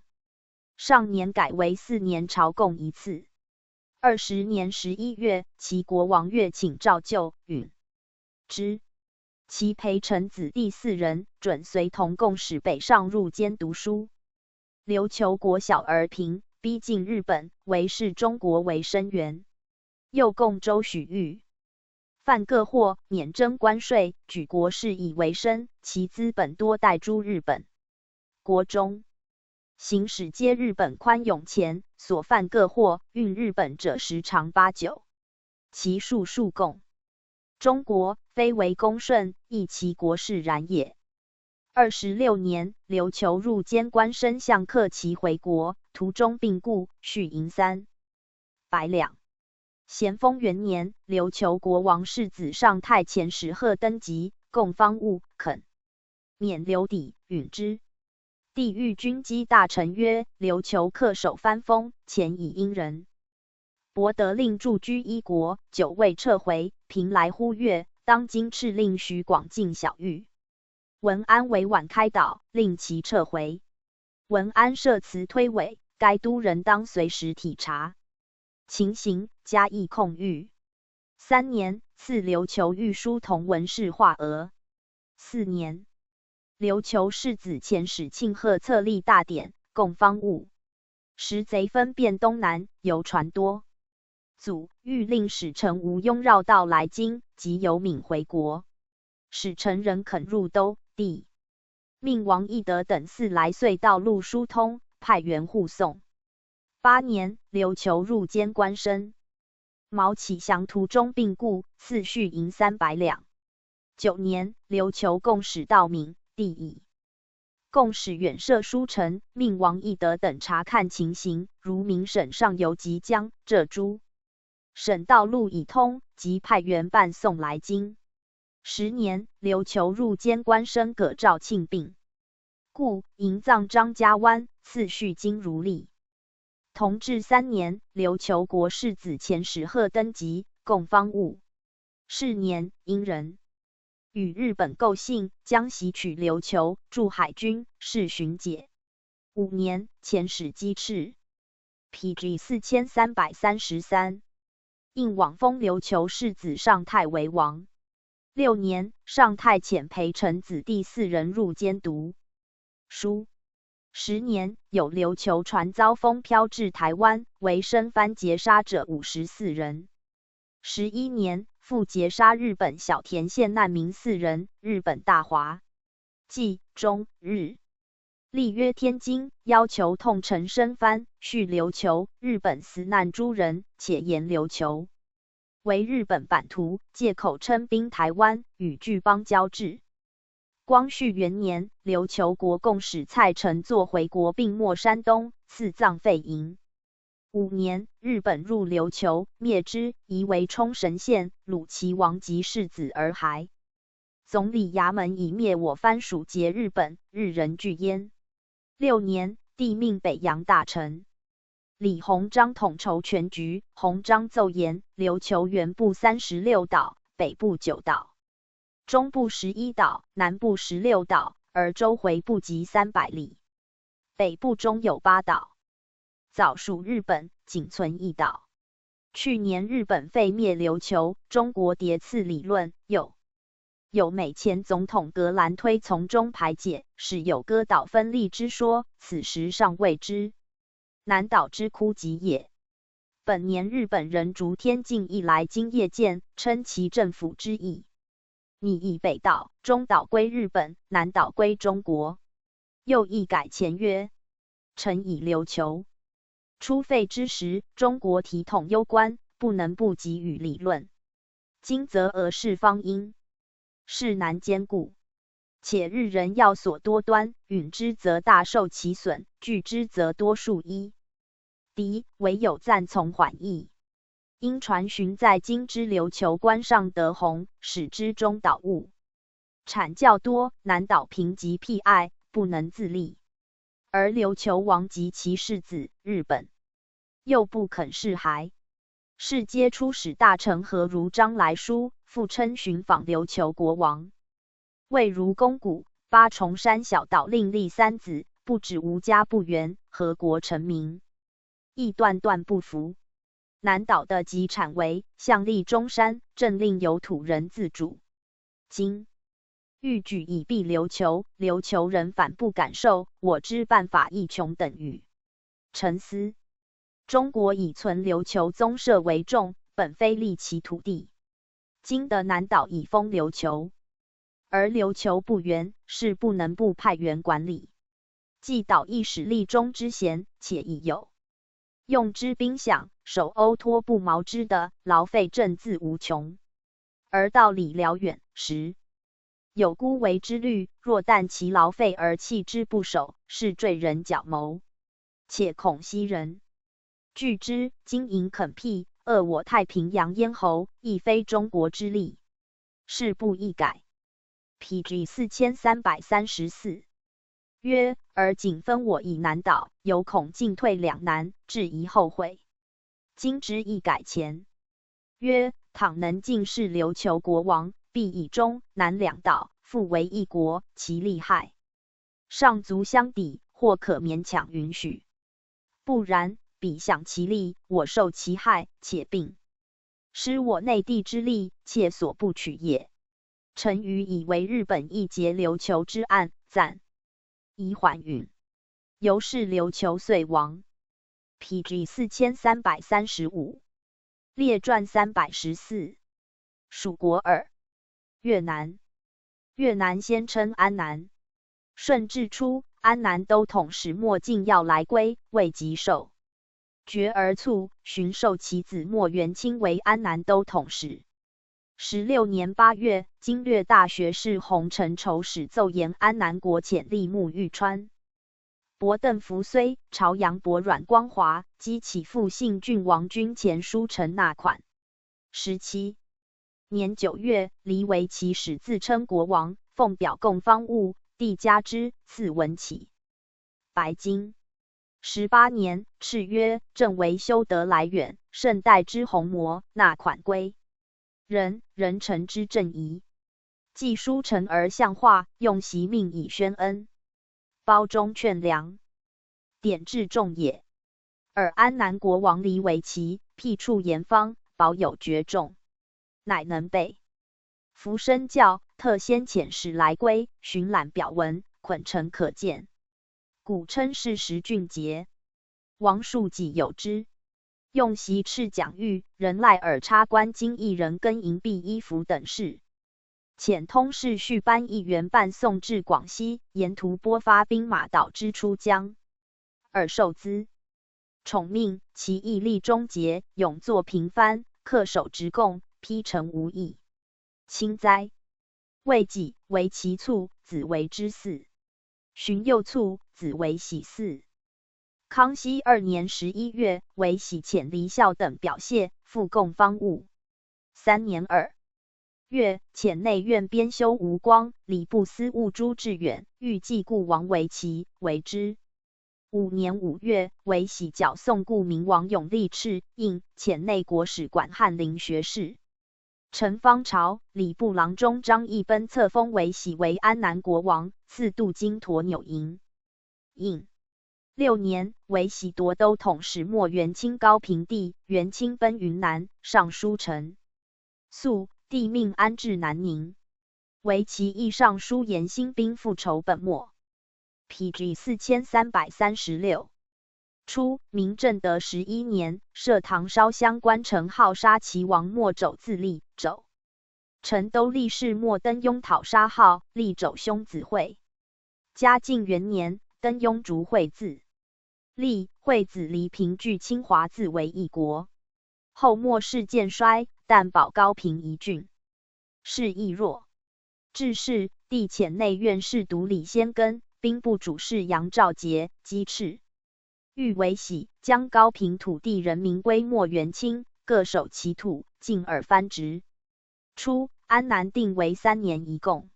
上年改为4年朝贡一次。20年11月，齐国王越请召就，允之。其陪臣子弟4人，准随同贡使北上入监读书。琉球国小而贫，逼近日本，为视中国为生源。又贡州许玉，犯各获，免征关税，举国事以为生，其资本多代诸日本。国中行使皆日本宽永钱，所犯各获，运日本者10常8九，其数数贡。中国非为公顺，亦其国事然也。26年，琉球入监官升相克其回国，途中病故，续银300两。咸丰元年，琉球国王世子上太遣使贺登基，贡方物，肯免留抵，允之。帝谕军机大臣曰：琉球恪守藩封，前以因人。伯得令驻居一国，久未撤回，平来呼吁，当今敕令许广进小狱。文安委婉开导，令其撤回。文安设辞推诿，该都人当随时体察情形，加以控谕。3年，赐琉球御书同文士画额。4年，琉球世子遣使庆贺册立大典，贡方物。时贼分遍东南，游船多。祖欲令使臣无庸绕道来京，即由闽回国。使臣仍肯入都，帝命王义德等4来隧道路疏通，派员护送。8年，琉球入监官升。毛启祥途中病故，赐续银300两。9年，琉球贡使到闽，帝以贡使远涉书臣，命王义德等查看情形，如明省上游即将浙诸省道路已通，即派员伴送来京。10年，琉球入监官升葛肇庆病故，迎葬张家湾，赐续金如例。同治3年，琉球国世子遣使贺登基，贡方物。是年，因人与日本构信，将袭取琉球，驻海军，是巡解。5年，遣使击赤。PG 4333。应往封琉球世子上太为王。6年，上太遣陪臣子弟4人入监读书。10年，有琉球船遭风漂至台湾，为生番劫杀者54人。11年，复劫杀日本小田县难民4人，日本大华冀中日立约天津，要求痛陈生番，续琉球，日本死难诸人，且言琉球为日本版图，借口称兵台湾，与巨邦交质。光绪元年，琉球国共使蔡承作回国，并没山东，赐葬废营。5年，日本入琉球，灭之，移为冲绳县。鲁齐王及世子而还。总理衙门以灭我藩属节日本，日人惧焉。6年，帝命北洋大臣李鸿章统筹全局。鸿章奏言：琉球原部36岛，北部9岛，中部11岛，南部16岛，而周回不及300里。北部中有8岛，早属日本，仅存1岛。去年日本废灭琉球，中国叠次理论有美前总统格兰推从中排解，使有割岛分立之说，此时尚未知。南岛之枯竭也。本年日本人逐天境以来经业见，称其政府之意。拟以北岛、中岛归日本，南岛归中国。又议改前曰：臣以琉球初废之时，中国体统攸关，不能不给予理论。今则俄事方因，事难兼顾。且日人要所多端，允之则大受其损，拒之则多数一。敌唯有暂从缓意。因传询在今之琉球关上得洪，使之中岛务产较多，南岛贫瘠僻隘，不能自立。而琉球王及其世子日本，又不肯示还。是皆出使大臣何如章来书，复称寻访琉球国王。谓如宫古、八重山小岛另立3子，不止无家不援，何国成民？亦断断不服。南岛的集产为向立中山，政令由土人自主。今欲举以避琉球，琉球人反不敢受，我之办法亦穷等语。沉思。中国以存琉球宗社为重，本非利其土地。今的南岛已封琉球，而琉球不援，是不能不派员管理。既岛亦使立中之嫌，且亦有用之兵饷，守欧托不毛之的，劳费政自无穷。而道理辽远时，有孤为之虑，若但其劳费而弃之不守，是坠人角谋。且恐西人据之，经营垦辟，扼我太平洋咽喉，亦非中国之力，是不易改。PG 4334。曰：而仅分我以南岛，犹恐进退两难，至疑后悔。今之易改前。曰：倘能尽是琉球国王，必以中南2岛复为一国，其利害上足相抵，或可勉强允许。不然，彼享其利，我受其害，且并失我内地之利，切所不取也。臣愚以为日本亦结琉球之案，暂以缓允。由是琉球遂亡。PG 4335。列传314。属国耳。越南。越南先称安南。顺治初，安南都统使莫敬要来归，未及授爵而卒，寻授其子莫元清为安南都统使。16年8月，经略大学士洪承畴使奏言安南国遣吏沐玉川、伯邓福睢、朝阳伯阮光华及起复信郡王军前书呈纳款。17年9月，黎为其使自称国王，奉表供方物，帝加之，赐文启、白金。18年，敕曰：正为修德来远，圣代之弘摩，纳款归人臣之正仪。既书臣而相化，用袭命以宣恩，褒忠劝良，典治重也。尔安南国王黎为其辟处严方，保有爵重，乃能备服身教，特先遣使来归，巡览表文，捆成可见。古称是时俊节。王庶己有之。用袭敕讲谕，人赖耳插官经一人更银币衣服等事。遣通事续班议员伴送至广西，沿途拨发兵马导之出江。尔受资宠命，其义立忠节，永作平藩，恪守职贡，批诚无异。清哉！未几为其卒，子为之嗣。荀又卒，子为喜嗣。康熙2年11月，为喜遣离孝等表谢，复供方物。3年2月，遣内院编修吴光、礼部司务朱志远、御记故王为齐为之。5年5月，为喜矫送故明王永历敕印，遣内国史馆翰林学士。陈方朝、礼部郎中张义奔册封为喜为安南国王，赐镀金驼纽银印。6年，为喜夺都统使莫元清高平地，元清奔云南，上书陈肃，帝命安置南宁。为其议尚书言兴兵复仇本末。PG 4336。初，明正德11年，设唐烧香关城号杀齐王莫肘自立，肘陈都立事莫登庸讨杀号，立肘兄子会。嘉靖元年，登庸逐会字，立惠子离平据清华自为一国。后末世渐衰，但保高平一郡，势亦弱。致仕，帝遣内院侍读李先根、兵部主事杨兆杰击斥。欲为喜将高平土地人民归莫元清，各守其土，进而藩职。初，安南定为3年一贡。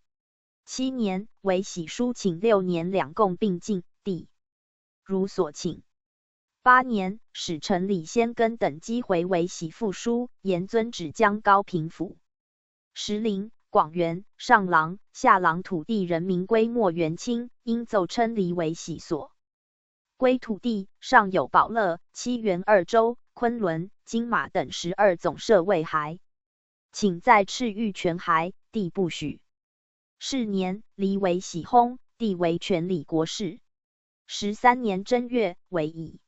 7年，为喜书请6年2贡并进，帝如所请。8年，使臣李先根等击回为喜复书，严遵旨将高平府、石林、广元、上郎、下郎土地人民归莫元清，因奏称离为喜所。归土地上有宝乐、七原2州、昆仑、金马等12总设为还，请在敕谕全还，帝不许。是年，离为喜薨，帝为权理国事。13年正月，为乙。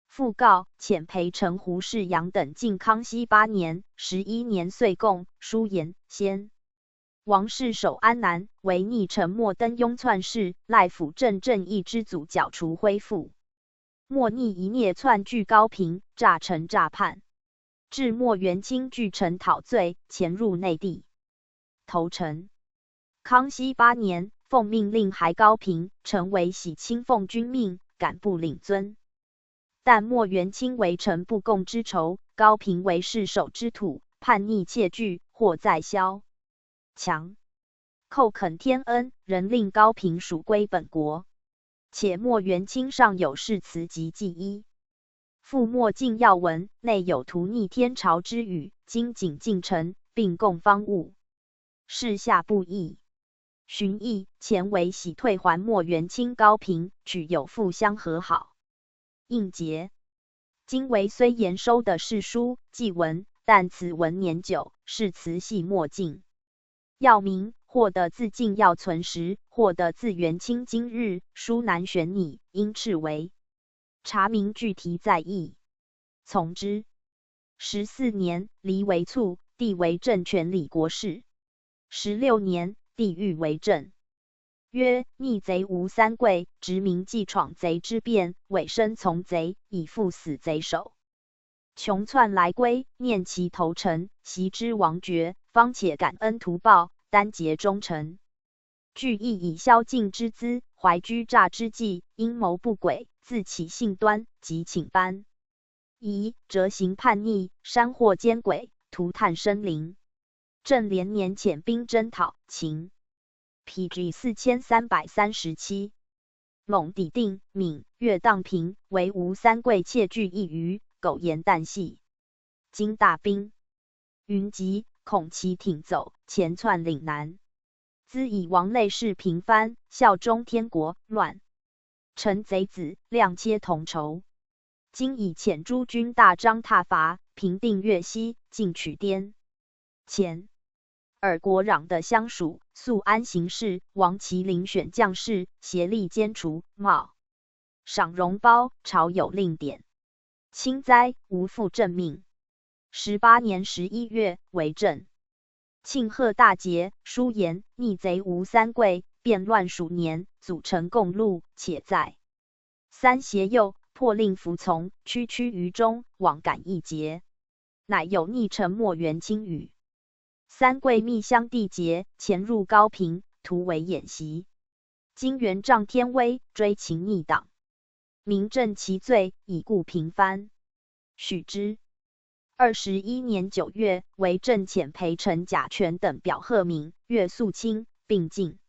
复告遣陪丞胡士阳等进康熙8年、11年岁贡，书言先王氏守安南，为逆臣莫登庸篡事，赖辅正正义之祖剿除恢复。莫逆一孽篡据高平，诈臣诈叛，至莫元清据臣讨罪，潜入内地，投诚。康熙8年，奉命令还高平，成为喜亲奉君命，敢不领尊。但莫元清为臣不共之仇，高平为世守之土，叛逆窃据，或在萧强寇垦天恩，仍令高平属归本国。且莫元清上有誓词及记一，复莫进要闻，内有图逆天朝之语，经景进臣，并供方物，事下不义。荀义前为喜退还莫元清高平，取有复相和好。应节今为虽言收的世书记文，但此文年久，是词系莫尽。要明或得自晋要存实，或得自元清今日，书难选拟，应敕为查明具题在意，从之。14年，离为卒，帝为正权理国事。16年，帝欲为政，曰：逆贼无三贵，执民既闯贼之变，委身从贼，以赴死贼手。穷窜来归，念其投诚，袭之王爵，方且感恩图报，单结忠诚。具意以宵禁之资，怀居诈之计，阴谋不轨，自起性端，即请颁。夷折行叛逆，山祸奸诡，涂炭生灵。正连年遣兵征讨秦。PG 4337。陇抵定、闽、粤荡平，为吴三桂窃据一隅，苟延旦夕。今大兵云集，恐其挺走，前窜岭南。兹以王类氏平藩，效忠天国，乱臣贼子，谅切同仇。今以遣诸军大张挞伐，平定粤西，进取滇黔。尔国壤的相属，肃安行事，王麒麟选将士，协力歼除，茂赏荣褒，朝有令典。轻哉，无复正命。18年11月，为政。庆贺大节，书言逆贼吴三桂，变乱鼠年，组成共戮，且在三协右，破令服从，区区于中，往感一节。乃有逆臣莫元清语。三桂密相缔结，潜入高平，突围演习。金元仗天威，追秦逆党，明正其罪，以故平藩。许之。21年9月，为郑遣裴陈贾权等表贺敏、岳肃清，并进。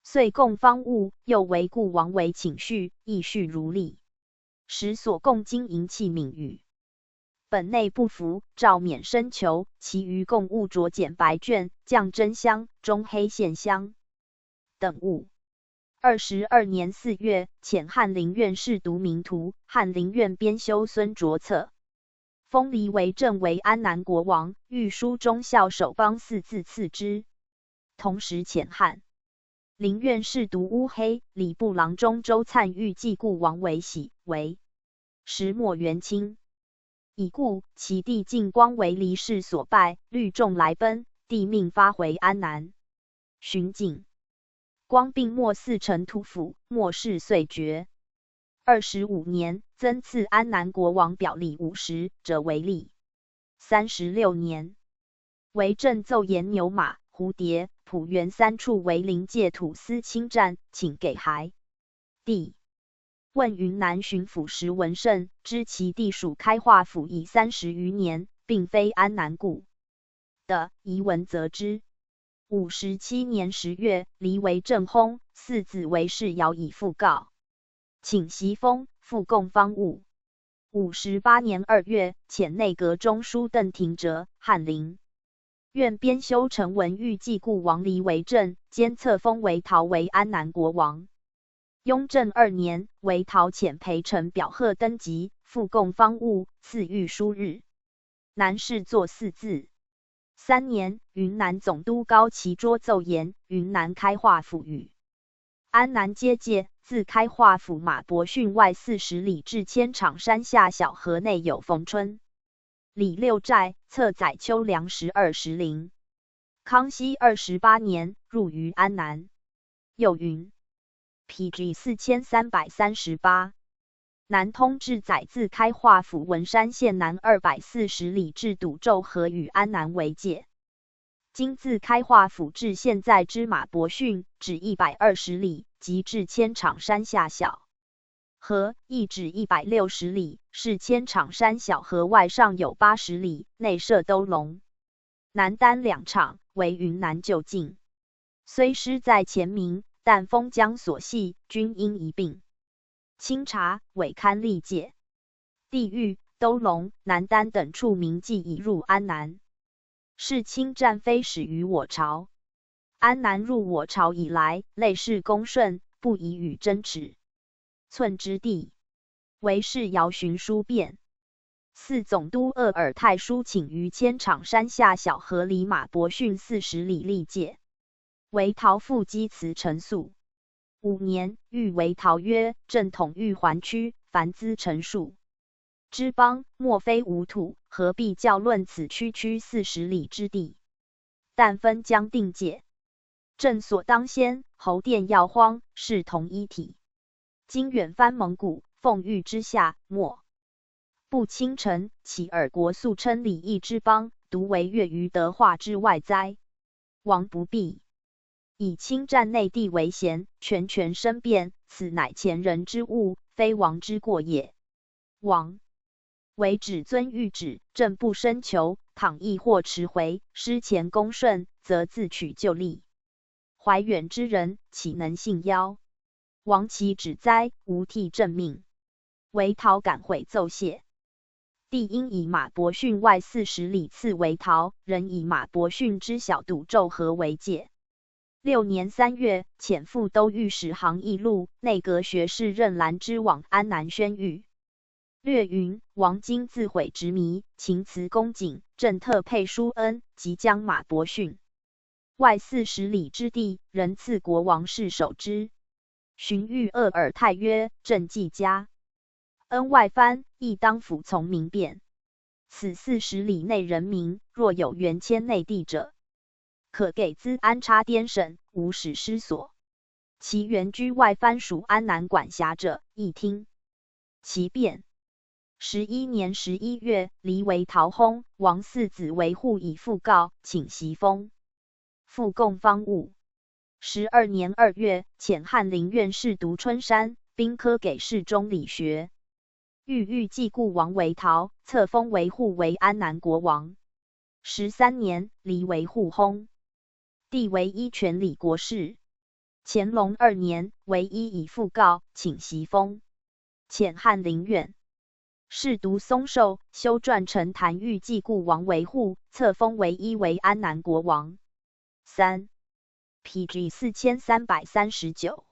遂供方物，又为故王为请序，亦序如例。时所供金银器皿语。本内不服，诏免申求，其余贡物着简白卷、降真香、中黑线香等物。22年4月，遣翰林院侍读明图，翰林院编修孙卓策。封黎为郑为安南国王，御书忠孝守邦4字赐之。同时遣翰林院侍读乌黑、礼部郎中周粲欲祭故王为喜，为时末元清。已故，其弟晋光为黎氏所败，率众来奔，帝命发回安南。寻晋光病末嗣成土府，末世遂绝。25年，增赐安南国王表历50者为例。36年，为郑奏言牛马、蝴蝶、浦原3处为临界土司侵占，请给还。帝问云南巡抚石文胜，知其地属开化府已30余年，并非安南故的，遗文则知。57年10月，黎为郑薨，4子为世尧以复告，请袭封，复供方物。58年2月，遣内阁中书邓廷哲、翰林院编修陈文欲祭故王黎为郑，兼册封为陶为安南国王。雍正2年，为陶遣裴陈表贺登基，复供方物，赐御书日。南市作4字。3年，云南总督高其桌奏言，云南开化府与安南接界，自开化府马伯逊外40里至千场山下小河内有逢春里6寨，策载秋粮食20铃。康熙28年，入于安南。又云PG 4338，南通至载自开化府文山县南240里至赌咒河与安南为界。今自开化府至现在之马伯逊，只120里，即至千场山下小河，亦只160里，是千场山小河外上有80里，内设兜笼，南单2场，为云南就近。虽师在前明，但封疆所系，均因一并清查，委勘历界。地域、兜笼、南丹等处民迹已入安南。是侵占非始于我朝。安南入我朝以来，类似恭顺，不宜与争持寸之地。为是尧寻书变。4总督鄂尔泰书请于千场山下小河里马伯逊40里历界。为陶复击辞陈述。5年，欲为陶曰：正统御环区，凡资陈述之邦，莫非无土，何必教论此区40里之地？但分将定界，正所当先，侯殿要荒，是同一体。今远藩蒙古，奉御之下，莫不倾城，岂尔国素称礼义之邦，独为越于德化之外哉？王不必以侵占内地为嫌，权生变，此乃前人之误，非王之过也。王为只遵谕旨，正不深求，倘亦或迟回，失前恭顺，则自取就力。怀远之人，岂能信邀？王其旨哉，无替正命。为陶感悔奏谢。帝因以马伯逊外40里赐为陶，仍以马伯逊之小赌咒河为界。6年3月，遣副都御史杭义禄、内阁学士任兰之往安南宣谕。略云：王今自毁执迷，情辞恭谨，正特配殊恩，即将马伯逊外40里之地，仍赐国王室守之。荀谕鄂尔泰曰：朕既加恩外藩，亦当服从民变。此40里内人民，若有原迁内地者，可给资安插滇省，无使失所。其原居外藩属安南管辖者，亦听其变。11年11月，黎为陶薨，王4子为护以复告，请袭封，复供方物。12年2月，遣翰林院侍读春山，兵科给事中理学。欲继故王为陶，册封为护为安南国王。13年，离为护薨。帝为一权理国事。乾隆2年，为一以复告，请袭封。遣翰林院侍读松寿，修撰成坛欲继故王为护，册封为一为安南国王。3 PG 4339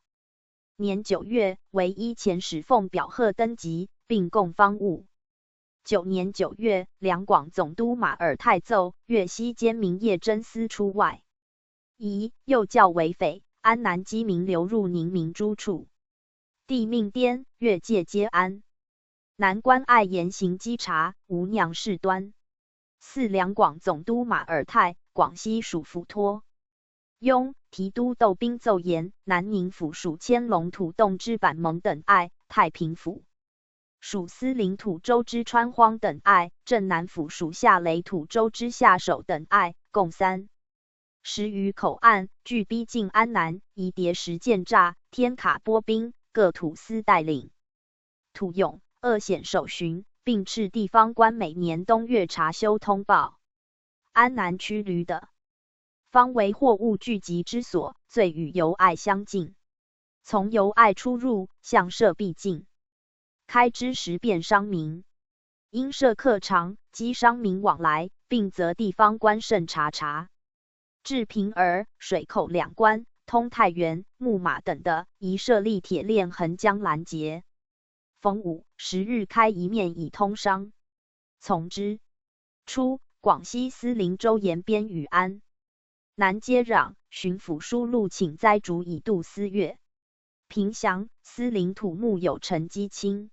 年9月，为一前使奉表贺登基，并供方物。9年9月，两广总督马尔泰奏，粤西兼民业征司出外，又教为匪，安南饥民流入宁民诸处。帝命滇粤界皆安。南关爱严行稽查，无酿事端。4两广总督马尔泰，广西属抚托。雍提督窦兵奏言，南宁府属迁龙土洞之板蒙等爱，太平府属司领土州之川荒等爱，镇南府属下雷土州之下手等爱，共30余口岸，俱逼近安南，以牒石建栅，天卡拨兵，各土司带领。土勇恶显守巡，并敕地方官每年冬月查修通报。安南区闾的方为货物聚集之所，最与由隘相近。从由隘出入，向设必进，开之时便商民。因设客场，积商民往来，并责地方官慎查。至平儿、水口两关，通太原、木马等的，宜设立铁链横江拦截。逢5、10日开一面以通商。从之。初，广西司灵州沿边与安南接壤，巡抚书录请栽竹以度司越。平祥，司领土木有成积轻。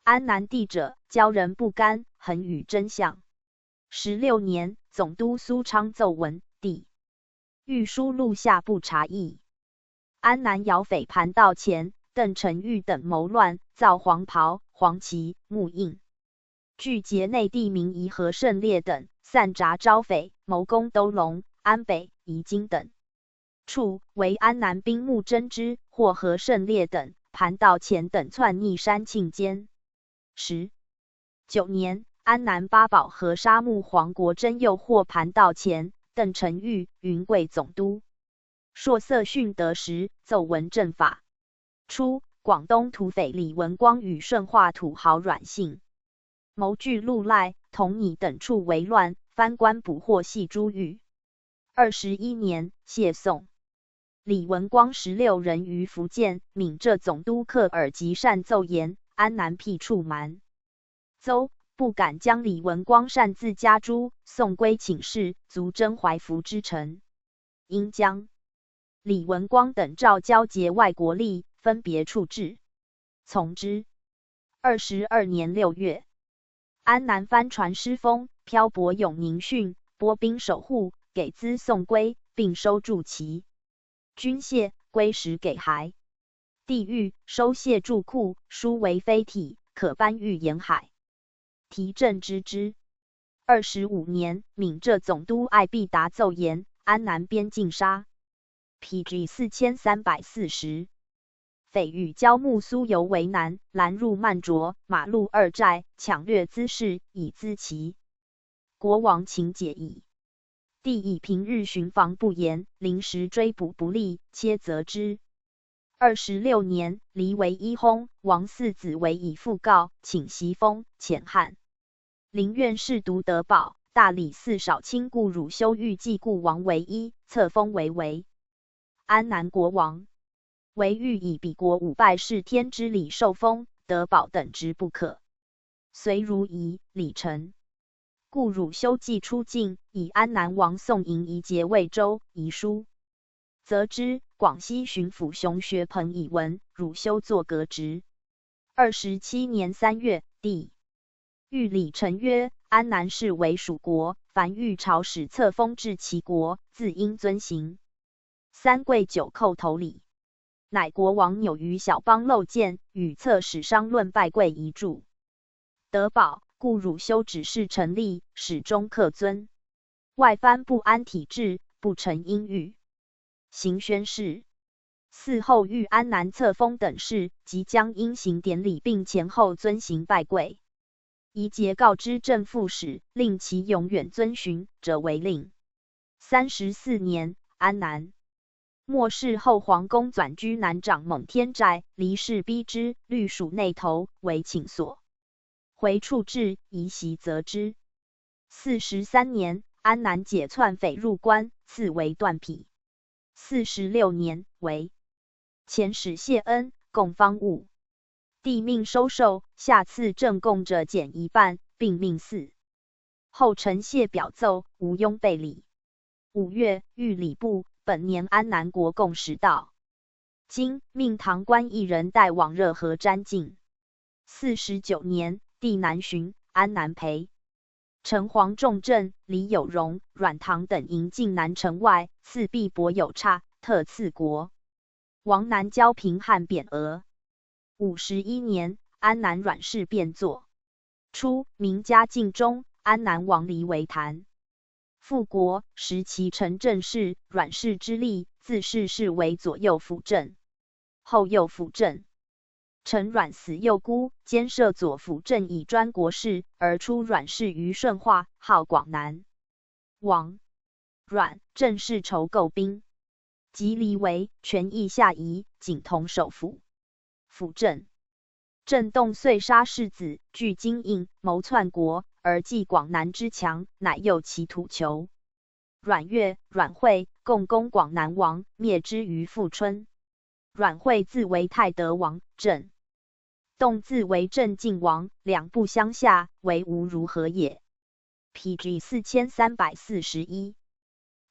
安南地者，交人不甘，恒与真相。16年，总督苏昌奏文，帝御书录下不察议。安南姚匪盘道前，邓承玉等谋乱，造黄袍、黄旗、木印，据节内地民宜和胜烈等，散札招匪，谋攻兜龙、安北、宜津等处，为安南兵木征之，或和胜烈等、盘道前等窜逆山庆间。19年，安南八宝和沙木黄国真诱惑盘道前，邓承玉、云贵总督朔色训得时，奏文正法。初，广东土匪李文光与顺化土豪阮姓谋据陆赖、同拟等处为乱，藩官捕获系珠玉。21年，谢宋。李文光16人于福建、闽浙总督克尔吉善奏言，安南僻处蛮邹不敢将李文光擅自加诸，送归请示，足征怀服之臣。因将李文光等召交结外国吏，分别处置。从之。22年6月，安南帆船失风，漂泊永宁汛，拨兵守护，给资送归，并收驻其军械，归时给还。帝谕收械驻库，书为非体，可颁谕沿海。提正知之。25年，闽浙总督艾必达奏言，安南边境杀。PG 4340。匪与交木苏游为难，拦入曼卓、马路二寨，抢掠资事，以资其国王请解矣。帝以平日巡防不严，临时追捕不利，切责之。26年，黎为一薨，王四子为以复告，请袭封，遣汉林院侍读德保、大理寺少卿顾汝修欲继故王为一，册封为安南国王。为欲以比国五拜侍天之礼受封，德保等之不可。遂如仪礼成。故汝修既出境，以安南王宋营仪节魏州遗书，则知广西巡抚熊学鹏以闻，汝修作革职。27年3月，帝谕礼成曰：安南市为属国，凡欲朝使册封至其国，自应遵行。三跪九叩头礼。乃国王纽于小邦漏见，与册史商论拜跪一注。德保故汝修指示成立，始终克遵。外藩不安体制，不成应谕。行宣誓。嗣后遇安南册封等事，即将因行典礼，并前后遵行拜跪。宜节告知正副使，令其永远遵循者为令。34年，安南末世后，皇宫转居南长蒙天寨，离世逼之，律属内头，为寝所。回处置，移席责之。43年，安南解篡匪入关，赐为断匹。46年，为前使谢恩，供方物。帝命收受，下赐正贡者减一半，并命嗣。后陈谢表奏，无庸备礼。5月，御礼部本年安南国贡使到。今命堂官一人代往热河瞻敬。49年，帝南巡，安南裴、陈黄重镇、李有荣、阮唐等营进南城外，赐必帛有差，特赐国王南交平汉匾额。51年，安南阮氏变作。初，名嘉靖中，安南王离为坛。复国，时其陈政事，阮氏之力，自世事为左右辅政。后右辅政。陈阮死幼孤，兼摄左辅政以专国事，而出阮氏于顺化，号广南王。阮正是筹构兵，即离为权益下移，仅同首辅。辅政郑洞遂杀世子，据金印，谋篡国，而继广南之强，乃诱其土求。阮岳、阮惠共攻广南王，灭之于富春。阮惠自为太德王，郑洞自为镇靖王，两不相下，为吾如何也。PG 4341。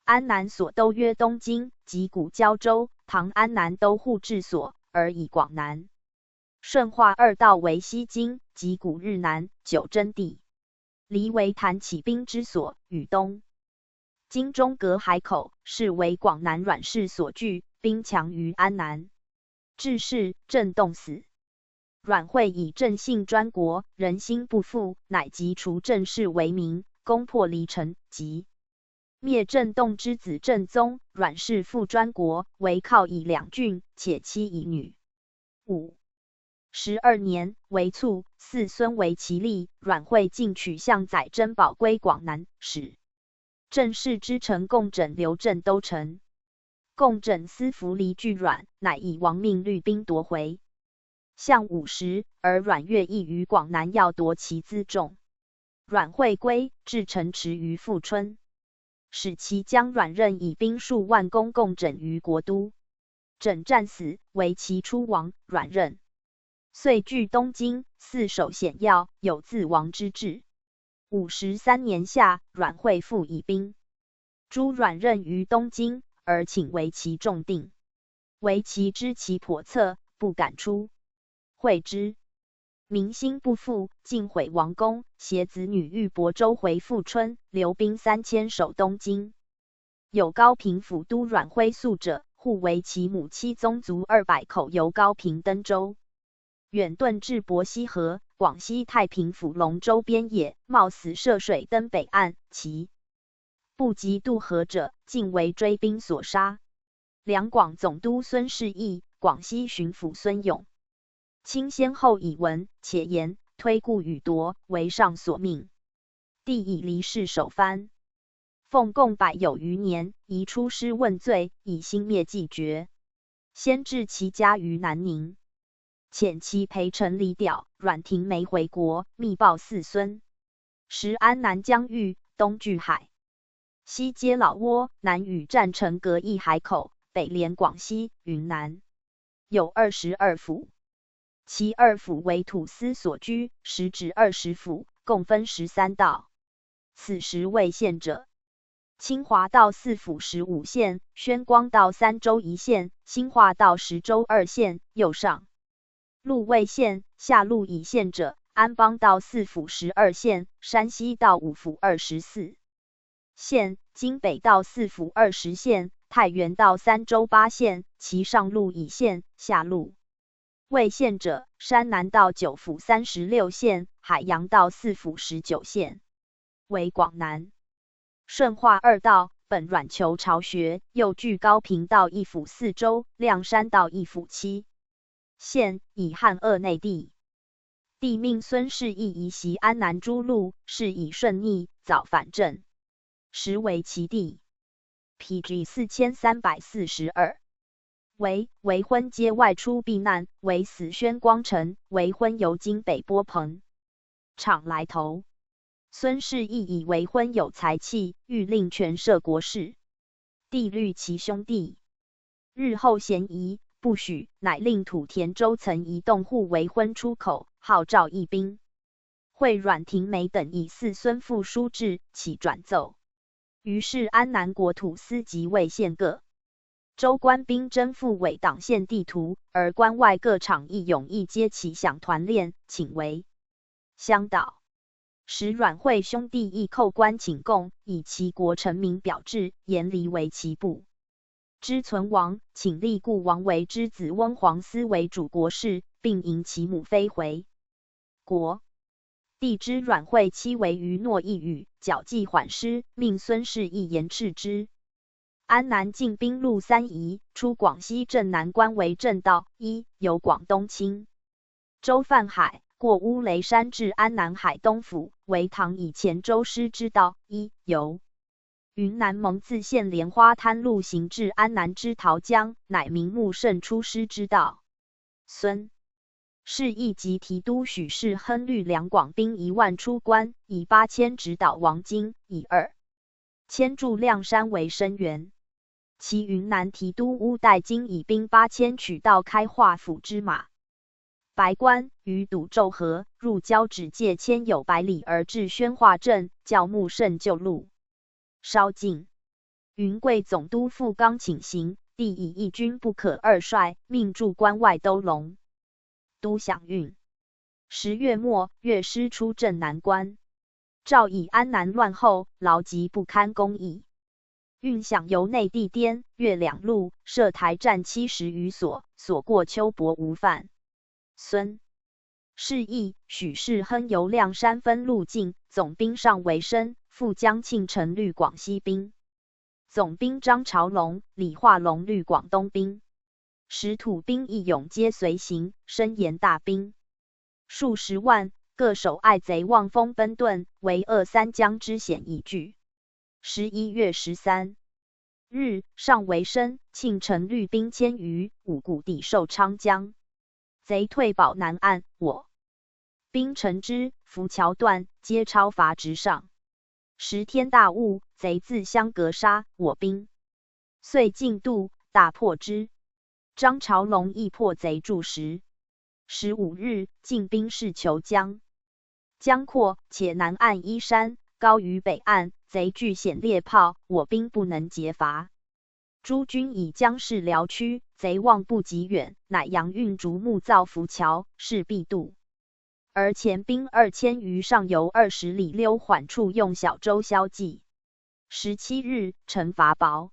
安南所都曰东京，及古胶州，唐安南都护治所，而以广南。顺化二道为西京，及古日南，九真地。离为谭起兵之所，与东京中隔海口，是为广南阮氏所据，兵强于安南。至是，郑洞死。阮惠以郑姓专国，人心不复，乃即除郑氏为名，攻破离城，即灭郑洞之子郑宗。阮氏复专国，为靠以两郡，且妻以女。12年，为卒，嗣孙为其立。阮惠进取向载珍宝归广南，使郑氏之臣共枕留郑都城。共枕私服离据阮，乃以亡命律兵夺回。向50，而阮岳亦于广南要夺其辎重。阮惠归，至城池于富春，使其将阮任以兵数万攻共枕于国都。枕战死，为其出亡。阮任遂据东京，四守险要，有自亡之志。53年夏，阮惠复以兵诛阮任于东京，而请为其重定。为其知其叵测，不敢出。惠之民心不复，尽毁王宫，携子女欲亳州回富春，留兵3000守东京。有高平府都阮辉宿者，互为其母妻宗族200口，由高平登州，远遁至伯溪河，广西太平府龙州边野，冒死涉水登北岸，其不及渡河者，尽为追兵所杀。两广总督孙世义、广西巡抚孙勇卿先后以闻，且言推故与夺，为上所命。帝以离世首藩，奉贡100有余年，宜出师问罪，以兴灭既绝。先至其家于南宁，遣其陪臣李屌、阮廷梅回国，密报嗣孙。时安南疆域，东据海，西接老挝，南与战城隔一海口，北连广西、云南，有22府。其2府为土司所居，实指20府，共分13道。此时未县者，清华道4府15县，宣光道3州1县，兴化道10州2县。右上路未县，下路以县者，安邦道4府12县，山西道5府24县，京北道4府20县，太原道3州8县。其上路以县，下路未县者，山南道9府36县，海洋道4府19县，为广南。顺化2道，本阮求巢穴，又据高平道一府4州，亮山道一府7县，以汉鄂内地。帝命孙氏义移袭安南诸路，是以顺逆，早反正，实为其地。PG 4342。为婚皆外出避难，为死宣光城，为婚游经北波彭场来投。孙氏义以为婚有才气，欲令权摄国事。帝虑其兄弟日后嫌疑，不许，乃令土田州曾移洞户为婚出口，号召义兵。会阮廷美等以4孙父书至，起转奏。于是安南国土司即为县各州官兵征赴伪党县地图，而关外各场义勇亦皆起饷团练，请为乡导。时阮惠兄弟亦叩关请贡，以其国臣民表志，严离为其部。之存亡，请立故王为之子翁黄思为主国事，并迎其母妃回国。帝知阮惠妻为余诺一语，矫计缓师，命孙氏义严斥之。安南进兵路3移，出广西镇南关为正道，1由广东钦州泛海，过乌雷山至安南海东府，为唐以前州师之道；1由云南蒙自县莲花滩路行至安南之桃江，乃明目胜出师之道。孙氏义及提督许氏亨率两广兵1万出关，以8000直捣王京，以2000驻亮山为声援。其云南提督乌代金以兵8000取道开化府之马白关，于堵昼河，入交趾界千有百里而至宣化镇，教穆胜救路。稍尽，云贵总督傅刚请行，帝以一军不可2率，命驻关外都龙都响运。10月末，乐师出镇南关。诏以安南乱后，劳疾不堪公义。运饷由内地滇粤2路，设台站70余所，所过秋薄无犯。孙氏义、许氏亨由亮山分路径，总兵尚为生，复江庆成率广西兵。总兵张朝龙、李化龙率广东兵。使土兵义勇皆随行，声言大兵数10万，各守爱贼望风奔遁，为2-3江之险已据。11月13日，上为生，庆成率兵1000余，五谷抵受昌江。贼退保南岸，我兵乘之，浮桥断，皆超伐直上。时天大雾，贼自相格杀，我兵遂进渡，大破之。张朝龙亦破贼筑时。15日，进兵势求江。江阔，且南岸依山，高于北岸，贼据险猎炮，我兵不能截伐。诸军以江势辽区，贼望不及远，乃扬运竹木造浮桥，势必渡。而前兵2000余上游20里溜缓处用小舟消济。17日，陈伐薄。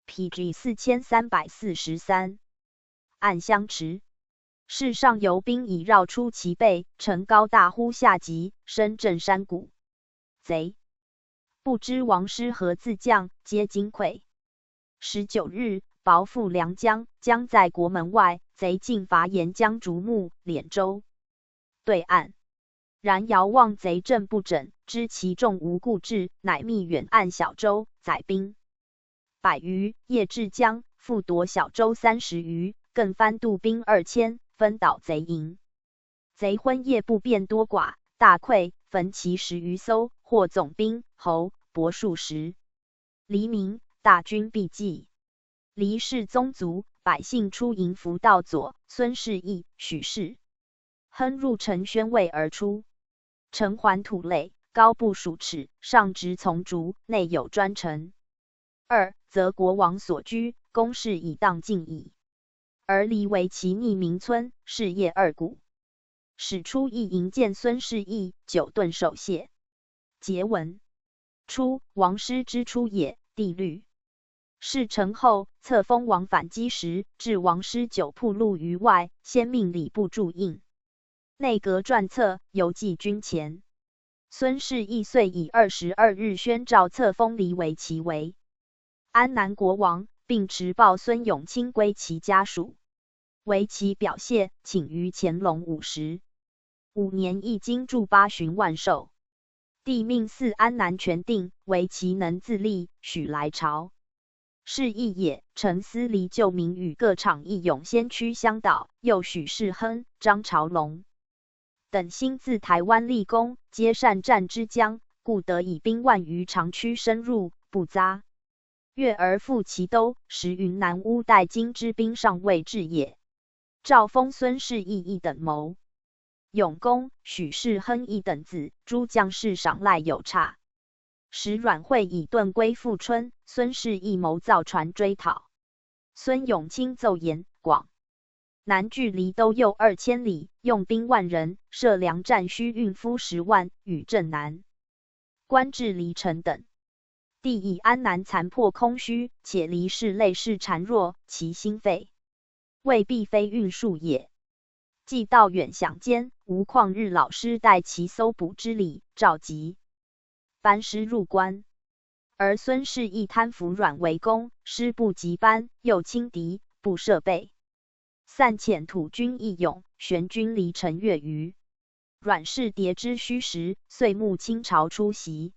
PG 4343。按相持。是上游兵已绕出其背，陈高大呼下急，深震山谷。贼不知王师何自降，皆惊溃。19日，薄复梁江，江在国门外，贼进伐沿江竹木、敛州对岸。然遥望贼阵不整，知其众无故至，乃密远岸小舟，载兵100余，夜至江，复夺小舟30余，更番渡兵2000，分倒贼营。贼昏夜不辨多寡，大溃，焚其10余艘，获总兵、侯、伯数十。黎明，大军必继。黎氏宗族，百姓出营伏道左，孙氏义、许氏亨入城宣慰而出。城环土垒，高不数尺，上植丛竹，内有砖城。2则国王所居，宫室已荡尽矣。而黎为其匿名村，事业2股。使出亦营见孙氏义，久顿守谢。节文。初，王师之初也，帝虑。事成后，册封王反击时，至王师久铺路于外，先命礼部注印。内阁撰册，邮寄军前。孙氏义遂以22日宣诏册封黎为其为安南国王，并持报孙永清归其家属，为其表谢，请于乾隆55年一金铸8旬万寿。帝命祀安南全定，为其能自立，许来朝。是义也，陈思离旧名与各场义勇先驱相导，又许世亨、张朝龙等新自台湾立功，皆善战之将，故得以兵万余长驱深入，不扎越而复其都，时云南乌代金之兵尚未至也。诏封孙氏义一等谋永公、许世亨一等子，诸将士赏赖有差。时阮惠以遁归富春，孙氏义谋造船追讨。孙永清奏言：广南距离都右2000里，用兵万人，设粮战需运夫10万，与镇南、官至离城等。帝以安南残破空虚，且离氏类氏孱弱，其心肺未必非运数也。既道远享间，无旷日老师待其搜捕之理，召集班师入关。而孙氏亦贪服阮为公，师不及班，又轻敌，不设备，散遣土军义勇，玄军离城月余。阮氏迭之虚实，遂募清朝出席。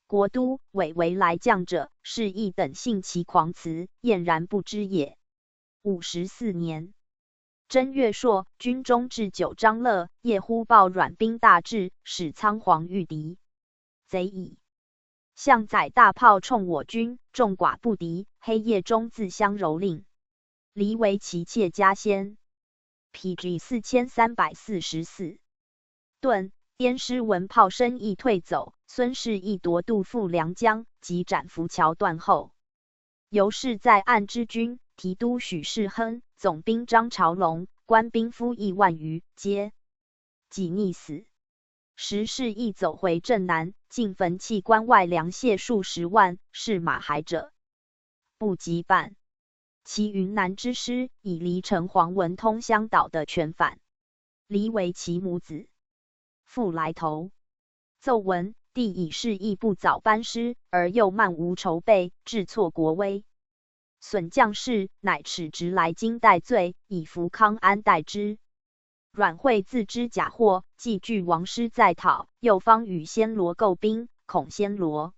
国都委为来将者，是亦等信其狂辞，晏然不知也。54年正月朔，军中置酒张乐，夜忽报阮兵大至，使仓皇御敌。贼以向载大炮冲我军，众寡不敌，黑夜中自相蹂躏。离为其妾家先。PG 4344。顿燕师闻炮声亦退走，孙氏亦夺渡赴梁江，及斩浮桥断后。由是在岸之军，提督许世亨、总兵张朝龙、官兵夫1万余，皆己溺死。时氏亦走回镇南，尽焚弃关外粮械数10万，是马还者不及半。其云南之师以离城黄文通相导的全反，离为其母子。复来头奏闻，帝以示意不早班师，而又漫无筹备，致挫国威，损将士，乃敕直来京代罪，以服康安代之。阮惠自知假货，既惧王师在讨，又方与暹罗构兵，恐暹罗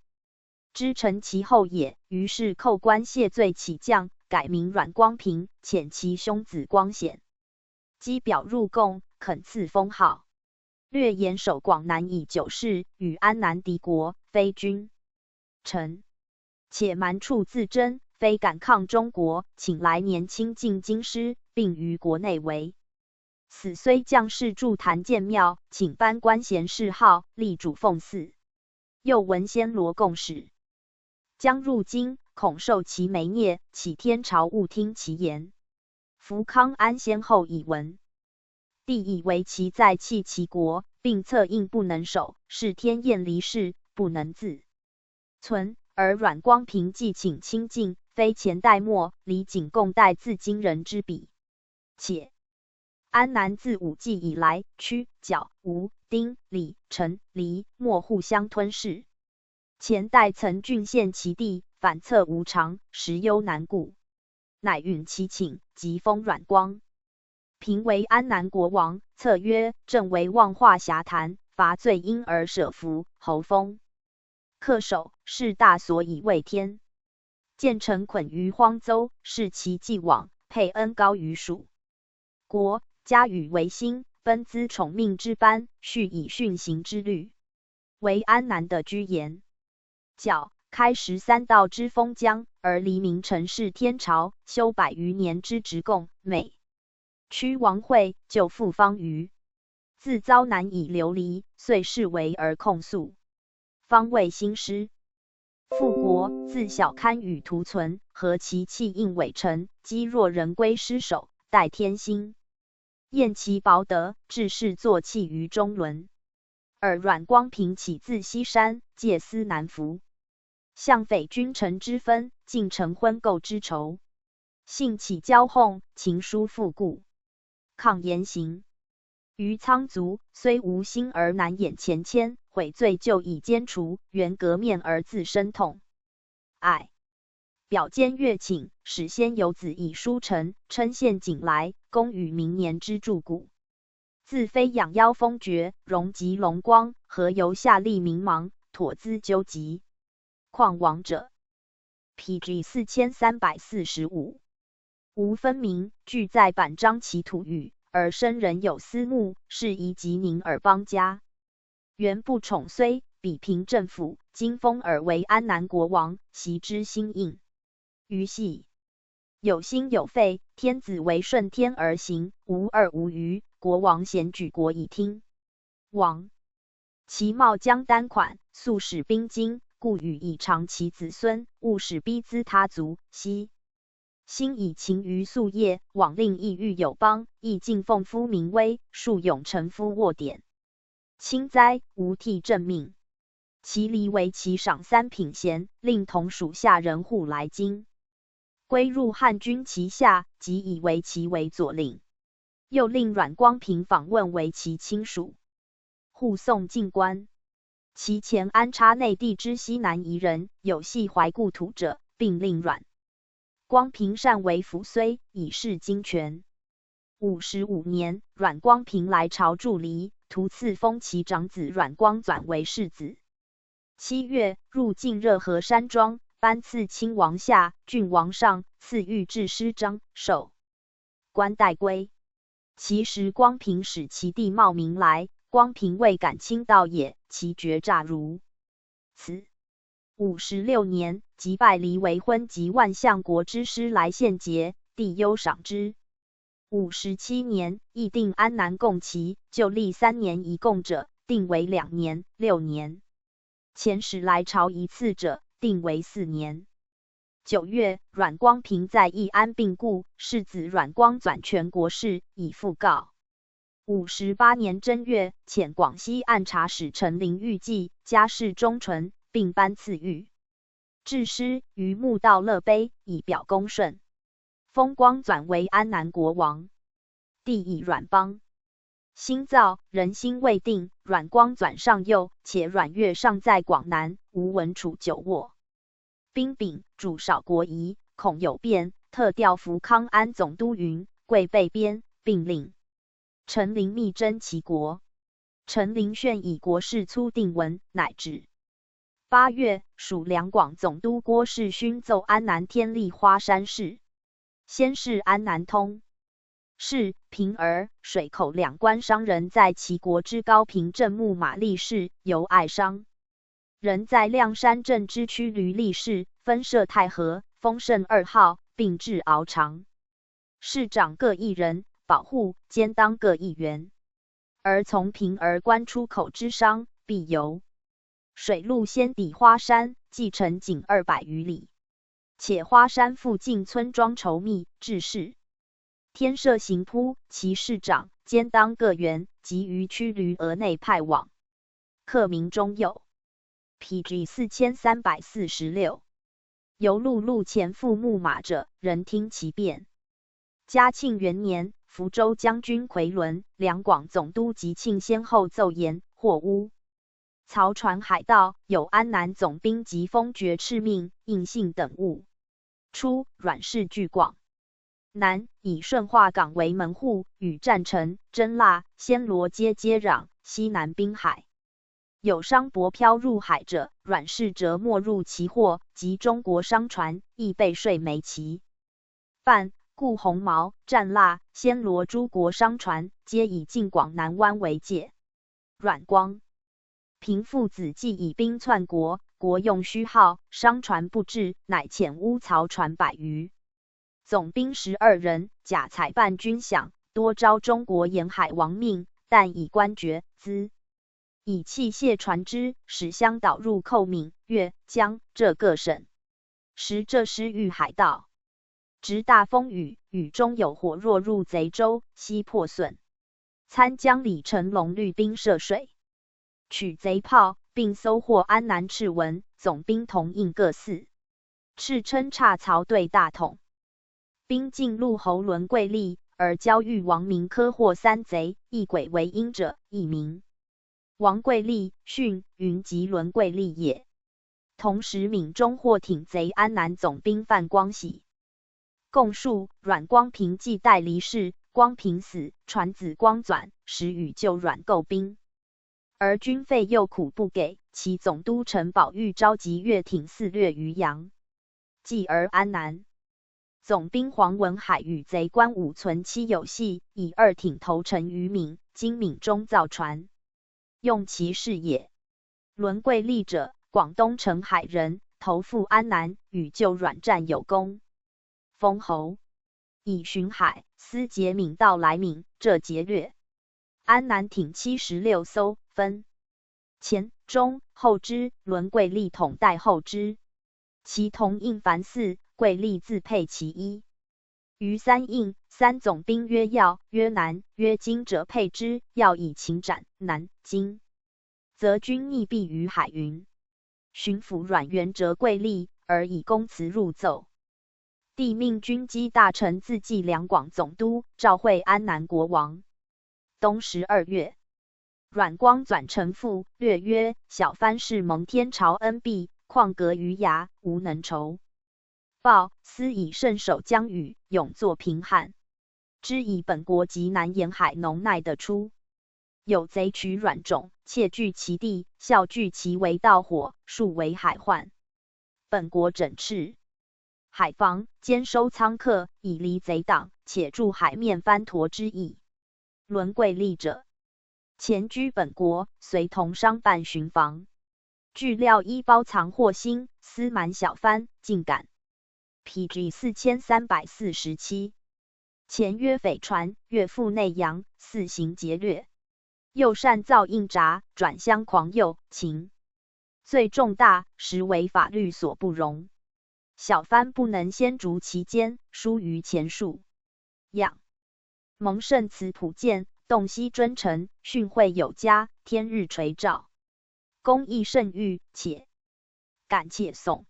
知臣其后也，于是扣官谢罪起将，改名阮光平，遣其兄子光显机表入贡，恳赐封号。略言守广南以久事，与安南敌国，非君臣，且蛮处自珍，非敢抗中国，请来年轻进京师，并于国内为。此虽将士筑坛建庙，请颁官衔谥号，立主奉祀。又闻暹罗共使将入京，恐受其霉孽，启天朝勿听其言。福康安先后已闻。帝以为其在弃其国，并策应不能守，是天厌离世，不能自存。而阮光平既请亲近，非前代末，离仅共代自今人之比。且安南自武纪以来，曲、角、吴、丁、李、陈、黎、莫互相吞噬。前代曾郡县其地，反侧无常，时忧难顾，乃允其请，即封阮光平为安南国王，策曰：正为妄化侠谈，罚罪因而舍服，侯封恪守，是大所以为天。见臣捆于荒州，视其既往，佩恩高于蜀国，加与维新，分资宠命之班，续以训行之律，为安南的居延。角开13道之封疆，而黎明陈氏天朝，修100余年之直贡，每屈王惠，就复方于自遭难以流离，遂视为而控诉，方为兴师。复国，自小堪与图存，何其气应伪臣，积弱人归失守，待天心。厌其薄德，致仕作弃于中伦。而阮光平起自西山，借思南服，向匪君臣之分，尽成婚媾之仇。性起骄横，情疏复故，抗言行于苍族，虽无心而难掩前愆，悔罪就以歼除，原革面而自身痛哀。表监乐请，使先游子以书陈，称献锦来，公与明年之祝谷。自非养妖封爵，荣极龙光，何由下吏民忙，妥资纠集。况亡者 ，PG 4345。无分明，俱在版章其土语，而生人有私慕，是宜及宁尔邦家。原不宠虽，比平政府，今封尔为安南国王，袭之心应。于系有心有废，天子为顺天而行，无二无余。国王咸举国以听。王其貌将单款，素使兵精，故与以长其子孙，勿使逼资他族。昔心以勤于夙业，往令意欲友邦，亦敬奉夫民威，庶永臣夫卧典。轻哉，无替正命。其离为其赏3品衔，令同属下人户来京。归入汉军旗下，即以为其为左令。又令阮光平访问为其亲属，护送进关。其前安插内地之西南夷人，有系怀故土者，并令阮光平善为抚绥，以示经权。55年，阮光平来朝助离，徒赐封其长子阮光纂为世子。7月，入晋热河山庄，颁赐亲王下、郡王上，赐御制师章，授官带归。其时光平使其弟冒名来，光平未敢亲到也，其决诈如此。56年，即拜黎为昏及万相国之师来献节，帝优赏之。57年，议定安南贡期，就历3年一贡者，定为2年、6年。前时来朝一次者，定为4年。9月，阮光平在义安病故，世子阮光纂全国事，以复告。58年正月，遣广西按察使陈林谕记，家事忠纯，并颁赐御制师于穆道乐碑，以表恭顺。封光纂为安南国王。帝以阮邦新造，人心未定，阮光纂上右，且阮岳尚在广南，吴文楚久卧。兵秉主少国疑，恐有变，特调服康安总督云贵备边，并令陈琳密征齐国。陈琳炫以国事粗定文，乃至。8月，属两广总督郭士勋奏安南天立花山事，先是安南通是平儿、水口两关商人在齐国之高平镇牧马力士，由爱商人在亮山镇之区驴力士，分设太和、丰盛2号，并置敖长。市长各1人，保护、兼当各1员。而从平儿关出口之商，必由水路先抵花山，计程仅200余里。且花山附近村庄稠密，致使天设行铺，其市长兼当各员，及于区驴额内派往。客民中有 PG 4346。由路前赴牧马者，人听其辩。嘉庆元年，福州将军奎伦、两广总督吉庆先后奏言，或诬曹船海盗，有安南总兵及封爵敕命、印信等物。初，阮氏俱广南，以顺化港为门户，与占城、真腊、暹罗皆接壤，西南滨海。有商舶漂入海者，阮氏折没入其货，及中国商船亦被税没其半，故红毛、占腊、暹罗诸国商船皆以晋广南湾为界。阮光平父子既以兵篡国，国用虚耗，商船不至，乃遣乌曹船100余，总兵12人，假采办军饷，多招中国沿海亡命，但以官爵资。以器械船只，使乡岛入寇闽、粤、江、浙各省。时浙师遇海盗，值大风雨，雨中有火若入贼舟，悉破损。参将李成龙率兵涉水，取贼炮，并搜获安南敕文，总兵同印各4。敕称岔曹对大统。兵进陆侯伦贵利，而交豫王明科获3贼，一鬼为阴者，一名王贵利、训、云及伦贵利也。同时闽中获挺贼安南总兵范光喜。供述阮光平继代离世，光平死，传子光转，时与救阮购兵，而军费又苦不给，其总督陈宝玉召集越挺肆掠于阳，继而安南。总兵黄文海与贼关武存期有隙，以二挺投诚于闽，经闽中造船，用其事也。伦贵利者，广东澄海人，投赴安南，与救阮战有功，封侯。以巡海，司节闽道来闽，浙劫掠安南挺76艘，分前、中、后之，伦贵利统带后之。其同应凡四，贵利自配其一。于三应，三总兵曰耀、曰南、曰金者配之，耀以擒斩，南、金则军逆避于海云。巡抚阮元折贵利，而以公辞入奏。帝命军机大臣自继两广总督，召会安南国王。冬12月，阮光转臣赋，略曰：小藩士蒙天朝恩庇，况隔于崖，无能酬报，思以慎守疆域，永作平汉。知以本国及南沿海农耐得出，有贼取阮种，窃据其地，效据其为盗火，数为海患。本国整饬海防，兼收仓客，以离贼党，且助海面藩陀之意。伦贵利者，前居本国，随同商办巡防，据料衣包藏祸心，私瞒小藩，竟敢。PG 4347。前约匪船，越赴内洋，肆行劫掠，又擅造印札，转相狂诱，情罪重大，实为法律所不容。小藩不能先逐其间，疏于前述。仰蒙圣慈普见，洞悉尊臣，训诲有加，天日垂照，公义甚裕，且感切颂。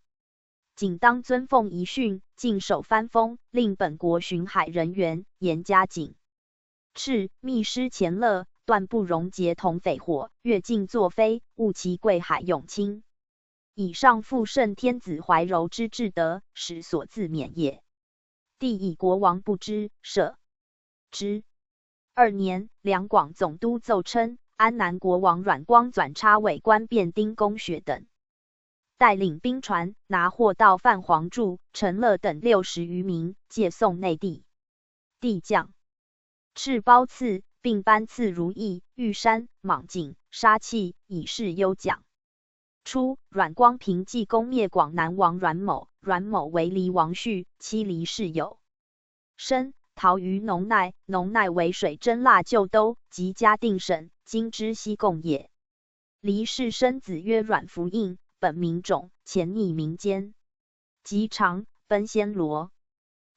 仅当遵奉遗训，尽守藩封，令本国巡海人员严加警斥，密施前乐，断不容结同匪火，越境作非，误其贵海永清。以上复圣天子怀柔之至德，使所自免也。帝以国王不知，赦之。2年，两广总督奏称，安南国王阮光转插尾官卞丁公学等，带领兵船拿货到范黄柱、陈乐等60余名，借送内地。帝降敕褒赐，并颁赐如意、玉山、蟒镜、杀器，以示优奖。初，阮光平继攻灭广南王阮某，阮某为离王婿，妻离世有生，逃于农耐，农耐为水征腊旧都，及嘉定省，今之西贡也。离世生子曰阮福应，本名种，前匿民间，及长奔暹罗。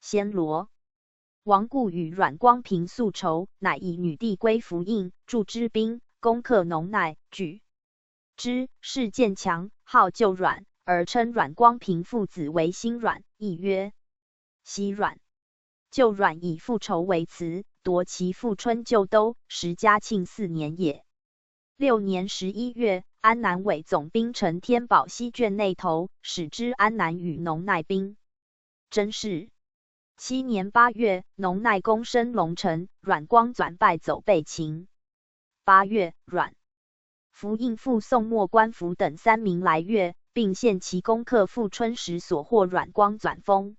暹罗王故与阮光平宿仇，乃以女弟归福应，助之兵，攻克农耐，举之，势渐强，号救阮，而称阮光平父子为新阮，亦曰西阮。救阮以复仇为辞，夺其父春旧都，时嘉庆4年也。6年11月，安南伪总兵陈天宝西卷内投，使之安南与农耐兵争事。7年8月，农耐攻升龙城，阮光转败走被擒。8月，阮福应复送莫官府等3名来越，并献其功克复春时所获阮光转封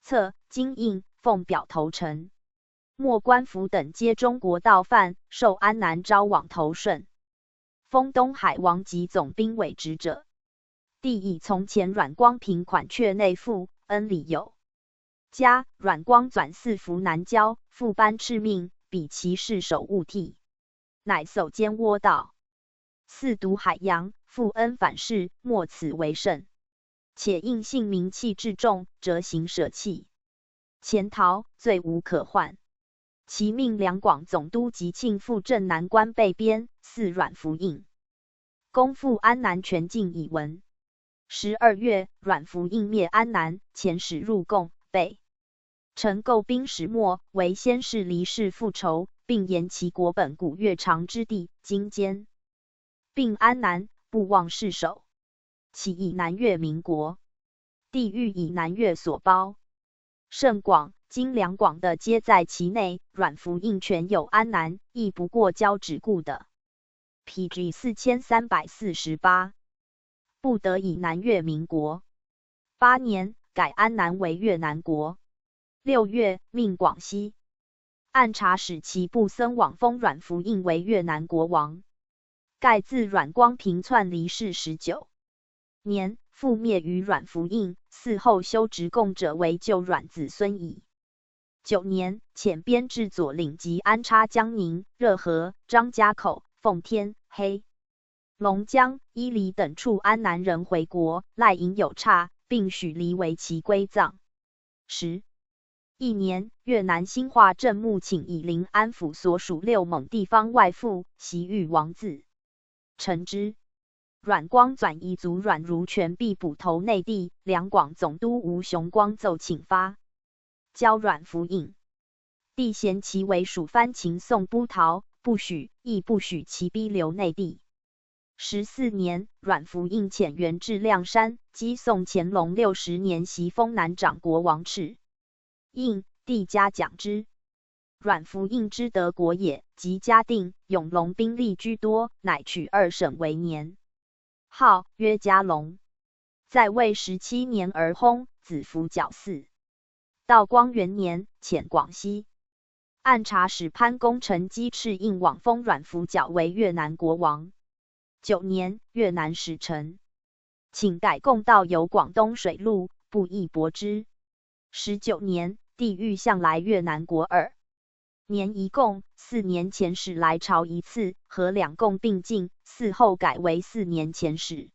册、金印，奉表投诚。莫官府等皆中国道犯，受安南招往投顺，封东海王及总兵委职者。帝以从前阮光平款阙内附，恩礼有加，阮光转4服南郊，复颁敕命，比其事守勿替，乃叟兼倭道。4渡海洋，复恩反噬，莫此为甚。且应性名气至重，折行舍弃，潜逃，罪无可患。其命两广总督及庆赴镇南关被边，赐阮福应。攻复安南全境已闻。12月，阮福应灭安南，遣使入贡，被陈构兵始末，为先是离世复仇，并言其国本古越长之地，今兼并安南，不忘世守。其以南越民国。地域以南越所包，甚广，今两广的皆在其内。阮福印全有安南，亦不过交趾故的。PG 4348，不得以南越民国。8年，改安南为越南国。6月，命广西按察使其部僧往封阮福印为越南国王。盖自阮光平篡离世19年，覆灭于阮福印，嗣后修职贡者为旧阮子孙矣。9年，遣编制左领及安插江宁、热河、张家口、奉天、黑龙江、伊犁等处安南人回国，赖营有差，并许黎为其归葬。11年，越南兴化政务请以临安府所属6蒙地方外附，袭遇王字陈之。阮光转彝族阮如全必捕投内地，两广总督吴雄光奏请发交阮福印，帝嫌其为属藩秦宋不逃，不许，亦不许其逼留内地。14年，阮福印遣员至亮山，击宋乾隆60年袭封南长国王敕印，帝嘉奖之。阮福印之德国也，及嘉定、永隆兵力居多，乃取2省为年。号曰嘉隆，在位17年而薨，子服剿嗣。道光元年，遣广西按察使潘公成击敕印往封阮福剿为越南国王。9年，越南使臣请改贡道由广东水路，不易驳之。19年，帝谕向来越南国2年一贡，4年前使来朝一次，和2贡并进，嗣后改为4年前使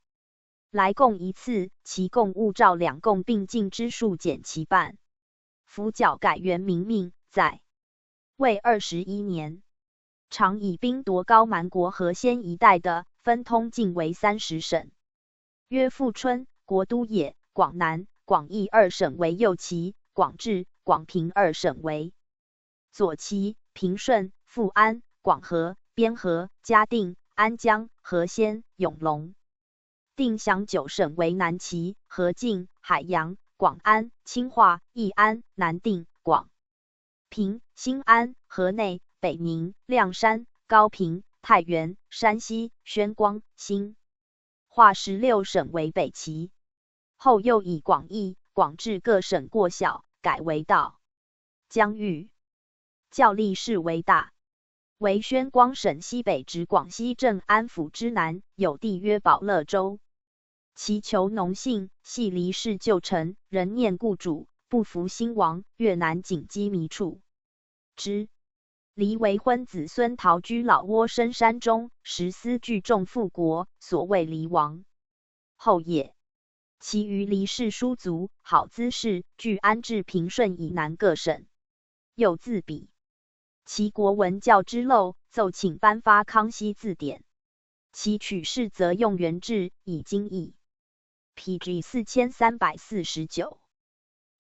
来贡一次，其贡勿照2贡并进之数减其半。辅剿改元明命，在位21年，常以兵夺高蛮国河仙一带的，分通晋为30省，约富春、国都也；广南、广义2省为右旗，广治、广平2省为左旗，平顺、富安、广和、边河、嘉定、安江、河仙、永隆、定襄9省为南旗，河静、海洋、广安、清化、义安、南定、广平、新安、河内、北宁、亮山、高平、太原、山西、宣光、新化16省为北旗。后又以广义、广治各省过小，改为道疆域，教吏士为大。为宣光省西北直广西镇安府之南，有地曰宝乐州。其求农姓，系黎氏旧臣，人念故主，不服兴亡，越南紧羁迷处之。黎为昏子孙逃居老挝深山中，时思聚众复国，所谓黎王后也。其余黎氏殊族，好姿势，俱安置平顺以南各省。又自比其国文教之陋，奏请颁发康熙字典。其取士则用元制，以经义。PG 4349。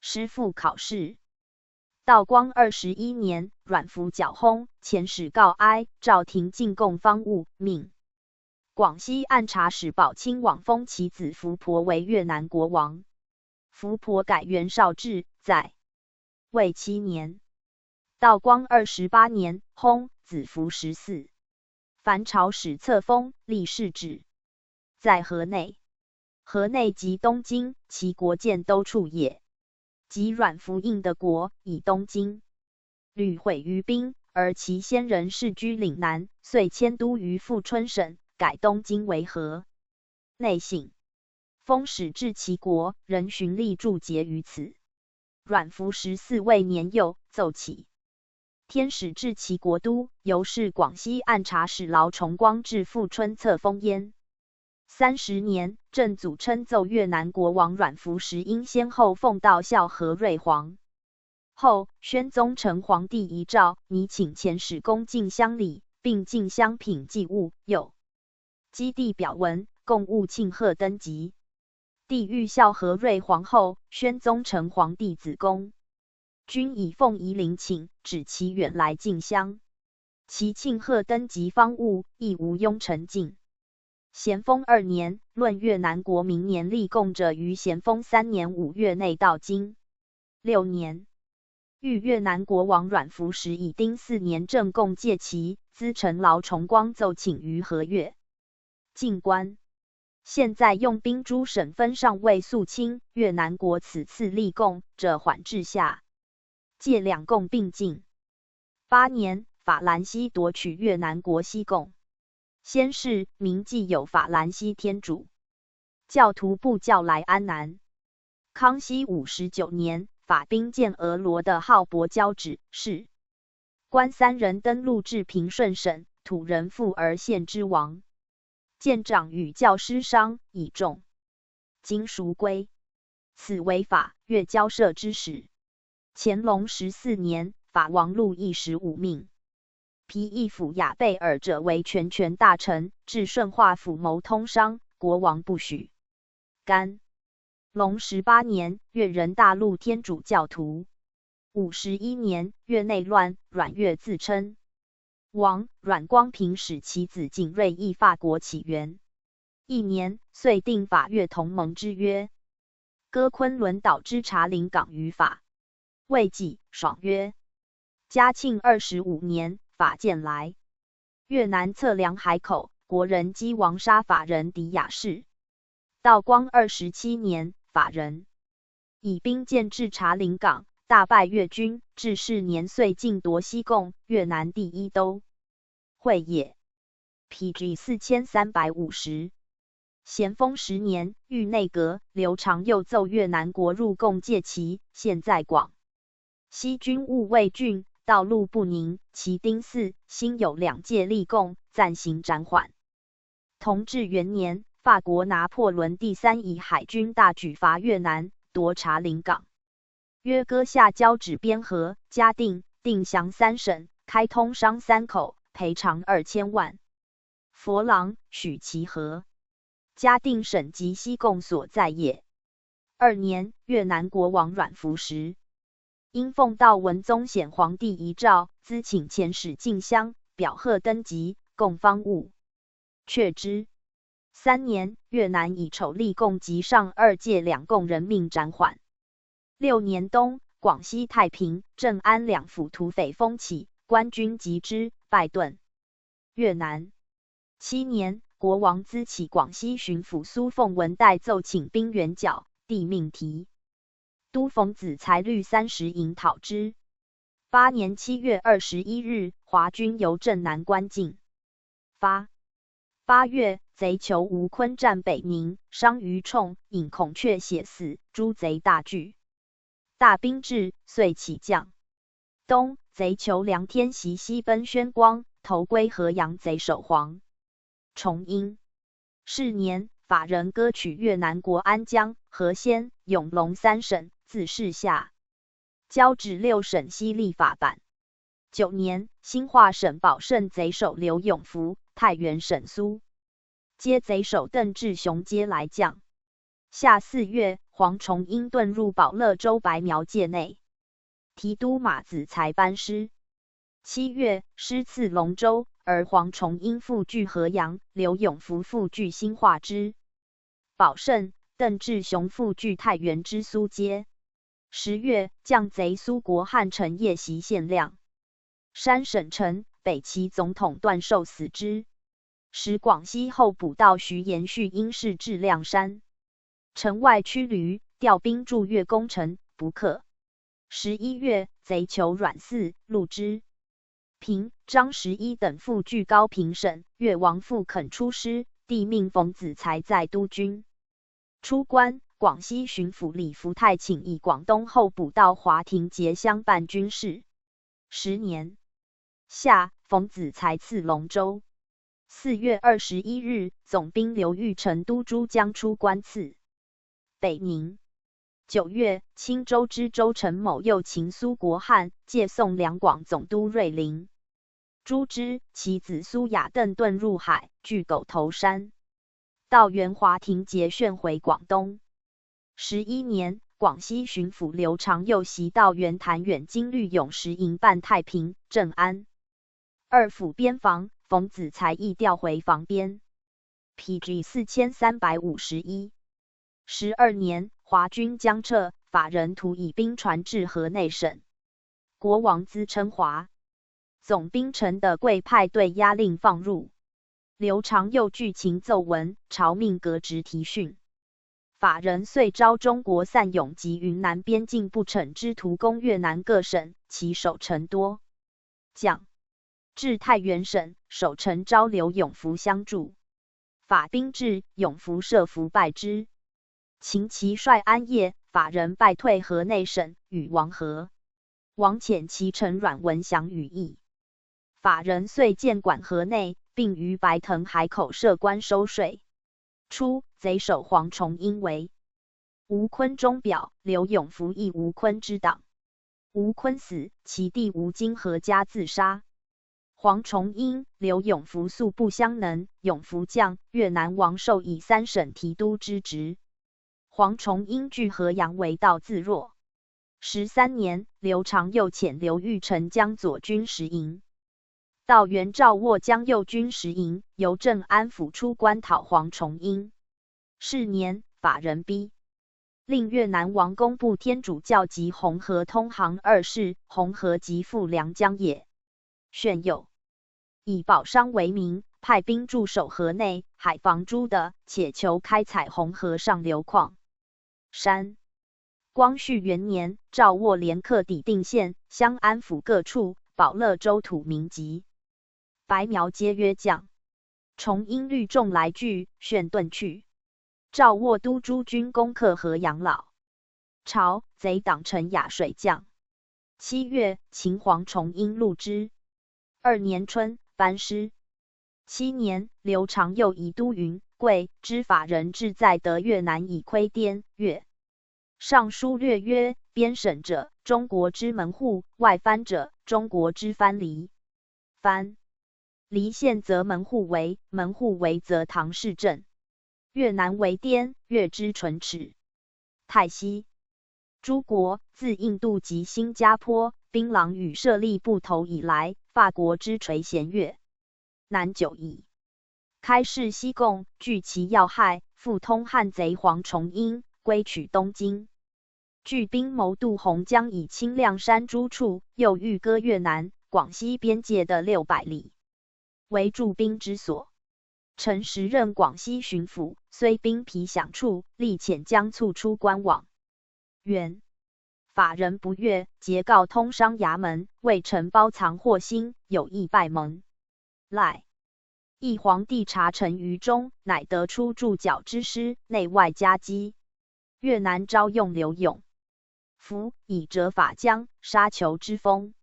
师傅考试。道光21年，阮福剿薨，遣使告哀，诏停进贡方物，命广西按察使宝清往封其子福婆为越南国王。福婆改元绍治，在位7年。道光28年，薨，子服14。凡朝使册封，立世旨，在河内。河内及东京，其国建都处也。及阮福印的国，以东京屡毁于兵，而其先人世居岭南，遂迁都于富春省，改东京为河内省。封使至其国，人循例注节于此。阮福14未年幼，奏起天使至其国都，由是广西按察使劳崇光至富春册封焉。30年，正祖称奏越南国王阮福时，因先后奉道孝和瑞皇后，宣宗成皇帝遗诏，拟请前使恭敬乡里，并进香品祭物，又基地表文，共务庆贺登基。帝谕孝和瑞皇后，宣宗成皇帝子宫均以奉仪陵请，指其远来进香。其庆贺登基方物，亦无庸陈进。咸丰2年，论越南国明年立贡者于咸丰3年5月内到京。6年，遇越南国王阮福时以丁巳年正贡戒旗，资臣劳崇光奏请于和越。进官。现在用兵诸省分上尉肃清，越南国此次立贡者缓至下，借两贡并进。8年，法兰西夺取越南国西贡。先是，明记有法兰西天主教徒部教来安南。康熙59年，法兵建俄罗的号伯交趾，是官3人登陆至平顺省，土人复而县之王。舰长与教师商以重，今赎归。此为法越交涉之始。乾隆14年，法王路易15命。皮义府雅贝尔者为全权大臣，至顺化府谋通商，国王不许。干隆18年，越人大陆天主教徒。51年，越内乱，阮越自称王，阮光平使其子景瑞诣法国起源。1年，遂定法越同盟之约。割昆仑岛之茶陵港于法。未几，爽约。嘉庆25年，法建来。越南测量海口，国人击王杀法人迪亚士。道光27年，法人以兵建至茶陵港，大败越军，至是年岁尽夺西贡，越南第1都会也。PG 4350。咸丰10年，遇内阁，刘长又奏越南国入贡戒旗，现在广西军务卫郡，道路不宁，其丁巳，兴有2届立贡，暂行暂缓。同治元年，法国拿破仑第3以海军大举伐越南，夺茶陵港。约割下交趾边河，嘉定、定襄3省，开通商3口，赔偿2000万。佛郎、许其和。嘉定省及西贡所在也。2年，越南国王阮福时，因奉道文宗显皇帝遗诏，咨请遣使进香，表贺登基，贡方物却之。3年，越南以丑立贡及上2届2贡人命暂缓。6年冬，广西太平、正安2府土匪风起，官军击之，败遁越南。7年，国王咨起广西巡抚苏凤文代奏请兵援剿，帝命提督冯子材率30营讨之。8年7月21日，华军由镇南关进发。8月，贼囚吴坤战北宁，伤于冲，引孔雀血死，诸贼大惧。大兵至，遂起降。冬，贼囚梁天袭西奔宣光，投归河阳贼首黄崇英。是年，法人割取越南国安江、河仙、永隆3省，自市下交趾6省西立法版。9年，兴化省保胜贼首刘永福、太原省苏皆贼首邓志雄皆来降。夏4月，黄崇英遁入保乐州白苗界内，提督马子才班师。7月，师赐龙州，而黄崇英复据河阳，刘永福复据兴化之保胜，邓志雄复据太原之苏街。10月，降贼苏国汉城夜袭县亮山省城，北齐总统段寿死之，使广西候补道徐延续因事至亮山城外驱驴，调兵驻越攻城，不克。11月，贼囚阮嗣、陆之平、张十一等复据高平省，越王复肯出师，帝命冯子材在督军。出关，广西巡抚李福泰请以广东候补道华亭节相伴军事。10年夏，冯子材赐龙州。4月21日，总兵刘玉成都珠江出关赐北宁。9月，青州知州陈某又请苏国汉，借送两广总督瑞林。朱之其子苏雅邓遁入海，据狗头山。到元华亭节旋回广东。11年，广西巡抚刘长又袭到元潭远经律永时营办太平、正安2府边防，冯子材亦调回防边。PG 4351。12年，华军将撤，法人图以兵传至河内省。国王自称华，总兵陈德贵派队押令放入。刘长佑据情奏闻，朝命革职提讯。法人遂招中国散勇及云南边境不逞之徒攻越南各省，其守城多将。至太原省，守城招留永福相助。法兵至，永福设伏败之。秦其率安业，法人败退河内省，与王和。王遣其臣阮文祥与议。法人遂建管河内，并于白藤海口设关收税。初，贼首黄崇英为吴坤中表，刘永福亦吴坤之党。吴坤死，其弟吴金合家自杀。黄崇英、刘永福素不相能，永福将越南王授以3省提督之职。黄崇英据河阳为道自若。13年，刘长佑遣刘玉成将左军10营。道元赵沃将右军10营，由镇安府出关讨黄崇英。是年，法人逼令越南王公布天主教及红河通航2事，红河即赴良江也。炫佑以保商为名，派兵驻守河内，海防诸的，且求开采红河上流矿山。光绪元年，赵沃连克抵定县、襄安府各处，保乐州土民籍。白苗皆曰将。崇英率众来拒，炫遁去。赵沃督诸军攻克河阳老巢，贼党陈雅水将。7月，秦黄崇英戮之。2年春，班师。7年，刘长佑以都云、贵知法人志在得越南以窥滇越。上书略曰：边省者，中国之门户；外藩者，中国之藩篱。藩篱县则门户为，门户为则唐市镇。越南为滇越之唇齿。泰西诸国自印度及新加坡、槟榔与设立部头以来，法国之垂涎越南久矣。开市西贡，据其要害，复通汉贼黄崇英，归取东京。据兵谋渡洪江以清亮山诸处，又欲割越南、广西边界的600里，为驻兵之所。陈时任广西巡抚，虽兵疲饷处，力遣将促出关往。元法人不悦，节告通商衙门，为臣包藏祸心，有意拜盟。赖义皇帝察臣于中，乃得出驻剿之师，内外夹击。越南招用刘永福以折法江、杀酋之风。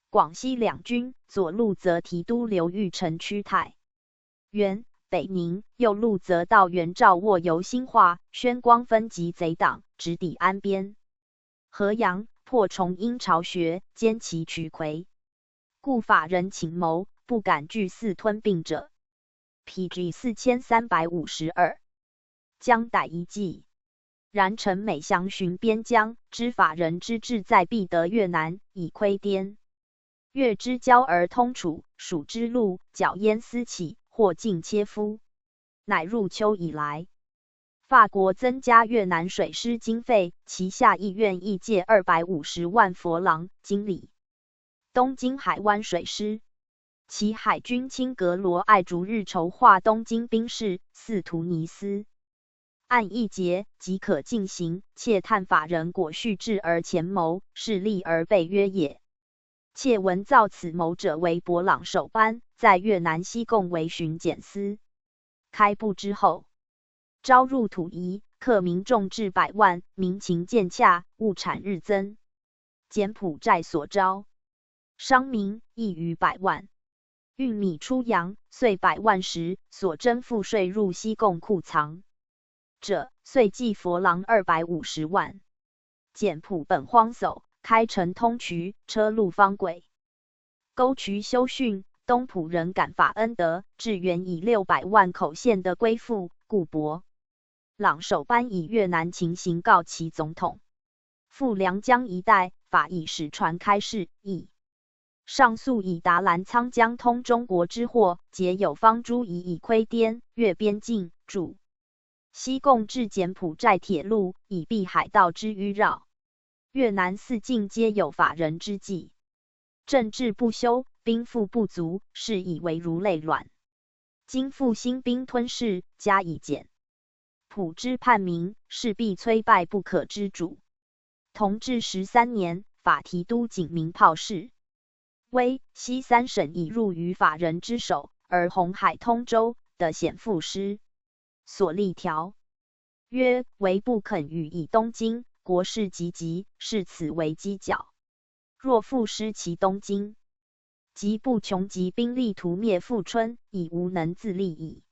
广西两军，左路则提督刘玉成屈泰原、北宁，右路则道元赵沃由兴化、宣光分及贼党，直抵安边。河阳，破崇英巢穴，歼其渠魁。故法人请谋，不敢据肆吞并者。PG 4352。将逮一计。然陈美详巡边疆，知法人之志在必得越南，以窥滇越之交而通楚，蜀之路，剿燕思起，或尽切夫。乃入秋以来，法国增加越南水师经费，其下议院亦借250万佛郎经理东京海湾水师。其海军卿格罗爱逐日筹划东京兵事，似图尼斯。按一节即可进行，窃探法人果续至而前谋，势利而被约也。窃闻造此谋者为博朗守班，在越南西贡为巡检司。开埠之后，招入土夷，克民众至100万，民情渐洽，物产日增。柬埔寨所招商民亦逾100万。运米出洋，遂100万石，所征赋税入西贡库藏者，遂计佛郎250万。简埔本荒叟，开城通衢，车路方轨，沟渠修汛。东埔人感法恩德，至元以600万口献的归附，故博朗守班以越南情形告其总统。赴良江一带，法以使船开市，亦上溯以达澜沧江通中国之祸，皆有方诸以窥滇越边境，注西贡至柬埔寨铁路，以避海盗之淤扰。越南四境皆有法人之计，政治不修，兵赋不足，是以为如累卵。今复兴兵吞噬，加以减普之叛民，势必摧败不可之主。同治13年，法提督警民炮事，威西三省已入于法人之手，而红海通州的显副师所立条曰：唯不肯予以东京，国事急急，视此为犄角。若复失其东京，即不穷极兵力屠灭富春，已无能自立矣。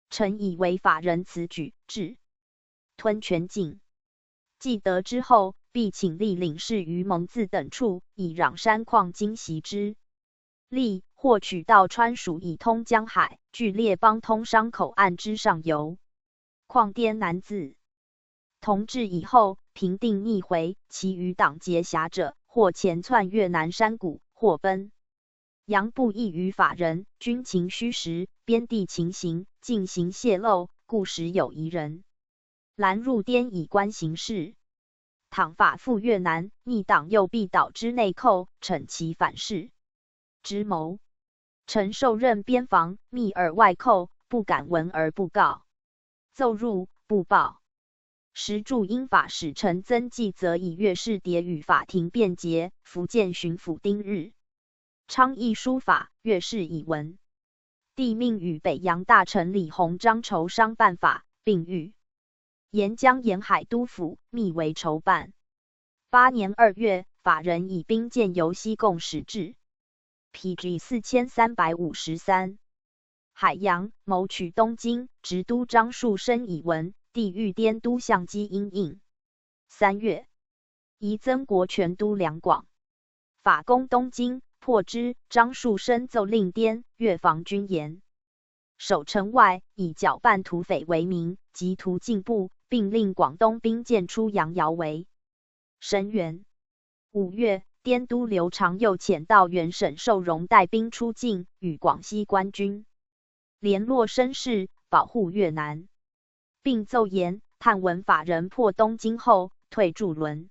臣以为法人此举至吞全境，既得之后，必请立领事于蒙自等处，以攘山矿经袭之。立或取道川蜀以通江海，据列邦通商口岸之上游。况滇南自同治以后，平定逆回，其余党结辖者，或前窜越南山谷，或奔洋不异于法人，军情虚实，边地情形进行泄露，故时有疑人拦入滇以观形势。倘法赴越南，逆党又必导之内寇，逞其反噬之谋。臣受任边防，密而外寇，不敢闻而不告，奏入不报。时驻英法使臣曾纪则以越事牒与法庭辩结。福建巡抚丁日倡议书法，越事已闻。帝命与北洋大臣李鸿章筹商办法，并谕沿江沿海督府密为筹办。8年2月，法人以兵舰由西贡驶至 PG 4353海洋，谋取东京。直督张树声以闻，帝谕滇都相机因应。3月，移增国权都两广，法攻东京，破之。张树声奏令滇越防军严，守城外，以剿办土匪为名，及图进步，并令广东兵舰出洋瑶为声援。5月，滇都刘长又遣道元沈寿荣带兵出境，与广西官军联络声势，保护越南，并奏言：探闻法人破东京后，退驻轮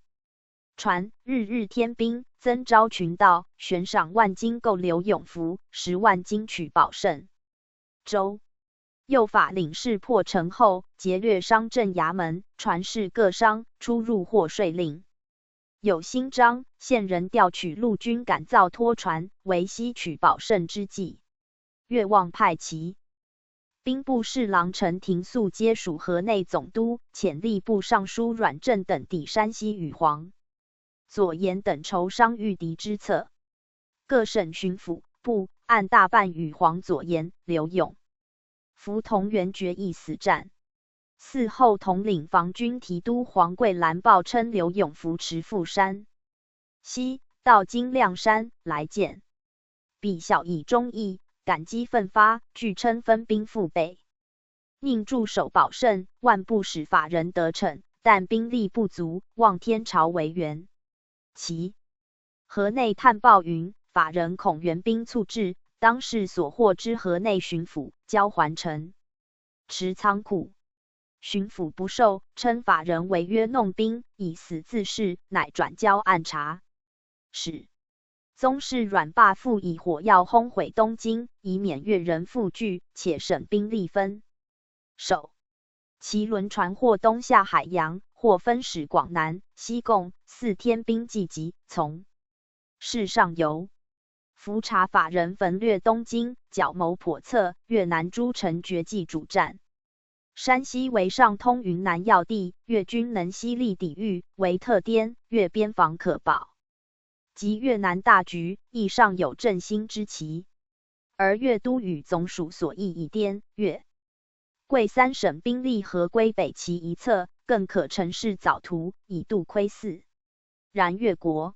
船，日日添兵，增招群盗，悬赏万金购刘永福，10万金取保胜州。又法领事破城后，劫掠商镇衙门，传示各商出入获税令。有新章，县人调取陆军赶造拖船，为西取保胜之计。越望派其兵部侍郎陈廷素皆属河内总督，遣吏部尚书阮正等抵山西与黄左岩等筹商御敌之策。各省巡抚部按大办与黄左岩、刘永福同源决一死战。嗣后统领防军提督黄桂兰报称刘永福持赴山西，到今亮山来见，彼晓以忠义，感激奋发，据称分兵赴北，宁驻守保胜，万不使法人得逞，但兵力不足，望天朝为援。其河内探报云，法人恐援兵猝至，当是所获之河内巡抚交还城持仓库。巡抚不受，称法人违约弄兵，以死自誓，乃转交按察使。宗室阮霸复以火药轰毁东京，以免越人复聚，且省兵力分守。其轮船或东下海洋，或分使广南、西贡，4天兵既集，从事上游。伏查法人焚掠东京，剿谋叵测，越南诸城绝迹主战。山西为上通云南要地，越军能犀利抵御，为特滇越边防可保。及越南大局，亦尚有振兴之期。而越都与总署所议以滇越贵3省兵力合归北齐一侧，更可乘势早图，以度窥伺。然越国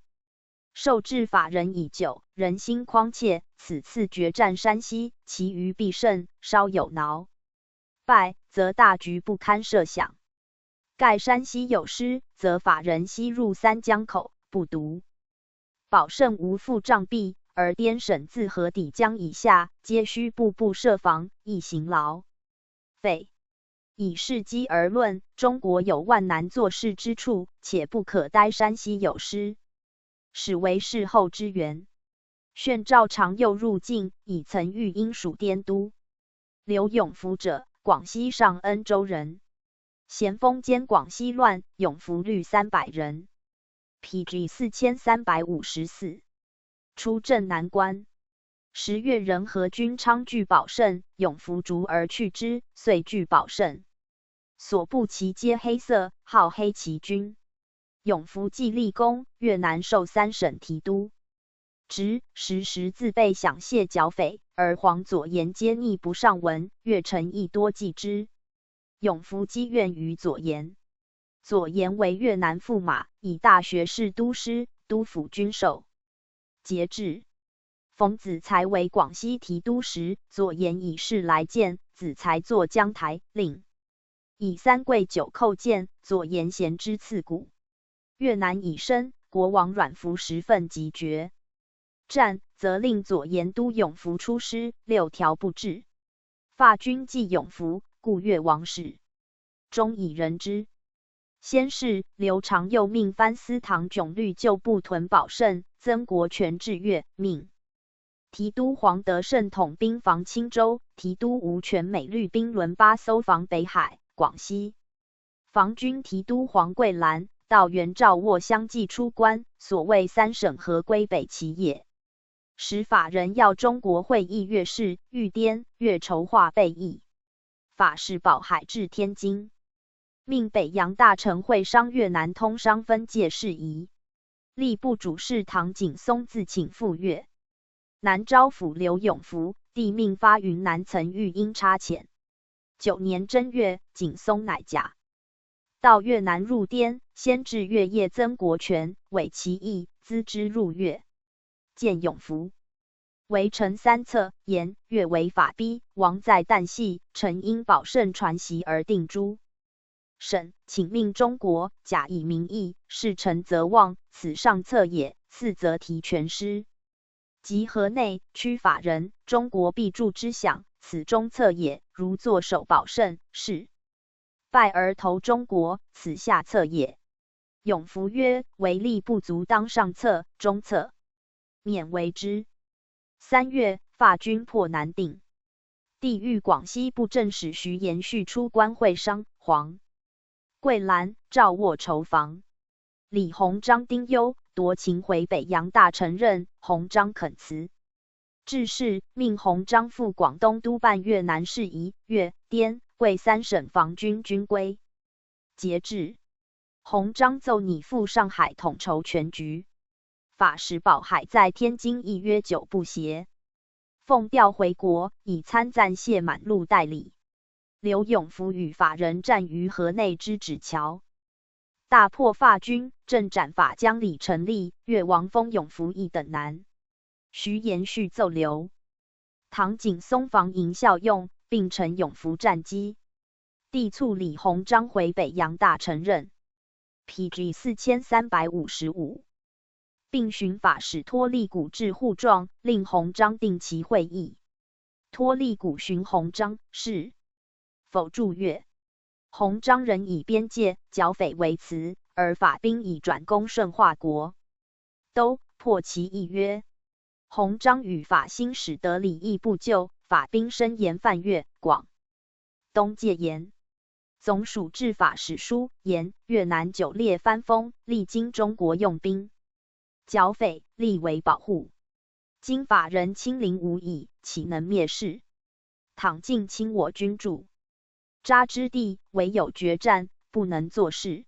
受制法人已久，人心匡切，此次决战山西，其余必胜，稍有挠败，则大局不堪设想。盖山西有失，则法人西入3江口，不独保胜无复障壁，而滇省自河底江以下，皆需步步设防，以行劳费。以事机而论，中国有万难做事之处，且不可呆山西有失，始为事后之源。宣赵常又入境，以曾遇英属滇督。刘永福者，广西上恩州人，咸丰兼广西乱，永福率300人。PG 4354，出镇南关。10月，人和军昌聚宝胜，永福逐而去之，遂聚宝胜。所部旗皆黑色，号黑旗军。永福既立功，越南授3省提督。时自备饷械剿匪，而黄左岩皆逆不上文，越臣亦多忌之。永福积怨于左岩。左岩为越南驸马，以大学士都师、都府军授。节制。冯子材为广西提督时，左岩以事来见，子材作江台令，以3跪9叩见，左岩贤之刺骨。越南已深，国王阮福十分急绝。战，则令左岩都永福出师，6条不至。法军忌永福，故越王室终以人之。先是，刘长又命藩司唐炯律旧部屯保胜，增国权至越，命提督黄德胜统兵防青州，提督吴全美律兵轮8艘防北海、广西。防军提督黄桂兰到元赵沃相继出关，所谓3省合归北齐也。使法人要中国会议越事，豫滇越筹划备议。法使保海至天津，命北洋大臣会商越南通商分界事宜。吏部主事唐景松自请赴越。南招抚刘永福，帝命发云南曾遇因差遣。9年正月，景松乃驾到越南入滇，先至越业增国权，委其意，资之入越。见永福，为臣3策，言越为法逼，王在旦夕，臣因保胜传檄而定诛。审，请命中国，假以民意，是臣则望，此上策也；次则提权师。及河内驱法人，中国必助之饷，此中策也；如坐守保胜，是败而投中国，此下策也。永福曰：为力不足，当上策，中策。免为之。3月，法军破南定。帝谕广西布政使徐延绪出关会商，黄桂兰、赵沃筹防。李鸿章、丁忧夺秦回北洋大臣任，鸿章恳辞。致仕，命鸿章赴广东督办越南事宜，越、滇、桂3省防军均归。节制。鸿章奏拟赴上海统筹全局。法使保海在天津议约9不协，奉调回国，以参赞谢满路代理。刘永福与法人战于河内之枳桥，大破法军，正斩法将李成立、越王封永福一等难。徐延绪奏刘唐景松防营效用，并陈永福战机。帝促李鸿章回北洋大臣任。PG 4355。并寻法使托利古至护状，令鸿章定期会议。托利古寻鸿章，是否驻越。鸿章仍以边界剿匪为辞，而法兵已转攻顺化国，都破其议约。鸿章与法兴使得礼义不就，法兵深言犯越、广东戒严。总署制法使书言，越南9列藩封，历经中国用兵剿匪，立为保护。今法人亲临无已，岂能灭世？倘尽侵我军驻扎之地，唯有决战，不能作事。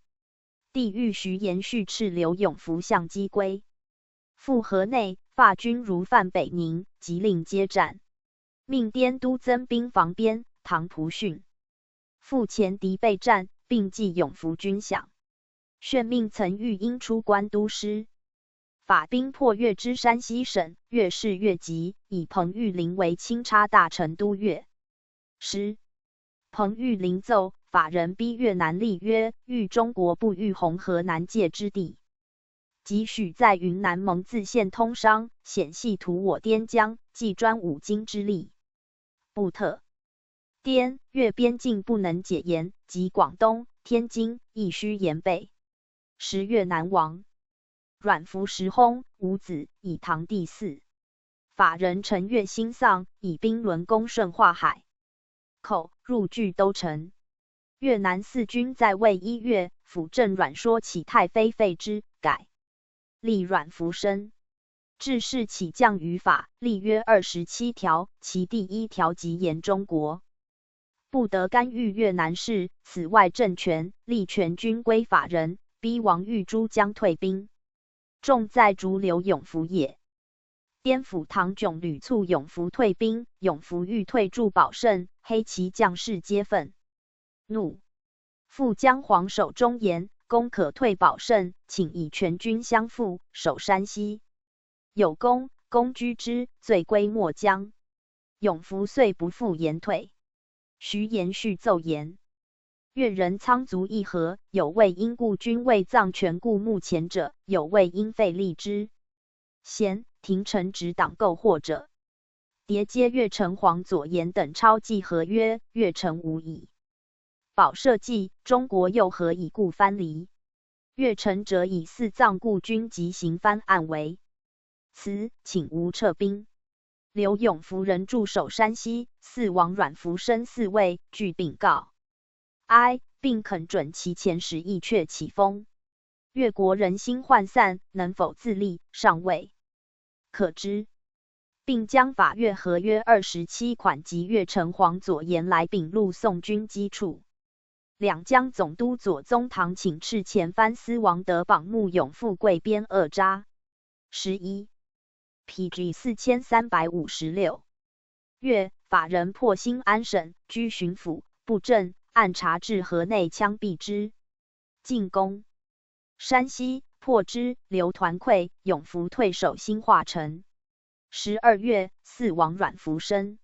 帝谕徐延绪斥刘永福向击归。赴河内，法军如犯北宁，即令接战。命滇督增兵防边，唐蒲训赴前敌备战，并记永福军饷。宣命曾玉英出关都师。法兵破越之山西省，越势越急，以彭玉麟为钦差大臣都越师。彭玉麟奏法人逼越南立约，欲中国不遇红河南界之地，即许在云南蒙自县通商，显系图我滇江，既专五经之力。不特滇越边境不能解严，及广东、天津亦须严备。时越南王阮福时薨，无子，以唐第嗣。法人陈越兴丧，以兵轮攻顺化海口，入据都城。越南四军在位1月，辅政阮说起太妃废之，改立阮福生。制事起降于法，立约27条，其第1条即言中国不得干预越南事，此外政权立全军归法人，逼王玉珠将退兵。重在逐刘永福也。滇府唐炯屡促永福退兵，永福欲退驻保胜，黑旗将士皆愤怒，复将黄守忠言，公可退保胜，请以全军相附，守山西。有功，公居之，罪归末将。永福遂不复言退。徐延续奏言，越人仓卒议和，有谓因故军未葬全故墓前者，有谓因废立之。咸廷臣直党构惑者，迭皆越城黄左言等抄记合约，越城无矣。保社稷，中国又何以故藩篱？越城者以四葬故军及行藩案为。此请无撤兵。刘永福人驻守山西，四王阮福生4位具禀告，并肯准其前时亦却起风。越国人心涣散，能否自立，尚未可知。并将法越合约27款及越城黄左言来禀录宋军机处。两江总督左宗棠请敕前藩司王德榜目永富贵编2札。11 PG 4356。越法人破兴安省，居巡抚、布政，按察至河内枪毙之。进攻山西，破之，刘团溃，永福退守兴化城。12月，四王阮福生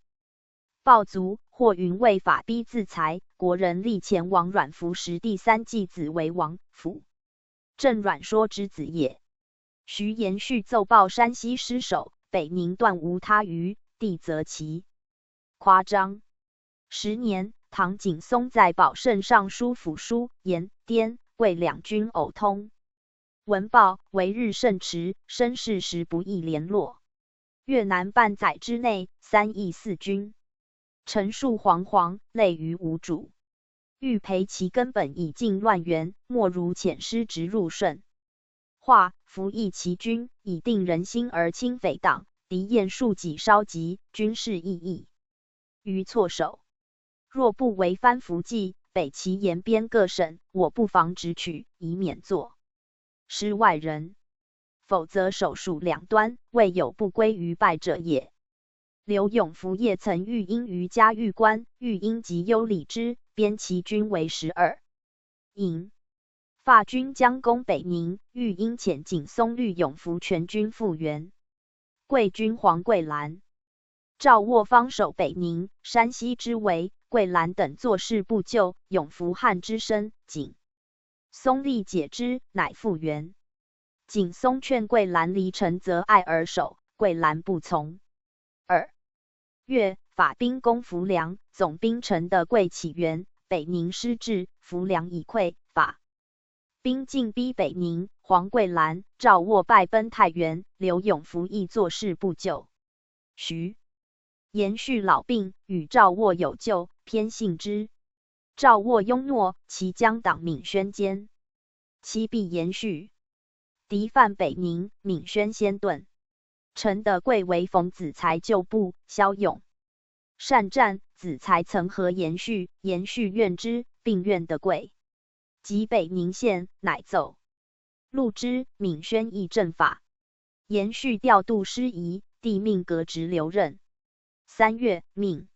暴卒，或云为法逼自裁，国人立前王阮福时第3继子为王辅，正阮说之子也。徐延续奏报山西失守，北宁断无他余，地则其夸张。10年，唐景崧在保胜上书府书，言滇桂两军偶通，文报为日甚迟，生事时不易联络。越南半载之内，3邑4军，陈述惶惶，累于无主。欲培其根本以尽乱源，莫如遣师直入顺化，服役其军，以定人心而清匪党。敌焰数己稍急，军事意义于措手。若不为藩服计，北齐沿边各省，我不妨直取，以免作失外人。否则手术两端，未有不归于败者也。刘永福业曾御因于嘉峪关，御因及优礼之，编其军为12营。法军将攻北宁，御因遣景崧率永福全军复原。桂军黄桂兰、赵沃方守北宁、山西之围，桂兰等作事不救，永福汉之身，景崧力解之，乃复原。景崧劝桂兰离城则爱而守，桂兰不从。2月，法兵攻浮梁，总兵陈的桂起源，北宁失治，浮梁已溃，法兵进逼北宁，黄桂兰、赵沃败奔太原，刘永福亦作事不救。徐延续老病，与赵沃有旧，偏信之。赵沃庸懦，其将党闵宣坚，其必延续。敌犯北宁，闵宣先遁。陈的贵为冯子材旧部，骁勇善战，子材曾和延续，延续怨之，并怨的贵。及北宁县，乃奏录之，闵宣议正法。延续调度失宜，帝命革职留任。3月，命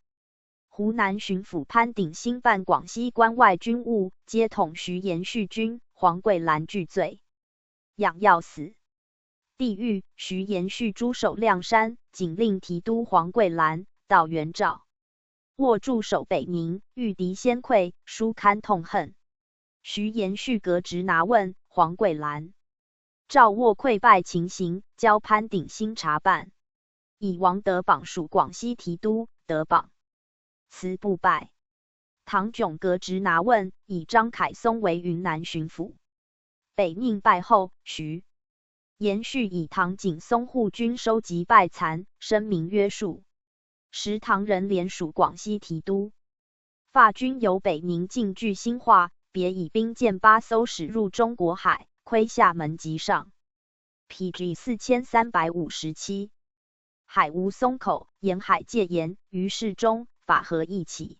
湖南巡抚潘鼎新办广西关外军务，皆统徐延续军，黄桂兰拒罪，养要死。帝谕徐延续诸守亮山，仅令提督黄桂兰到元赵，沃驻守北宁，遇敌先溃，书堪痛恨。徐延续革职拿问黄桂兰，赵沃溃败情形，交潘鼎新查办，以王德榜属广西提督，德榜辞不拜。唐炯革职拿问，以张凯松为云南巡抚。北宁败后，徐延续以唐景松护军收集败残，声名约束。时唐人连属广西提督。法军由北宁进据兴化，别以兵舰8艘驶入中国海，窥厦门及上。PG 4357。海无松口，沿海戒严，于是中法和一起。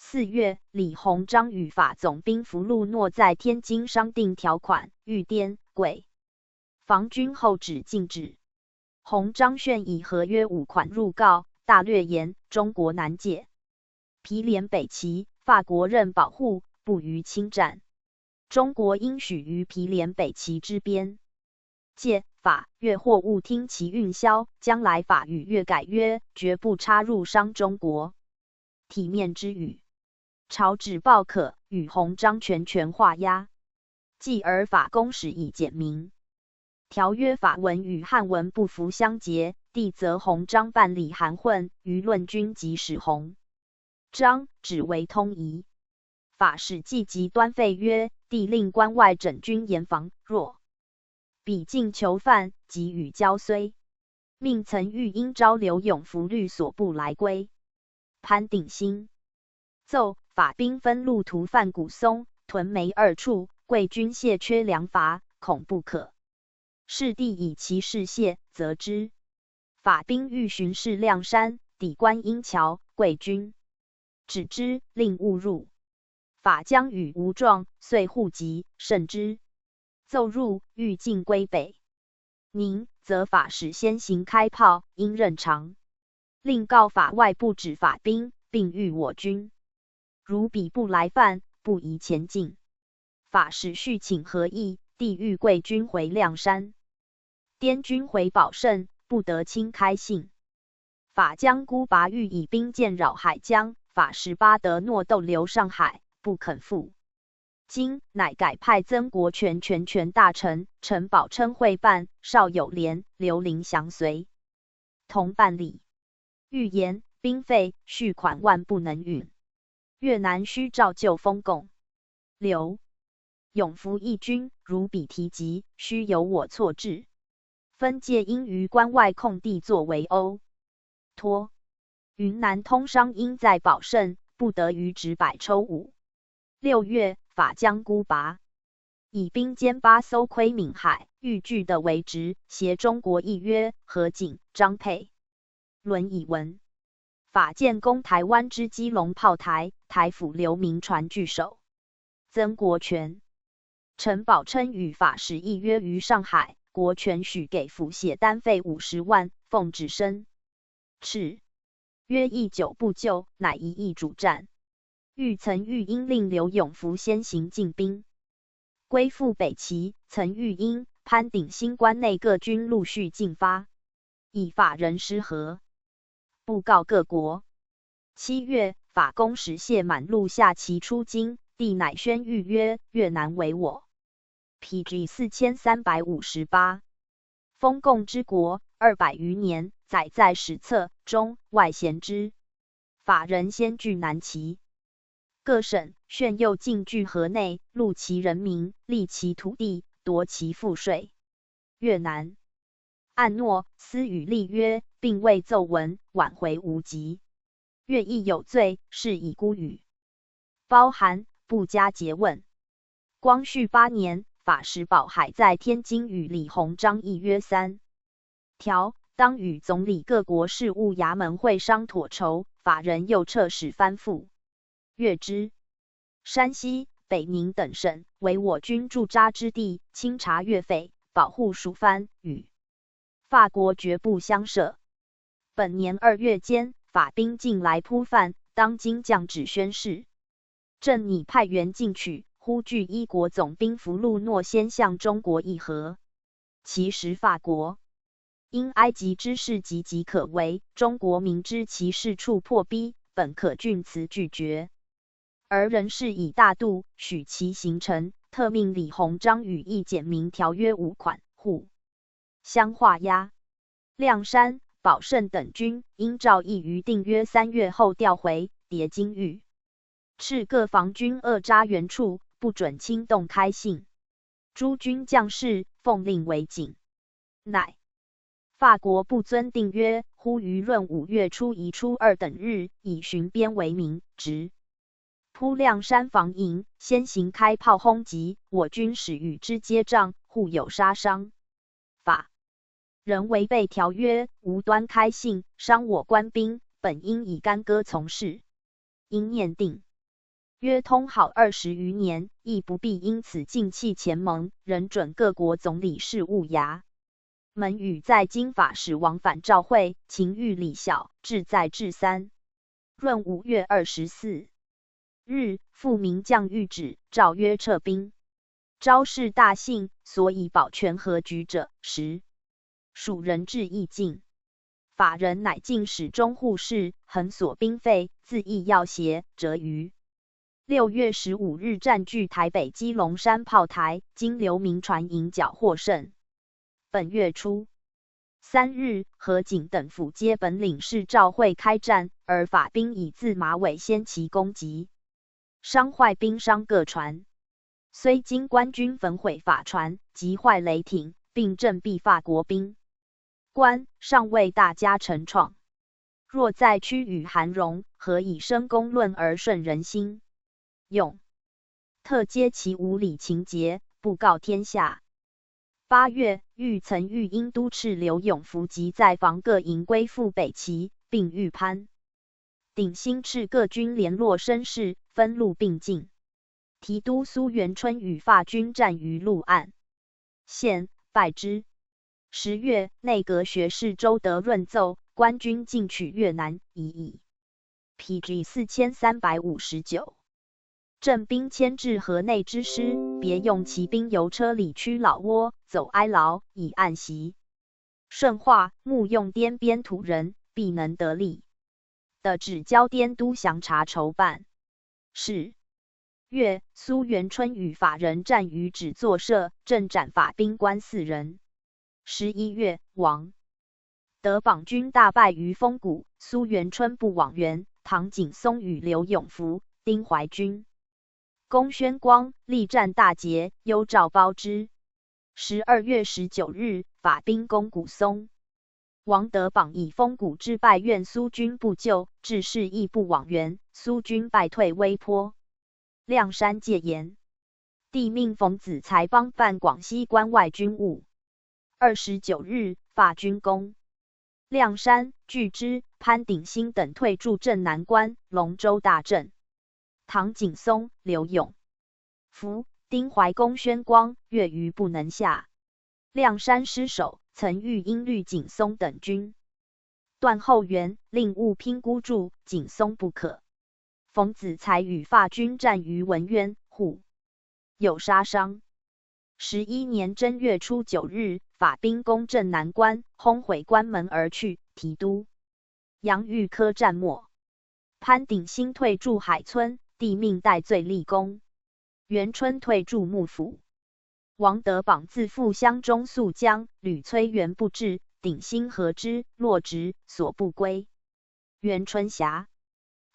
4月，李鸿章与法总兵符祿诺在天津商定条款，豫滇、桂防军后止禁止。鸿章炫以合约5款入告，大略言中国难解，毗连北齐，法国任保护，不予侵占。中国应许于毗连北齐之边。借法越货物听其运销，将来法与越改约，绝不插入商中国。体面之语。朝旨报可与鸿章全画押。继而法公使以简明。条约法文与汉文不符相结，帝责鸿章办理含混，舆论军及使鸿章只为通夷。法使既极端废约，帝令关外整军严防，若彼进囚犯，即与交睢。命曾御应招刘永福律所部来归。潘鼎新奏法兵分路途犯古松、屯梅2处，贵军械缺粮乏，恐不可。是帝以其事谢，责之。法兵欲巡视亮山，抵观音桥，贵军止之，令勿入。法将与无状，遂户籍，甚之。奏入，欲进归北宁，则法使先行开炮，应任长。令告法外不止法兵，并谕我军。如彼不来犯，不宜前进。法使续请和议，帝谕贵军回亮山，滇军回保胜，不得轻开信。法将孤拔欲以兵舰扰海疆，法使巴德诺逗留上海，不肯赴。今乃改派曾国荃全大臣陈宝琛会办，邵友廉、刘林祥随同办理。预言兵费续款万不能允。越南需照旧封贡。刘永福义军如彼提及，须由我错置。分界应于关外空地作为欧托。云南通商应在保胜，不得于止百抽武。6月，法将孤拔以兵歼8艘窥闽海，欲据的为职，携中国议约，何景、张佩伦以文。法建攻台湾之基隆炮台，台府刘铭传据守。曾国荃、陈宝琛与法使议约于上海，国权许给府写单费50万，奉旨申斥。约议久不就，乃一意主战。曾谕应令刘永福先行进兵，归附北齐。曾谕应潘鼎新关内各军陆续进发，以法人失和。布告各国。7月，法公使谢满路下骑出京，帝乃宣谕曰：越南为我。PG 4358。封贡之国200余年，载在史册中，外贤之。法人先据南齐。各省炫诱进据河内，戮其人民，利其土地，夺其赋税。越南按诺，私与立约，并未奏文，挽回无及。越亦有罪，是以孤语。包含不加诘问。光绪8年，法使宝海在天津与李鸿章议约3条，当与总理各国事务衙门会商妥筹。法人又撤使藩赋。越之山西、北宁等省为我军驻扎之地，清查越匪，保护属藩，与法国绝不相涉。本年2月间，法兵进来扑犯，当今降旨宣誓。朕拟派员进取，呼吁一国总兵符祿诺先向中国议和。其实法国因埃及之事岌岌可危，中国明知其事处迫逼，本可峻辞拒绝。而人事以大度，许其行成，特命李鸿章予以简明条约5款，互相画押。亮山、保胜等军因赵义于定约3月后调回叠金峪，敕各防军扼扎原处，不准轻动开信。诸军将士奉令为警，乃法国不遵定约，忽于闰5月初1、初2等日，以巡边为名，直扑亮山防营，先行开炮轰击，我军使与之接仗，互有杀伤。法人违背条约，无端开信，伤我官兵，本应以干戈从事。因念定约通好20余年，亦不必因此尽弃前盟，仍准各国总理事务衙门与在京法使往返照会，情谕礼效，志在至3闰5月24日，复名将谕旨，诏曰撤兵。昭示大幸，所以保全和局者10属人质亦尽。法人乃进使中护事，横所兵费，自意要挟，折于6月15日占据台北基隆山炮台，经刘铭传营缴获胜。本月初3日，河景等府皆本领事照会开战，而法兵以自马尾先期攻击，伤坏兵伤各船。虽经官军焚毁法船，击坏雷艇，并振毙法国兵官，尚未大加成创。若在屈与韩荣，何以生公论而顺人心？用特揭其无理情节，布告天下。8月，欲曾谕英都敕刘永福及在防各营归附北齐，并谕潘鼎新敕各军联络声势，分路并进。提督苏元春与法军战于陆岸，现败之。10月，内阁学士周德润奏，官军进取越南，已矣。PG 4359。镇兵迁至河内之师，别用骑兵由车里驱老挝，走哀牢，以暗袭。顺化、募用滇边土人，必能得利。的指交滇都详查筹办。是月，苏元春与法人战于止作社，正斩法兵官4人。11月，王德榜军大败于丰谷，苏元春不往援，唐景松与刘永福、丁怀军、龚宣光力战大捷，忧诏包之。12月19日，法兵攻谷松，王德榜以丰谷之败怨苏军不救，致使亦不往援，苏军败退微坡。亮山戒严，帝命冯子材帮办广西关外军务。29日，法军攻亮山，拒之，潘鼎新等退驻镇南关、龙州大镇。唐景松、刘永福、丁怀、龚宣光越余不能下。亮山失守，曾谕英律景松等军断后援，令勿拼孤注，景松不可。冯子材与法军战于文渊，互有杀伤。11年正月初9日，法兵攻镇南关，轰毁关门而去。提督杨玉科战没。潘鼎新退驻海村，帝命戴罪立功。元春退驻幕府。王德榜自赴湘中溯江，屡催援不至，鼎新何之，落职，所不归。元春辖。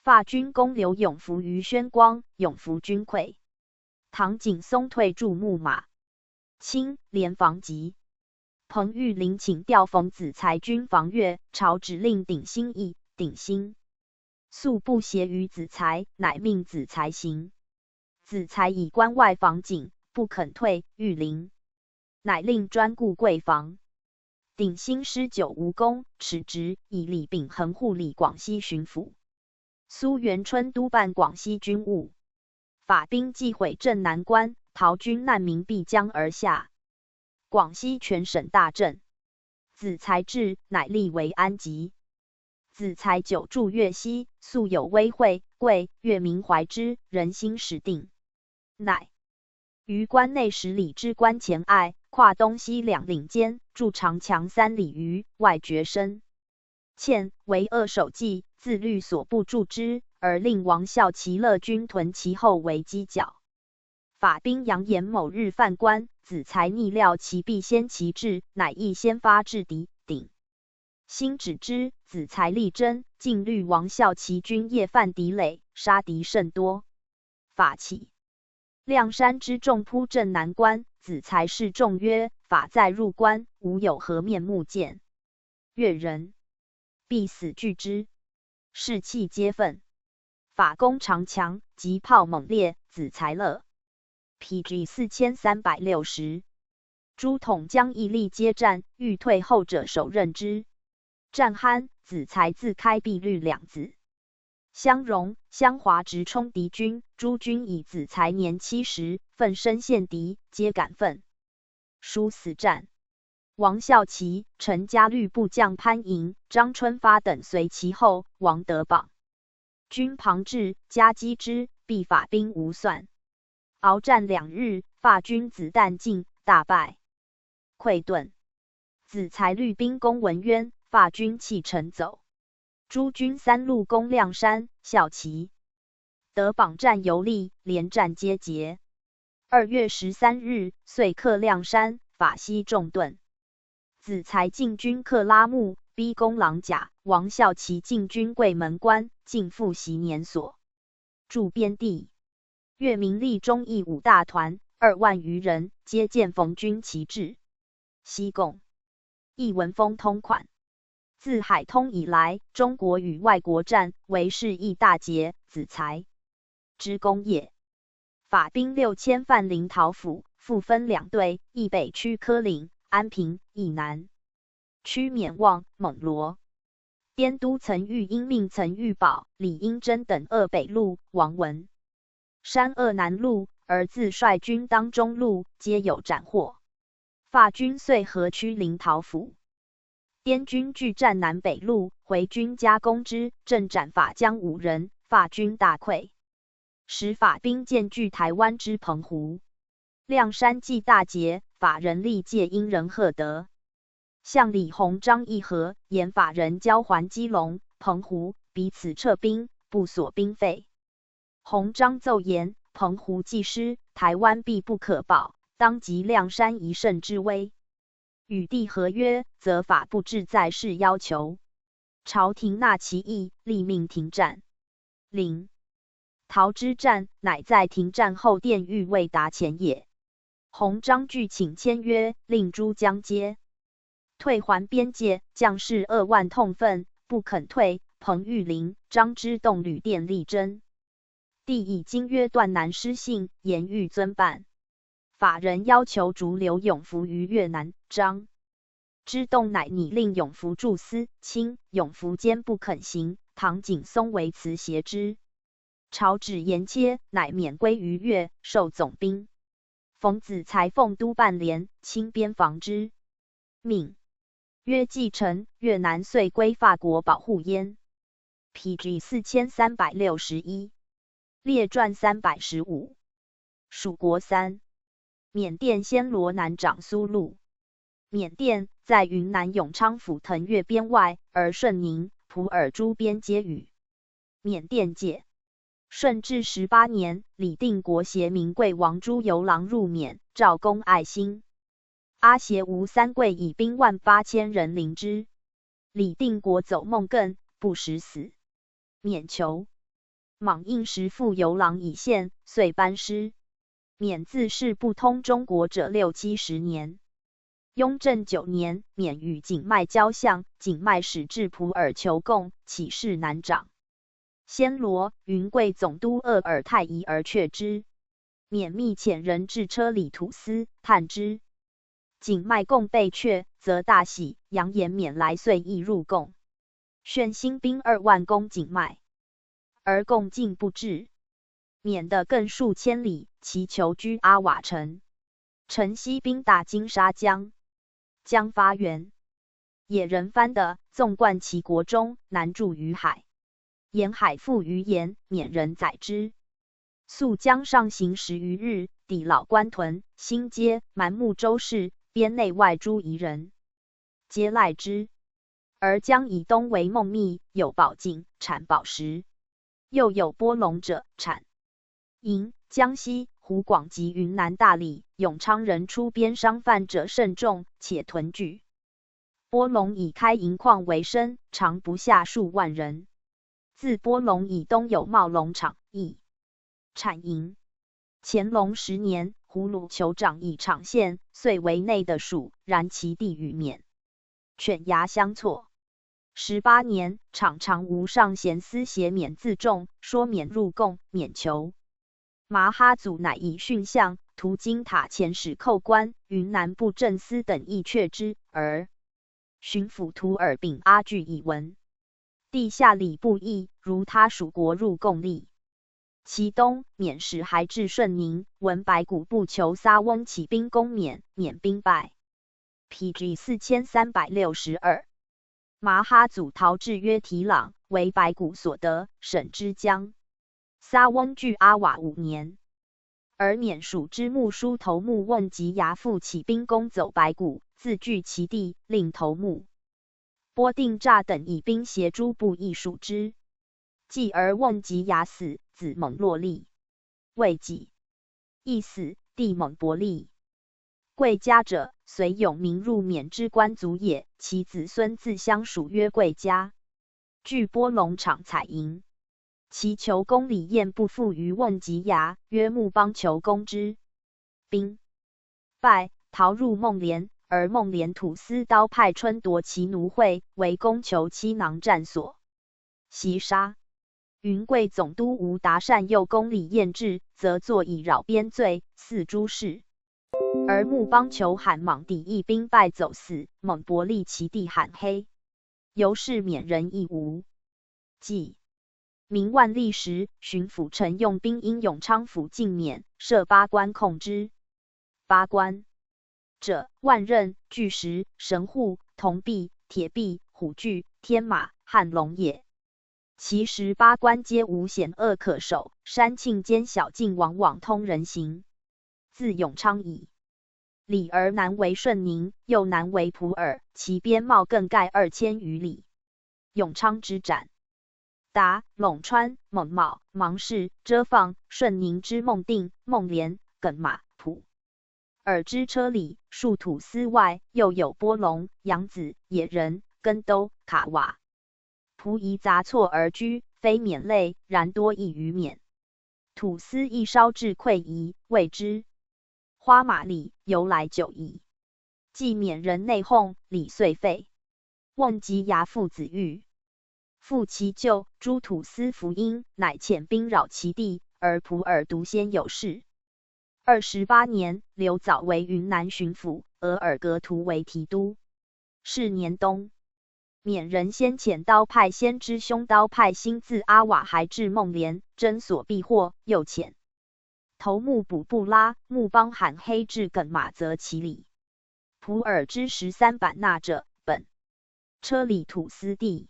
法军攻刘永福于宣光，永福军溃。唐景松退驻木马。清联防急。彭玉麟请调冯子材军防越，朝指令鼎新议，鼎新素不协于子材，乃命子材行。子材以关外防紧，不肯退，玉麟乃令专顾贵防。鼎新施久无功，辞职，以李秉衡护理广西巡抚。苏元春督办广西军务。法兵既毁镇南关，逃军难民避江而下。广西全省大震。子材至，乃立为安吉。子材久驻粤西，素有威惠，贵越民怀之，人心始定。乃于关内10里之关前隘，跨东西2岭间，筑长墙3里余，外绝深堑，为扼守计，自律所不助之，而令王孝其乐军屯其后为犄角。法兵扬言某日犯官，子才逆料其必先其至，乃亦先发制敌。鼎兴止之，子才力争，尽律王效其军夜犯敌垒，杀敌甚多。法起。亮山之众扑镇南关，子才示众曰：“法在入关，吾有何面目见？”越人必死惧之，士气皆愤。法攻长强，急炮猛烈，子才乐。PG 4360。诸统将一力接战，欲退后者手刃之。战酣，子才自开壁率两子。相荣、相华直冲敌军，诸军以子才年70，奋身陷敌，皆感愤，殊死战。王孝奇、陈家律部将潘莹、张春发等随其后，王得榜。军旁至，夹击之，必法兵无算。鏖战2日，法军子弹尽，大败，溃遁。子才率兵攻文渊，法军弃城走。诸军三路攻亮山、孝奇。得榜战尤利，连战皆捷。2月13日，遂克亮山，法西众遁。子才进军克拉木，逼攻琅甲；王孝奇进军桂门关，尽复习年所。驻边地。越明立忠义5大团，2万余人，皆见冯军旗帜。西贡。亦闻风通款。自海通以来，中国与外国战为是亦大捷。子才之功业。法兵6000犯临洮府，复分2队，一北驱科岭、安平，一南驱缅望、蒙罗。边都曾玉因命曾玉宝、李英珍等扼北路，王文山扼南路，而自率军当中路，皆有斩获。法军遂合驱临洮府。滇军据占南北路，回军加攻之，正斩法将5人，法军大溃。使法兵渐据台湾之澎湖。亮山既大捷，法人力借因人赫得。向李鸿章议和，言法人交还基隆、澎湖，彼此撤兵，不所兵费。鸿章奏言：澎湖既失，台湾必不可保，当即亮山一胜之威。与帝和约，则法不至在事要求。朝廷纳其意，立命停战。临洮之战，乃在停战后殿狱未达前也。鸿章具请签约，令诸将皆退还边界，将士2万痛愤，不肯退。彭玉麟、张之洞旅店力争。帝以经约断难失信，言欲遵办。法人要求逐留永福于越南，张之洞乃拟令永福驻司，清永福坚不肯行，唐景松为辞挟之。朝旨言切，乃免归于越，授总兵。冯子才奉督办连，清边防之。命约继承，越南遂归法国保护焉。PG 4361。列传315。蜀国3。缅甸暹罗南长苏禄。缅甸在云南永昌府腾越边外，而顺宁、普洱诸边皆与缅甸界。顺治18年，李定国携明贵王朱由榔入缅，赵公爱新。阿协吴三桂以兵18000人临之。李定国走孟艮，不时死。缅求莽应时复由榔以献，遂班师。缅自是不通中国者60-70年。雍正9年，缅与景迈交相，景迈使至普洱求贡，起事难长。暹罗、云贵总督鄂尔泰疑而却之。缅密遣人至车里土司，探之。景迈贡被却，则大喜，扬言缅来遂亦入贡。炫新兵2万攻景迈，而贡进不至。缅的更数千里，其求居阿瓦城。陈西兵打金沙江，江发源。野人藩的纵贯其国中，南注于海。沿海复于沿，缅人载之。溯江上行10余日，抵老关屯、新街、蛮木州市，边内外诸夷人，皆赖之。而江以东为孟密，有宝镜，产宝石；又有波龙者，产银。江西、湖广及云南大理、永昌人出边商贩者甚众，且屯聚。波隆以开银矿为生，常不下数万人。自波隆以东有茂龙场，亦产银。乾隆10年，葫芦酋长以场县，遂为内的属，然其地与缅、犬牙相错。18年，场常无上贤司挟缅自重，说缅入贡，免囚。麻哈祖乃以训相、途经塔前使寇官、云南布政司等亦却之，而巡抚图尔丙阿据以闻。地下礼部议，如他属国入贡力。其东，缅使还至顺宁，闻白骨部求撒翁起兵攻缅，缅兵败。PG 4362。麻哈祖逃至约提朗，为白骨所得，省之江。撒翁据阿瓦5年。而缅属之木书头目问吉牙复起兵攻走白骨，自据其地，令头目波定乍等以兵协诸部亦属之。继而问吉牙死，子蒙洛立，未己亦死，弟蒙伯立。贵家者，虽永明入缅之官族也，其子孙自相属曰贵家。据波隆场采银，其求公礼宴不复于问吉牙，曰穆邦求公之兵败，逃入孟连，而孟连土司刀派春夺其奴会，为公求妻囊战所，袭杀。云贵总督吴达善诱公礼宴至，则作以扰边罪，肆诸事。而穆邦求罕莽抵役兵败走死，蒙伯利其弟罕黑，由是缅人亦无。即明万历时，巡抚陈用兵因永昌府进缅，设8关控之。8关者，万仞、巨石、神户、铜壁、铁壁、虎踞、天马、汉龙也。其18关皆无险恶可守，山径间小径往往通人行。自永昌以里而南为顺宁，右南为普洱，其边贸更盖2000余里。永昌之斩达、陇川、蒙茂、芒市、遮放、顺宁之孟定、孟连、耿马、普洱之车里，数土司外，又有波隆、扬子、野人、根都、卡瓦、仆夷杂错而居，非缅类，然多异于缅。土司亦烧至溃夷，谓之花马里，由来久矣。既缅人内讧，礼遂废。问吉牙父子欲复其旧，诸土司服因，乃遣兵扰其地，而普洱独先有事。28年，刘藻为云南巡抚，额尔格图为提督。是年冬，缅人先遣刀派先知兄刀派新自阿瓦还至孟连，征所避获，又遣头目卜布拉、穆邦罕黑至耿马泽其里。普洱之13版纳者，本车里土司地。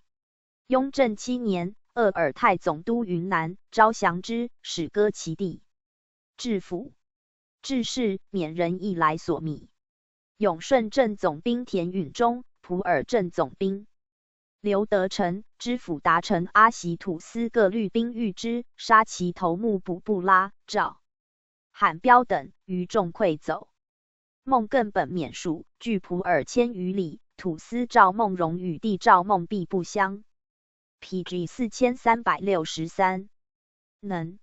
雍正7年，鄂尔泰总督云南，招降之，使割其地。治府致仕，缅人亦来所觅。永顺镇总兵田允中，普洱镇总兵刘德成、知府达成阿习土司各律兵遇之，杀其头目卜布拉、赵罕标等，余众溃走。孟更本缅属，距普洱1000余里。土司赵孟荣与弟赵孟弼不相。PG 4363。能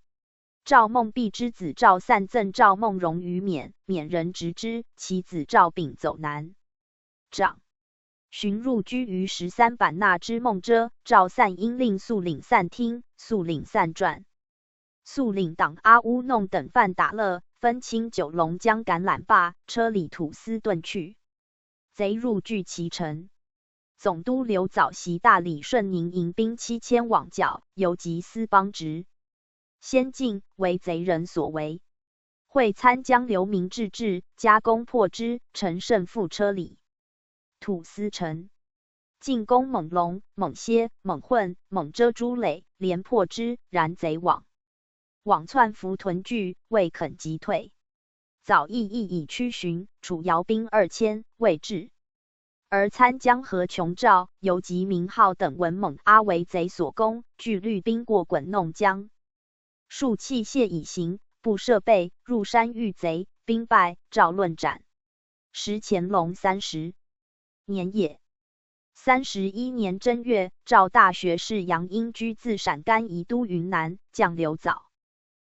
赵孟弼之子赵散赠赵孟荣于缅，缅人执之，其子赵秉走南长。寻入居于13版纳之孟遮，赵散因令肃领散听，肃领散传。肃领党阿乌弄等犯打勒，分清九龙江橄榄坝，车里土司遁去。贼入据其城。总督刘藻袭大理顺宁营兵7000往剿，游及司邦直。先进，为贼人所为。会参将刘明治至，加攻破之，乘胜赴车里。土司城进攻猛龙、猛蝎、猛混、猛遮诸垒，连破之，然贼往窜伏屯聚，未肯击退。早亦以驱寻，楚摇兵2000，未至。而参将何琼照、游及明浩等闻猛阿为贼所攻，俱律兵过滚弄江。数器械已行，不设备，入山遇贼，兵败，诏论斩。时乾隆30年也。31年正月，赵大学士杨英居自陕甘移都云南，降刘藻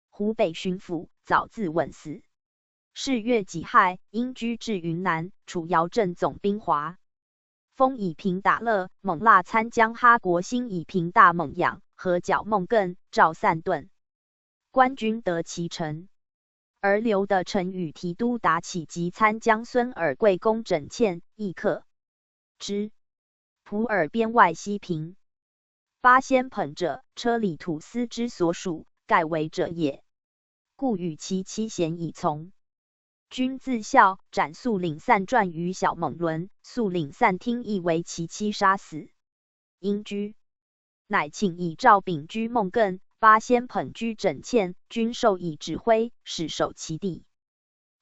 湖北巡抚，藻自刎死。是月己亥，英居至云南，楚瑶镇总兵华。封以平打乐，蒙腊参将哈国兴以平大蒙养，合剿孟艮，赵散顿。官军得其城。而刘的陈与提督达起及参将孙尔贵公枕堑，亦克之。普洱边外西平。八仙捧者，车里土司之所属，盖为者也。故与其妻贤以从。君自孝，斩肃领散传于小蒙伦，肃领散听亦为其妻杀死。英居，乃请以赵秉居孟艮，八仙捧居枕堑，均授以指挥，使守其地。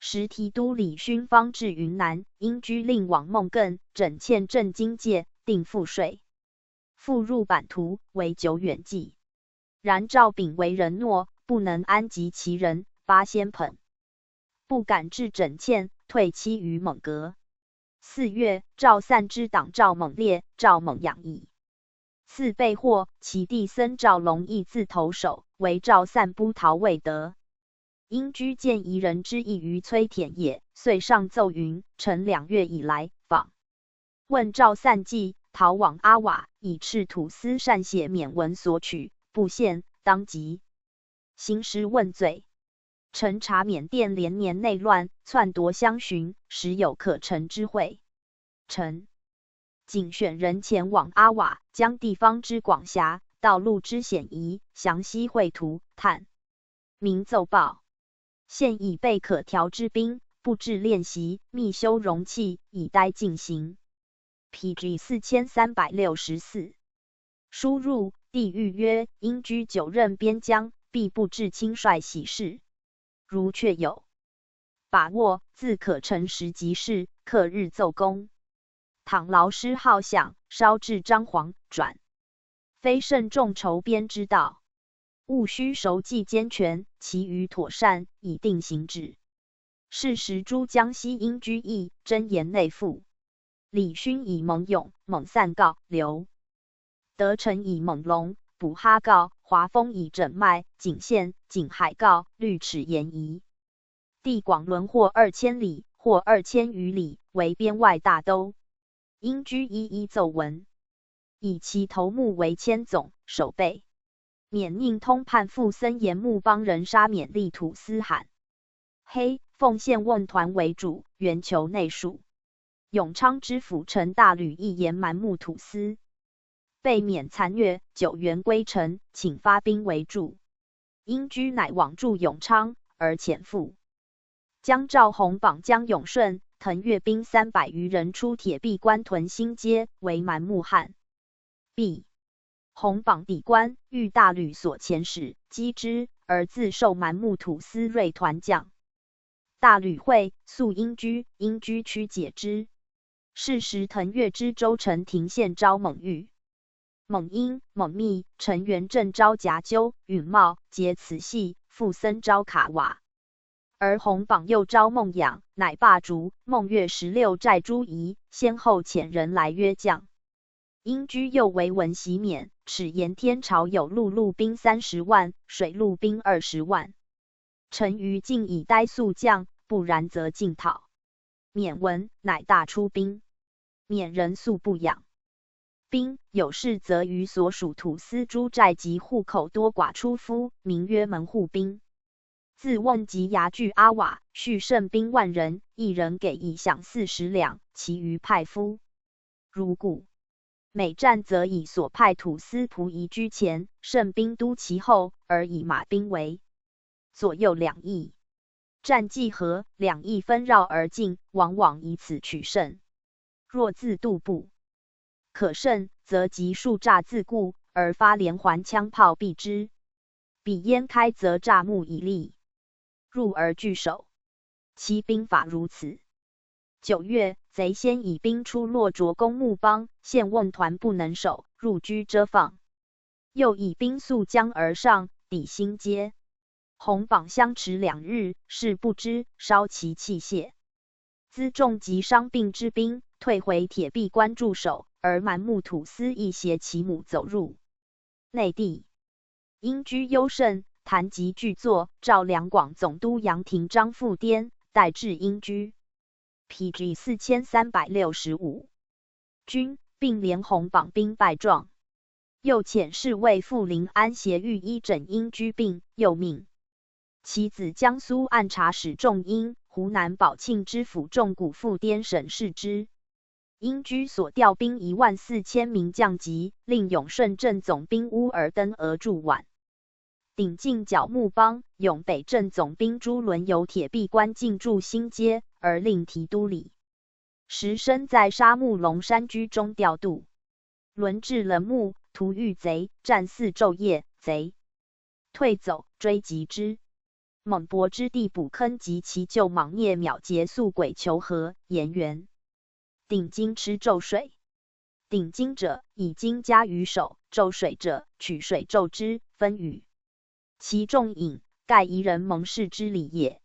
时提督李勋方至云南，英居令往孟艮，枕堑镇荆界，定赋税，复入版图，为久远计。然赵秉为人懦，不能安及其人，八仙捧不敢至枕堑，退期于蒙阁。4月，赵散之党赵猛烈，赵猛养矣。次被获，其弟僧赵龙义自投守，为赵散不逃未得。因居见夷人之意于崔田也，遂上奏云：臣2月以来访问赵散计，逃往阿瓦，以赤土司善写免文所取，不献，当即行师问罪。臣察缅甸连年内乱，篡夺相寻，时有可乘之会。臣仅选人前往阿瓦，将地方之广狭，道路之险夷，详细绘图，探明奏报。现已备可调之兵，布置练习，密修容器，以待进行。PG 4364。书入，帝谕曰：应居9任边疆，必布置轻率喜事。如确有把握，自可乘时即事，刻日奏功。倘劳师好饷，稍至张皇，转非慎重筹边之道。务须熟记兼全，其余妥善，以定行止。是时诸江西应居议，真言内附。李勋以蒙勇，蒙散告刘德成以蒙龙，补哈告华丰以整脉，景县、景海告律齿严夷。地广伦或2000里，或2000余里，为边外大都。应居一一奏闻，以其头目为千总，守备。缅宁通判副僧严木帮人杀缅利土司罕黑，奉献问团为主，原求内属。永昌知府陈大吕亦言蛮木土司，被免残虐，9原归城，请发兵为助。英居乃往驻永昌，而潜伏。将赵弘榜江永顺、腾越兵300余人出铁壁关屯新街，为蛮木汉。毕弘榜抵关，遇大吕所遣使，击之，而自授蛮木土司锐团将。大吕会肃英居，英居屈解之。是时腾越之州城亭县招蒙玉、蒙英、蒙密、陈元镇招夹鸠、允茂，皆此系，副僧招卡瓦。而弘榜又招孟养，乃罢逐。孟月16寨诸夷，先后遣人来约将。英居又为文袭免，齿言天朝有陆路兵30万，水陆兵20万。臣于境以待速将，不然则进讨。免闻，乃大出兵。免人素不养兵，有事则于所属土司诸寨及户口多寡出夫，名曰门户兵。自瓮及牙据阿瓦，蓄胜兵10000人，一人给驿饷40两，其余派夫。如故。每战则以所派土司仆夷居前，胜兵都其后，而以马兵为左右2翼。战既和，2翼分绕而进，往往以此取胜。若自渡步可胜，则即数栅自固，而发连环枪炮避之。彼焉开，则栅幕以立，入而拒守。其兵法如此。9月，贼先以兵出洛卓攻木邦，现瓮团不能守，入居遮放。又以兵溯江而上，抵新街。洪榜相持2日，事不知，烧其器械。辎重及伤病之兵退回铁壁关驻守，而蛮木土司亦携其母走入内地。因居优胜，谈及巨作，召两广总督杨廷章复滇，代至英居。PG 4365军，并连洪榜兵败状。又遣侍卫傅临安协御医诊英居病，又命其子江苏按察使仲英、湖南保庆知府仲谷复滇审视之。英居所调兵14000名将级，令永顺镇总兵乌尔登额驻皖。顶进剿木邦，永北镇总兵朱伦由铁壁关进驻新街，而令提督理时身在沙木龙山居中调度。伦至了木，突遇贼，战4昼夜，贼退走，追击之。猛搏之地补坑及其救莽聂秒结宿鬼求和，言元顶金吃咒水。顶金者，以金加于手；咒水者，取水咒之，分与其众饮，盖夷人盟誓之礼也。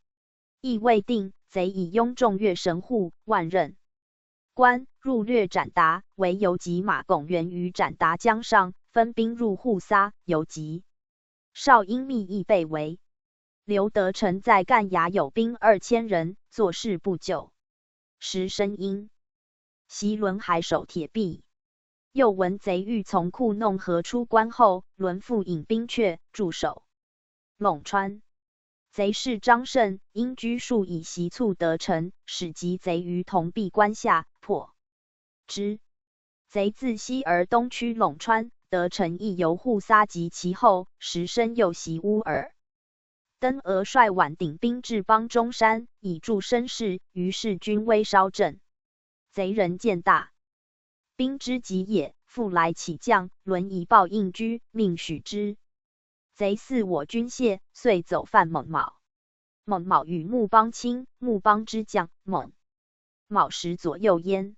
亦未定，贼以拥众越神户、万仞关入掠斩达，为游击马拱源于斩达江上，分兵入户撒，游击少英密亦被围。刘德成在干衙有兵2000人，坐视不救。时申因袭伦还守铁壁，又闻贼欲从库弄河出关后，伦复引兵却驻守陇川。贼是张胜、英居数以袭促得城，使击贼于铜壁关下，破之。贼自西而东趋陇川，得城亦由户撒及其后，时申又袭乌尔。登额率皖顶兵至邦中山，以助声势，于是军威稍振。贼人见大兵之急也，复来起降，伦以报应居，命许之。贼似我军械，遂走犯蒙卯。蒙卯与穆邦亲，穆邦之将蒙卯时左右焉。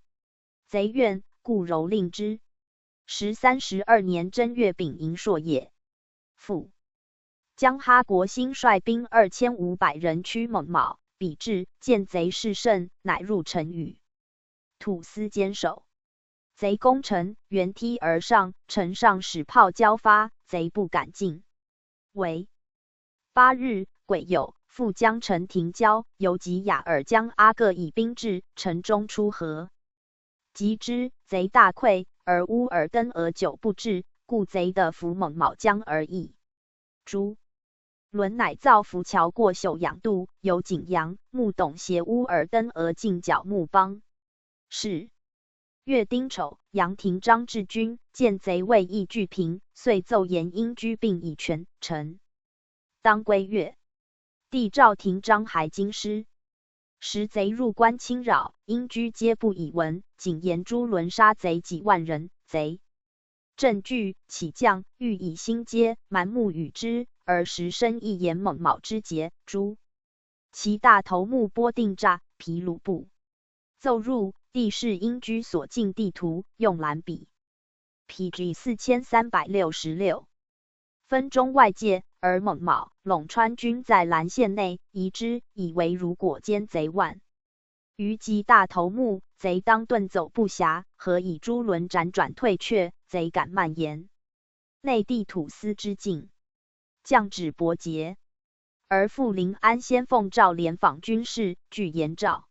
贼怨，故蹂躏之。时32年正月丙寅朔也。复将哈国兴率兵2500人驱蒙卯，彼至，见贼势甚，乃入城与土司坚守。贼攻城，原梯而上，城上使炮交发，贼不敢进。为8日，癸酉，复将城停交，游击雅尔将阿各以兵至，城中出河。及之，贼大溃，而乌尔登额久不至，故贼的伏蒙卯江而已。朱伦乃造浮桥过秀养渡，由景阳、穆董携乌尔登额进剿穆邦。是月丁丑，杨廷章治军，见贼未易拒平，遂奏言英居病已全，臣当归越。帝诏廷章还京师。时贼入关侵扰，英居皆不以闻，仅言朱伦杀贼几万人，贼震惧，起降，欲以新街蛮木与之，而时申亦言蒙卯之节，朱其大头目波定诈毗卢部奏入，帝是英居所进地图，用蓝笔。PG 4366分中外界，而蒙卯、陇川军在蓝县内，疑之，以为如果奸贼万余及大头目，贼当遁走不暇，何以朱伦辗转退却，贼敢蔓延内地土司之境，降旨伯节。而傅临安先奉诏联访军事，据言诏。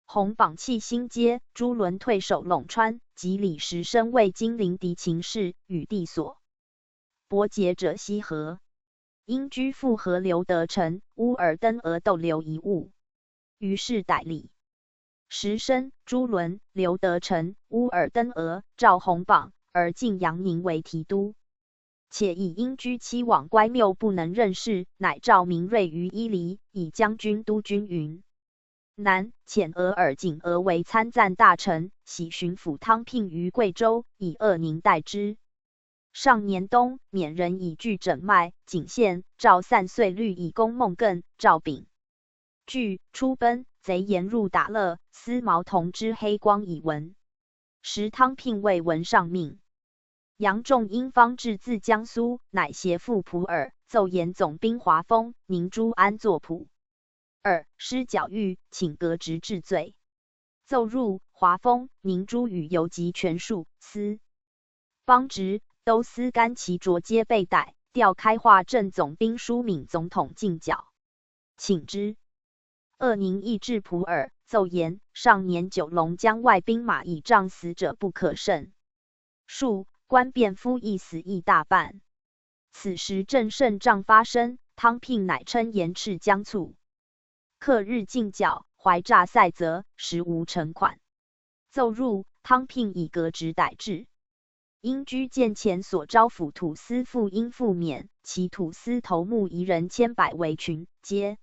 洪榜弃新街，朱伦退守陇川，及李时升为金陵敌情事，与帝所伯节者西河。英居复合刘德成、乌尔登额逗留一物，于是逮礼。时升、朱伦、刘德成、乌尔登额、赵洪榜，而晋阳宁为提督。且以英居期往乖谬不能任事，乃召明锐于伊犁，以将军督军云南，遣额尔景额为参赞大臣，徙巡抚汤聘于贵州，以鄂宁代之。上年冬，缅人以据诊脉，景县赵散岁率以攻孟艮，赵丙据出奔，贼沿入打乐，司毛同之黑光以闻。时汤聘未闻上命。杨仲英方至自江苏，乃携赴普洱，奏言总兵华丰、宁朱安作谱。2. 施绞狱，请革职治罪。奏入华丰、宁朱与游击全数司邦职、都司甘其卓皆被逮，调开化镇总兵舒敏总统进剿，请之。2. 宁邑至普洱，奏言上年九龙江外兵马倚仗死者不可胜数，官便夫亦死亦大半。此时正胜仗发生，汤聘乃称严斥将促。克日进剿，怀诈塞责，实无成款。奏入汤聘以革职逮治。因居见前所招抚土司复因复免，其土司头目夷人千百为群，皆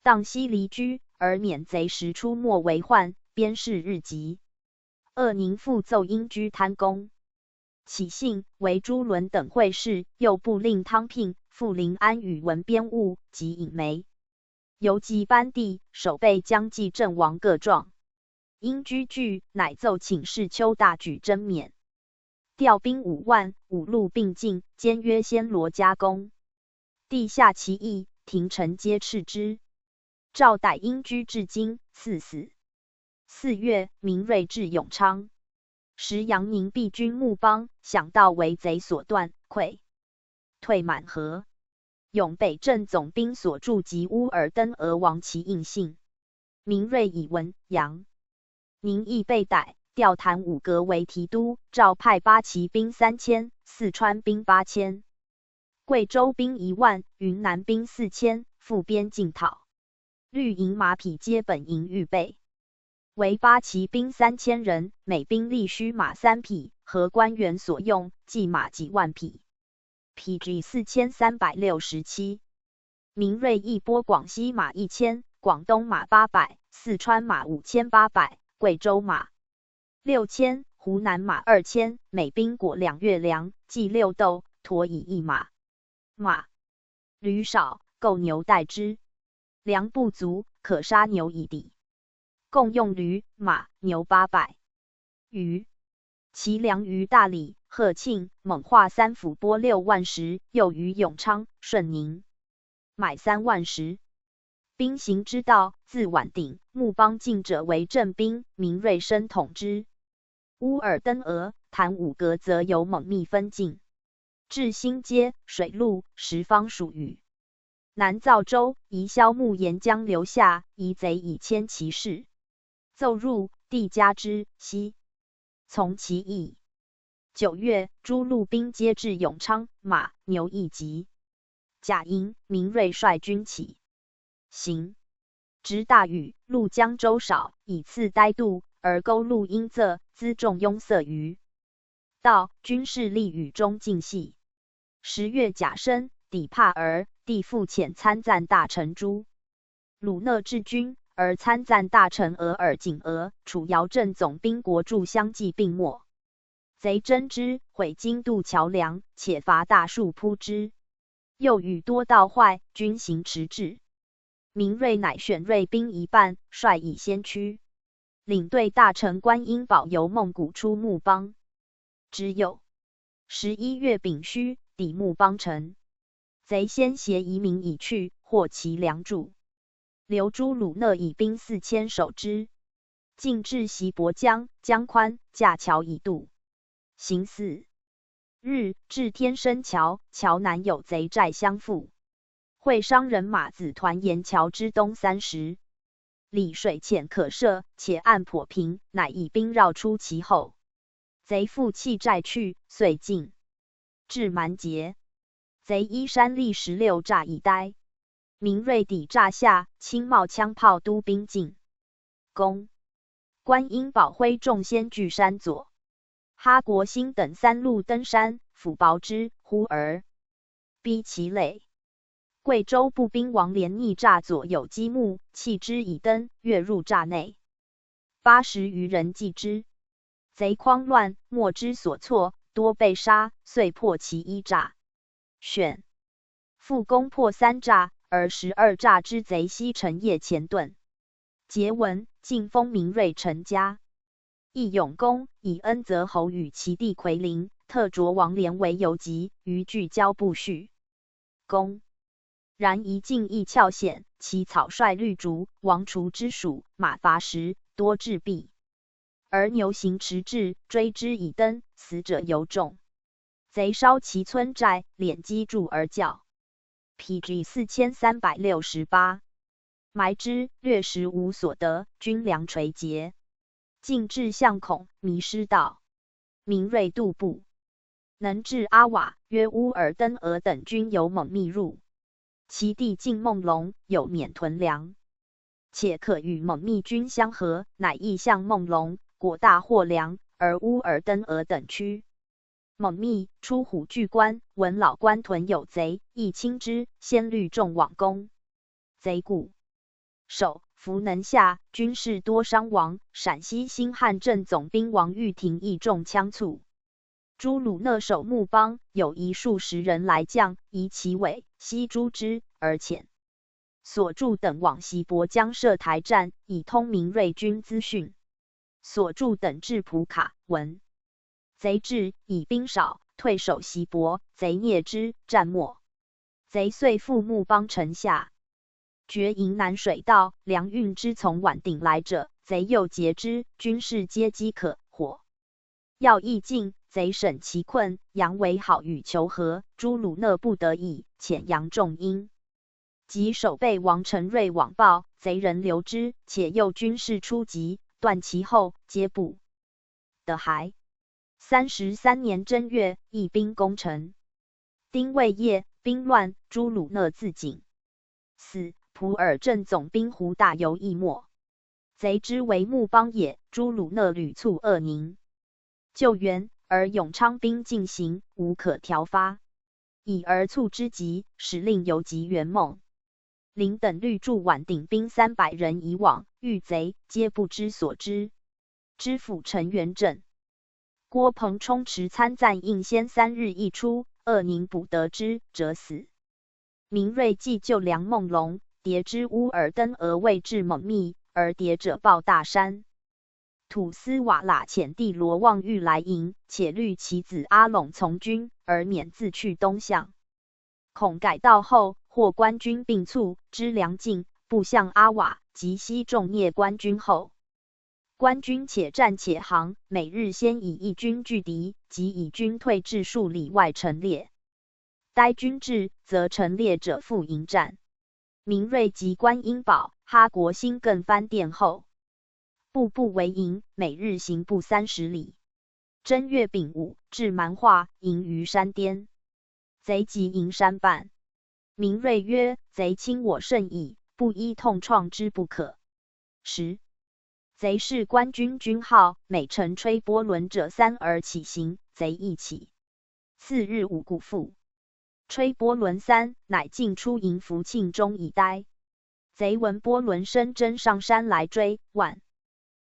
荡西离居，而免贼时出没为患，边事日急。2. 宁复奏因居贪功，起信为朱伦等会事，又不令汤聘、傅临安与文编务及尹梅、游击班第守备将计阵亡各状。因居惧，乃奏请示丘大举征免。调兵5万，五路并进，兼约暹罗加攻。地下其意，廷臣皆斥之。诏逮因居至今，赐死。4月，明锐至永昌，时杨宁避军穆邦，想到为贼所断，溃退满河。永北镇总兵所驻及乌尔登而亡其印信。明锐以闻，杨宁亦被逮。调谭武格为提督，诏派八旗兵3000，四川兵8000，贵州兵1万，云南兵4000，赴边境讨。绿营马匹皆本营预备，为八旗兵3000人，每兵力须马3匹，合官员所用，计马几万匹。PG 4367。明锐亦拨广西马1000，广东马800，四川马5800，贵州马6000，湖南马2000，每兵果2月粮，计6斗，驮以1马。驴少，购牛代之。粮不足，可杀牛以抵。共用驴、马、牛800余。其粮于大理、鹤庆、蒙化3府拨6万石，又于永昌、顺宁买3万石。兵行之道，自宛顶、穆邦进者为正兵，明锐深统之。乌尔登额、谭武格则由蒙密分进，至新街、水路10方属宇。南造州，宜萧穆沿江留下，夷贼以牵其势。奏入，帝加之，西从其意。9月，诸路兵皆至永昌，马、牛亦集。甲寅，明锐率军起行，值大雨，陆江州少，以次呆渡，而沟路阴仄，辎重拥塞于道，军士力雨中尽隙。10月甲申，抵帕儿，帝复遣参赞大臣朱鲁讷治军，而参赞大臣额尔景额、楚瑶镇总兵国柱相继病没。贼征之，毁京渡桥梁，且伐大树扑之。又与多道坏，军行迟滞。明锐乃选锐兵1半，率以先驱。领队大臣关英宝由孟古出穆邦。之右11月丙戌，抵穆邦城。贼先携移民已去，获其粮助。留朱鲁讷以兵4000守之。进至习伯江，江宽，架桥以渡。行4日，至天生桥，桥南有贼寨相附。会商人马子团沿桥之东30里，水浅可涉，且岸颇平，乃以兵绕出其后。贼复弃寨去，遂进至蛮节。贼依山立16栅以待。明锐抵栅下，轻冒枪炮督兵进攻。关英宝挥众先据山左。哈国兴等3路登山，抚薄之，忽而逼其垒。贵州步兵王连逆栅左有积木，弃之以登，跃入栅内。80余人继之。贼慌乱，莫之所措，多被杀，遂破其1栅。选复攻破3栅，而12栅之贼悉陈夜前遁。节文，晋封明锐陈家。义勇公以恩泽侯与其弟奎林，特擢王连为游击，于聚交不恤。攻。然一径易峭险，其草率绿竹，王除之属，马乏食，多致毙。而牛行迟滞，追之以登，死者尤众。贼烧其村寨，敛击筑而教。PG 4368。埋之，掠食无所得，军粮垂竭。进至巷孔，迷失道。明锐杜步，能至阿瓦，约乌尔登额等军有猛密入。其弟晋孟龙有免屯粮，且可与蒙密军相合，乃意向孟龙，果大获粮，而乌尔登额等驱。蒙密出虎踞关，闻老关屯有贼，亦轻之，先率众往攻。贼固守，弗能下，军士多伤亡。陕西兴汉镇总兵王玉廷亦中枪猝。朱鲁讷守木邦，有一数十人来将，夷其尾，悉诛之，而遣所助等往西博江设台站，以通明锐军资讯。所助等至蒲卡，闻贼至，以兵少，退守西博，贼蹑之，战没。贼遂赴木邦城下，决营南水道，粮运之从宛顶来者，贼又截之，军士皆饥渴，火药亦尽。贼审其困，杨为好与求和，朱鲁讷不得已，遣杨仲英及守备王承瑞往报，贼人留之，且诱军士出击，断其后，皆不得还。33年正月，义兵攻城。丁未夜，兵乱，朱鲁讷自尽。4. 普洱镇总兵胡大猷亦没。贼之为木邦也，朱鲁讷屡促恶宁救援，而永昌兵进行，无可调发，以而促之急，使令游击元梦林等率驻宛顶兵300人以往，遇贼，皆不知所知。知府陈元镇、郭鹏充持参赞，应先3日一出，恶宁捕得之，者死。明锐既救梁孟龙，迭之乌尔登额未至蒙密，而迭者报大山。土司瓦剌遣弟罗望欲来迎，且虑其子阿陇从军，而免自去东向。恐改道后，或官军并促，知粮尽，不向阿瓦，及西众蹑官军后。官军且战且行，每日先以一军拒敌，即以军退至数里外陈列。待军至，则陈列者复迎战。明锐及观音堡、哈国兴更藩殿后。步步为营，每日行步30里。正月丙午，至蛮化，营于山巅。贼及营山半。明锐曰：“贼侵我甚矣，不依痛创之不可。”10. 贼是官军军号，每乘吹波轮者3而起行，贼亦起。次日五谷复。吹波轮3，乃进出营福庆中以待。贼闻波轮声，真上山来追，万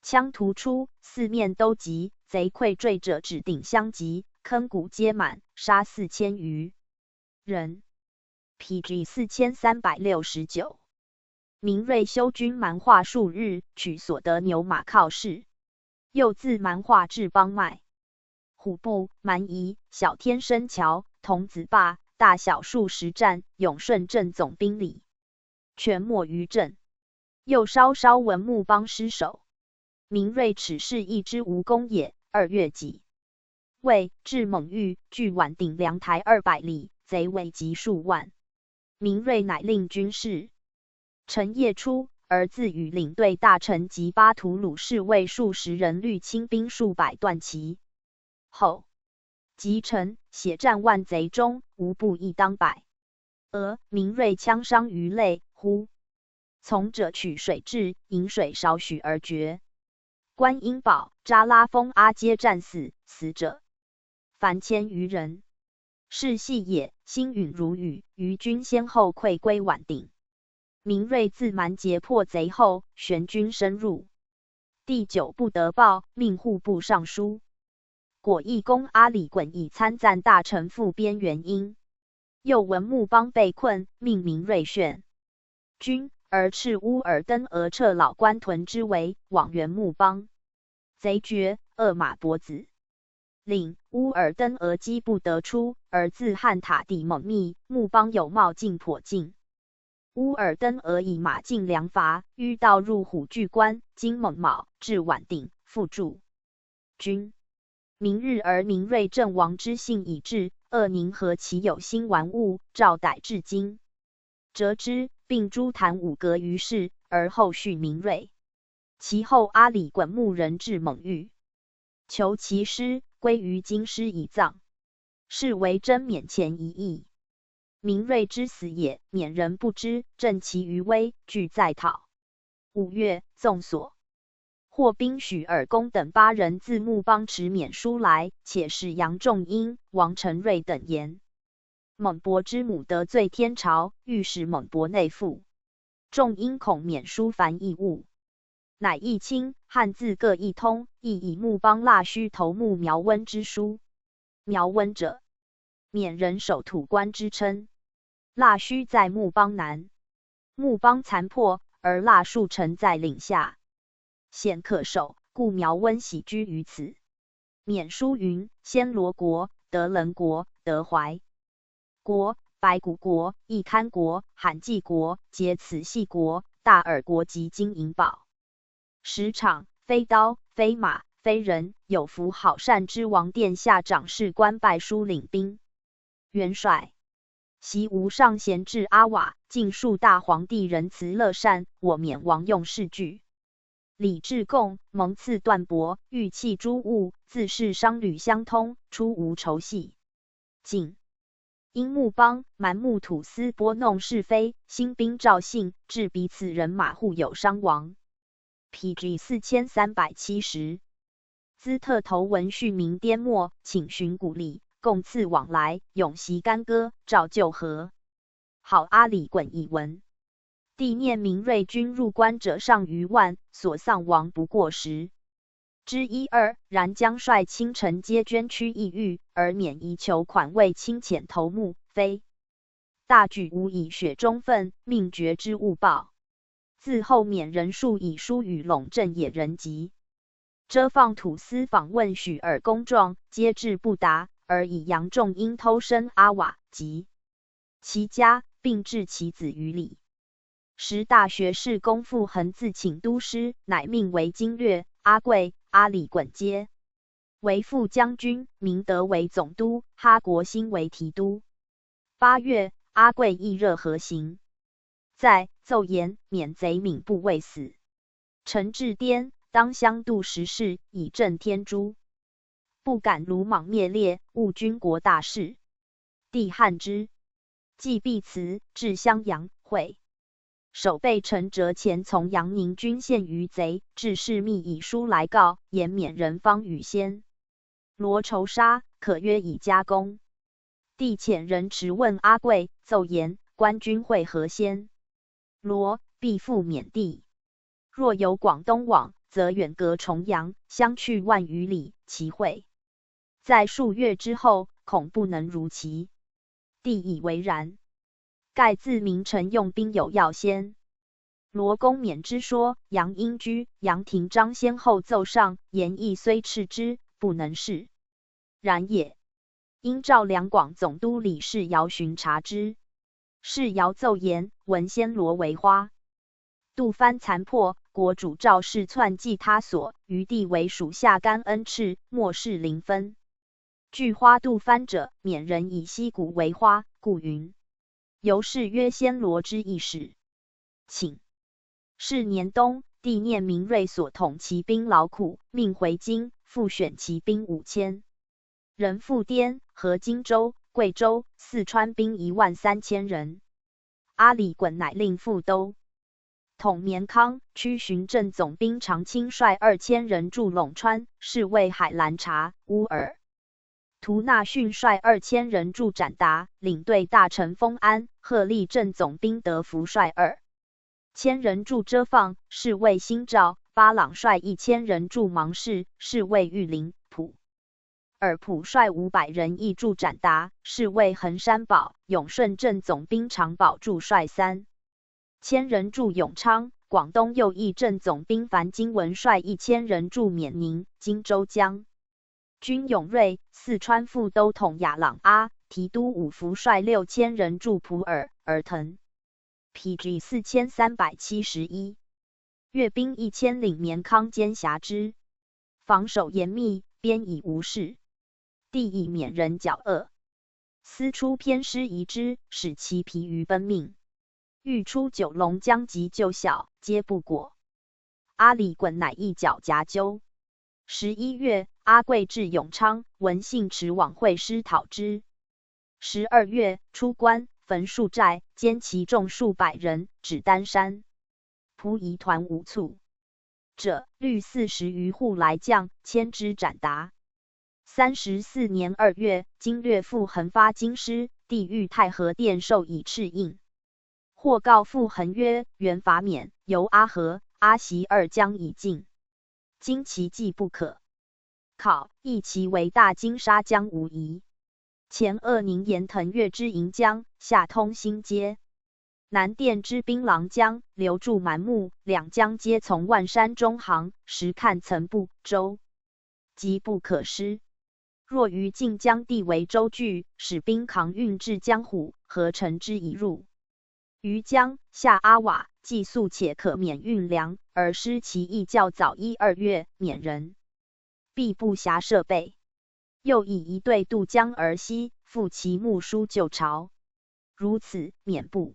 枪突出，四面都击，贼溃坠者指顶相击，坑谷皆满，杀4000余人。PG 4369。明锐修军蛮化数日，取所得牛马靠市，又自蛮化至邦麦、虎步、蛮夷、小天生桥、童子坝，大小数10战，永顺镇总兵李全没于阵。又稍闻木邦失守。明锐此事亦之无功也。2月己未，至蒙域，距宛顶粮台200里，贼尾及数万。明锐乃令军士晨夜出，而自与领队大臣及巴图鲁士卫数10人率轻兵数百断其后。及晨，血战万贼中，无不一当百。明锐枪伤于肋，呼从者取水至，饮水少许而绝。观音堡、扎拉峰阿皆战死，死者凡1000余人。是系也，星陨如雨，余军先后溃归宛顶。明锐自蛮截破贼后，旋军深入。第9不得报，命户部尚书果义公阿里衮以参赞大臣复编原因。又闻木邦被困，命明锐炫军，而斥乌尔登额撤老关屯之围，往援木邦。贼绝，扼马脖子。令乌尔登额击不得出，而自汉塔地猛密，穆邦有冒进颇近。乌尔登额以马进粮伐，迂道入虎踞关，经蒙卯，至宛定，复驻军。明日而明瑞阵亡之信已至，鄂宁何其有心玩物，召逮至今。折之，并诛谭五格于市，而后续明瑞。其后阿里衮牧人至蒙域，求其尸，归于京师以葬。是为真免前一役。明瑞之死也，免人不知，振其余威，俱在讨。5月，纵所。获兵许尔公等8人自穆邦持免书来，且是杨仲英、王承瑞等言。蒙博之母得罪天朝，欲使蒙博内附。仲英恐免书繁异物，乃译清汉字各一通，亦以穆邦腊须头目苗温之书。苗温者，缅人守土官之称。腊须在穆邦南，穆邦残破，而腊戍城在岭下，险可守，故苗温喜居于此。缅书云：暹罗国、德棱国、德怀国、白骨国、义堪国、罕济国，皆此系国。大尔国及金银宝石场，非刀，非马，非人，有服好善之王殿下长史官拜书领兵。元帅袭无上贤至阿瓦，尽数大皇帝仁慈乐善，我免王用事具。李治贡蒙赐断帛，玉器诸物，自是商旅相通，出无仇隙。晋因穆邦蛮穆土司拨弄是非，兴兵赵信，致彼此人马互有伤亡。PG 4370。兹特头文续明颠末，请寻鼓励，共赐往来，永袭干戈，照旧和。好阿里衮一文。帝念明瑞军入关者上余万，所丧亡不过10之1、2，然将率卿臣皆捐躯异域，而免遗求款为清浅头目，非大举无以雪中愤，命绝之勿报。自后免人数以书与陇镇野人籍。遮放土司访问许尔公状，皆至不达，而以杨仲英偷生阿瓦及其家，并致其子于里。时大学士公傅恒自请都师，乃命为经略。阿贵、阿里衮皆为副将军，明德为总督，哈国兴为提督。8月，阿贵亦热河行，在奏言免贼闽部未死。陈志颠当相度时事，以正天诛，不敢鲁莽灭列，误军国大事。帝汉之，既必辞，至襄阳会。守备陈哲前从阳宁军陷于贼，致士密以书来告，言免人方与先罗仇杀，可约以加功。帝遣人持问阿贵，奏言官军会何先罗，必复缅地。若有广东往，则远隔重阳，相去万余里，其会在数月之后，恐不能如期。帝以为然。盖自明臣用兵有要先罗公免之说，杨英居、杨廷章先后奏上，言意虽斥之，不能事。然也。因召两广总督李世尧巡查之。世尧奏言，闻暹罗为花，杜藩残破，国主赵氏篡继他所，余地为属下甘恩赤，莫视临分。据花杜藩者，缅人以溪谷为花，故云。由是曰暹罗之意始。请。是年冬，帝念明瑞所统骑兵劳苦，命回京，复选骑兵5000人，复滇、河、荆州、贵州、四川兵13000人。阿里衮乃令副都统绵康、区巡镇总兵常卿率2000人驻陇川，是为海兰察、乌尔。图纳逊率2000人驻展达，领队大臣丰安、鹤立镇总兵德福率2000人驻遮放，是为新赵。巴朗率1000人驻芒市，是为玉林。尔普率500人亦驻展达，是为衡山堡。永顺镇总兵常保驻率3000人驻永昌。广东右翼镇总兵樊金文率1000人驻缅宁、荆州江。军勇锐，四川副都统亚朗阿提督五福率6000人驻普洱、尔腾。PG 4371。阅兵1000领绵康兼辖之，防守严密，边以无事。地以免人剿恶，思出偏师夷之，使其疲于奔命。欲出九龙江及救校，皆不果。阿里衮乃一剿夹纠。11月，阿贵至永昌，闻信持往会师讨之。12月，出关，焚数寨，歼其众数百人，止丹山。仆夷团无卒者，率40余户来将，牵之斩达。34年2月，经略傅恒发京师，帝谕太和殿授以敕印。或告傅恒曰：原伐免，由阿和、阿习二将已尽，今其计不可考，亦其为大金沙江无疑。前鄂宁盐腾越之营江，下通新街。南甸之槟榔江，流注蛮木，两江皆从万山中行，时看曾不周，即不可失。若于晋江地为州据，使兵扛运至江虎，何乘之一入？于江下阿瓦，既速且可免运粮，而失其意较早1-2月，免人必不暇设备。又以一队渡江而西，复其木书旧朝，如此免不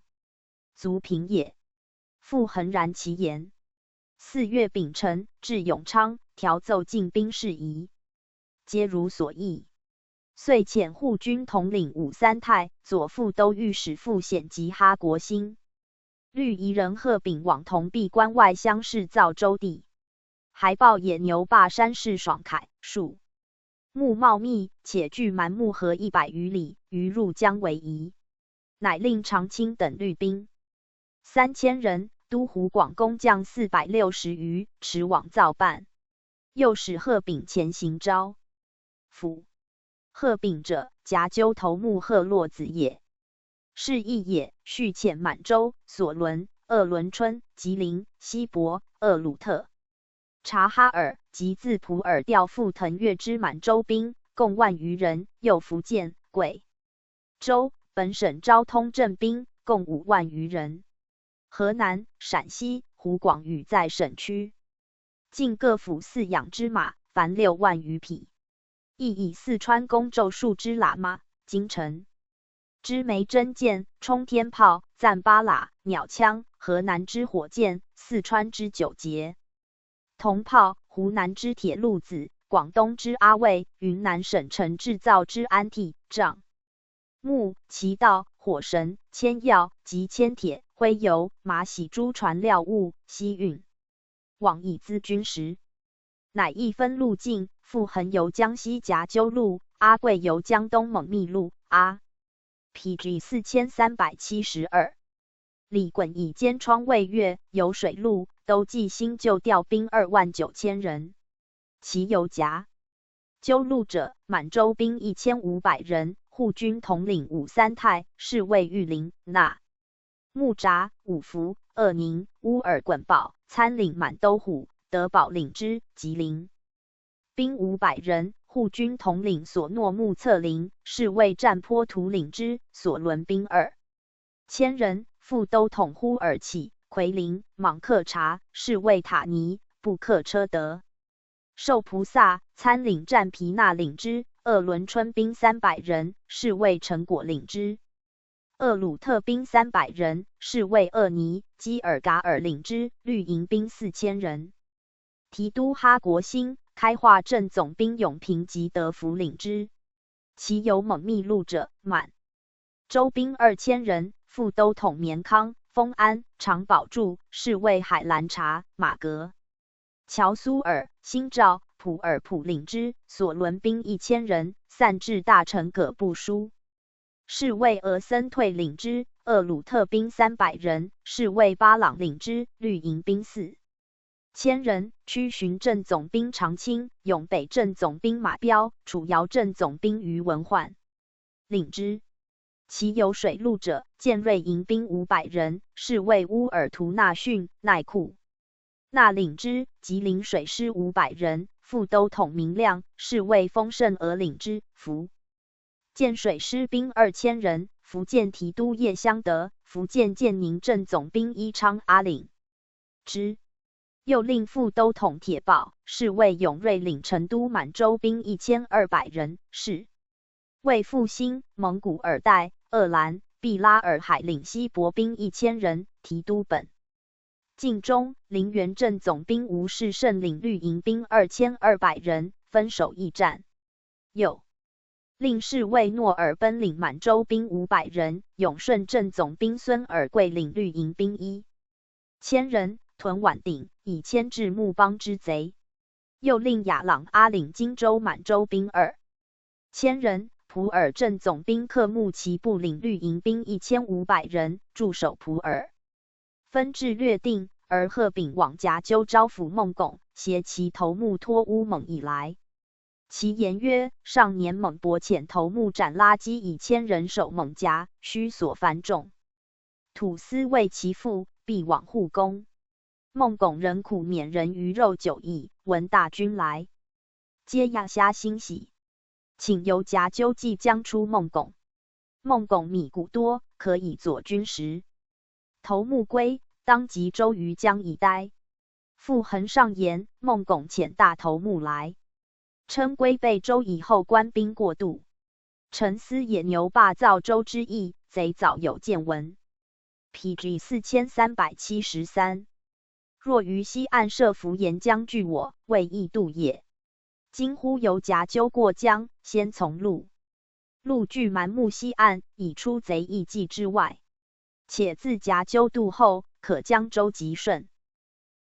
足平也。复恒然其言。4月丙辰，至永昌，调奏进兵事宜，皆如所议。遂遣护军统领武三太、左副都御史傅显及哈国兴、律夷人贺炳往同闭关外乡试造州地，还报野牛坝山势爽凯，树木茂密，且距蛮木河100余里，于入江为宜。乃令长青等律兵3000人，都湖广工匠460余，持往造办。又使贺炳前行招抚。贺炳者，夹鸠头目贺洛子也。是义也。续遣满洲、索伦、鄂伦春、吉林、西伯、鄂鲁特、察哈尔及自普洱调赴腾越之满洲兵，共10000余人。又福建、贵州、本省招通镇兵，共5万余人。河南、陕西、湖广与在省区，尽各府饲养之马，凡6万余匹。亦以四川攻骤数之喇嘛、京城之枚真箭、冲天炮、赞巴喇、鸟枪；河南之火箭，四川之九节铜炮，湖南之铁路子，广东之阿卫，云南省城制造之安替、杖、木、旗道、火绳、铅药及铅铁、灰油、马喜诸船料物，西运往以资军食。乃一分路径，傅恒由江西夹鸠路，阿贵由江东蒙密路。PG 4372。李衮以坚窗卫越，由水路，都记新旧调兵29000人。其由夹鸠路者，满洲兵1500人，护军统领武三太，侍卫御林、那、木札、五福、鄂宁、乌尔衮宝，参领满都虎，德保领之，吉林兵500人，护军统领所诺木策林，侍卫占坡图领之，所伦兵2千人，副都统呼尔启、奎林、莽克察，侍卫塔尼、布克车德，受菩萨，参领占皮那领之，鄂伦春兵300人，侍卫陈果领之。鄂鲁特兵300人，侍卫鄂尼、基尔噶尔领之，绿营兵4000人。提督哈国兴、开化镇总兵永平及德福领之。其有蒙密路者，满州兵2000人，副都统绵康、丰安、常保柱，侍卫海兰察、马格、乔苏尔、新赵、普洱普领之，所伦兵1000人，散至大城葛部书。侍卫俄森退领之，鄂鲁特兵300人，侍卫巴朗领之，绿营兵4000人，区巡镇总兵常青、永北镇总兵马彪、楚瑶镇总兵于文焕领之。其有水路者，建瑞营兵500人，侍卫乌尔图纳逊、奈库纳领之，即领水师500人，副都统明亮，是为丰盛而领之。福建水师兵2000人，福建提督叶襄德，福建建宁镇总兵伊昌阿领之。又令副都统铁豹，是为永瑞领成都满洲兵1200人，是为复兴蒙古尔代、鄂兰、毕拉尔海领西伯兵1000人，提督本晋中陵园镇总兵吴世胜领绿营兵2200人，分守驿站。又令侍卫诺尔奔领满洲兵500人，永顺镇总兵孙尔贵领绿营兵1000人，屯宛定，以牵制穆邦之贼。又令亚朗阿领荆州满洲兵2000人，普洱镇总兵克木齐部领绿营兵1500人，驻守普洱。分治略定，而贺秉往夹纠招抚孟拱，挟其头目托乌蒙以来。其言曰：上年蒙博遣头目斩拉基以1000人守蒙夹，须所繁重。土司为其父，必往护攻。孟拱仍苦免人鱼肉9亿，闻大军来，皆亚虾欣喜，请由夹纠即将出孟拱。孟拱米谷多，可以佐军食。头目归，当即周于江以待。复恒上言，孟拱遣大头目来，称归备州以后，官兵过度。臣思野牛霸造州之意，贼早有见闻。PG 4373。若于西岸设伏沿江拒我，未易渡也。今忽由夹纠过江，先从路据蛮木西岸，以出贼意计之外。且自夹纠渡后，可将州急顺，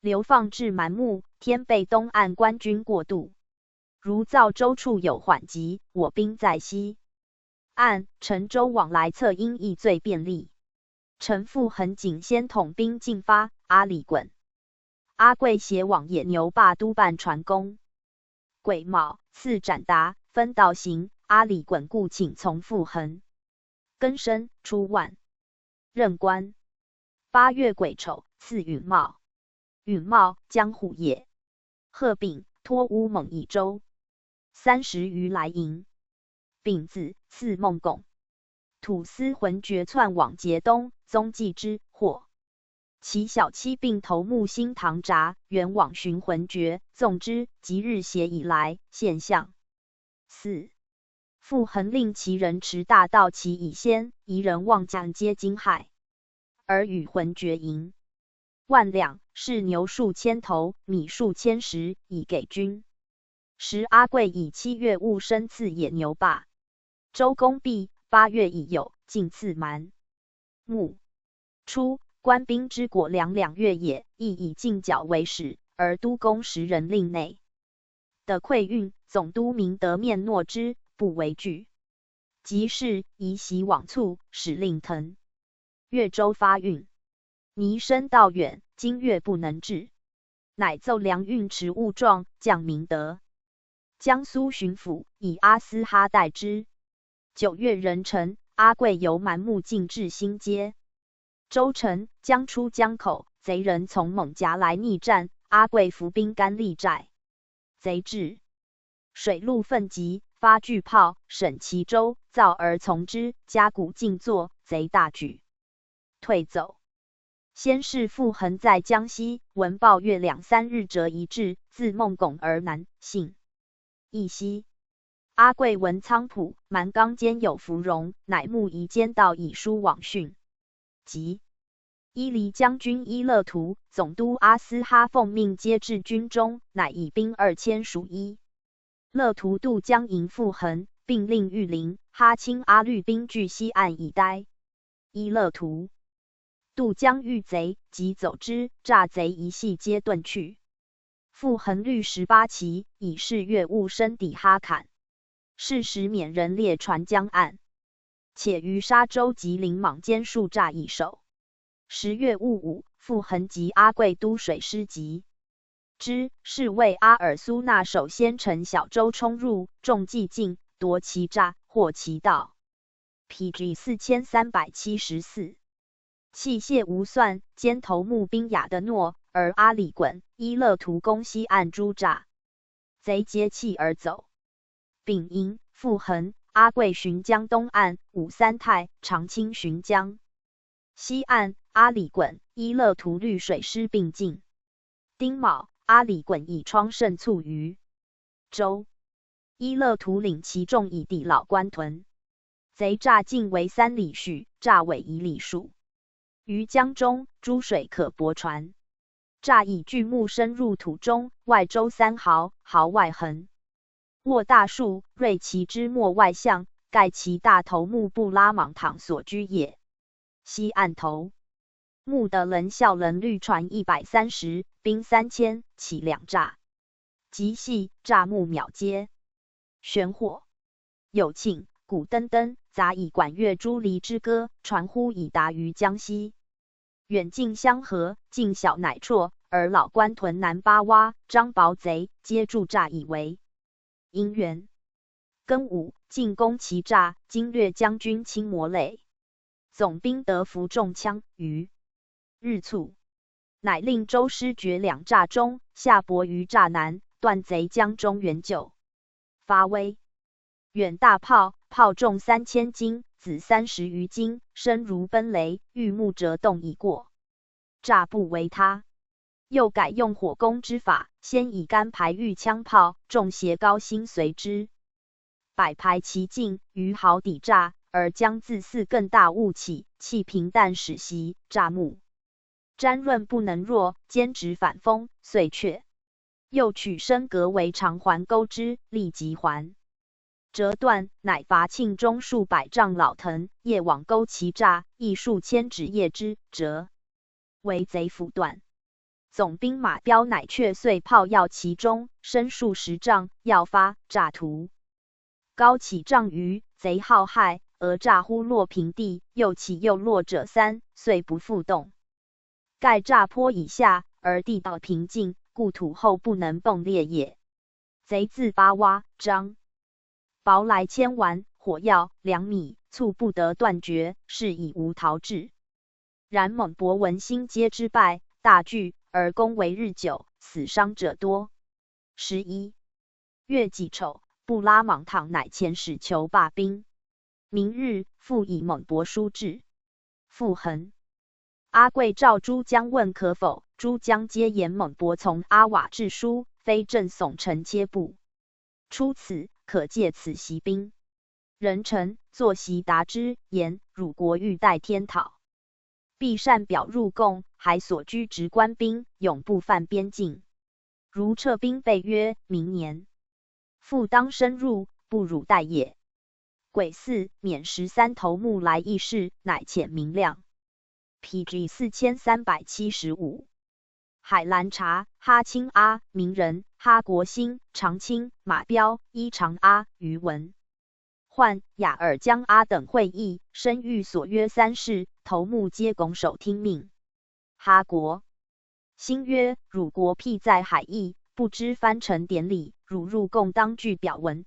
流放至蛮木，天备东岸官军过渡。如造州处有缓急，我兵在西岸，陈州往来侧应亦最便利。陈复恒仅先统兵进发，阿里衮、阿贵携往野牛坝督办传功。癸卯，赐斩达，分道行。阿里衮故请从复恒。庚申，初万，任官。8月癸丑，赐允茂。允茂，江虎也。贺秉托乌蒙以州30余来营。丙子，赐孟拱。土司浑厥窜往节东，踪迹之，或其小妻并头目新堂札，原往寻浑厥，纵之，即日斜以来，现象。4. 复恒令其人持大道其以先，夷人望将皆惊骇，而与浑厥营10000两，是牛数千头，米数千石，以给军。时阿贵以7月戊申赐野牛坝。周公毕，8月已有，进赐蛮木。初，官兵之果粮2月也，亦以进剿为始，而都公10人令内的馈运，总督明德面诺之，不为惧。即是移袭往促，使令腾越州发运，泥深道远，今月不能至，乃奏粮运持物状，降明德。江苏巡抚以阿斯哈代之。9月壬辰，阿贵由蛮木进至新街。周城将出江口，贼人从蒙夹来逆战，阿贵伏兵干立寨。贼至，水陆奋急，发巨炮，审其州，造而从之，加鼓尽作，贼大举退走。先是复恒在江西，闻报月2、3日折一至，自孟拱而南，信义西。阿贵闻仓浦、蛮冈间有芙蓉，乃募夷间道以书往讯。即伊犁将军伊勒图、总督阿斯哈奉命接至军中，乃以兵2000属一。勒图渡江迎复恒，并令御林、哈钦阿律兵据西岸以待。伊勒图渡江遇贼，即走之，诈贼一系皆遁去。复恒率18骑，以是月戊申抵哈坎。是时免人列船江岸，且于沙州及临莽间数诈以守。10月戊午，复恒及阿贵都水师集之，是为阿尔苏那首先乘小舟冲入，众既尽，夺其诈，获其道。PG 4374。器械无算，兼头目兵雅的诺而阿里衮、伊勒图攻西岸诸栅，贼皆弃而走。丙寅，傅恒、阿贵巡江东岸，武三泰、长清巡江西岸，阿里衮、伊勒图率水师并进。丁卯，阿里衮以疮胜卒于州，伊勒图领其众以抵老官屯。贼栅境为3里许，栅尾1里数。于江中，诸水可泊船。栅以巨木深入土中，外周3毫，毫外横。卧大树，锐其枝末外向，盖其大头目布拉莽躺所居也。西岸头目的人效人律船130，兵3000，起2栅。极细，栅木邈接。玄火有磬、鼓灯灯，杂以管乐诸离之歌，传呼以达于江西。远近相合，近小乃绰，而老官屯南八洼、张薄贼皆筑栅以为。因缘庚午，进攻其栅，经略将军清摩累，总兵得服中枪于日卒，乃令周师绝2栅中，下泊于栅南，断贼江中援救。发威，远大炮，炮重3000斤，子30余斤，声如奔雷，玉木折动已过。栅不为他，又改用火攻之法，先以干排御枪炮，重携高薪随之，百排其境，余毫抵栅，而将自四更大雾起，气平淡始袭，栅木沾润不能弱，坚直反风，遂却。又取深革为长环钩之，立即还。折断，乃伐庆中数百丈老藤，夜往钩其栅，亦数千指叶之，折为贼斧断。总兵马彪乃却遂炮药其中，深数10丈，要发，栅图高起丈余，贼好害，而栅忽落平地，又起又落者3，遂不复动。盖栅坡以下，而地道平静，故土后不能迸裂也。贼自八洼、张薄来千丸、火药、粮米，猝不得断绝，是以无逃至。然蒙博闻心皆之败，大惧，而攻为日久，死伤者多。11月己丑，布拉莽躺乃遣使求罢兵。明日，复以蒙博书至。傅恒、阿贵召诸将问可否，诸将皆言蒙博从阿瓦致书，非正耸臣切部。出此，可借此袭兵。人臣坐席答之，言汝国欲待天讨，必善表入贡，还所居职官兵，永不犯边境。如撤兵备曰，明年复当深入，不汝待也。癸巳，免13头目来议事，乃遣明亮。PG 4375。海兰察、哈清阿、明仁、哈国兴、长清、马彪、伊长阿、余文焕、雅尔江阿等会议，申谕所约3事，头目皆拱手听命。哈国兴曰：汝国僻在海邑，不知藩臣典礼，汝入贡当具表文。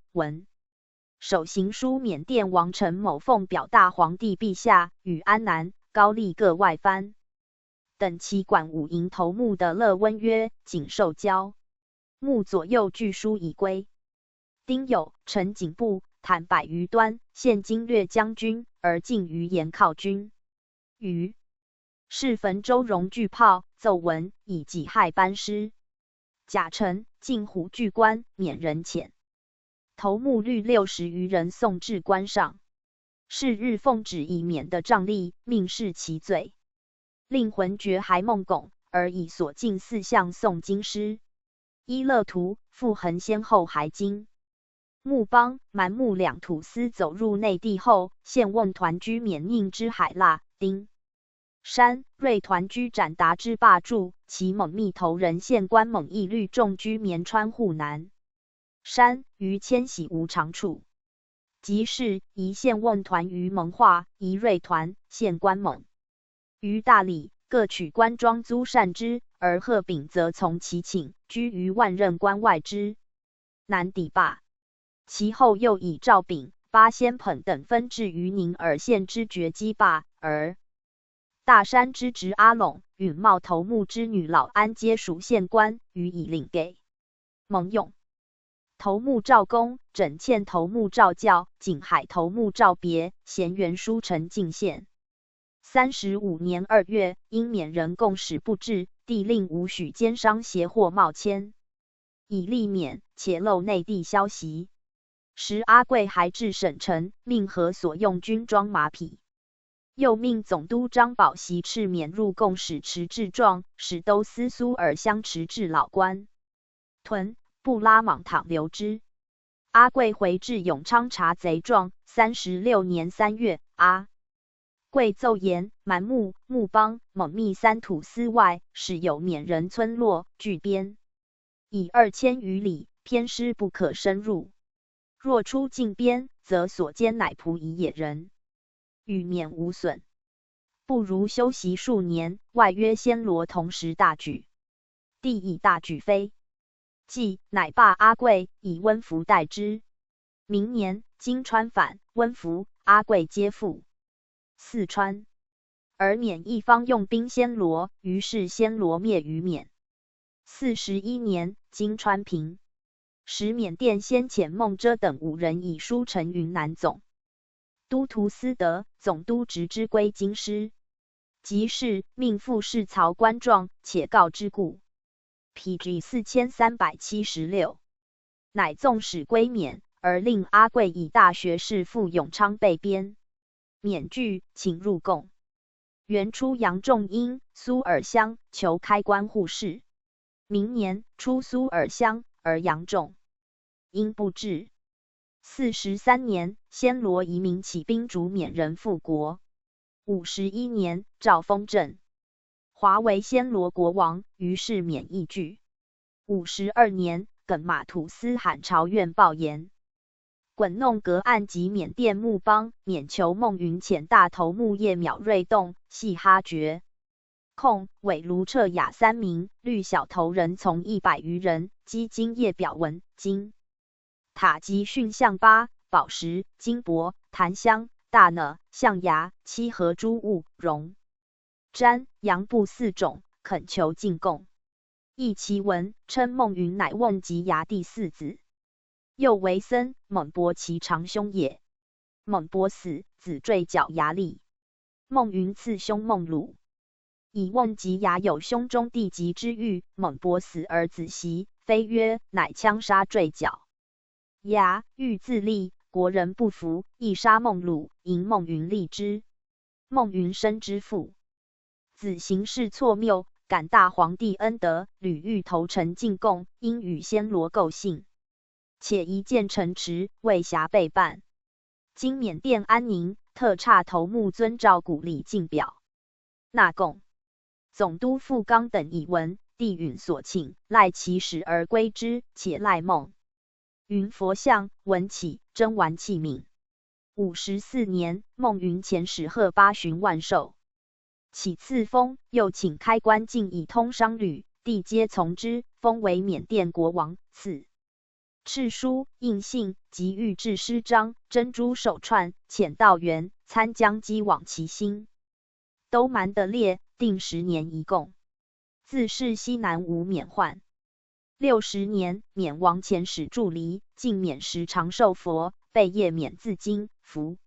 手行书缅甸王陈某奉表大皇帝陛下与安南、高丽各外藩等其管五营头目的乐温曰：谨受交。目左右具书已归。丁酉，陈景部坦百余端，现经略将军，而进于盐靠军。余是汾州荣巨炮，奏闻以己害班师。甲辰，进虎踞关，免人遣。头目率60余人送至关上。是日奉旨以免的杖吏，命释其罪。令浑爵还孟拱，而以所进4项送京师。伊勒图、傅恒先后还京。穆邦、蛮穆两土司走入内地后，现瓮团居免宁之海腊、丁山、瑞团居展达之霸驻，其蒙密头人县官蒙义律众居绵川户南山，于迁徙无长处。即是一县瓮团于蒙化，一瑞团县官蒙于大理，各取官庄租善之，而贺秉则从其请，居于万仞关外之南抵坝。其后又以赵炳、八仙捧等分至于宁尔县之绝基坝，而大山之侄阿陇、允茂头目之女老安皆属县官，予以领给。蒙用头目赵公、枕堑头目赵教、景海头目赵别、咸元书城进县。35年2月，因缅人共使不至，帝令武许奸商邪货冒迁，以利缅，且漏内地消息。时阿贵还至省城，命何所用军装马匹。又命总督张宝袭斥缅入贡使持制状，使都司苏尔相持制老官。屯布拉莽倘留之。阿贵回至永昌查贼状。36年3月，阿贵奏言蛮木、木邦、蒙密三土司外，使有缅人村落据边，以2000余里，偏师不可深入。若出境边，则所歼乃仆夷野人。与缅无损，不如休息数年。外约暹罗同时大举，帝以大举非，既乃罢阿贵，以温服代之。明年，金川反，温服、阿贵皆附四川，而缅一方用兵暹罗，于是暹罗灭于缅。41年，金川平，使缅甸先遣孟遮等5人以书呈云南总督图思德，总督直之归京师。即是命副侍曹官状，且告之故。PG 4376，乃纵使归缅，而令阿贵以大学士赴永昌备边。缅拒，请入贡。原出杨仲英、苏尔乡求开关护士。明年出苏尔乡，而杨仲英不至。43年，暹罗移民起兵逐缅人复国。51年，诏封镇华为暹罗国王，于是缅亦惧。52年，耿马土司罕朝院报言，滚弄隔岸及缅甸木邦，缅求孟云遣大头目叶邈瑞洞、系哈觉、控、韦卢彻雅3名，律小头人从100余人，击金叶表文、金塔及训象巴、宝石、金帛、檀香、大讷、象牙、漆和诸物、绒毡、羊布4种，恳求进贡。译其文，称孟云乃瓮吉牙第4子，又为僧，蒙伯其长兄也。蒙伯死，子坠角牙立。孟云次兄孟鲁，以瓮吉牙有兄中弟及之欲，蒙伯死而子袭，非曰，乃枪杀坠角牙，欲自立，国人不服，亦杀孟鲁，迎孟云立之。孟云生之父，子行事错谬，感大皇帝恩德，屡欲投诚进贡，因与暹罗构信，且一见城池，未暇备办。今缅甸安宁，特差头目遵照鼓励进表纳贡。总督傅刚等以闻，帝允所请，赖其使而归之，且赖孟云佛像、文起、珍玩器皿。54年，孟云遣使贺8旬万寿，起赐封，又请开关进以通商旅，帝皆从之，封为缅甸国王。赐敕书、印信及御制诗章、珍珠手串，遣道元、参将击往其心。都蛮得列，定10年一贡。自是西南无缅患。60年，缅王遣使助离，进缅时长寿佛，被谒缅自金、符、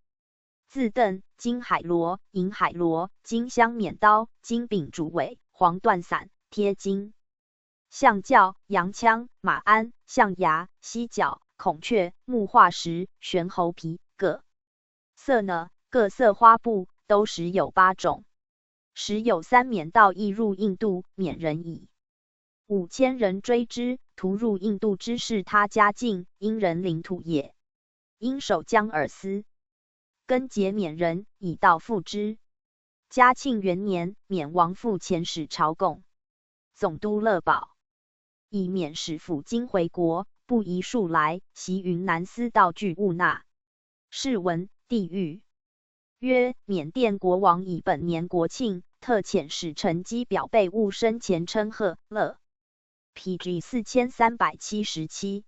自邓、金海螺、银海螺、金香缅刀、金柄竹尾、黄缎伞、贴金象教、洋枪、马鞍、象牙、犀角、孔雀、木化石、玄猴皮、各色呢，各色花布，都时有8种。时有3缅道亦入印度，缅人矣。5000人追之，屠入印度之是他家境，因人领土也。因守江尔斯，根结缅人，以道复之。嘉庆元年，缅王复遣使朝贡。总督乐宝以缅使赴京回国，不宜数来，袭云南司道具勿纳。是闻帝谕曰：缅甸国王以本年国庆，特遣使臣机表备物生前称贺乐。PG 4377，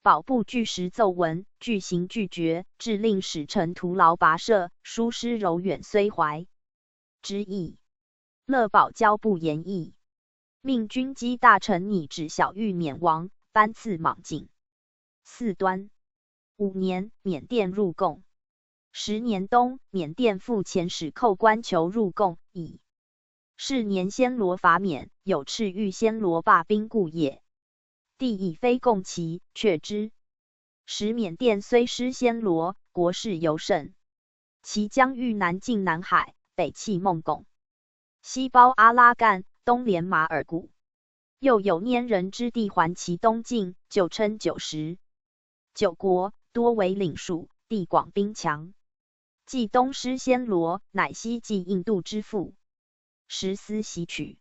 保部据实奏文，据行拒绝，致令使臣徒劳跋涉，疏失柔远虽怀。之意。乐宝交不言议，命军机大臣拟旨小谕缅王，颁赐莽禁。4端5年，缅甸入贡。10年冬，缅甸复遣使寇官求入贡，以是年暹罗伐缅，有赤玉暹罗罢兵故也。帝以非贡其，却之。时缅甸虽失暹罗，国势尤盛，其疆域南进南海，北弃孟拱，西包阿拉干，东连马尔古，又有拈人之地环其东境，就称90。9国，多为领属，地广兵强。冀东失暹罗，乃西继印度之父。时思袭取。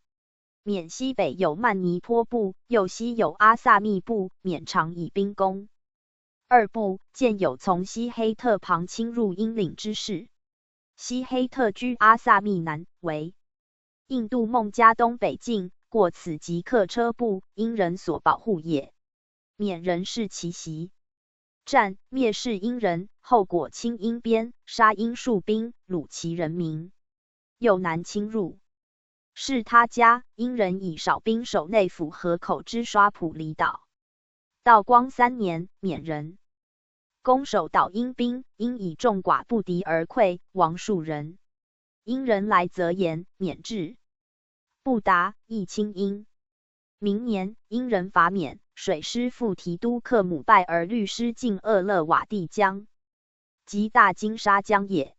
缅西北有曼尼坡部，右西有阿萨密部，缅常以兵攻。2部见有从西黑特旁侵入英领之势。西黑特居阿萨密南，为印度孟加东北境，过此即客车部，英人所保护也。缅人视其袭，战灭世英人，后果清英边，杀英戍兵，掳其人民，又南侵入。是他家，英人以少兵守内府河口之刷普离岛。道光3年，缅人攻守岛英兵，因以众寡不敌而溃，亡数人。英人来则言，缅至，不达，亦亲英。明年，英人伐缅，水师赴提督克姆拜而律师进厄勒瓦地江，即大金沙江也。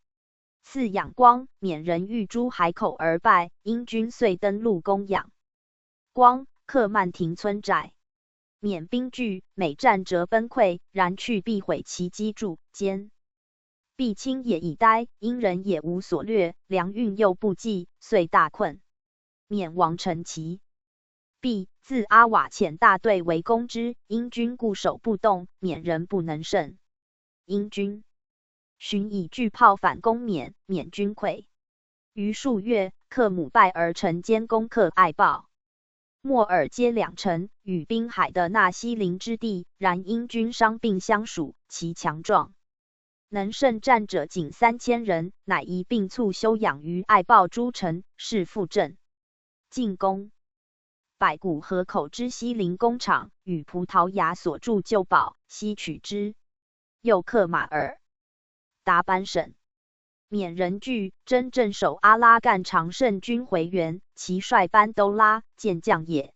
赐仰光，缅人遇诸海口而败，英军遂登陆攻仰光，克曼亭村寨。缅兵惧，每战折崩溃，然去必毁其机杼，坚必清也以待，英人也无所掠，粮运又不济，遂大困。缅王陈其必自阿瓦遣大队围攻之，英军固守不动，缅人不能胜。英军寻以巨炮反攻缅，缅军溃。于数月，克姆拜而城兼攻克爱豹、莫尔皆2城，与滨海的纳西林之地，然英军伤病相属，其强壮能胜战者仅3000人，乃一并促休养于爱豹诸城，是复阵进攻。百谷河口之西林工厂，与葡萄牙所筑旧堡，西取之。又克马尔达班省。缅人惧，真正守阿拉干常胜军回援，其帅班都拉，健将也。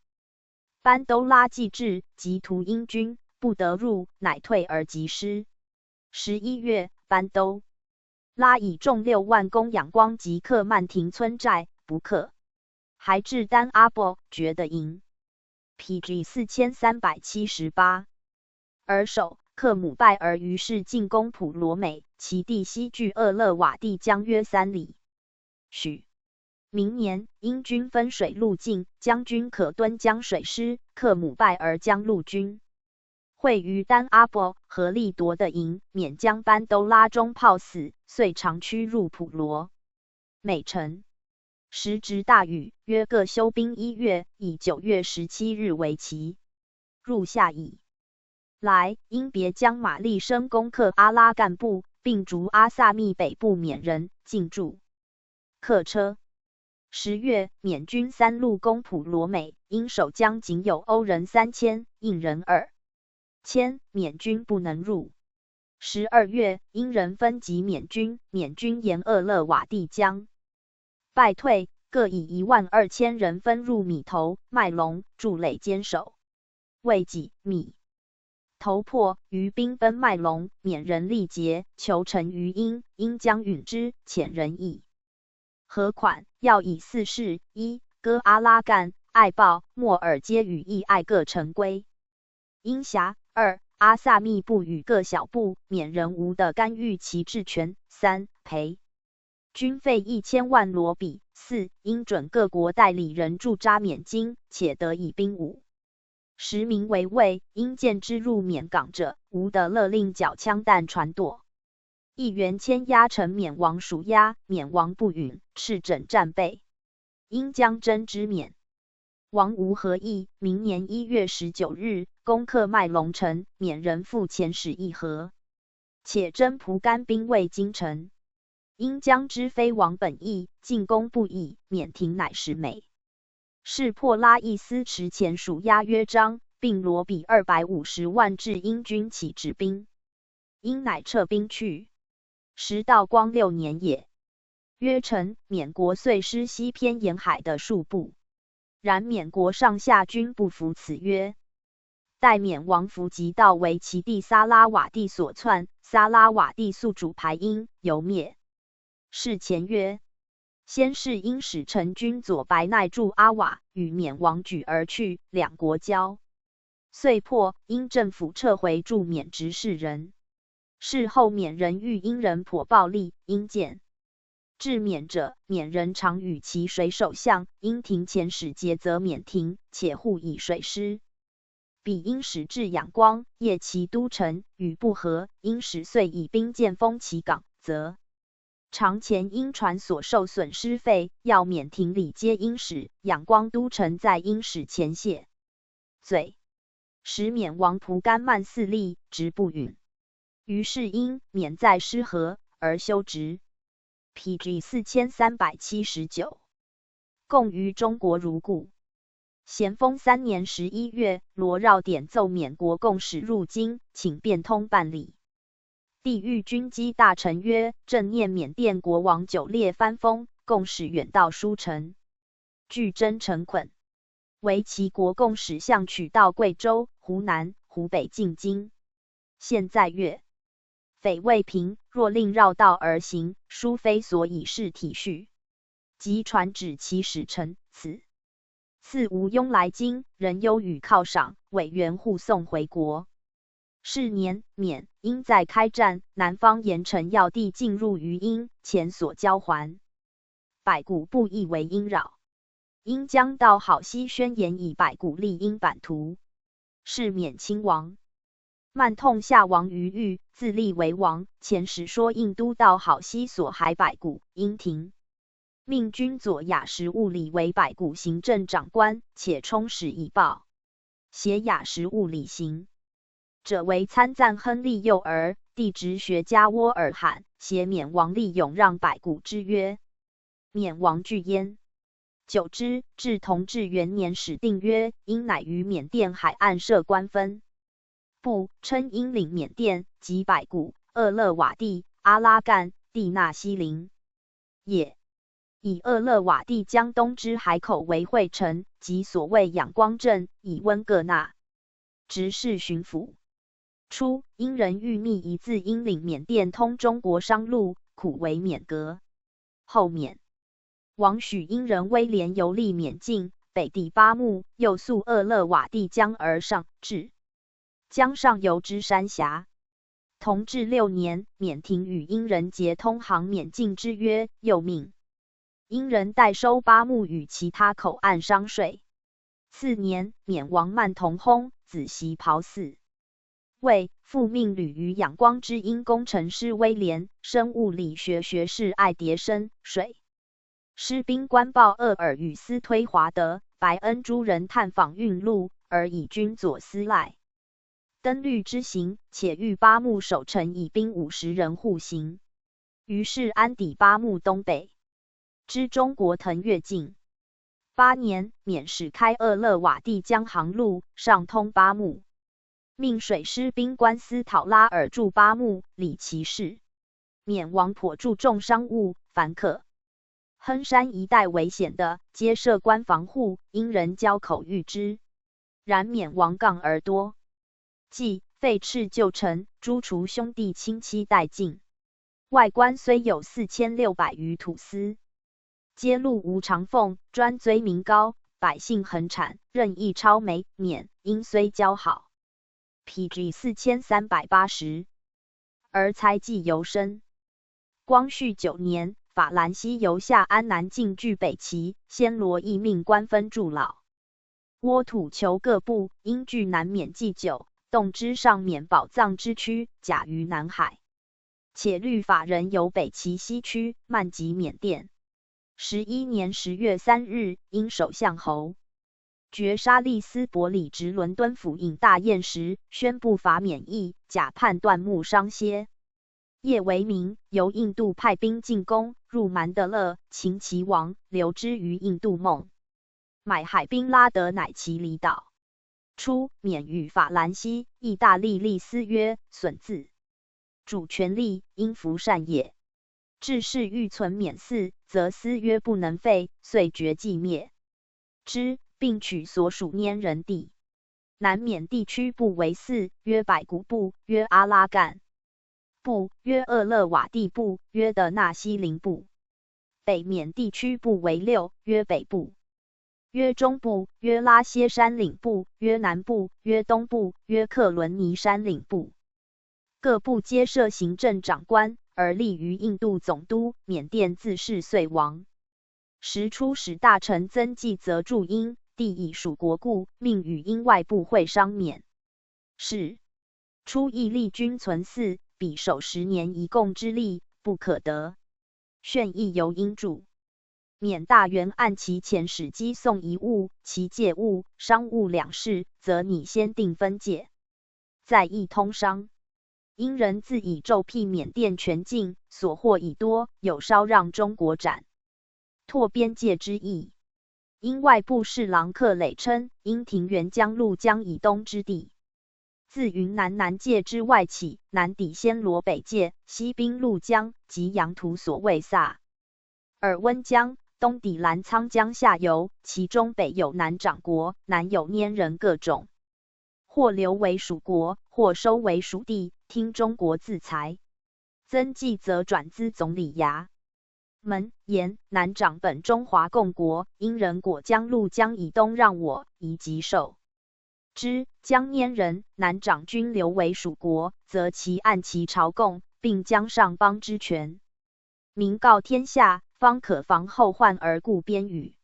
班都拉既至，即屠英军，不得入，乃退而击失。11月，班都拉以众6万攻仰光及克曼亭村寨，不克，还至丹阿伯，觉得赢。PG 4378，而守。克姆拜而于是进攻普罗美，其地西距厄勒瓦地江约3里。许明年，英军分水路径，将军可敦江水师，克姆拜而将陆军会于丹阿伯，合力夺得营，缅将班都拉中炮死，遂长驱入普罗美城。时值大雨，约各休兵1月，以9月17日为期。入夏以来，因别将马立生攻克阿拉干部，并逐阿萨密北部缅人，进驻客车。10月，缅军3路攻普罗美，因守江仅有欧人3000，印人2000，缅军不能入。12月，英人分击缅军，缅军沿厄勒瓦地江败退，各以12000人分入米头、麦隆筑垒坚守。未几，米头破，余兵奔麦隆，缅人力竭，求成于英，英将允之，遣人以何款，要以4事：1. 割阿拉干、爱豹、莫尔皆与意爱各城归英辖。2. 阿萨密部与各小部，缅人无的干预其治权。3. 赔军费1000万罗比。4. 应准各国代理人驻扎缅京，且得以兵武。实名为魏，因见之入缅港者，无得勒令缴枪弹传舵。议员牵押成缅王属押，缅王不允，斥整战备。因将征之缅王无何意。明年1月19日，攻克麦隆城，缅人复遣使议和，且征蒲甘兵卫京城。因将之非王本意，进攻不义，免庭乃是美。是破拉伊斯持前属押约章，并罗比250万至英军起止兵，因乃撤兵去。时道光6年也。约成，缅国遂失西偏沿海的数部，然缅国上下均不服此约。待缅王伏吉道为其弟撒拉瓦蒂所篡，撒拉瓦蒂宿主排英，犹灭。是前曰：先是因使臣军左白奈驻阿瓦，与缅王举而去，两国交。遂破，因政府撤回驻缅执事人。事后缅人遇英人颇暴力，因见至缅者，缅人常与其水手相，因庭前使节责缅庭，且护以水师。彼因使至仰光，夜其都城，与不和，因使遂以兵舰封其港，则常前因船所受损失费，要缅庭里接因使，仰光都城在因使前谢罪，使缅王蒲甘曼4立，直不允。于是因缅在失和而修职。PG 4379，共于中国如故。咸丰3年11月，罗绕典奏缅国共使入京，请变通办理。帝谕军机大臣曰：正念缅甸国王久烈藩封，共使远道书臣，据真诚捆，为其国共使相取到贵州、湖南、湖北进京。现在月匪未平，若令绕道而行，殊非所以示体恤。即传旨其使臣，赐吴庸来京，人忧与犒赏，委员护送回国。是年，缅因在开战，南方盐城要地进入于英，前所交还。百谷不亦为因扰，因将到好西宣言以百谷立英版图，是缅亲王。曼痛下王于狱，自立为王。前时说印都到好西所还百谷，因停。命军佐雅什务里为百谷行政长官，且充使以报。携雅什务里行者为参赞亨利幼儿，地质学家窝尔罕，携缅王立永让百谷之曰：缅王惧焉。久之，至同治元年始定曰：因乃于缅甸海岸设官分部，称英领缅甸及百谷、厄勒瓦地、阿拉干、蒂纳西林也。以厄勒瓦地江东之海口为会城，即所谓仰光镇，以温各纳。直事巡抚。初，英人欲密移自英领缅甸通中国商路，苦为免革。后缅王许英人威廉游历缅境，北抵巴木，又溯厄勒瓦地江而上，至江上游之山峡。同治6年，缅庭与英人结通航缅境之约，又命英人代收巴木与其他口岸商税。次年，缅王曼同薨，子袭袍嗣。魏复命旅于仰光之英工程师威廉，生物理学学士爱蝶生，水师兵官鲍厄尔与斯推华德、白恩诸人探访运路，而以军佐司赖。登律之行，且遇巴木守城以兵50人护行。于是安抵巴木东北。知中国腾越境8年，缅使开厄勒瓦地江航路，上通巴木，命水师兵官司讨拉尔驻巴木，理其事。缅王颇注重商务，凡可亨山一带危险的，皆设官防护，因人交口谕之。然缅王杠而多，即废斥旧臣，诛除兄弟亲戚殆尽。外官虽有4600余土司。揭露无偿俸，专追民高，百姓横产，任意超煤缅，因虽交好。PG 4380，而财计尤深。光绪9年，法兰西由下安南进据北齐，暹罗亦命官分驻老挝土求各部，因据南缅祭酒，动之上缅宝藏之区，甲于南海。且律法人由北齐西区，漫及缅甸。11年10月3日，因首相侯爵沙利斯伯里直伦敦府饮大宴时，宣布法免役，假判断木商歇。夜为明，由印度派兵进攻，入曼德勒，擒其王，留之于印度孟买海兵拉得乃其离岛。初，缅与法兰西、意大利立私约，损自主权利，应服善也。至是欲存缅嗣，则私约不能废，遂决既灭之，并取所属拈人地。南缅地区部为4，约百古部，约阿拉干部，约厄勒瓦地部，约的纳西林部。北缅地区部为6，约北部，约中部，约拉歇山岭部，约南部，约东部，约克伦尼山岭部。各部皆设行政长官，而立于印度总督。缅甸自是遂亡。时出使大臣曾纪泽驻英，帝以属国故，命与英外部会商缅。是初亦立军存4，彼守10年一共之力，不可得。炫亦由英著。缅大元按其前使机送遗物，其借物、商务两事，则拟先定分界，再议通商。英人自以骤辟缅甸全境，所获已多，有稍让中国斩拓边界之意。因外部侍郎克累称，因庭元江陆江以东之地，自云南界之外起，南抵暹罗北界，西滨陆江及羊图所谓萨尔温江，东抵澜沧江下游，其中北有南掌国，南有拈人各种，或留为属国，或收为属地，听中国自裁。曾纪则转资总理衙门，言南掌本中华共国，因人果江陆江以东让我，宜即受之。将拈人、南掌均留为属国，则其按其朝贡，并将上邦之权，明告天下，方可防后患而固边宇。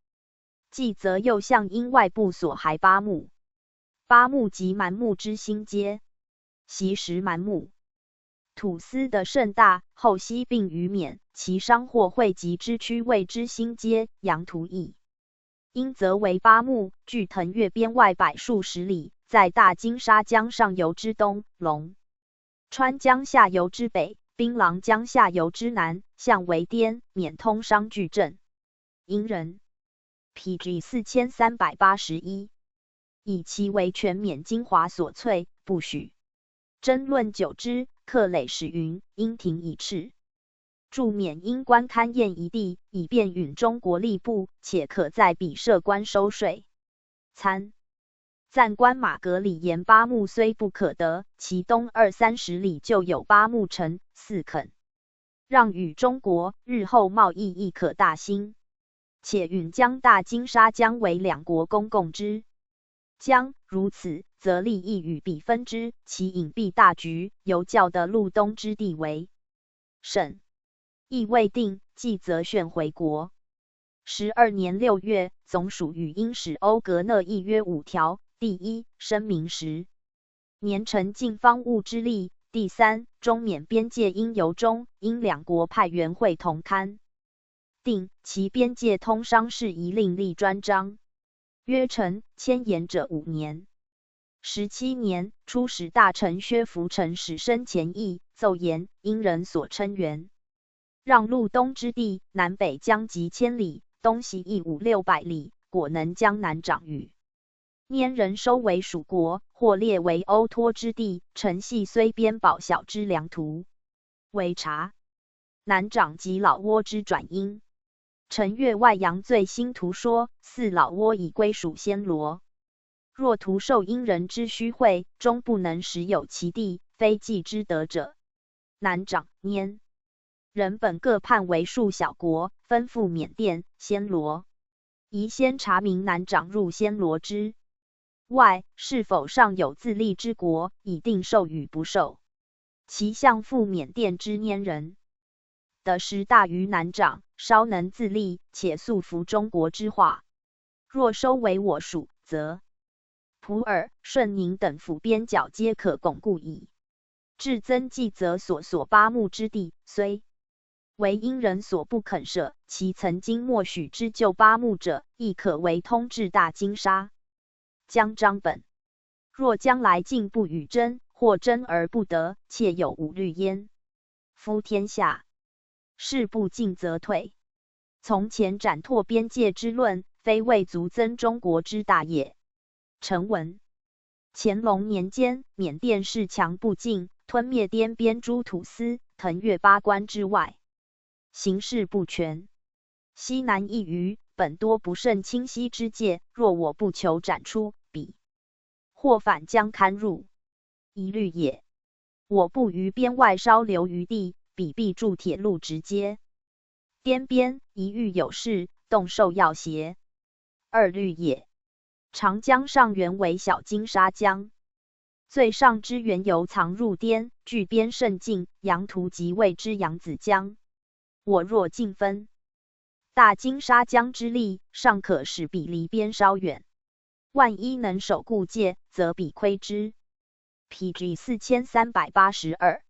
纪则又向因外部所还巴木，巴木及蛮木之兴街，袭时蛮木土司的甚大，后西并于缅，其商货汇集之区谓之兴街、羊图邑。因则为巴木，距腾越边外百数十里，在大金沙江上游之东，龙川江下游之北，槟榔江下游之南，向为滇缅通商巨镇。因人 PG 4381，以其为全缅精华所萃，不许争论久之。克累使云：因庭已斥驻缅因官勘验一地，以便允中国吏部，且可在彼设官收税。参赞官马格里言巴木虽不可得，其东20-30里就有巴木城，似肯让与中国，日后贸易亦可大兴。且允将大金沙江为两国公共之江，如此，则利益与彼分之，其隐蔽大局，犹较的陆东之地为甚。亦未定，纪则旋回国。12年6月，总署与英使欧格讷议约5条。第一，声明10年成尽方务之力。第三，中缅边界应由中英两国派员会同勘定，其边界通商事宜另立专章。约成，迁延者5年。17年，出使大臣薛福成使生前议，奏言因人所称援，让陆东之地，南北将及1000里，东西亦500-600里，果能将南掌与拈人收为属国，或列为欧托之地，臣系虽边保小之良图。为察南掌及老挝之转因，臣阅外洋最新图说，似老挝已归属暹罗。若图受因人之虚讳，终不能实有其地，非计之得者。南掌、拈人本各判为数小国，分附缅甸、暹罗。宜先查明南掌入暹罗之外，是否尚有自立之国，以定受与不受。其向附缅甸之拈人的实大于南掌，稍能自立，且速服中国之化。若收为我属，则普洱、顺宁等府边角皆可巩固矣。至曾纪则所巴木之地，虽为因人所不肯设，其曾经默许之旧巴木者，亦可为通至大金沙江章本。若将来进不与争，或争而不得，切有无虑焉。夫天下事不进则退。从前展拓边界之论，非为足增中国之大业。臣闻乾隆年间，缅甸势强不进，吞灭滇边诸土司，腾越八关之外，形势不全。西南一隅，本多不甚清晰之界，若我不求斩出，彼或反将堪入，一虑也。我不于边外稍留余地，彼必筑铁路直接。滇边一遇有事，动受要挟，二虑也。长江上源为小金沙江，最上之源由藏入滇，距边甚近，洋图即谓之扬子江。我若尽分大金沙江之力，尚可使彼离边稍远。万一能守固界，则彼亏之。PG 4382。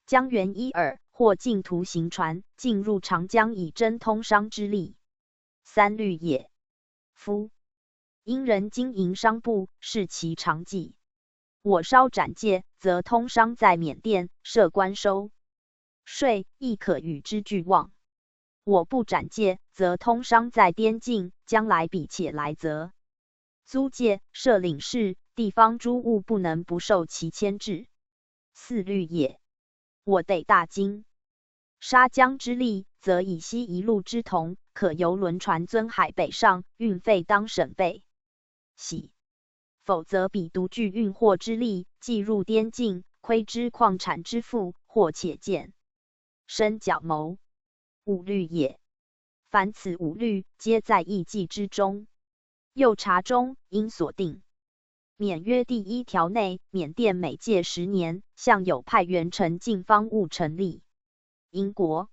江源一耳，或径途行船进入长江，以征通商之利。三虑也。夫因人经营商埠，是其常计。我稍斩界，则通商在缅甸，设关收税，亦可与之俱往。我不斩界，则通商在边境，将来彼且来则租界，设领事，地方诸物不能不受其牵制。四虑也。我得大金沙江之力，则以西一路之同，可由轮船遵海北上，运费当省费。喜，否则彼独具运货之力，既入滇境，窥之矿产之富，或且见深角谋。五虑也。凡此五虑，皆在议计之中。右查中应所定。缅约第1条内，缅甸每届10年，向有派员陈进方务成立。英国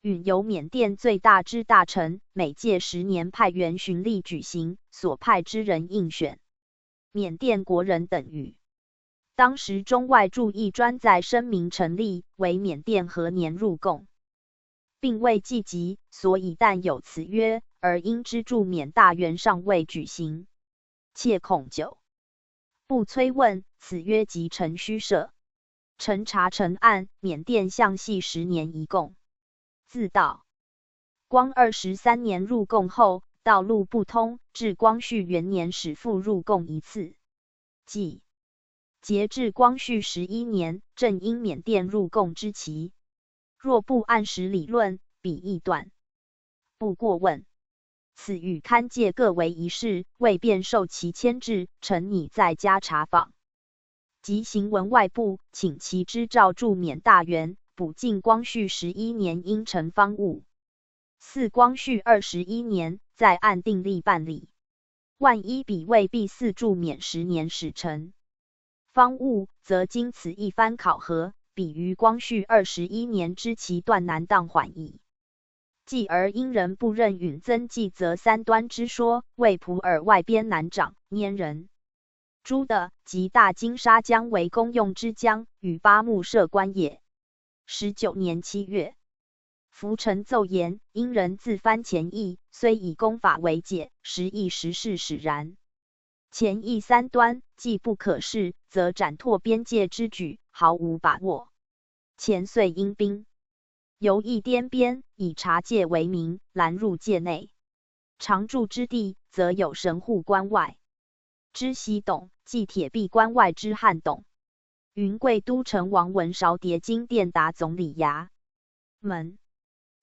允由缅甸最大之大臣，每届10年派员巡历举行，所派之人应选缅甸国人等语。当时中外注意专在声明成立，为缅甸何年入贡，并未记及，所以但有此约，而因之驻缅大员尚未举行，切恐久不催问，此约即成虚设。陈查成案，缅甸向系10年一贡。自道光23年入贡后，道路不通，至光绪元年始复入贡一次。即截至光绪11年，正因缅甸入贡之期，若不按时理论，彼亦断不过问。此与勘界各为一事，未便受其牵制，臣拟在家查访。即行文外部，请其之诏驻缅大员，补进光绪11年应成方务。4光绪21年，再按定例办理。万一彼未必4驻缅10年始成方务，则经此一番考核，彼于光绪21年之期断难当缓矣。继而因人不任允增记，则三端之说，为普洱外边南长拈人诸的及大金沙江为公用之江，与八木设关也。19年7月，浮臣奏言，因人自番前议，虽以公法为解，实亦实事使然。前议三端既不可视，则展拓边界之举毫无把握。前遂因兵游弋滇边，以察界为名，拦入界内。常驻之地，则有神户关外之西董，即铁壁关外之汉董。云贵都城王文韶叠经电达总理衙门，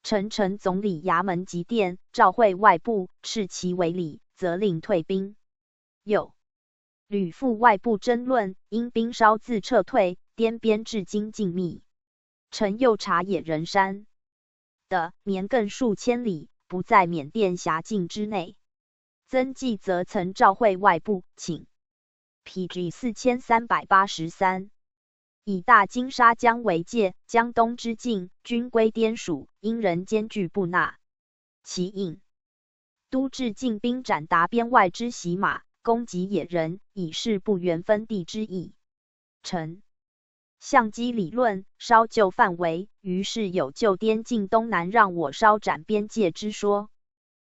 陈总理衙门及殿，召会外部，斥其为礼，责令退兵。又屡赴外部争论，因兵稍自撤退，滇边至今静谧。臣又察野人山的绵亘数千里，不在缅甸辖境之内。曾纪则曾召会外部，请 PG 4383以大金沙江为界，江东之境均归滇属，因人兼具不纳。其应都至进兵斩达边外之袭马，攻击野人，以示不原分地之意。臣相机理论稍就范围，于是有就滇境东南让我稍展边界之说。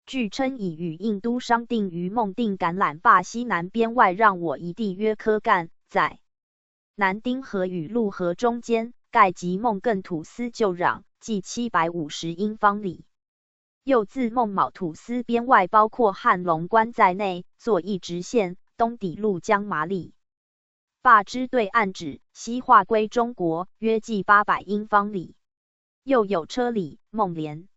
据称已与印都商定于孟定橄榄坝西南边外让我一地约科干，在南丁河与陆河中间，盖及孟艮土司旧壤，计750英方里。又自孟卯土司边外，包括汉龙关在内，作一直线，东抵陆江麻利。坝之对岸止，西划归中国，约计800英方里。又有车里、孟连、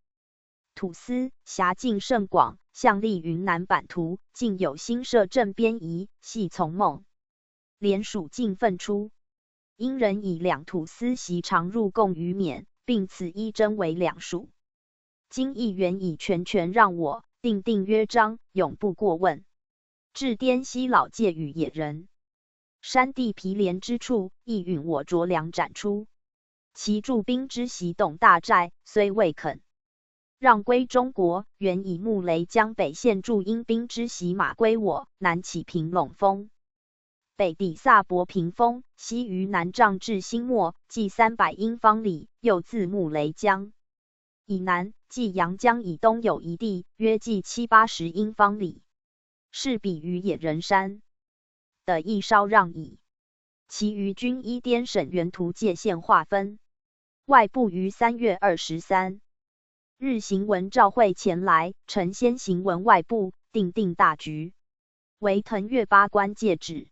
土司，辖境甚广，向立云南版图，竟有新设镇边夷，系从孟连属境分出。因人以两土司袭常入贡于缅，并此一征为两属。今议员以全权让我，定约章，永不过问。至滇西老界与野人，山地毗连之处，亦允我着粮展出。其驻兵之袭董大寨，虽未肯让归中国，原以穆雷江北县驻英兵之袭马归我，南起平陇峰，北抵萨博平峰，西于南丈至新末，计300英方里。又自穆雷江以南，即阳江以东有一地，约计780英方里，是比于野人山的亦稍让矣。其余均依滇省原图界限划分。外部于3月23日行文召会前来，呈先行文外部，定大局，为腾越八关界址。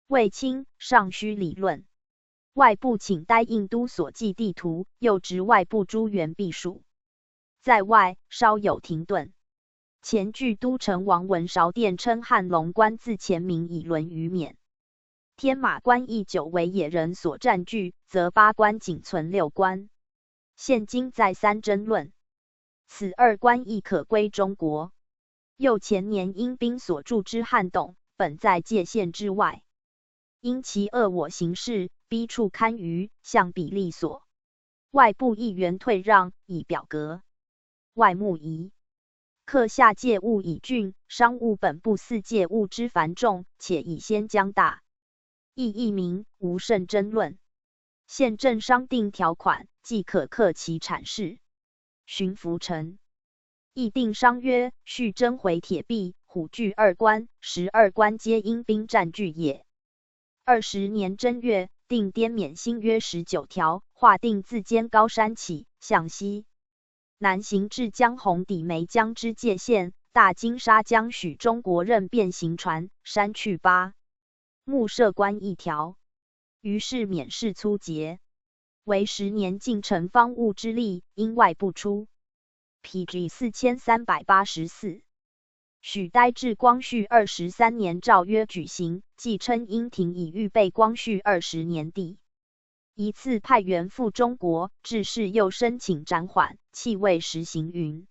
卫青尚需理论。外部请待印都所记地图，又执外部诸原避暑。在外稍有停顿。前据都城王文韶殿称汉龙关自前明以沦于缅。天马关亦久为野人所占据，则八关仅存6关。现今再三争论。此2关亦可归中国。又前年因兵所驻之汉董，本在界限之外，因其恶我行事，逼处堪虞，向比利所。外部议员退让，以表格外牧夷。刻下界务以郡，商务本部4界务之繁重，且以先将大，亦议明，无甚争论。现政商定条款，即可克其阐释。巡抚臣议定商约，续征回铁壁，虎踞2关，12关皆因兵占据也。20年正月，定滇缅新约19条，划定自坚高山起，向西南行至江洪抵梅江之界限，大金沙江许中国任便行船，山去8木设关1条。于是缅氏粗节，为10年进城方务之力，因外不出。PG 4384。许待至光绪23年诏约举行，既称英廷已预备光绪20年地，一次派员赴中国，致仕又申请暂缓，弃未实行云。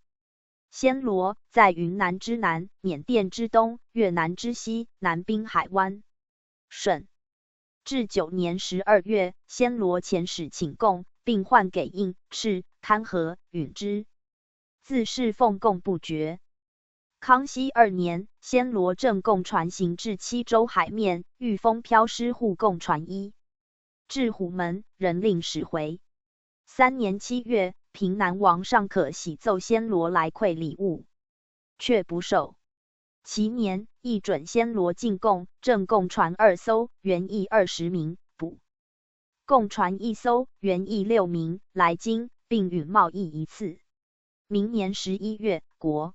暹罗在云南之南，缅甸之东，越南之西，南滨海湾。顺至9年12月，暹罗遣使请贡，并换给印、赤、堪和、允之，自是奉贡不绝。康熙2年，暹罗正贡船行至7州海面，遇风飘失护贡船1，至虎门，仍令使回。3年7月，平南王尚可喜奏暹罗来馈礼物，却不受。其年，亦准暹罗进贡，正贡船2艘，原役20名，补贡船1艘，原役6名，来京，并允贸易1次。明年11月，国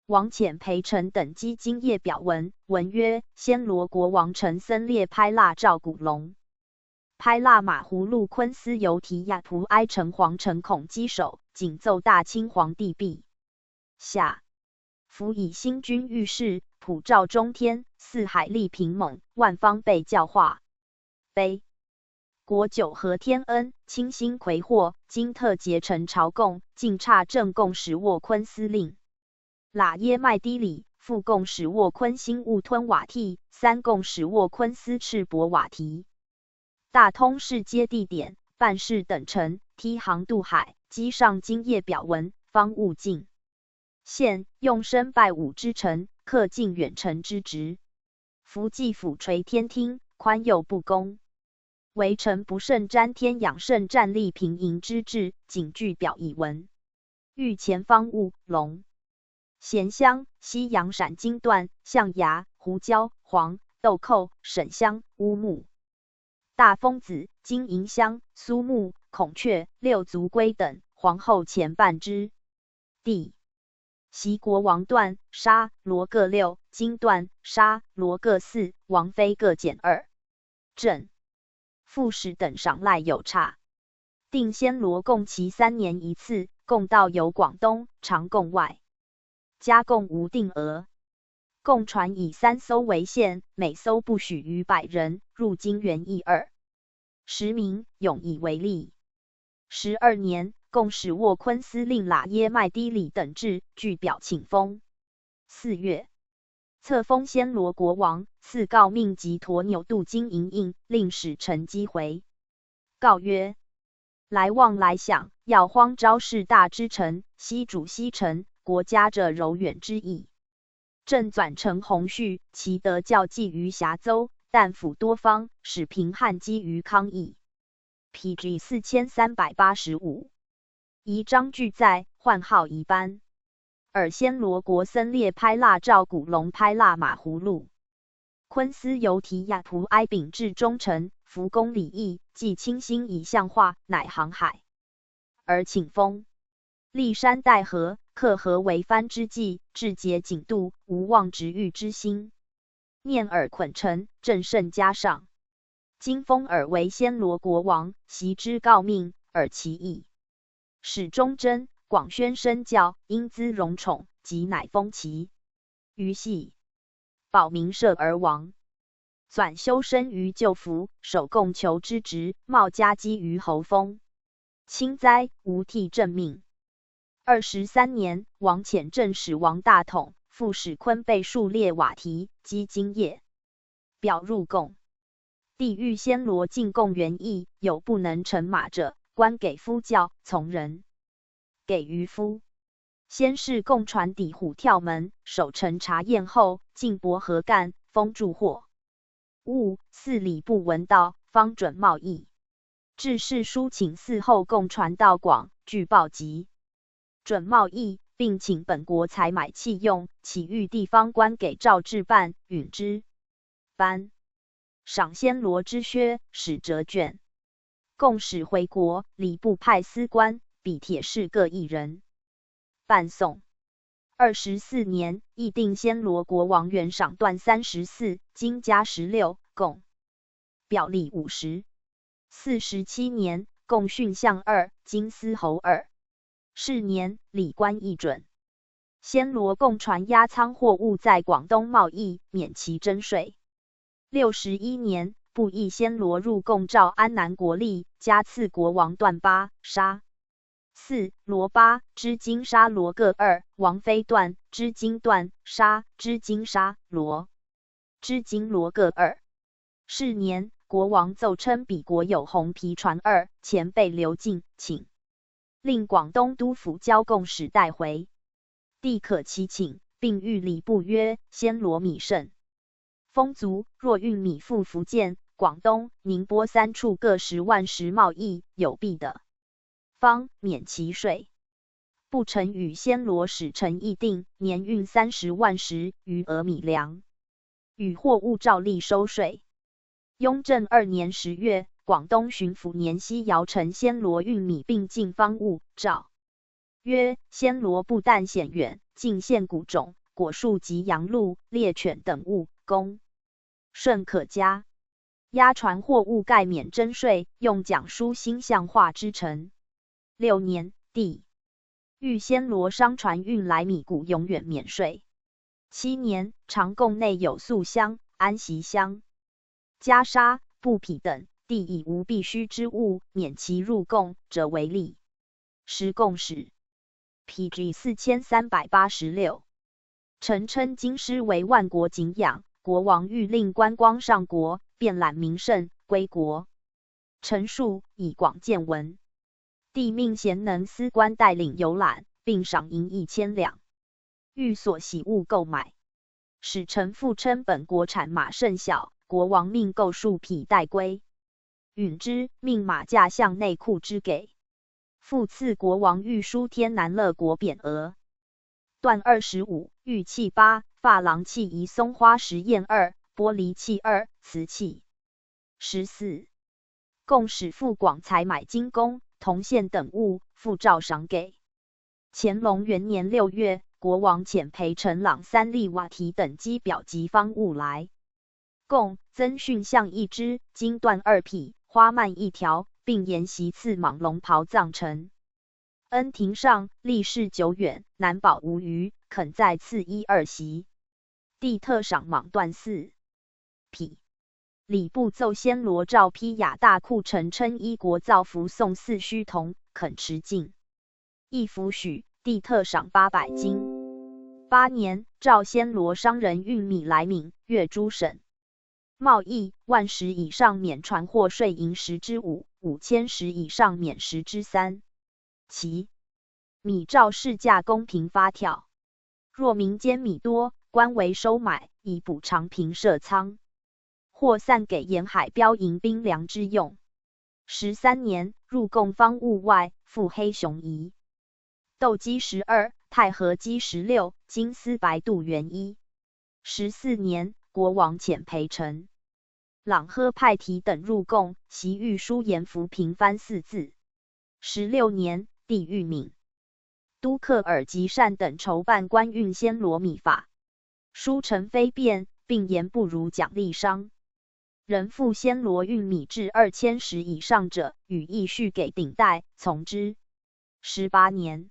王遣陪臣等积金叶表文，文曰：暹罗国王臣森列拍腊赵古龙，拍腊马葫芦昆斯尤提亚仆哀城皇城孔基首，谨奏大清皇帝陛下。辅以新君御史，普照中天，四海力平猛，万方被教化。碑国九和天恩，清新魁祸，今特结成朝贡，尽差正贡使沃昆司令。喇耶麦低里，副贡使沃昆新务吞瓦替，三贡使沃昆司赤膊瓦提。大通市街地点，办事等臣，梯航渡海，机上金叶表文，方务进。现用身拜武之臣，克尽远臣之职。夫既辅垂天听，宽宥不公。为臣不慎瞻天养圣战力平营之志，谨具表以文。御前方务龙。咸香、西洋闪金段、象牙、胡椒、黄豆蔻、沈香、乌木。大蜂子、金银香、苏木、孔雀、六足龟等，皇后前半之。第袭国王段、沙罗各6，金段、沙罗各4，王妃各减2。正副使等赏赖有差。定暹罗贡其3年1次，贡道由广东、长贡外，加贡无定额。贡船以3艘为限，每艘不许逾100人，入京元役2。实名永以为例。12年，贡使沃昆司令喇耶麦低里等至，具表请封。4月，册封暹罗国王，赐诰命及驼纽镀金银印，令使臣击回。告曰：来望来享，要荒昭示大之臣，西主西臣，国家者柔远之意。朕转承洪绪，其德教济于峡州，但辅多方，使平汉基于康邑。PG 4385。仪章俱在，换号一般。尔暹罗国僧列拍腊赵古龙拍腊马葫芦。昆斯尤提亚仆埃秉至忠臣，服公礼义，既清心以象化，乃航海而请封。历山带河，克河为藩之计，志节景度，无忘直欲之心。念尔捆臣，朕甚嘉赏。今封尔为暹罗国王，袭之诰命，尔其意。使忠贞，广宣身教，英姿荣宠，即乃封其余系。保民社而亡。转修身于旧服，守贡求之职，冒加基于侯封。轻哉，无替朕命。23年，王遣正使王大统、副使昆被数列瓦提，击金业，表入贡。帝欲暹罗进贡元役，有不能乘马者，官给夫教从人，给渔夫。先是贡船抵虎跳门，守城查验后，进帛河干，封驻货物，4里不闻道，方准贸易。致仕书请嗣后贡船到广，据报急。准贸易，并请本国采买器用，启谕地方官给诏置办，允之。颁赏暹罗之靴，使折卷。贡使回国，礼部派司官、比铁士各1人。办送。24年，议定暹罗国王元赏段34，金加16，贡表例50。47年，贡训相2，金司侯2。是年，礼官议准。暹罗贡船押仓货物在广东贸易，免其征税。61年，布议暹罗入贡诏安南国吏，加赐国王段8、沙4、罗8，织金沙罗各2，王妃段，织金段、沙，织金沙罗，织金罗各2。是年，国王奏称彼国有红皮船2，前被流尽，请令广东督府交贡使带回。帝可其请，并谕礼部曰：暹罗米甚丰足，若运米赴福建、广东、宁波3处各10万石贸易，有弊的，方免其税。不臣与暹罗使臣议定，年运30万石余额米粮，与货物照例收税。雍正2年10月，广东巡抚年西姚陈暹罗运米并进方物，诏曰：暹罗不但险远，进献谷种、果树及羊鹿、猎犬等物，公顺可嘉。押船货物盖免征税，用讲书兴象化之臣。6年，帝谕暹罗商船运来米谷永远免税。7年，长贡内有素香、安息香、袈裟、布匹等，帝以无必须之物，免其入贡者为例。时贡使。PG 4386。臣称京师为万国景仰，国王欲令观光上国，遍览名胜，归国。陈述以广见闻。帝命贤能司官带领游览，并赏银1000两，欲所喜物购买。使臣复称本国产马甚小，国王命购数匹带归，允之，命马驾向内库之给。复赐国王御书天南乐国匾额。段25，玉器8，珐琅器1，松花石砚2，玻璃器2，瓷器14。共使复广采买金弓、铜线等物，复照赏给。乾隆元年6月，国王遣裴承朗3粒瓦提等机表及方物来，共增训象1只，金缎2匹，花蔓1条，并沿袭赐蟒龙袍藏臣。恩庭上历事久远，难保无虞，肯再赐1、2袭。帝特赏蟒缎4匹。礼部奏暹罗诏批亚大库臣称依国造服送4须铜，肯持进。一服许，帝特赏800金。8年，诏暹罗商人运米来闽、粤诸省贸易，10000石以上免船货税银10/5，5000石以上免10/3。其米照市价公平发票，若民间米多，官为收买，以补偿平社仓，或散给沿海标营兵粮之用。13年，入贡方物外，复黑熊仪、斗鸡12，太和鸡16，金丝白度元1。14年，国王遣裴承朗喝派提等入贡，习御书言服平番4字。16年，帝谕闽都克尔吉善等筹办官运暹罗米法，书成非变，并言不如奖励商。人复暹罗运米至2000石以上者，予亦续给顶戴，从之。18年，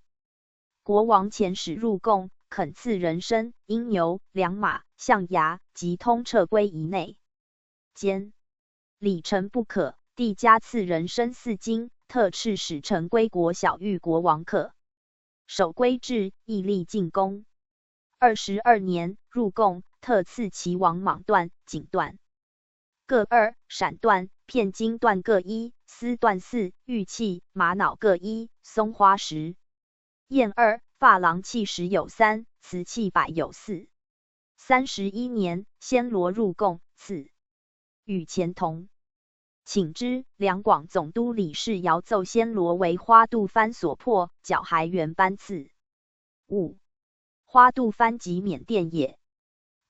国王遣使入贡，肯赐人参、鹰牛、良马、象牙及通彻归夷内。兼礼臣不可，帝加赐人参4斤，特敕使臣归国小谕国王可。守规制，毅力进攻。22年，入贡，特赐齐王蟒缎、锦缎各2，闪缎、片金缎各1，丝缎4，玉器、玛瑙各1，松花10，砚2，珐琅器10有3，瓷器100有4。31年，暹罗入贡，赐与钱铜，请之。两广总督李世尧奏暹罗为花杜藩所破，缴还原班赐。5. 花杜藩即缅甸也。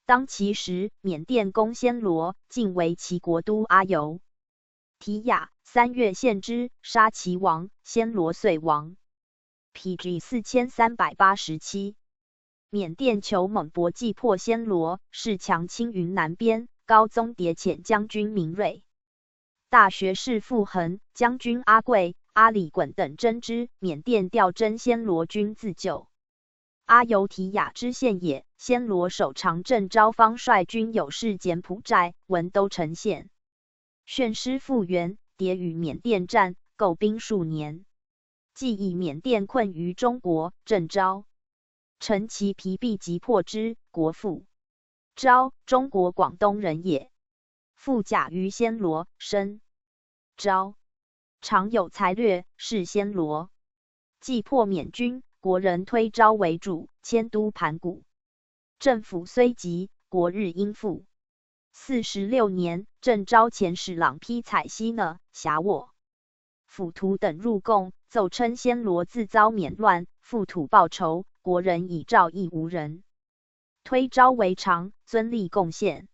当其时，缅甸攻暹罗，晋为其国都阿尤提亚。3月献之，杀其王，暹罗遂亡。PG 4387。缅甸求猛博击破暹罗，势强青云南边。高宗迭遣将军明瑞、大学士傅恒、将军阿贵、阿里衮等征之，缅甸调征暹罗军自救。阿尤提亚之县也，暹罗守长镇昭方率军有事柬埔寨、文都城县，炫师复原，迭与缅甸战，构兵数年，既以缅甸困于中国，郑昭乘其疲弊即破之。国父昭，中国广东人也，父甲于暹罗，生昭，常有才略，是暹罗。既破缅军，国人推昭为主，迁都盘古。政府虽急，国日应付。46年，郑昭遣使郎批采西讷、辖沃、府图等入贡，奏称暹罗自遭缅乱，复土报仇，国人以诏亦无人。推昭为常，尊立贡献。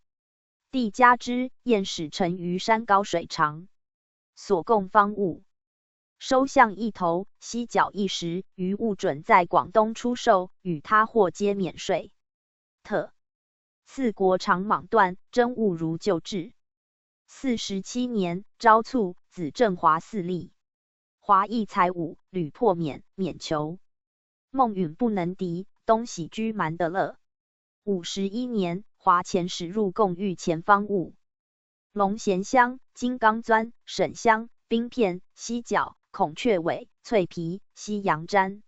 帝加之，宴使臣于山高水长，所贡方物。收象1头，犀角1石，余物准在广东出售，与他货皆免税。特赐国长蟒缎，珍物如旧制。47年，昭卒，子郑华4立。华裔才武，屡破缅求，孟允不能敌，东徙居蛮德勒。51年，华遣使入贡御前方物。龙涎香、金刚钻、沈香、冰片、犀角、孔雀尾、脆皮、西洋毡、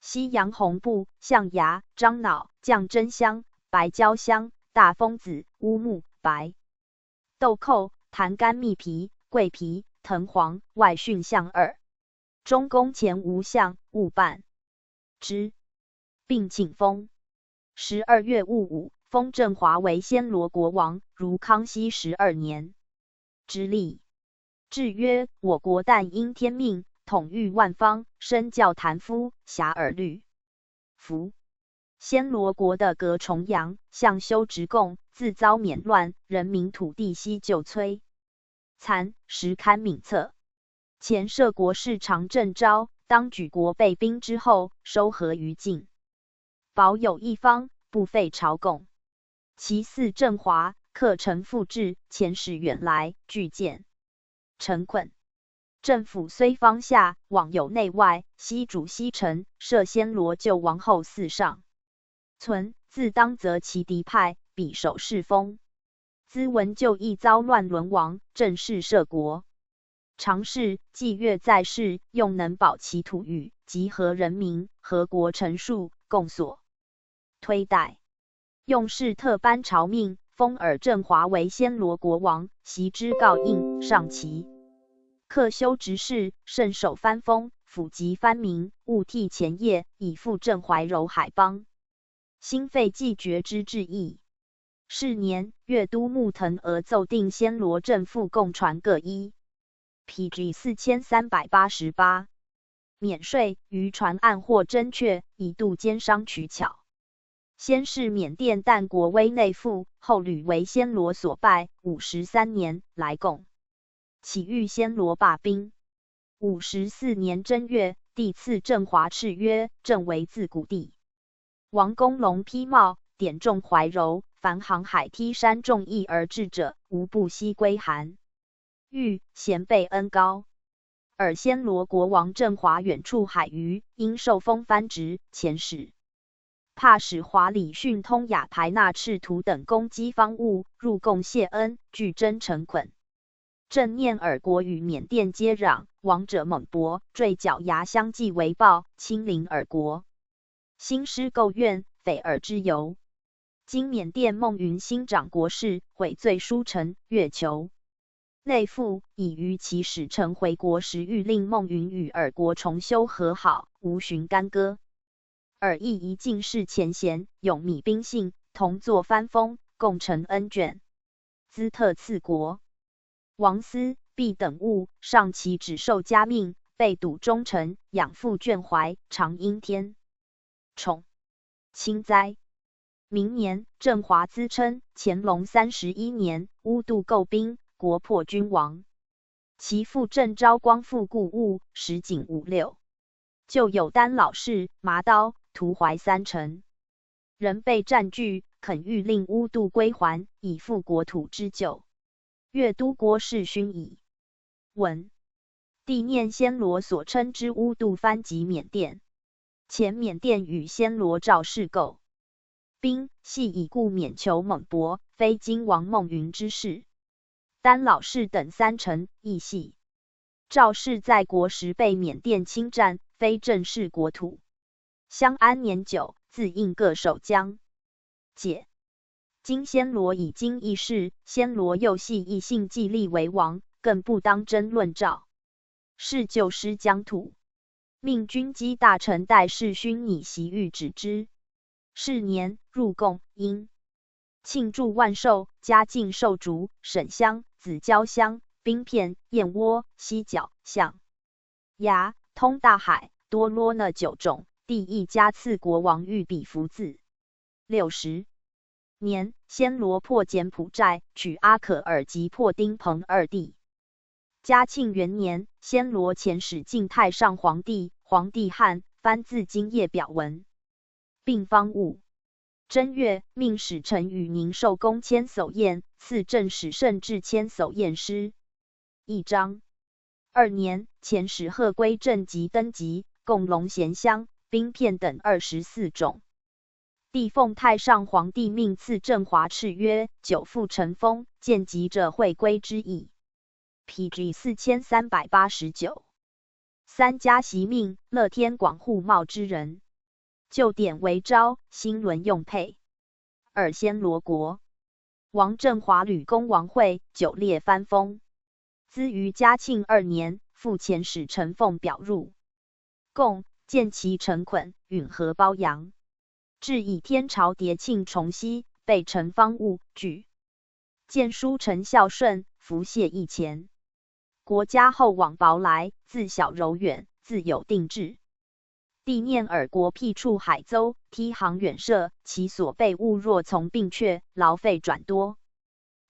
西洋红布、象牙、樟脑、酱真香、白焦香、大枫子、乌木、白豆蔻、檀干蜜皮、桂皮、藤黄、外训象2。中宫前无相，勿办之，并请封。12月戊午，封郑华为暹罗国王，如康熙12年之例。制曰：我国但因天命，统御万方，身教坛夫，遐尔律。夫暹罗国的隔重阳，向修直贡，自遭缅乱，人民土地悉就摧。参时刊名册。前摄国事常正昭当举国备兵之后，收合于境，保有一方，不废朝贡。其嗣郑华克臣复至，遣使远来，拒见。陈困。政府虽方下，往有内外，西主西臣，设暹罗救王后四上。存自当则其敌派，彼守世风。兹闻旧亦遭乱沦亡，正是摄国。常侍纪月在世，用能保其土域，集合人民，和国陈述，共所推戴。用事特颁朝命，封尔郑华为暹罗国王，袭之告印，上旗。克修执事，慎守藩封，抚及藩民，勿替前业，以复郑怀柔海邦。兴废既绝之志意。是年，越都穆腾额奏定暹罗政府共传各一。PG 4388。免税，渔船岸获真确，以度奸商取巧。先是缅甸但国威内附，后屡为暹罗所败。53年，来贡。起欲暹罗罢兵。54年正月，帝赐郑华敕曰：郑为自古地。王公龙披帽，典重怀柔，凡航海梯山众义而至者，无不悉归韩。欲贤备恩高。尔暹罗国王郑华远处海隅，因受封藩职，遣使怕使华礼训通雅排纳赤图等攻击方物，入贡谢恩，拒真诚捆。正念尔国与缅甸接壤，王者猛搏，坠角牙相继为报，亲临尔国。兴师构怨，匪尔之由。今缅甸孟云新长国事，悔罪书臣，越求内附，以于其使臣回国时，欲令孟云与尔国重修和好，无寻干戈。尔亦宜进士前贤，勇米兵信，同作藩封，共承恩眷。兹特赐国。王思、毕等物，上其只受加命，被笃忠臣，养父眷怀，常因天宠亲哉。明年，郑华兹称乾隆31年，乌度构兵，国破君亡。其父郑昭光复故物，实景56。就有丹老氏、麻刀、屠淮3城，人被占据，恳欲令乌度归还，以复国土之旧。越都郭氏勋矣。文帝念暹罗所称之乌度藩及缅甸，前缅甸与暹罗赵氏构兵，系以故缅求猛搏，非今王孟云之事。丹老氏等3城亦系赵氏在国时被缅甸侵占，非正式国土。相安年久，自应各守疆。解。今暹罗已经易事，暹罗又系异姓既立为王，更不当争论赵是旧失疆土。命军机大臣戴世勋拟袭谕止之。是年，入贡，因庆祝万寿，嘉靖寿竹、沈香、紫椒香、冰片、燕窝、犀角、象牙，通大海，多罗那9种。帝亦加赐国王御笔符字。60年，暹罗破柬埔寨，取阿可尔及破丁彭2地。嘉庆元年，暹罗遣使进太上皇帝，皇帝汉藩自今夜表文，并方物。正月，命使臣与宁寿宫千叟宴，赐正使圣至千叟宴诗1章。2年，遣使贺归正及登吉，共龙涎香、冰片等24种。帝奉太上皇帝命赐郑华敕曰：久复成风，见疾者会归之意。PG 4389。3家袭命，乐天广户茂之人。旧典为昭，新伦用配。尔暹罗国王郑华吕公王会，久列藩封。兹于嘉庆2年，复遣使陈凤表入贡，见其陈捆，允和褒扬。至以天朝迭庆重熙，被陈方物举。见书陈孝顺，服谢一钱。国家后往薄来，自小柔远，自有定制。帝念尔国辟处海州，梯航远涉，其所备物若从并却，劳费转多。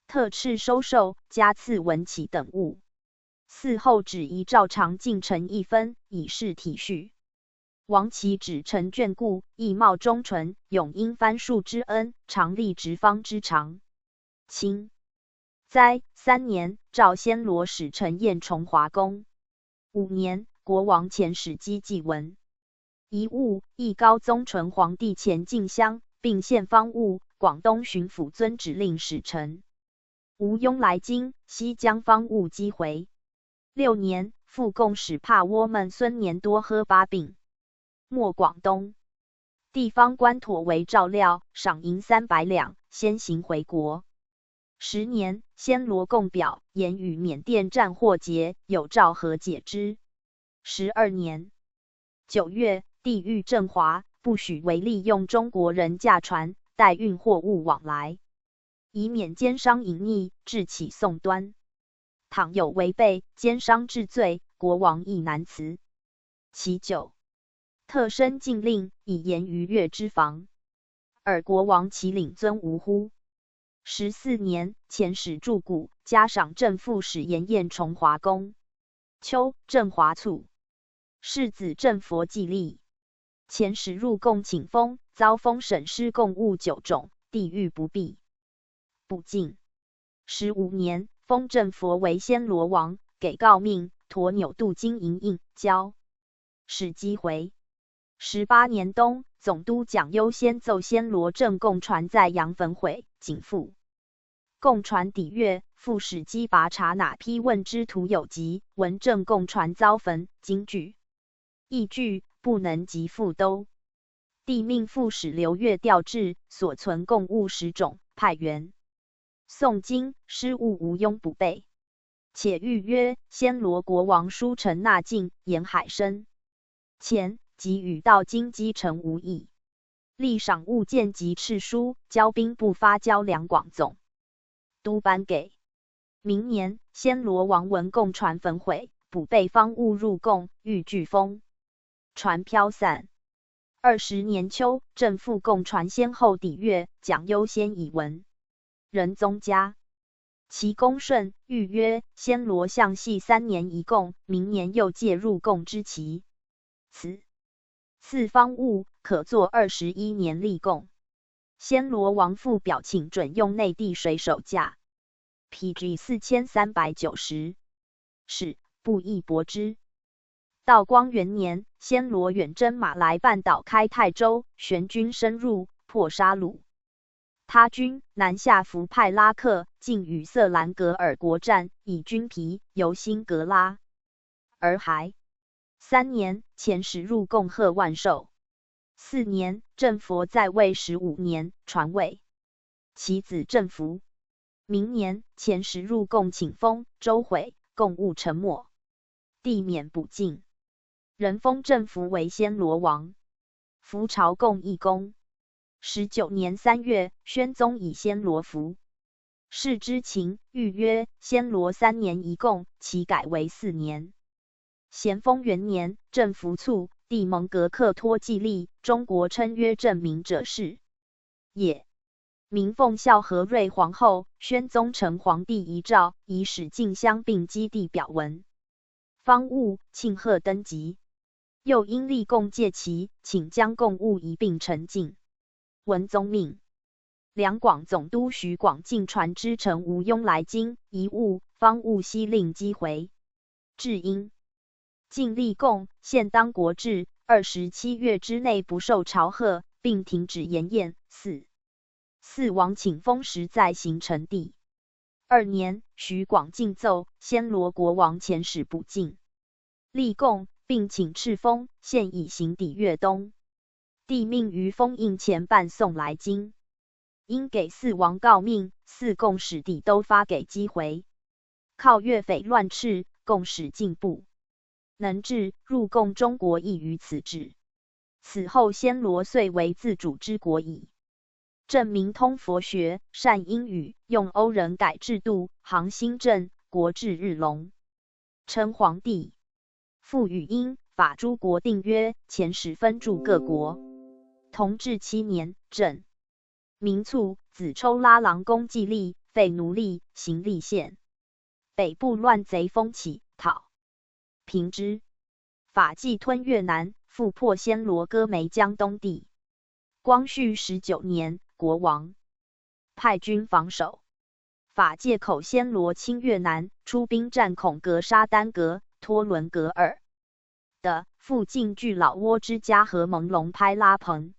特敕收受，加赐文旗等物。嗣后旨遗照常进呈一分，以示体恤。王其指臣眷顾，义貌忠纯，永因藩庶之恩，常立直方之长。清哉3年，诏暹罗使臣宴崇华宫。5年，国王遣使赍祭文。遗物，义高宗纯皇帝前进香，并献方物。广东巡抚遵指令使臣吴庸来京，西将方物击回。6年，复贡使帕窝们孙年多喝巴病。末广东地方官妥为照料，赏银300两，先行回国。10年，暹罗贡表，言与缅甸战祸结，有诏和解之。12年9月，帝谕振华，不许为利用中国人驾船代运货物往来，以免奸商隐匿，致起讼端。倘有违背，奸商治罪，国王亦难辞。其9，特申禁令，以严逾越之防。尔国王其领尊无乎？14年，遣使驻谷，加赏正副使盐宴崇华宫。秋，振华卒，世子正佛继立。遣使入贡请封，遭封审施贡物9种，地狱不避。不敬。15年，封正佛为暹罗王，给诰命，驮纽镀金银印交，使击回。18年冬，总督蒋优先奏暹罗正贡船在洋焚毁，仅复贡船抵越，复使击拔察哪批问之徒有疾，闻正贡船遭焚，惊惧，意惧，不能即复都。帝命副使刘越调制，所存贡物10种，派援。宋经失物无庸不备，且谕曰：暹罗国王书臣纳进，沿海深前，即与到京击城无异。立赏物件及敕书，交兵不发交粮广总督颁给。明年，暹罗王闻贡船焚毁，补备方物入贡，欲拒封，船飘散。20年秋，正副贡船先后抵越，蒋优先以闻。仁宗嘉其恭顺，谕曰：暹罗相系3年一贡，明年又借入贡之期。此赐方物，可作21年立贡。暹罗王复表请准用内地水手价，PG 4390，是不亦驳之。道光元年，暹罗远征马来半岛开泰州，玄军深入，破沙鲁他军，南下伏派拉克，竟与色兰格尔国战，以军疲，由辛格拉而还。3年，遣使入贡贺万寿。4年，正佛在位15年，传位其子正福。明年，遣使入贡请封，周毁，贡物沉没，帝免补进，人封正福为暹罗王。服朝贡一公。19年3月，宣宗以暹罗服示之情，谕曰：暹罗3年一贡，其改为4年。咸丰元年，正服卒，帝蒙格克托继立，中国称曰正明者是也。明奉孝和瑞皇后，宣宗承皇帝遗诏，以使进香并基地表文。方物庆贺登基，又因立贡戒期，请将贡物一并呈进。文宗命两广总督徐广进传之臣吴庸来京，遗物方物悉令击回。至因尽立贡，现当国制，27月之内不受朝贺，并停止筵宴。四王请封时在行成地。2年，徐广进奏暹罗国王遣使补进，立贡，并请敕封，现已行抵越东。帝命于封印前伴送来京，因给4王告命，4贡使地都发给击回。靠越匪乱赤，贡使进步，能治入贡中国亦于此止。此后暹罗遂为自主之国矣。正明通佛学，善英语，用欧人改制度，行新政，国治日隆。称皇帝，复与英法诸国定约，遣使分驻各国。同治7年，正明卒，子抽拉郎公继立，废奴隶，行立宪。北部乱贼风起，讨平之。法纪吞越南，复破暹罗歌梅江东地。光绪19年，国王派军防守。法借口暹罗侵越南，出兵占孔格沙丹格、托伦格尔的附近据老挝之家和蒙龙拍拉蓬。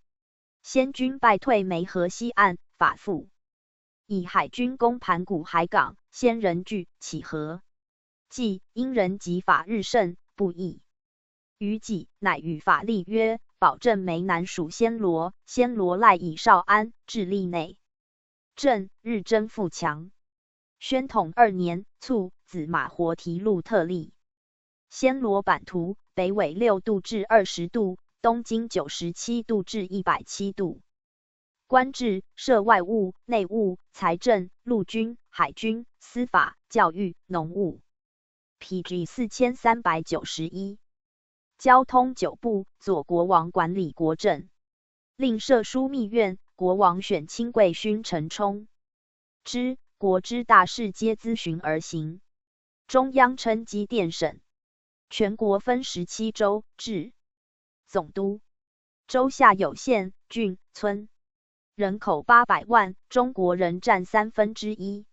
先军败退梅河西岸，法复以海军攻盘古海港，先人据起河。既因人及法日甚不义，于己乃与法立约，保证梅南属暹罗，暹罗赖以少安，治利内政，日臻富强。宣统2年卒，子马活提录特例。暹罗版图北纬6度至20度，东经97度至107度。官制设外务、内务、财政、陆军、海军、司法、教育、农务。PG 4391。交通9部，左国王管理国政。另设枢密院，国王选亲贵勋臣充之，国之大事皆咨询而行。中央称机电省。全国分17州，治总督。州下有县、郡、村。人口800万，中国人占1/3。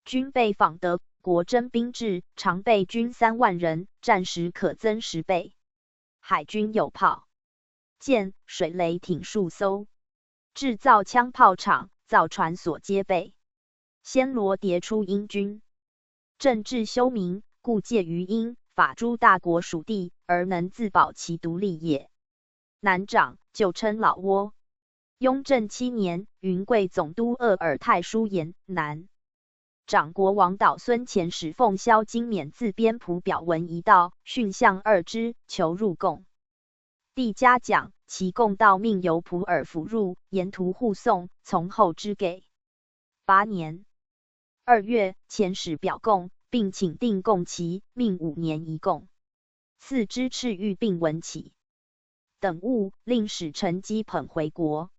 军备仿德国征兵制，常备军3万人，战时可增10倍。海军有炮、舰、水雷艇数艘，制造枪炮厂、造船所皆备。暹罗迭出英军，政治休明，故介于英法诸大国属地，而能自保其独立也。南长，旧称老挝。雍正7年，云贵总督鄂尔泰书言，南长国王岛孙遣使奉萧金冕自编谱表文一道，训向2之，求入贡。帝嘉奖，其贡道命由普洱府入，沿途护送，从后之给。8年2月，遣使表贡，并请定贡期，命5年一贡。赐之敕谕并文启等物，令使臣赍捧回国。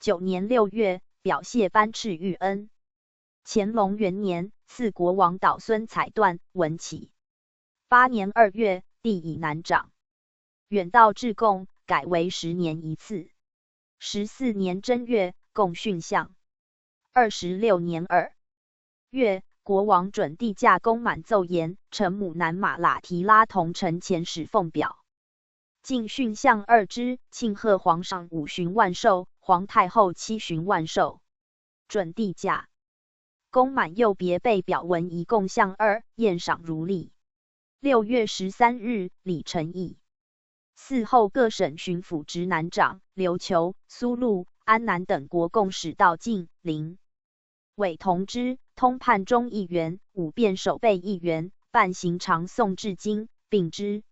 9年6月，表谢颁敕谕恩。乾隆元年，赐国王岛孙彩缎文启。8年2月，帝以南长远道至贡，改为10年一次。14年正月，贡训相。26年2月，国王准帝驾宫满奏言，臣母南马喇提拉同臣遣使奉表，进训相2之，庆贺皇上5旬万寿，皇太后7旬万寿。准帝驾宫满又别备表文一贡相2，宴赏如例。6月13日，礼成议。嗣后各省巡抚直南长琉球、苏禄、安南等国共使到晋、临、委同知、通判中议员、五辩守备议员、办行常送至京，并之。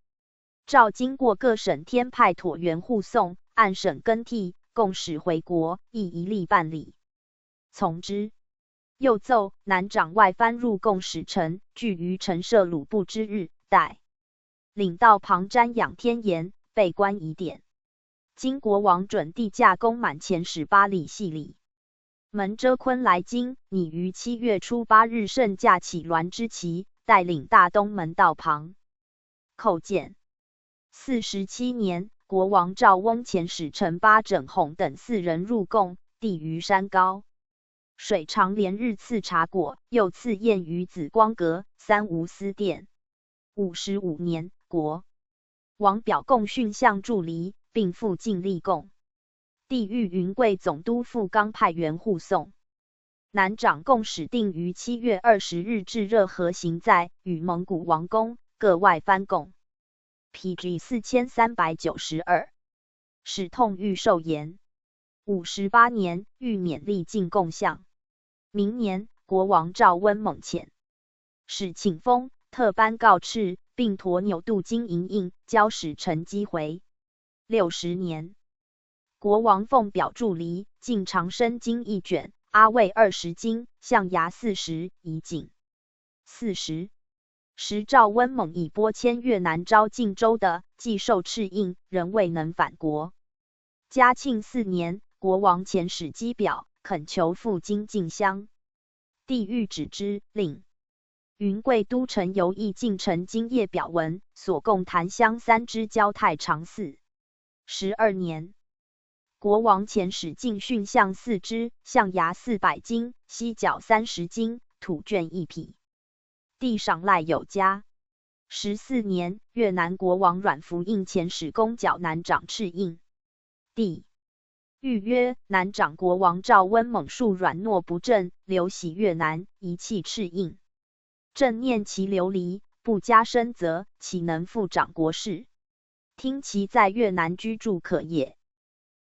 照经过各省添派椭员护送，按省更替，共使回国，亦一例办理。从之。又奏南长外藩入贡使臣，聚于陈设鲁布之日，待领到旁瞻仰天颜，备观疑点。今国王准帝驾宫满前使8里系礼。门遮昆来京，拟于7月初8日盛驾起鸾之旗，带领大东门道旁叩见。47年，国王赵翁遣使臣巴整弘等4人入贡，帝于山高水长连日赐茶果，又赐宴于紫光阁、三无私殿。55年，国王表贡训相助离，并复进立贡。帝谕云贵总督傅刚派员护送。南长贡使定于7月20日至热河行在，与蒙古王公各外藩贡。PG 4392。使痛谕受言。58年，谕免历进贡相。明年，国王诏温猛遣使请封，特颁告敕，并驮牛渡金银印，交使臣赍回。60年，国王奉表助离，进长生金1卷，阿魏20斤，象牙40，以锦40。时诏温猛以拨迁越南昭靖州的，既受敕印，仍未能返国。嘉庆4年，国王遣使赍表，恳求赴京进香。帝谕旨之，令云贵都城游邑进城今夜表文，所供檀香3支交太常寺。12年，国王遣使进训象4支，象牙400斤，犀角30斤，土绢1匹。帝赏赖有加。14年，越南国王阮福应遣使攻剿南长赤印。帝谕曰：南长国王赵温猛述软懦不正，流徙越南，遗弃赤印。朕念其流离，不加深责，岂能复掌国事？听其在越南居住可也。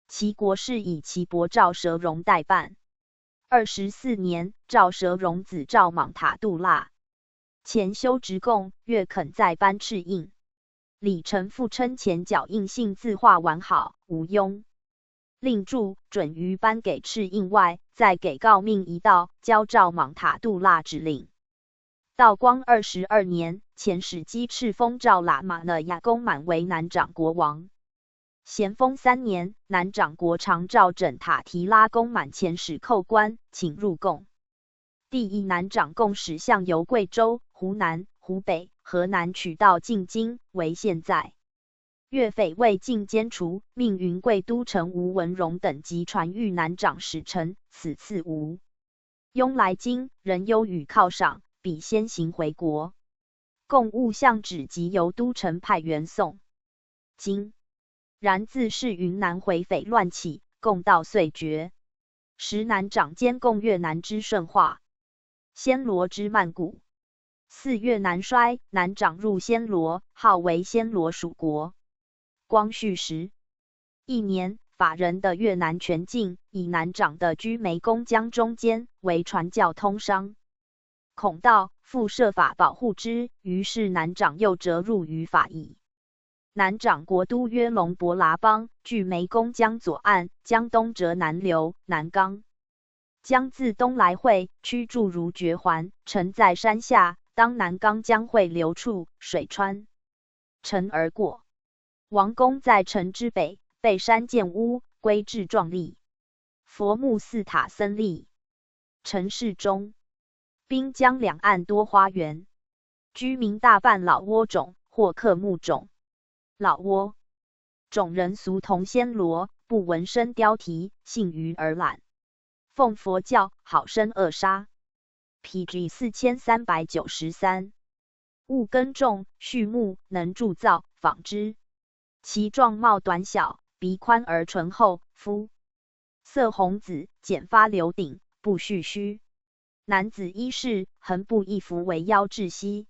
其国事以其伯赵蛇戎代办。24年，赵蛇戎子赵莽塔杜腊前修职贡，越肯再颁赤印。李成复称前脚印信字画完好，无庸。令注准于颁给赤印外，再给诰命一道，交赵莽塔杜腊指令。道光22年，遣使击赤封赵喇嘛呢亚公满为南长国王。咸丰3年，南长国长赵枕塔提拉公满遣使叩关，请入贡。帝以南长贡使向由贵州、湖南、湖北、河南取道进京，为现在。越匪未尽歼除，命云贵都城吴文荣等及传谕南长使臣，此次吴雍来京，仍忧与犒赏，彼先行回国。贡务相旨即由都城派员送京。然自是云南回匪乱起，贡道遂绝。时南长兼贡越南之顺化，暹罗之曼谷。4越南衰，南长入暹罗，号为暹罗属国。光绪11年，法人的越南全境，以南长的居湄公江中间，为传教通商。孔道复设法保护之，于是南长又折入于法矣。南长国都约龙伯拉邦，距湄公江左岸，江东折南流，南冈。江自东来汇，曲筑如绝环，沉在山下。当南冈江汇流处，水穿城而过。王宫在城之北，背山建屋，规制壮丽。佛木4塔森立。城市中，滨江两岸多花园，居民大半老挝种，或刻木种。老挝种人俗同暹罗，不纹身雕题，信于而懒。奉佛教，好生扼杀。PG 4393。务耕种，畜牧，能铸造，纺织。其状貌短小，鼻宽而唇厚，肤色红紫，剪发留顶，不蓄须。男子衣饰，横布一幅为腰至膝。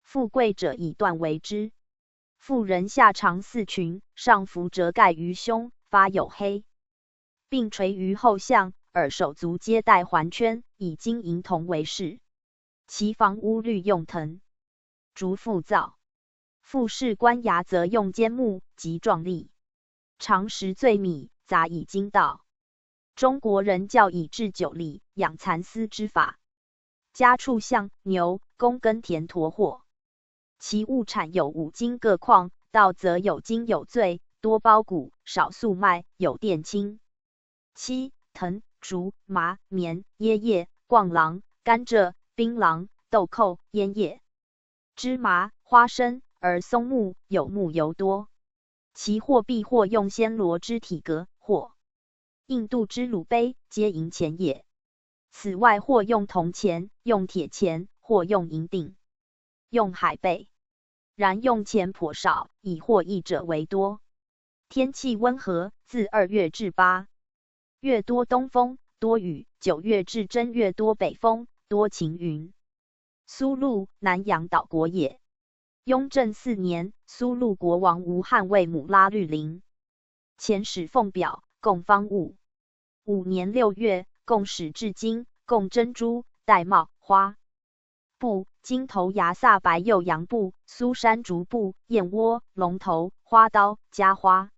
富贵者以缎为之。妇人下长4裙，上服折盖于胸，发黝黑，并垂于后项，耳手足皆戴环圈，以金银铜为饰。其房屋绿用藤竹覆造。复饰官衙则用坚木，极壮丽。常食醉米，杂以金道。中国人教以制酒礼，养蚕丝之法。家畜象、牛，供耕田驮货。其物产有5金各矿，稻则有金有穗，多包谷，少粟麦，有靛青。漆、藤、竹、麻、棉、椰叶、逛郎、甘蔗、槟榔、豆蔻、烟叶、芝麻、花生，而松木有木尤多。其货币或用暹罗之体格，或印度之鲁碑，皆银钱也。此外，或用铜钱，用铁钱，或用银锭，用海贝。然用钱颇少，以获益者为多。天气温和，自2月至8月多东风，多雨；9月至正月多北风，多晴云。苏禄，南洋岛国也。雍正4年，苏禄国王吴汉为母拉律陵，遣使奉表，供方物。5年6月，供使至京，供珍珠、玳瑁、花布、金头芽萨白釉羊布、苏珊竹布、燕窝、龙头、花刀、夹花、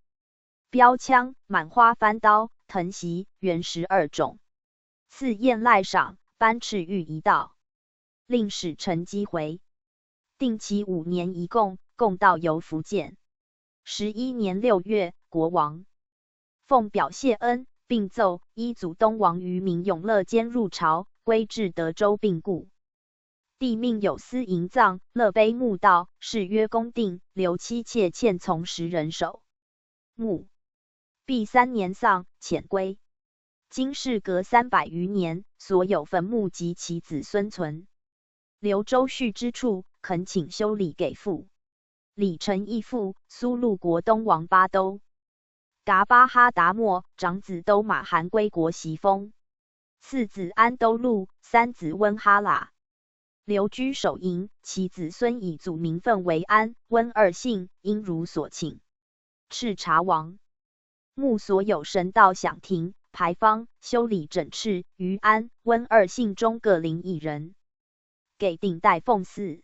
标枪、满花翻刀、藤席、原12种。赐燕赖赏，颁敕谕1道，令使臣击回。定期5年一贡，贡道游福建。11年6月，国王奉表谢恩，并奏依祖东王于明永乐间入朝，归至德州病故。帝命有司营葬，乐碑墓道，谥曰公定，留妻妾欠从10人守。墓毕3年丧，遣归。今事隔300余年，所有坟墓及其子孙存留周序之处，恳请修理给付。李成义父，苏禄国东王巴都噶巴哈达莫，长子都马韩归国袭封，次子安都禄，三子温哈喇。留居首营，其子孙以祖名分为安、温二姓，应如所请。赤察王墓所有神道享庭、牌坊修理整饬，于安、温二姓中各领1人，给顶戴奉祀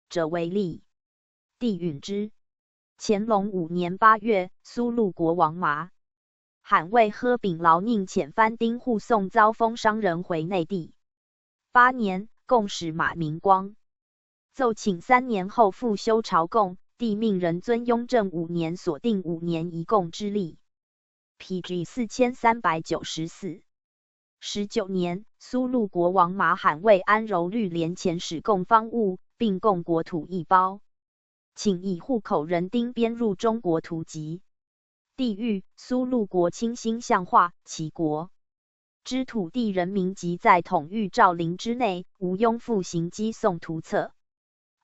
者为例。帝允之。乾隆5年8月，苏禄国王麻罕为喝秉劳宁遣藩丁护送遭封商人回内地。8年，贡使马明光奏请3年后复修朝贡，帝命仁遵雍正5年所定5年一贡之例。PG 4394。19年，苏禄国王马罕为安柔律连前使贡方物，并贡国土1包，请以户口人丁编入中国图籍。帝谕苏禄国倾心向化其国之土地人民及在统御诏陵之内，无庸复行击送图册。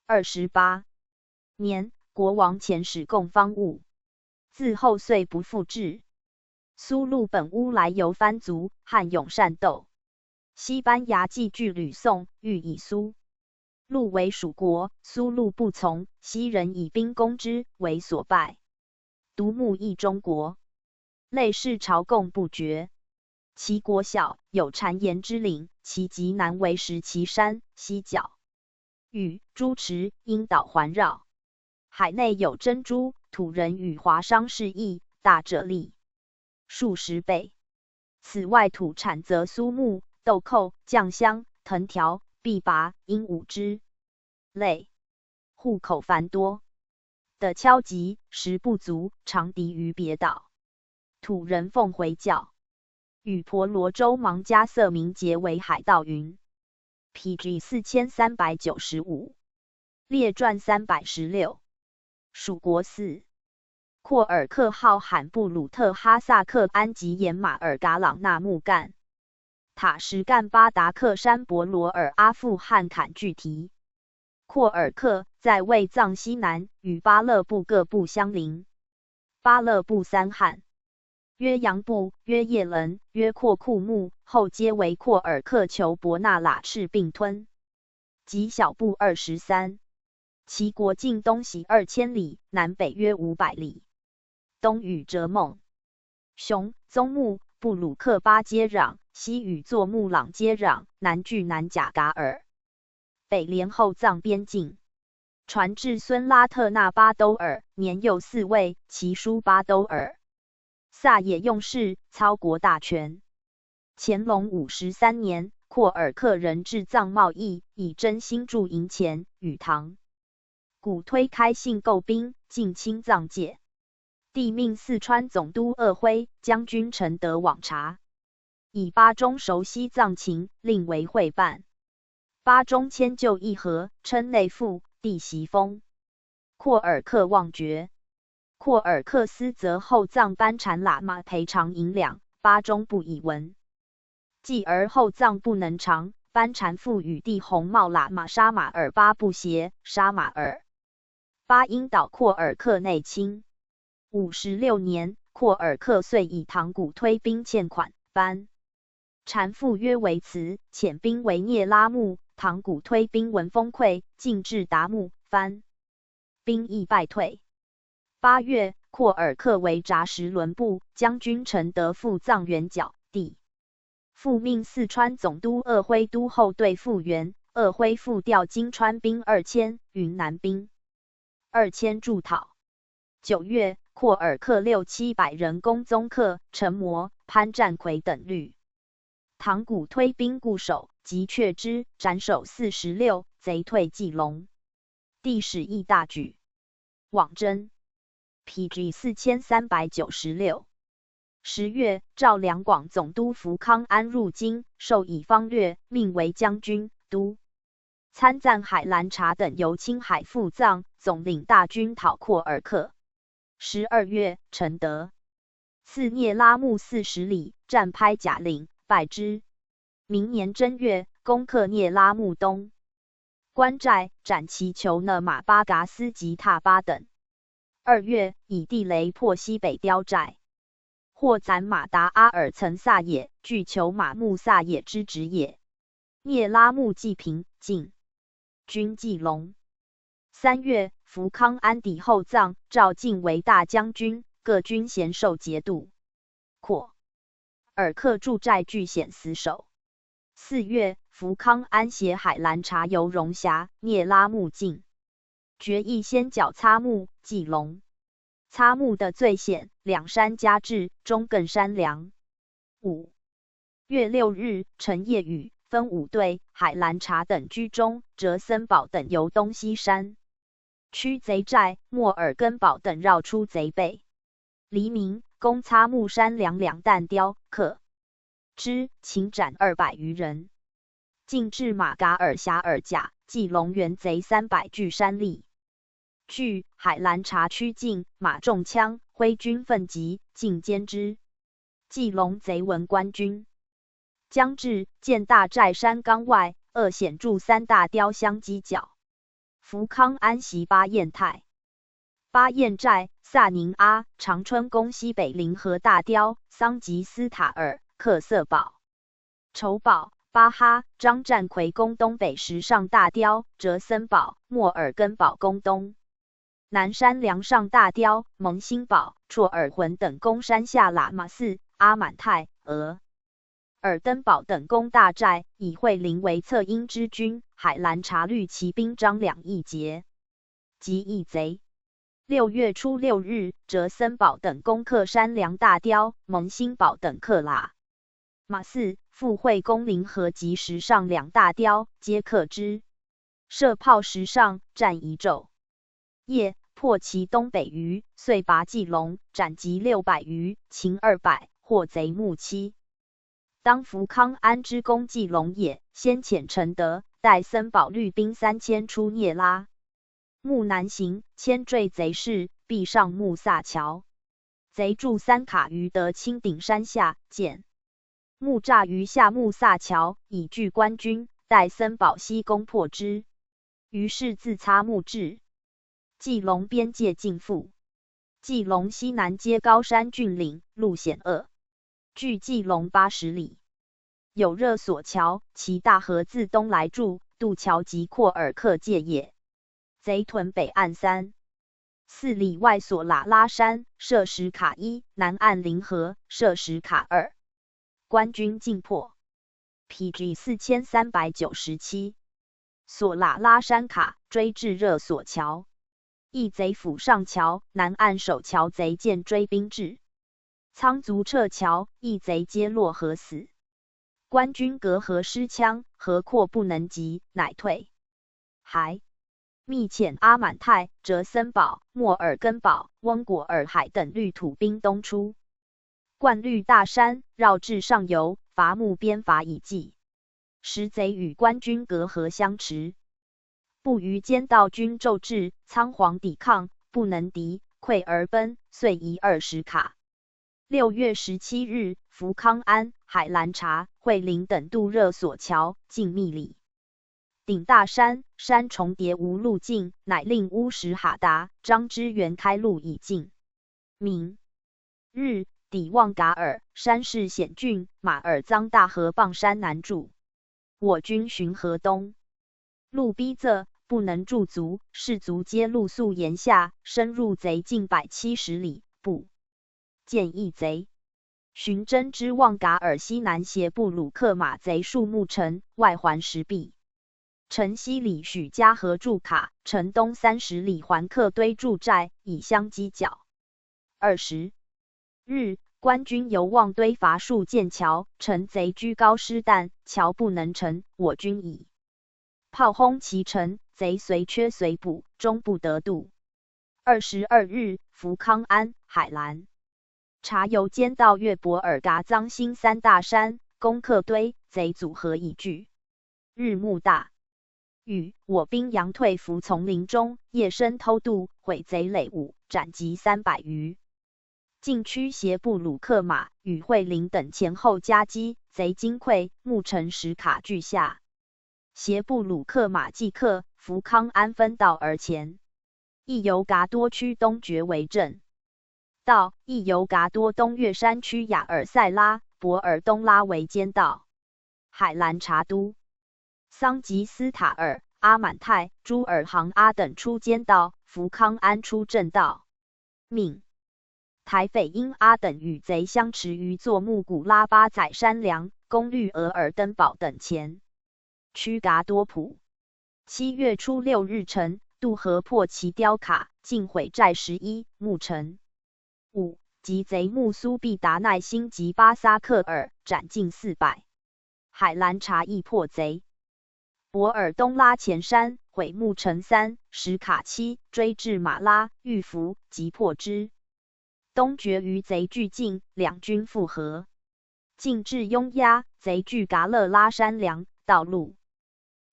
28年，国王遣使贡方物，自后遂不复至。苏禄本乌来由藩族，汉勇善斗。西班牙寄据吕宋，欲以苏禄为属国，苏禄不从，西人以兵攻之，为所败。独牧益中国，类似朝贡不绝。其国小，有谗言之岭，其极南为石岐山，西角与朱池、阴岛环绕。海内有珍珠，土人与华商市邑，大者利数10倍。此外土产则苏木、豆蔻、酱香、藤条、枇杷、鹦鹉之类，户口繁多。的敲击食不足，常敌于别岛。土人奉回教，与婆罗洲芒加瑟名结为海盗云。PG 4395。列传316。属国4。廓尔克号罕布鲁特哈萨克安吉延马尔噶朗纳木干塔什干巴达克山博罗尔阿富汗坎具提。廓尔克在卫藏西南，与巴勒部各部相邻。巴勒部3汗，约扬部、约叶伦、约阔库木，后皆为廓尔克酋伯纳喇赤并吞，及小部23。其国境东西2000里，南北约500里。东与哲孟、雄、宗木、布鲁克巴接壤，西与作木朗接壤，南距南贾噶尔，北连后藏边境。传至孙拉特纳巴都尔，年幼4位，其叔巴都尔萨也用事，操国大权。乾隆53年，廓尔克人治藏贸易，以真心铸银钱，与唐古推开信购兵，进清藏界。帝命四川总督鄂辉将军陈德往察，以巴中熟悉藏情，令为会办。巴中迁就议和，称内附，帝袭封。廓尔克望爵。廓尔克斯则后藏班禅喇嘛赔偿银两，巴中不以闻。继而后藏不能偿，班禅复与帝红帽喇嘛沙马尔巴不协，沙马尔巴因导廓尔克内侵。56年，廓尔克遂以唐古推兵欠款，班禅复约为辞，遣兵围聂拉木。唐古推兵闻风溃，进至达木，番兵亦败退。8月，廓尔克为札什伦部将军陈德复藏元角，帝复命四川总督鄂辉都后队复原，鄂辉复调金川兵2000，云南兵2000驻讨。9月，廓尔克600-700人攻宗克、陈摩、潘占奎等律。唐古推兵固守，即却之，斩首46，贼退济隆。帝使议大举，往征。PG 4396。10月，赵两广总督福康安入京，授以方略，命为将军、都参赞海兰察等由青海赴藏，总领大军讨廓尔克。12月，陈德赐聂拉木40里，战拍甲岭，败之。明年正月，攻克聂拉木东关寨，斩其酋那马巴嘎斯及塔巴等。2月，以地雷破西北雕寨，或斩马达阿尔岑萨也，据酋马木萨也之职也。聂拉木济平，晋军济隆。3月，福康安抵后藏，赵进为大将军，各军衔授节度。廓尔克驻寨据险死守。4月，福康安携海兰察游荣峡，聂拉木进，决议先剿擦木、济隆。擦木的最险，两山夹峙，中更山梁。5月6日，陈夜雨分5队，海兰察等居中，哲森堡等由东西山驱贼寨，莫尔根堡等绕出贼背。黎明，攻擦木山梁2弹雕，克之，擒斩200余人。进至马嘎尔峡尔甲，济隆援贼300据山立。据海兰察趋近，马中枪，挥军奋击，进歼之。济隆贼闻官军将至，见大寨山冈外，恶险筑3大雕相犄角。福康安袭巴彦泰、巴彦寨、萨宁阿、长春宫西北临河大雕、桑吉斯塔尔、克瑟堡、筹堡、巴哈、张占奎攻东北时上大雕、哲森堡、莫尔根堡攻东南山梁上大雕、蒙辛堡、绰尔浑等攻山下喇嘛寺、阿满泰、尔登堡等攻大寨，以惠陵为策应之军。海兰察率骑兵张两翼节，及义贼。6月初6日，哲森堡等攻克山梁大雕，蒙辛堡等克喇嘛寺、复会攻临河及时上2大雕，皆克之。射炮时上，战1昼夜，破其东北隅，遂拔济隆，斩及600余，擒200，获贼木妻。当福康安之攻济隆也，先遣陈德、戴森堡率兵3000出聂拉木南行，牵坠贼势，必上木萨桥。贼驻3卡于德清顶山下，见木栅于下木萨桥，以拒官军。戴森堡西攻破之，于是自擦木至济隆边界尽复。济隆西南接高山峻岭，路险恶，距济隆80里。有热索桥，其大河自东来筑，渡桥及廓尔克界也。贼屯北岸3、4里外索喇拉山，设10卡1，南岸临河，设10卡2。官军尽破。PG 4397。索喇拉山卡，追至热索桥。一贼府上桥，南岸守桥贼见追兵至，仓卒撤桥，一贼皆落河死。官军隔河失枪，河阔不能及，乃退。还密遣阿满泰、哲森堡、莫尔根堡、翁果尔海等率土兵东出，灌绿大山，绕至上游，伐木边伐以济。时贼与官军隔河相持，不虞间道军骤至，仓皇抵抗，不能敌，溃而奔，遂移20卡。6月17日，福康安、海兰察、惠陵等渡热索桥，进密里。顶大山，山重叠无路径，乃令乌什哈达、张之元开路以进。明日，抵旺噶尔，山势险峻，马尔藏大河傍山南筑。我军巡河东，路逼仄，不能驻足，士卒皆露宿岩下，深入贼境170里，不见一贼。寻真之旺噶尔西南斜布鲁克马贼数目城，外环石壁。城西里许家河筑卡，城东30里环克堆筑寨，以相犄角。20日，官军由望堆伐数建桥，城贼居高失弹，桥不能成，我军以炮轰其城，贼随缺随补，终不得渡。22日，福康安、海兰察由兼道越博尔噶臧新三大山，攻克堆，贼组合已聚。日暮大雨，我兵佯退伏丛林中，夜深偷渡，毁贼垒伍，斩击300余。禁区协部鲁克马与惠陵等前后夹击，贼惊溃，牧城石卡俱下。协部鲁克马即克，福康安分道而前，亦由噶多区东决为阵。道亦由噶多东越山区雅尔塞拉、博尔东拉为间道。海兰察都、桑吉斯塔尔、阿满泰、朱尔杭阿等出间道，福康安出正道。命台匪因阿等与贼相持于作木古拉巴宰山梁、攻律额尔登堡等前。区噶多普。7月初6日晨，渡河破其雕卡，尽毁寨11，牧城。5. 及贼木苏必达奈辛及巴萨克尔，斩尽400。海兰察亦破贼。博尔东拉前山，毁牧城3，石卡7，追至马拉、玉福，即破之。东决于贼俱尽，两军复合。进至雍压，贼据噶勒拉山梁道路。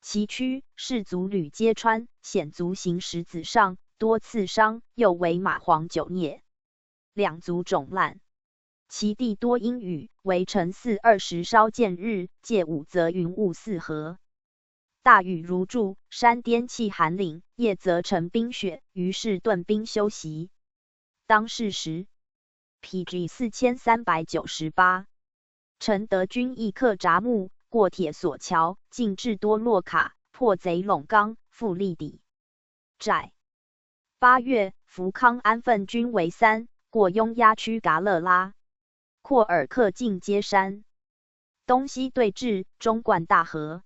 其区士卒屡揭穿，险卒行石子上，多刺伤，又为马黄久孽，两足肿烂。其地多阴雨，为晨4、20稍见日，借午则云雾四合。大雨如注，山巅气寒岭，夜则成冰雪，于是顿兵休息。当是时 ，PG 4398，陈德军亦克札木，过铁索桥，进至多洛卡，破贼陇冈，复立底寨。8月，福康安分军为3，过雍压区噶勒拉，廓尔克进接山，东西对峙，中贯大河。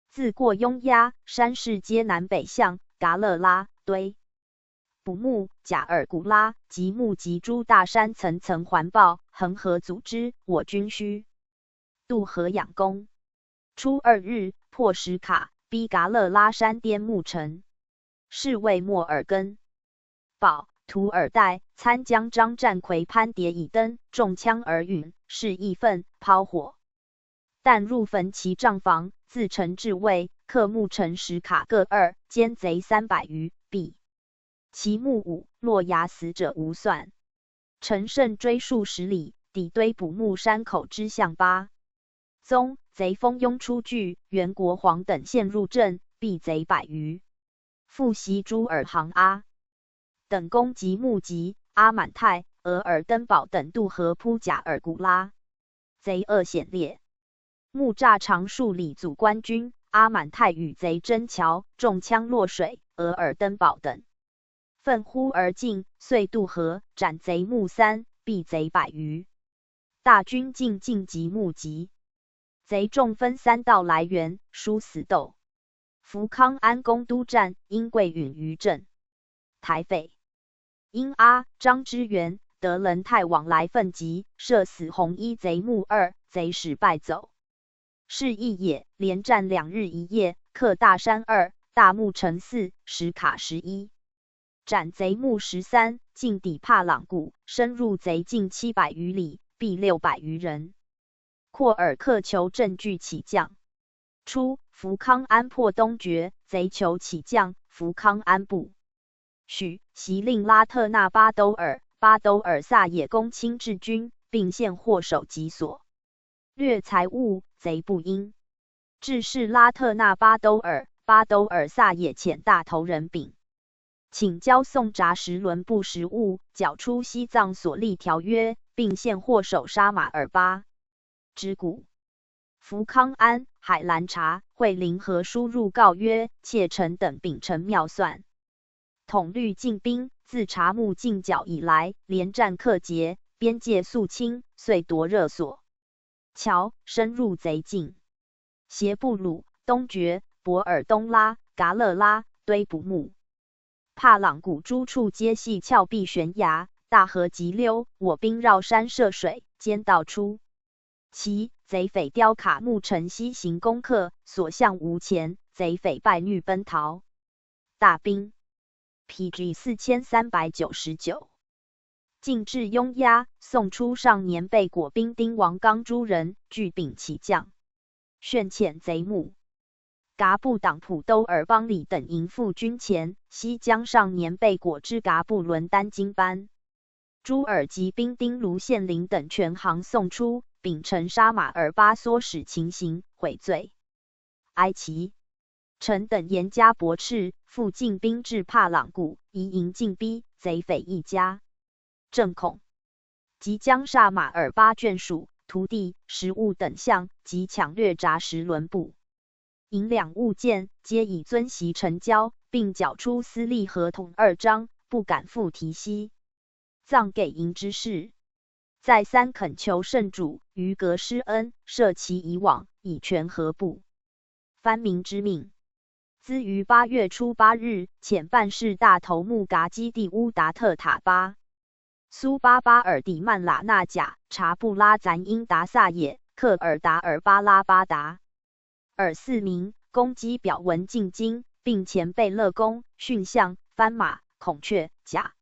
自过雍压，山势皆南北向，噶勒拉、堆、卜木、贾尔古拉及木及诸大山层层环抱，横河阻之。我军需渡河养功。初2日，破石卡，逼噶勒拉山巅牧城。是为莫尔根、保、图尔代参将张占魁攀叠以登，中枪而陨，是义愤，抛火。但入焚其帐房，自城至卫，克牧城石卡各2，歼贼300余，毙。其墓5，落崖死者无算。陈胜追数10里，抵堆卜木山口之向巴。宗贼蜂拥出据，袁国煌等陷入阵，毙贼100余。复袭朱尔杭阿等攻击木吉、阿满泰、额尔登堡等渡河扑贾尔古拉，贼恶险烈。木栅长数里阻官军，阿满泰与贼争桥，中枪落水，额尔登堡等奋呼而进，遂渡河，斩贼木3，毙贼100余。大军进及木吉，贼众分3道来援，殊死斗。福康安攻都战，因桂允于阵。台匪因阿、张之元、德仁泰往来奋急，射死红衣贼木2，贼使败走。是亦也，连战2日1夜，克大山2，大木城4，石卡11，斩贼木13，进抵帕朗谷，深入贼境700余里，毙600余人。廓尔克求镇据起将。初，福康安破东决，贼求起将，福康安不许，袭令拉特纳巴都尔、萨也攻清治军，并献祸首级所掠财物，贼不应。致使拉特纳巴都尔、萨也遣大头人丙，请交送札10轮布食物，缴出西藏所立条约，并献祸首沙马尔巴之谷。福康安、海兰察、惠陵和书入告曰：窃臣等秉承妙算，统律进兵，自察木进剿以来，连战克捷，边界肃清，遂夺热所桥，深入贼境。协布鲁、东决、博尔东拉、噶勒拉、堆卜木、帕朗古诸处皆系峭壁悬崖，大河急流，我兵绕山涉水，间道出其贼匪雕卡木城西行攻克，所向无前，贼匪败殒奔逃。大兵 PG 4399。进至雍押，送出上年被果兵丁王刚诸人，俱秉其将，旋遣贼目。噶部党普都尔邦里等迎赴军前，西将上年被果之噶部伦丹经班。诸尔及兵丁卢县令等全行送出，秉臣杀马尔巴唆使情形，悔罪。哀其臣等严加驳斥，复进兵至帕朗谷，疑营进逼，贼匪一家。正恐即将杀马尔巴眷属、徒弟、食物等项，及抢掠札什伦部。银两物件皆已遵袭成交，并缴出私利合同2张，不敢复提息，葬给银之事。再三恳求圣主于格施恩，赦其以往，以全合部。藩民之命。兹于8月初8日，遣办事大头目噶基蒂乌达特塔巴、苏巴巴尔底曼拉纳贾、查布拉赞因达萨也、克尔达尔巴拉巴达尔4名，攻击表文进京，并前贝勒公、驯象、番马、孔雀、甲、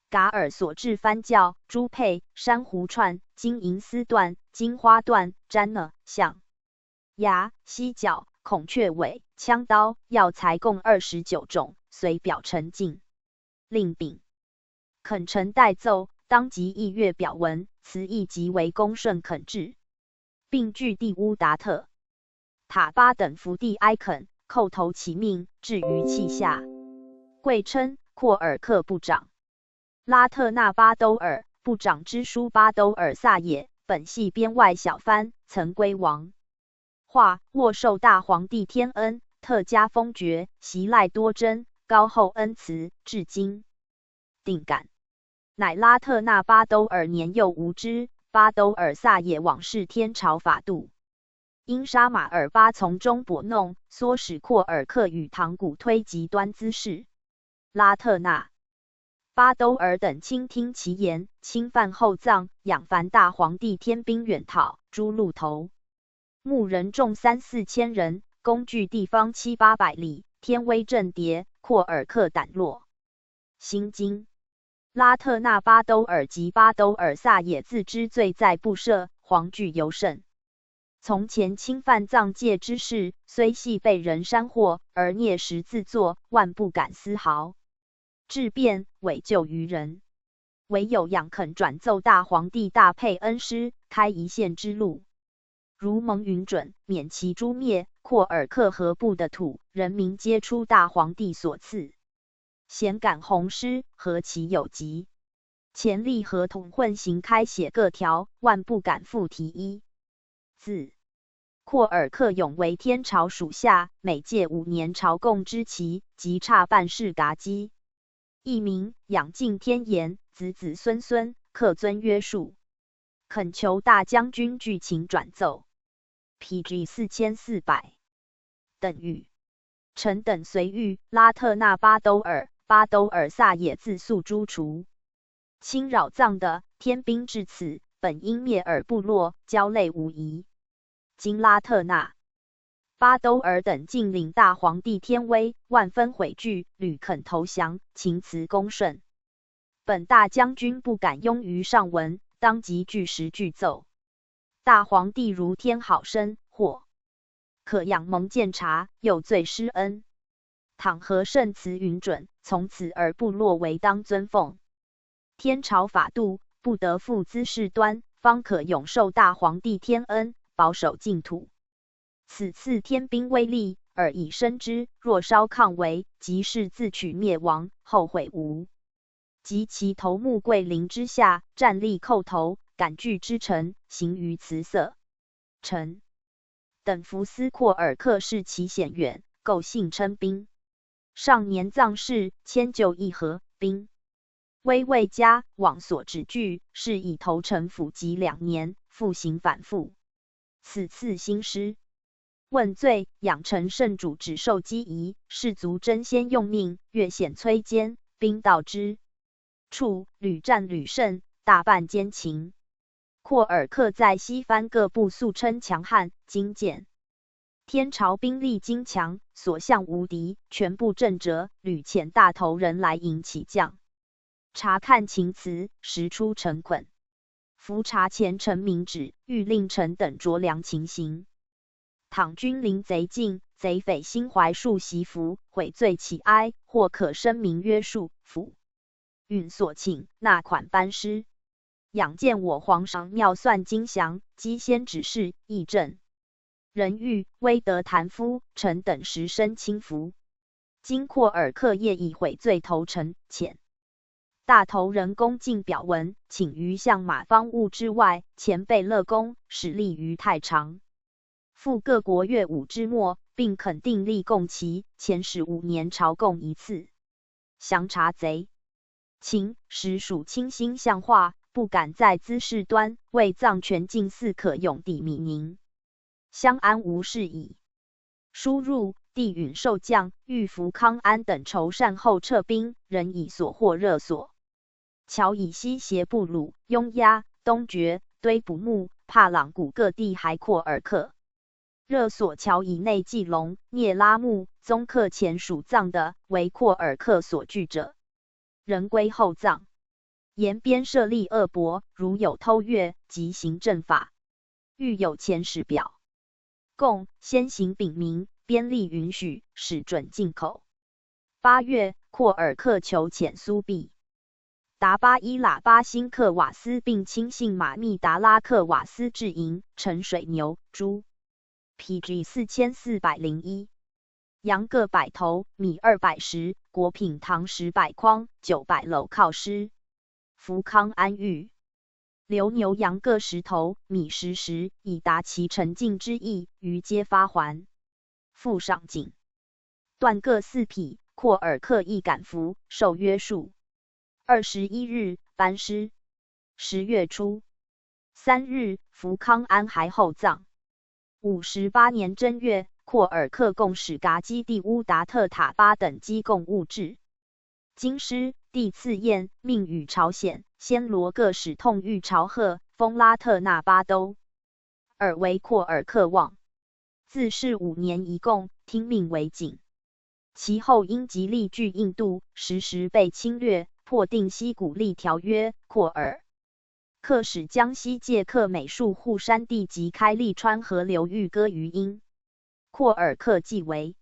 噶尔所制番教、朱佩、珊瑚串、金银丝缎、金花缎、毡呢、象、牙、犀角、孔雀尾、枪刀、药材共29种，随表陈进。令秉恳臣代奏，当即议阅表文，词意极为恭顺恳致，并据地乌达特、塔巴等伏地哀恳，叩头其命，置于器下。贵称廓尔克部长。拉特纳巴都尔部长之叔巴都尔萨也，本系边外小藩，曾归王。化握受大皇帝天恩，特加封爵，袭赖多珍，高厚恩慈，至今定感。乃拉特纳巴都尔年幼无知，巴都尔萨也往事天朝法度。因杀马尔巴从中拨弄，唆使廓尔克与唐古推极端滋事。拉特纳巴都尔等倾听其言，侵犯后葬，仰烦大皇帝天兵远讨，诸路头目人众3、4千人，攻据地方7、800里，天威震跌，廓尔克胆落。心惊。拉特纳巴都尔及巴都尔萨也自知罪在不赦，惶惧尤甚。从前侵犯藏界之事，虽系被人煽惑，而孽实自作，万不敢丝毫。质辩委救于人，唯有仰恳转奏大皇帝大配恩师，开一线之路。如蒙允准，免其诛灭，廓尔克合部的土人民皆出大皇帝所赐。咸感宏师，何其有极！前立合同混行开写各条，万不敢复提一。自廓尔克永为天朝属下，每届5年朝贡之期，即差办事噶基。一名养敬天言，子子孙孙克遵约束，恳求大将军具情转奏。PG 4400等谕。臣等随谕拉特纳巴都尔、巴都尔萨也自诉诛除。侵扰藏的天兵至此，本应灭尔部落，交类无疑。今拉特纳巴都尔等尽领大皇帝天威，万分悔惧，屡恳投降，情辞恭顺。本大将军不敢庸于上文，当即据实具奏。大皇帝如天好生，或可仰蒙鉴察，有罪施恩。倘和圣慈允准，从此而部落为当尊奉。天朝法度，不得负兹事端，方可永受大皇帝天恩，保守净土。此次天兵威力，尔以深知，若稍抗为，即是自取灭亡，后悔无。及其头目桂林之下，站立叩头，感惧之臣，行于辞色。臣等伏思廓尔克视其险远，构信称兵。上年藏事，迁就议和，兵威未加，往所止据，是以投诚府及2年，复行反复。此次兴师，问罪，养成圣主只受机宜，士卒争先用命，越险摧坚，兵到之处，屡战屡胜，大半奸情。廓尔克在西番各部素称强悍精健，天朝兵力精强，所向无敌，全部震折，屡遣大头人来迎起将。察看情辞，实出陈捆。伏察前陈明旨，欲令臣等酌量情形。倘君临贼境，贼匪心怀数袭服，悔罪起哀，或可声明约束。府允所请，纳款班师。仰见我皇上妙算精详，机先指示，议政人欲威德谈夫，臣等实深轻服。今廓尔克业已悔罪投诚，遣大头人恭敬表文，请于向马方物之外，前备乐功，始立于太常。复各国乐舞之末，并肯定立贡期，前始5年朝贡一次。详查贼秦实属清心向化，不敢在兹事端，为藏权尽似可用地米宁。相安无事矣。书入，帝允受将欲服康安等筹善后撤兵，仍以所获热所。侨以西胁布鲁、雍压、东爵、堆捕木、帕朗古各地还廓尔克。热所侨以内季龙、聂拉木、宗克前属藏的，为廓尔克所据者，人归后藏。沿边设立恶博，如有偷越，即行正法。欲有前史表。共先行禀明，边吏允许，使准进口。8月，廓尔克求遣苏必。达巴伊喇巴辛克瓦斯并亲信马密达拉克瓦斯至营，乘水牛、猪。PG 4401，羊各100头，米200石，果品糖10百筐，900篓犒师。福康安狱。留牛羊各10头，米10石，以达其陈进之意，于皆发还。复上境。断各4匹，廓尔克亦敢服，受约束。21日，班师。10月初3日，福康安还后葬。58年正月，廓尔克共使噶基帝乌达特塔巴等机贡物至。京师，帝赐宴，命与朝鲜、暹罗各使痛谕朝贺，封拉特纳巴都。尔为廓尔克望。自是5年一贡，听命为警。其后因极力据印度，时被侵略，破定西古利条约，廓尔克使江西界克美术护山地及开利川河流域割于因。廓尔克继为。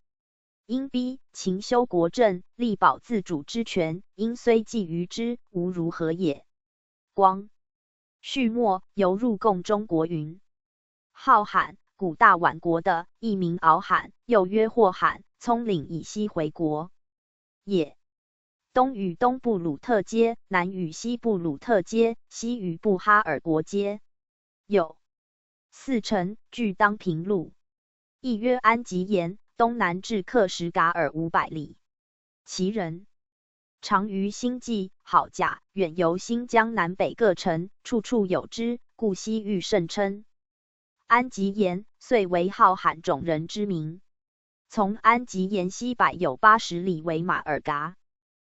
因逼秦修国政，力保自主之权，因虽觊觎之，无如何也。光绪末，游入贡中国云。号罕，古大宛国的，一名敖罕，又曰霍罕，葱岭以西回国也。东与东部鲁特街，南与西部鲁特街，西与布哈尔国街。有4城，据当平路。一曰安吉延，东南至克什噶尔500里。其人长于星际，好甲，远游新疆南北各城，处处有之，故西域甚称。安吉延，遂为浩罕种人之名。从安吉延西北有80里为马尔嘎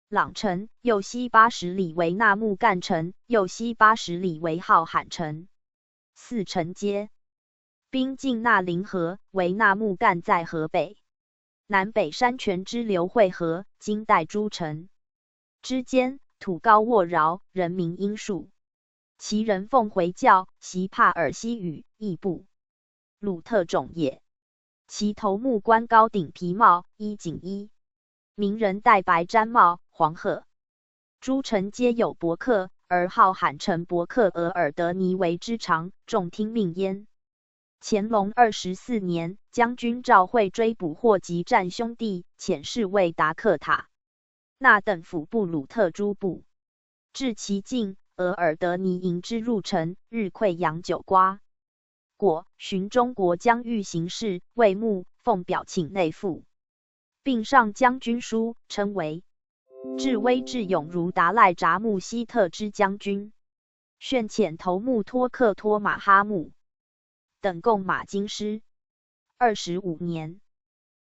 朗城，右西80里为纳木干城，右西80里为浩罕城。4城皆滨近纳林河，为纳木干在河北。南北山泉之流汇合，今代诸城之间，土高沃饶，人民殷庶。其人奉回教，习帕尔西语，亦不鲁特种也。其头目冠高顶皮帽，衣锦衣。名人戴白毡帽，黄鹤。诸城皆有伯克，而浩罕城伯克额尔德尼为之长，众听命焉。乾隆24年，将军赵惠追捕霍吉战兄弟，遣侍卫达克塔那等府部鲁特诸部，至其境，额尔德尼迎之入城，日馈洋酒瓜果，寻中国疆域形势，为目奉表请内附，并上将军书，称为至威智勇如达赖扎木希特之将军。炫遣头目托克托马哈木等共马京师。25年，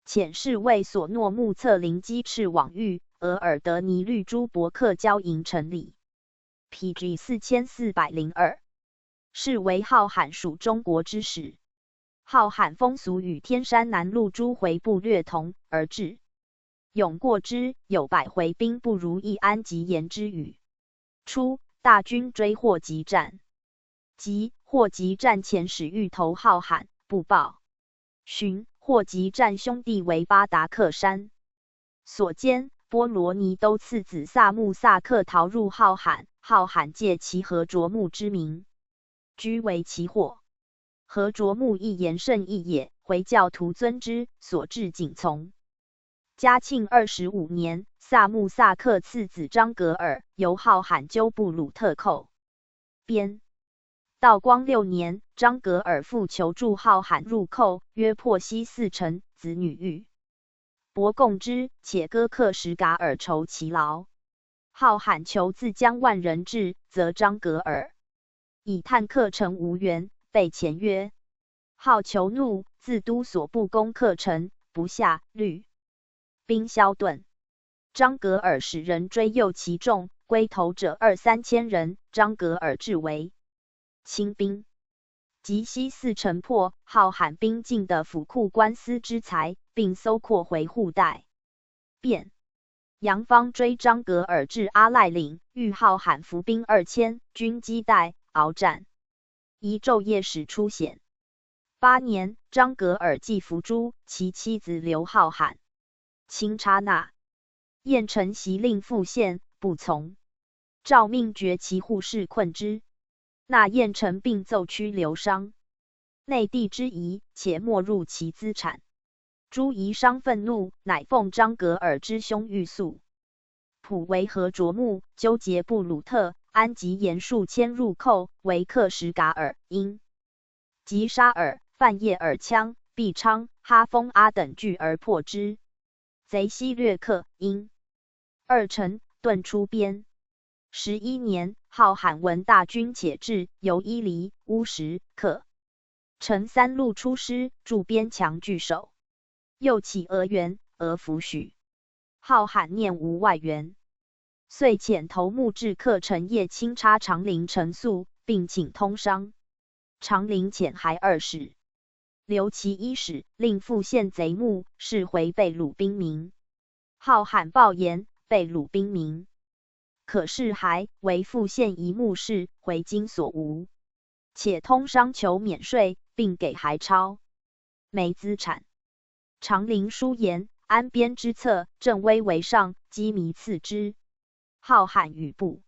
遣侍卫所诺目测灵机赤往谕，额尔德尼律诸伯克交营城里。PG 4402，是为浩罕属中国之始。浩罕风俗与天山南路诸回部略同，而至勇过之，有百回兵不如一安吉延之语。初，大军追霍集战，即霍集战前使欲投浩罕，不报。寻霍集战兄弟为巴达克山所歼，波罗尼都次子萨木萨克逃入浩罕，浩罕借其和卓木之名，居为其祸。和卓木亦言甚异也，回教徒尊之，所至谨从。嘉庆25年，萨木萨克次子张格尔由浩罕纠布鲁特寇边。道光6年，张格尔复求助浩罕入寇，约破西4城，子女欲博共之，且哥克什噶尔酬其劳。浩罕求自将万人至，则张格尔以探克城无援，被前曰：浩求怒，自都所部攻克城，不下，虑兵消遁。张格尔使人追诱其众，归投者2-3千人，张格尔至为清兵。及西4城破，浩罕兵尽的府库官司之财，并搜括回户代。便杨方追张格尔至阿赖岭，遇浩罕伏兵2000，军击代，鏖战，一昼夜使出险。8年，张格尔继伏诛，其妻子刘浩罕钦察那。燕臣袭令复献，不从，诏命绝其户室困之。那燕臣并奏驱流商内地之疑，且没入其资产。诸夷商愤怒，乃奉张格尔之兄欲诉普为和卓木，纠结布鲁特、安吉言数千入寇，为克什噶尔、因吉沙尔、范叶尔羌、毕昌、哈丰阿等拒而破之。贼悉略克，因2城，遁出边。11年，浩罕闻大军且至，由伊犁、乌什、克城3路出师，驻边墙据守。又起俄援，俄弗许。浩罕念无外援，遂遣头目至克城叶钦差长陵陈宿，并请通商。长陵遣还2使，留其1使，令复献贼目，是回被虏兵民。浩罕报言，被虏兵民。可是还为复献一目事，回京所无，且通商求免税，并给还钞没资产。长陵书言，安边之策，郑威为上，机弥次之。浩罕与部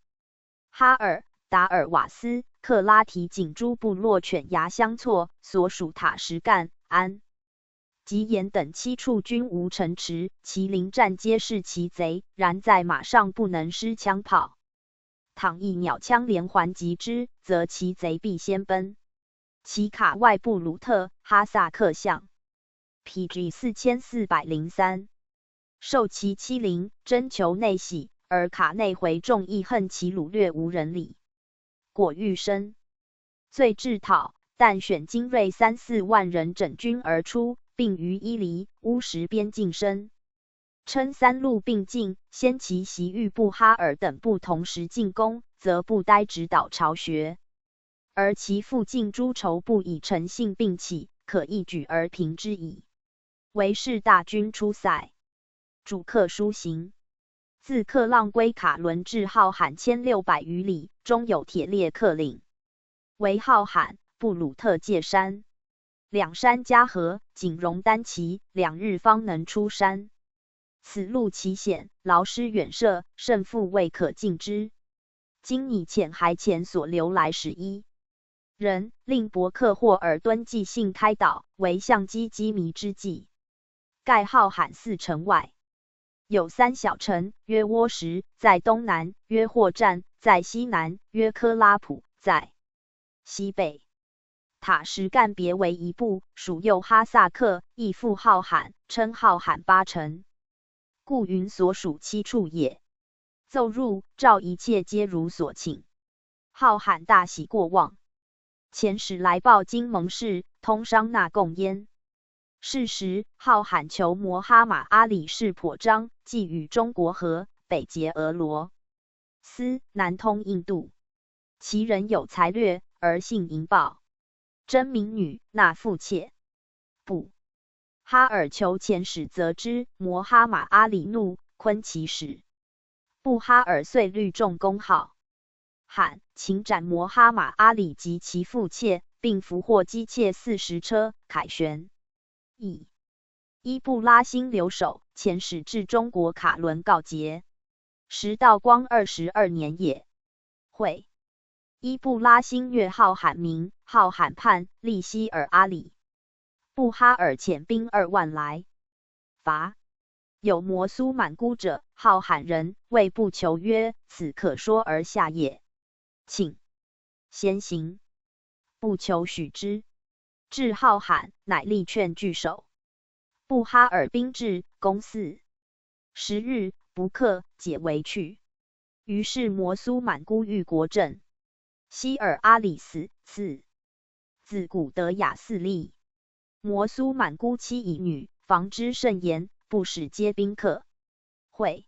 哈尔、达尔瓦斯、克拉提景诸部落犬牙相错，所属塔什干、安吉言等7处均无城池，其临战皆是其贼，然在马上不能施枪炮。倘一鸟枪连环击之，则其贼必先奔。其卡外布鲁特、哈萨克相 PG 4403，受其欺凌，征求内喜，而卡内回众亦恨其掳掠无人理。果欲生，遂制讨，但选精锐3-4万人整军而出，并于伊犁、乌什边境身，称3路并进，先其袭域部哈尔等部同时进攻，则不呆指导巢穴，而其附近诸筹部已诚信并起，可一举而平之矣。为是大军出塞，主客书行，自克浪归卡伦至浩罕1600余里，中有铁列克岭，为浩罕、布鲁特界山。两山夹合，仅容单骑，2日方能出山。此路奇险，劳师远涉，胜负未可尽之。今拟遣还前所留来11人，令伯克霍尔敦即兴开导，为相机机迷之计。盖浩罕4城外，有3小城，曰窝什，在东南；曰霍站，在西南；曰科拉普，在西北。塔什干别为一部，属右哈萨克，亦复浩罕，称浩罕8城，故云所属7处也。奏入，诏一切皆如所请。浩罕大喜过望，遣使来报金盟事，通商纳贡焉。是时，浩罕求摩哈马阿里士颇章，即与中国和，北结俄罗斯，南通印度。其人有才略，而性淫暴，真民女，纳妇妾。不，哈尔求遣使责之，摩哈马阿里怒，昆其使。布哈尔遂率众攻号。罕擒斩摩哈马阿里及其父妾，并俘获机妾40车，凯旋。以伊布拉辛留守，遣使至中国卡伦告捷。时道光22年也。会伊布拉辛越号罕名，号罕叛，利希尔阿里。布哈尔遣兵2万来伐。有摩苏满孤者，号罕人，谓不求曰：“此可说而下也。”请先行。不求许之。至号罕，乃力劝拒守。布哈尔兵至，攻4、10日，不克，解围去。于是摩苏满孤欲国阵。希尔阿里死，子古德雅4立。摩苏满孤妻以女，防之甚严，不使接宾客。会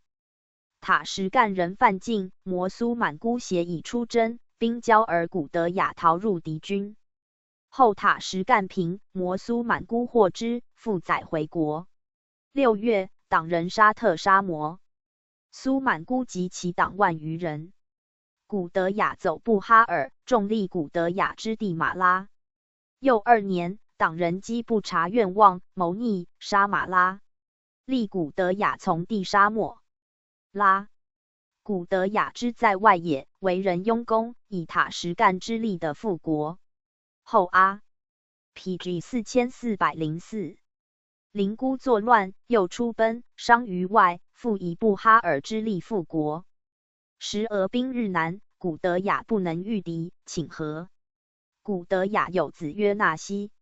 塔什干人犯境，摩苏满孤携以出征，兵交而古德雅逃入敌军。后塔什干平，摩苏满孤获之，复载回国。6月，党人杀特杀摩苏满孤及其党万余人。古德雅走布哈尔，重立古德雅之弟马拉。又2年，党人击不察愿望，谋逆，杀马拉。立古德雅从弟杀莫拉。古德雅之在外也，为人庸功，以塔什干之力的复国。后阿 PG 4404。灵孤作乱，又出奔，伤于外，复以布哈尔之力复国。时俄兵日南，古德雅不能御敌，请和。古德雅有子曰纳西。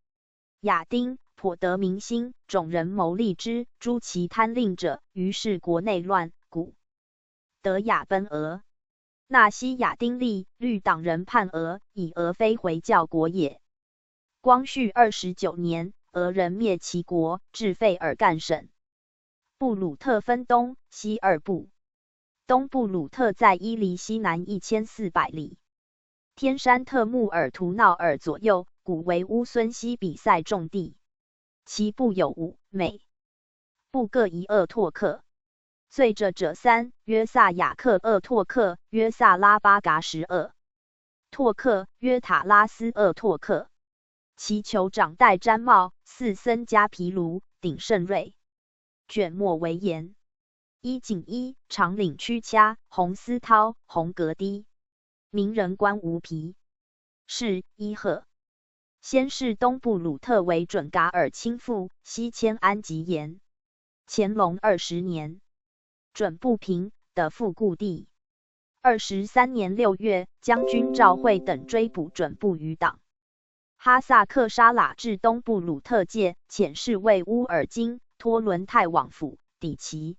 亚丁颇得民心，种人谋利之，诛其贪令者，于是国内乱，古德雅奔俄。纳西亚丁立，律党人叛俄，以俄非回教国也。光绪29年，俄人灭其国，至费尔干省。布鲁特分东西2部。东布鲁特在伊犁西南1400里。天山特木尔图闹尔左右，古为乌孙西比赛重地。其部有5、美部各1鄂拓克。罪者者3，约萨雅克鄂拓克，约萨拉巴嘎什鄂拓克，约塔拉斯鄂拓克。其酋长戴毡帽，4僧加皮卢，顶甚锐，卷末为严。衣锦衣，长领曲掐，红丝绦，红格低。名人官无皮。是伊赫。先是东布鲁特为准噶尔亲父，西迁安吉延。乾隆20年，准不平的复故地。23年6月，将军赵惠等追捕准部余党。哈萨克沙喇至东布鲁特界，遣侍卫乌尔金、托伦泰往府，抵其。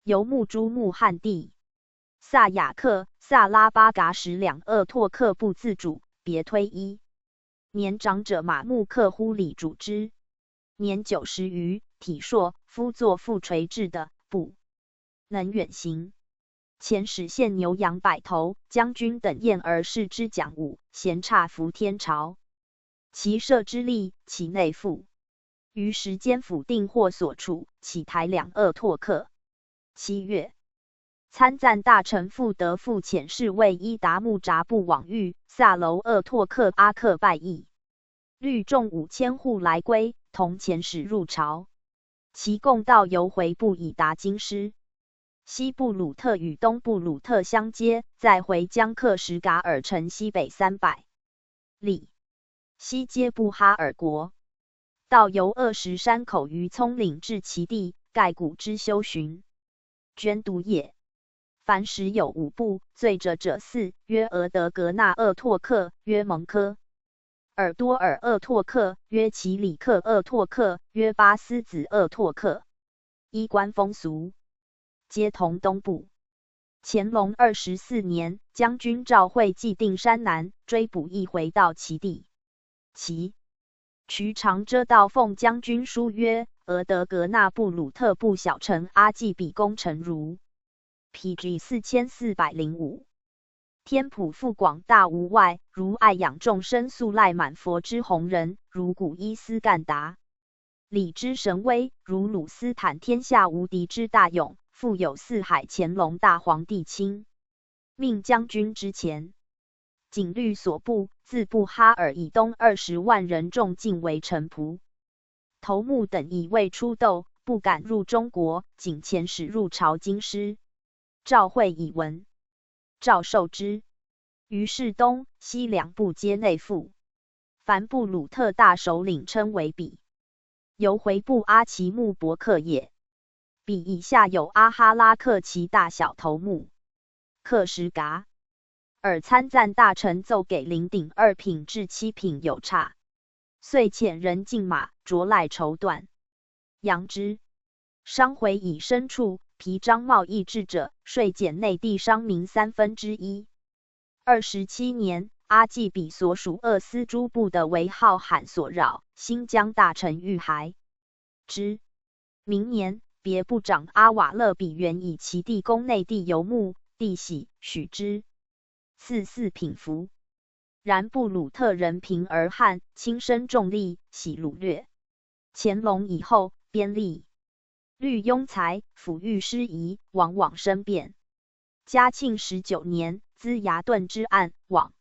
由木珠穆汉地。萨雅克、萨拉巴嘎什2鄂拓克不自主，别推1年长者马木克忽里主之。年90余，体硕，夫作复垂至的，不能远行。遣使献牛羊100头，将军等宴而视之讲武，贤差服天朝。其射之力，其内附。于时间府定或所处，起台2鄂拓克。7月。参赞大臣傅德复遣侍卫伊达木扎布往谕，萨楼鄂拓克阿克拜邑，律众5000户来归，同遣使入朝。其共道由回部以达京师。西布鲁特与东布鲁特相接，在回江克什噶尔城西北300里，西接布哈尔国。道由20山口于葱岭至其地，盖古之修寻。捐读也。凡时有5部，罪者者4，约俄德格纳鄂拓克，约蒙科尔多尔鄂拓克，约齐里克鄂拓克，约巴斯子鄂拓克。衣冠风俗，皆同东部。乾隆24年，将军赵惠既定山南，追捕亦回到其地。其渠长遮道奉将军书曰：俄德格纳布鲁特部小臣阿济比攻城如。PG 4405。天普富广大无外，如爱养众生素赖满佛之弘人，如古伊斯干达。礼之神威，如鲁斯坦天下无敌之大勇，复有四海乾隆大皇帝亲命将军之前。仅律所部自布哈尔以东20万人众尽为臣仆。头目等以未出斗，不敢入中国，仅遣使入朝京师。赵惠以闻，诏授之。于是东西两部皆内附。凡布鲁特大首领称为比。由回部阿奇木伯克也。比以下有阿哈拉克其大小头目。克什噶尔参赞大臣奏给领鼎2品至7品有差，遂遣人进马，着赖绸缎。扬之。商回以牲畜、皮张贸易制者，税减内地商民1/3。27年，阿济比所属鄂斯诸部的为浩罕所扰，新疆大臣遇害之。明年，别部长阿瓦勒比原以其地攻内地游牧，帝喜，许之，赐4品符。然布鲁特人贫而悍，轻身重利，喜掳掠。乾隆以后，边吏律庸才，抚育失仪，往往生变。嘉庆19年，兹牙顿之案，往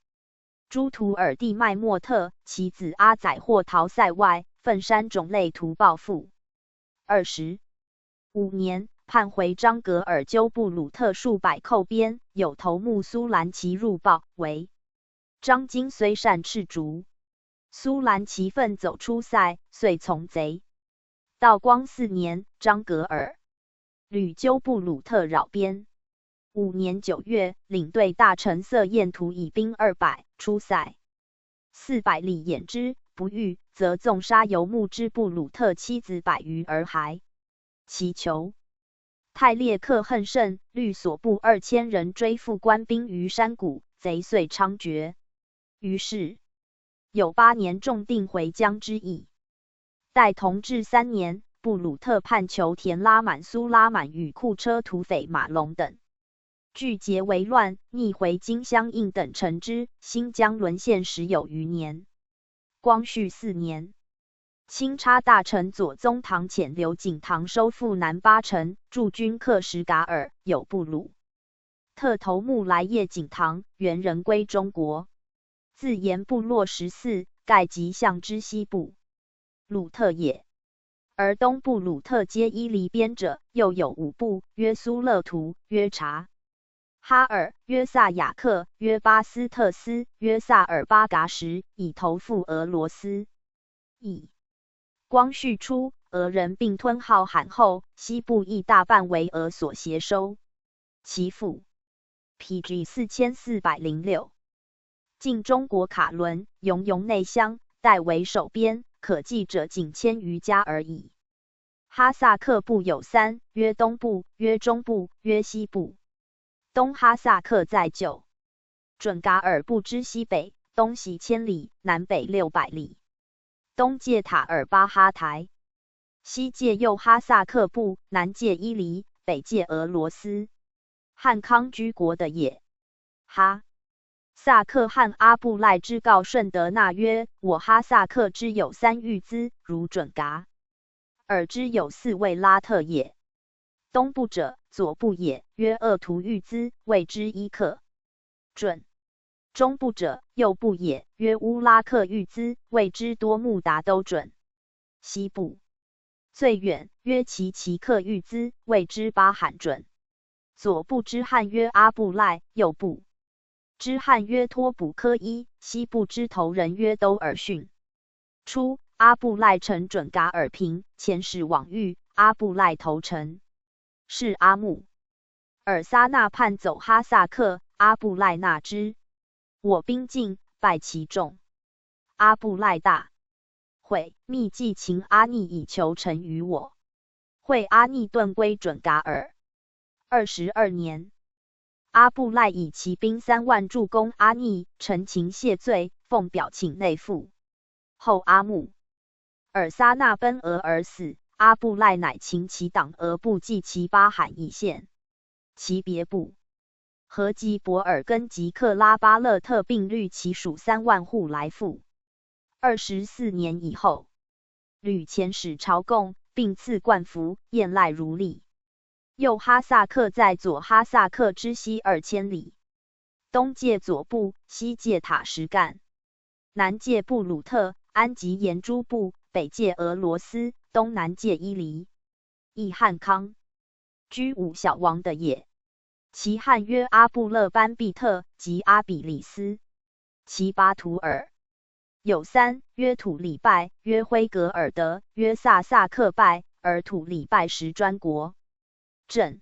朱图尔地麦莫特其子阿载获逃塞外，奋山种类图报复。25年，判回张格尔纠布鲁特数百寇边，有头目苏兰奇入报，为张经虽善斥逐，苏兰奇奋走出塞，遂从贼。道光4年，张格尔屡纠布鲁特扰边。5年9月，领队大臣色彦图以兵200出塞，400里掩之，不遇，则纵杀游牧之布鲁特妻子100余而还。其囚泰列克恨甚，律所部2000人追附官兵于山谷，贼遂猖獗。于是有8年重定回疆之意。待同治3年，布鲁特判囚田拉满、苏拉满与库车土匪马龙等，聚结为乱，逆回京相应等臣之。新疆沦陷10有余年。光绪4年，钦差大臣左宗棠遣刘景堂收复南巴城，驻军克什噶尔，有布鲁特头目来叶景堂，原人归中国，自沿部落14，盖即向之西部。鲁特也。而东部鲁特皆依离边者，又有5部，约苏勒图，约察哈尔，约萨雅克，约巴斯特斯，约萨尔巴嘎什，以投附俄罗斯。以光绪初，俄人并吞浩罕后，西部亦大半为俄所携收。其父 PG 4406，进中国卡伦，永永内乡，代为守边，可记者仅1000余家而已。哈萨克部有3，约东部，约中部，约西部。东哈萨克在旧准噶尔部之西北，东西1000里，南北600里。东界塔尔巴哈台，西界右哈萨克部，南界伊犁，北界俄罗斯。汉康居国的也。哈萨克汉阿布赖之告顺德纳曰：我哈萨克之有3玉兹，如准噶尔之有4位拉特也。东部者，左部也，约鄂图玉兹，谓之伊克准。中部者，右部也，约乌拉克玉兹，谓之多木达都准。西部最远，约其克玉兹，谓之巴罕准。左部之汉约阿布赖，右部之汉约托卜科伊，西部之头人约都尔逊。初，阿布赖乘准噶尔平，遣使往谕，阿布赖投诚。是阿木尔撒那叛走哈萨克，阿布赖纳之。我兵进，败其众。阿布赖大会，密计擒阿逆以求臣于我。会阿逆遁归准噶尔。22年，阿布赖以骑兵3万助攻阿逆，陈情谢罪，奉表请内附。后阿木尔撒那奔俄而死，阿布赖乃擒其党俄部继其巴罕一线。其别部和吉伯尔根及克拉巴勒特并率其属3万户来附。24年以后，屡遣使朝贡，并赐冠服，宴赖如例。右哈萨克在左哈萨克之西2000里。东界左部，西界塔什干，南界布鲁特、安吉延诸部，北界俄罗斯，东南界伊犁、易汉康，居五小王的也。其汉曰阿布勒班毕特及阿比里斯，其巴图尔。有三，曰土里拜，曰辉格尔德，曰萨萨克拜，而土里拜时专国。正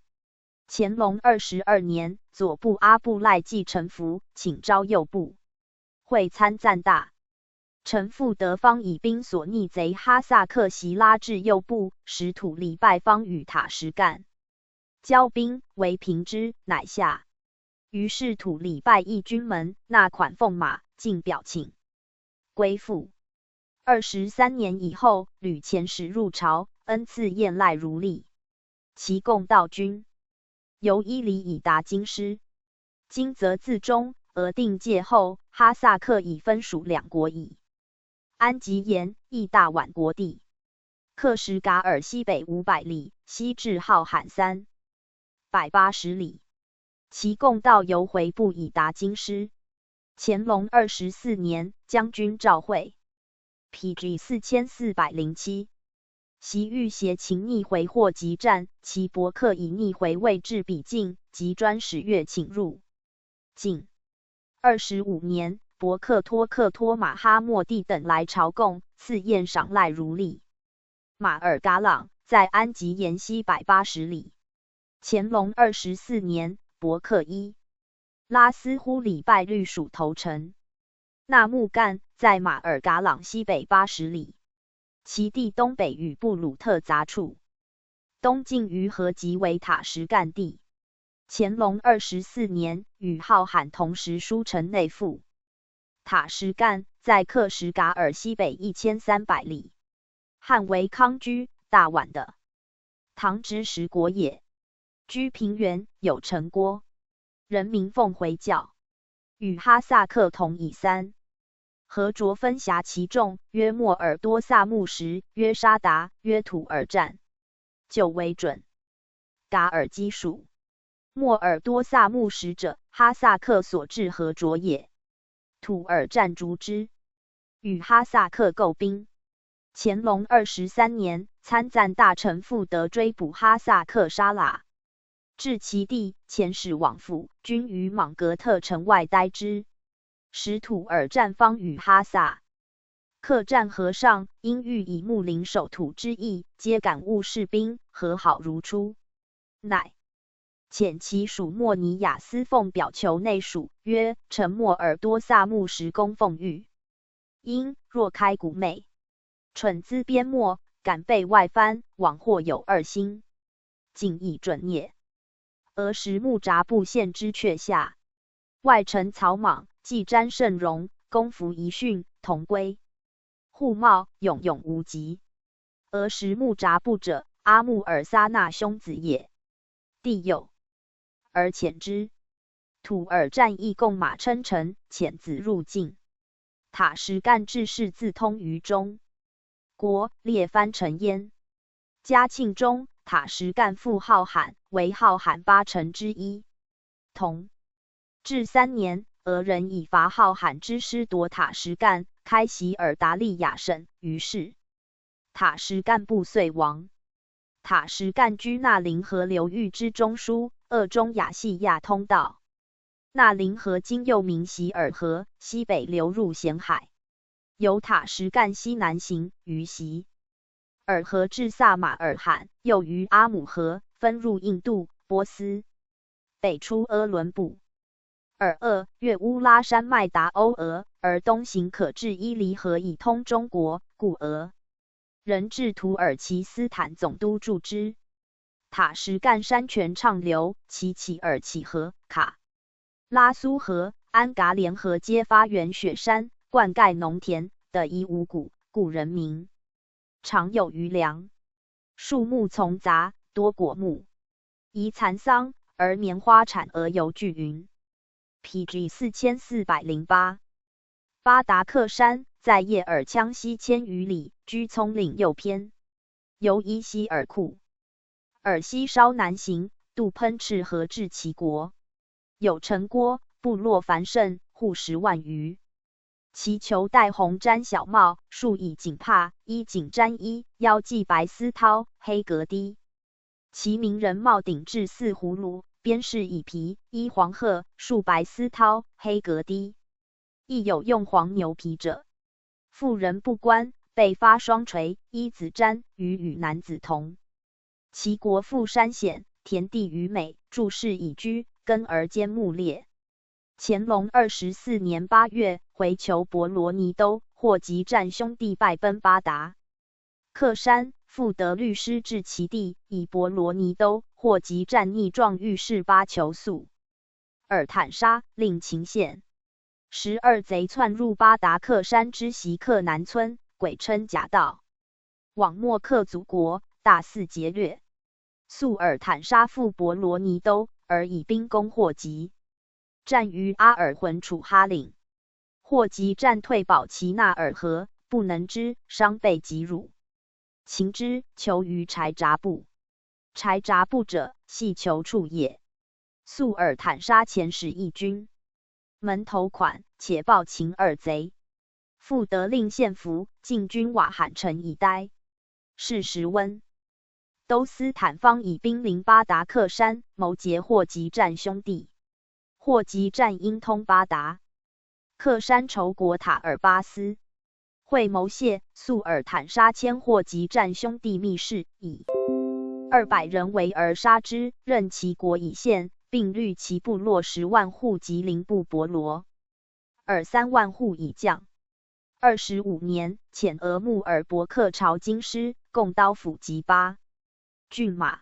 乾隆22年，左部阿布赖继臣服，请召右部会参赞大臣傅德方以兵所逆贼哈萨克袭拉至右部，使土里拜方与塔什干交兵，为平之，乃下。于是土里拜议军门，纳款奉马，进表请归附。23年以后，屡遣使入朝，恩赐燕赖如例。其共道军由伊犁以达京师，今则自中俄定界后，哈萨克已分属两国矣。安吉延，亦大宛国地，克什噶尔西北500里，西至浩罕380里。其共道由回部以达京师。乾隆24年，将军召会 ，PG 4407。习欲携秦逆回或急战，其伯克以逆回位至彼境，即专使越请入晋。25年，伯克托马哈默地等来朝贡，赐宴赏赖如例。马尔嘎朗在安吉延西180里。乾隆24年，伯克伊拉斯忽里拜律属头城。纳木干在马尔嘎朗西北80里。其地东北与布鲁特杂处，东晋于河即为塔什干地。乾隆24年，与浩罕同时书城内附。塔什干在克什噶尔西北1300里。汉为康居，大宛的。唐之十国也。居平原，有城郭，人民奉回教，与哈萨克同以三。和卓分辖其众，曰莫尔多萨木什，曰沙达，曰土尔战，就为准。噶尔基属。莫尔多萨木什者，哈萨克所治和卓也。土尔战逐之，与哈萨克构兵。乾隆23年，参赞大臣傅德追捕哈萨克沙喇，至其地，遣使往复，均于莽格特城外待之。使土尔战方与哈萨克战和上，因欲以睦邻守土之意，皆感悟士兵，和好如初。乃遣其属莫尼亚司奉表求内属，曰：臣莫尔多萨木什供奉玉，因若开谷美，蠢资边末，敢被外藩，枉或有二心，尽亦准也。俄时木札部献之阙下，外臣草莽，既瞻圣容，公服遗训，同归互茂，永永无极。俄时木札部者，阿穆尔撒那兄子也。帝有而遣之。土尔战役共马称臣，遣子入境。塔什干治事自通于中国，列藩臣焉。嘉庆中，塔什干复浩罕，为浩罕8城之一。同治3年，俄人以伐浩罕之师夺塔什干，开袭尔达利亚省，于是塔什干部遂亡。塔什干居纳林河流域之中枢，中亚细亚通道。纳林河今又名席尔河，西北流入咸海，由塔什干西南行，于席尔河至萨马尔罕，又于阿姆河分入印度、波斯，北出阿伦部。越乌拉山脉达欧俄，而东行可至伊犁河以通中国，故俄人至土耳其斯坦总督驻之。塔什干山泉畅流，其起尔乞河、卡拉苏河、安噶连河皆发源雪山，灌溉农田，得以五谷，故人民常有余粮。树木丛杂，多果木，宜蚕桑，而棉花产而尤聚云。PG 4408。巴达克山在叶尔羌西1000余里，居葱岭右偏，由伊西尔库尔西稍南行，渡喷赤河至齐国。有城郭，部落繁盛，户10万余。其裘戴红毡小帽，束以锦帕，衣锦毡衣，腰系白丝绦，黑格低。其名人帽顶置4葫芦，边饰以皮，衣黄褐，束白丝绦，黑格低。亦有用黄牛皮者。妇人不冠，被发双垂，衣子毡，与男子同。其国富山险，田地鱼美，注释以居，根而坚木列。乾隆24年8月，回求博罗尼都，霍集占兄弟败奔巴达克山，复得律师至其地，以博罗尼都，霍集占逆状御史巴求诉。尔坦沙令秦县12贼窜入巴达克山之袭克南村，鬼称假道，往莫克祖国，大肆劫掠。速尔坦沙复博罗尼都，而以兵攻霍集。战于阿尔浑楚哈岭，霍集战退保齐纳尔河，不能支，伤被击辱。秦之，囚于柴札部。柴札部者，系囚处也。速尔坦沙遣使义军，门头款，且报秦2贼。复得令献俘，进军瓦罕城以待。是时温都斯坦方以兵临巴达克山，谋劫霍集占兄弟。霍集占因通巴达克山仇国塔尔巴斯，会谋谢速尔坦沙迁霍集占兄弟密室，以200人围而杀之，任其国以县，并率其部落10万户及邻部伯罗3万户以降。25年，遣额木尔伯克朝京师，共刀斧及8骏马。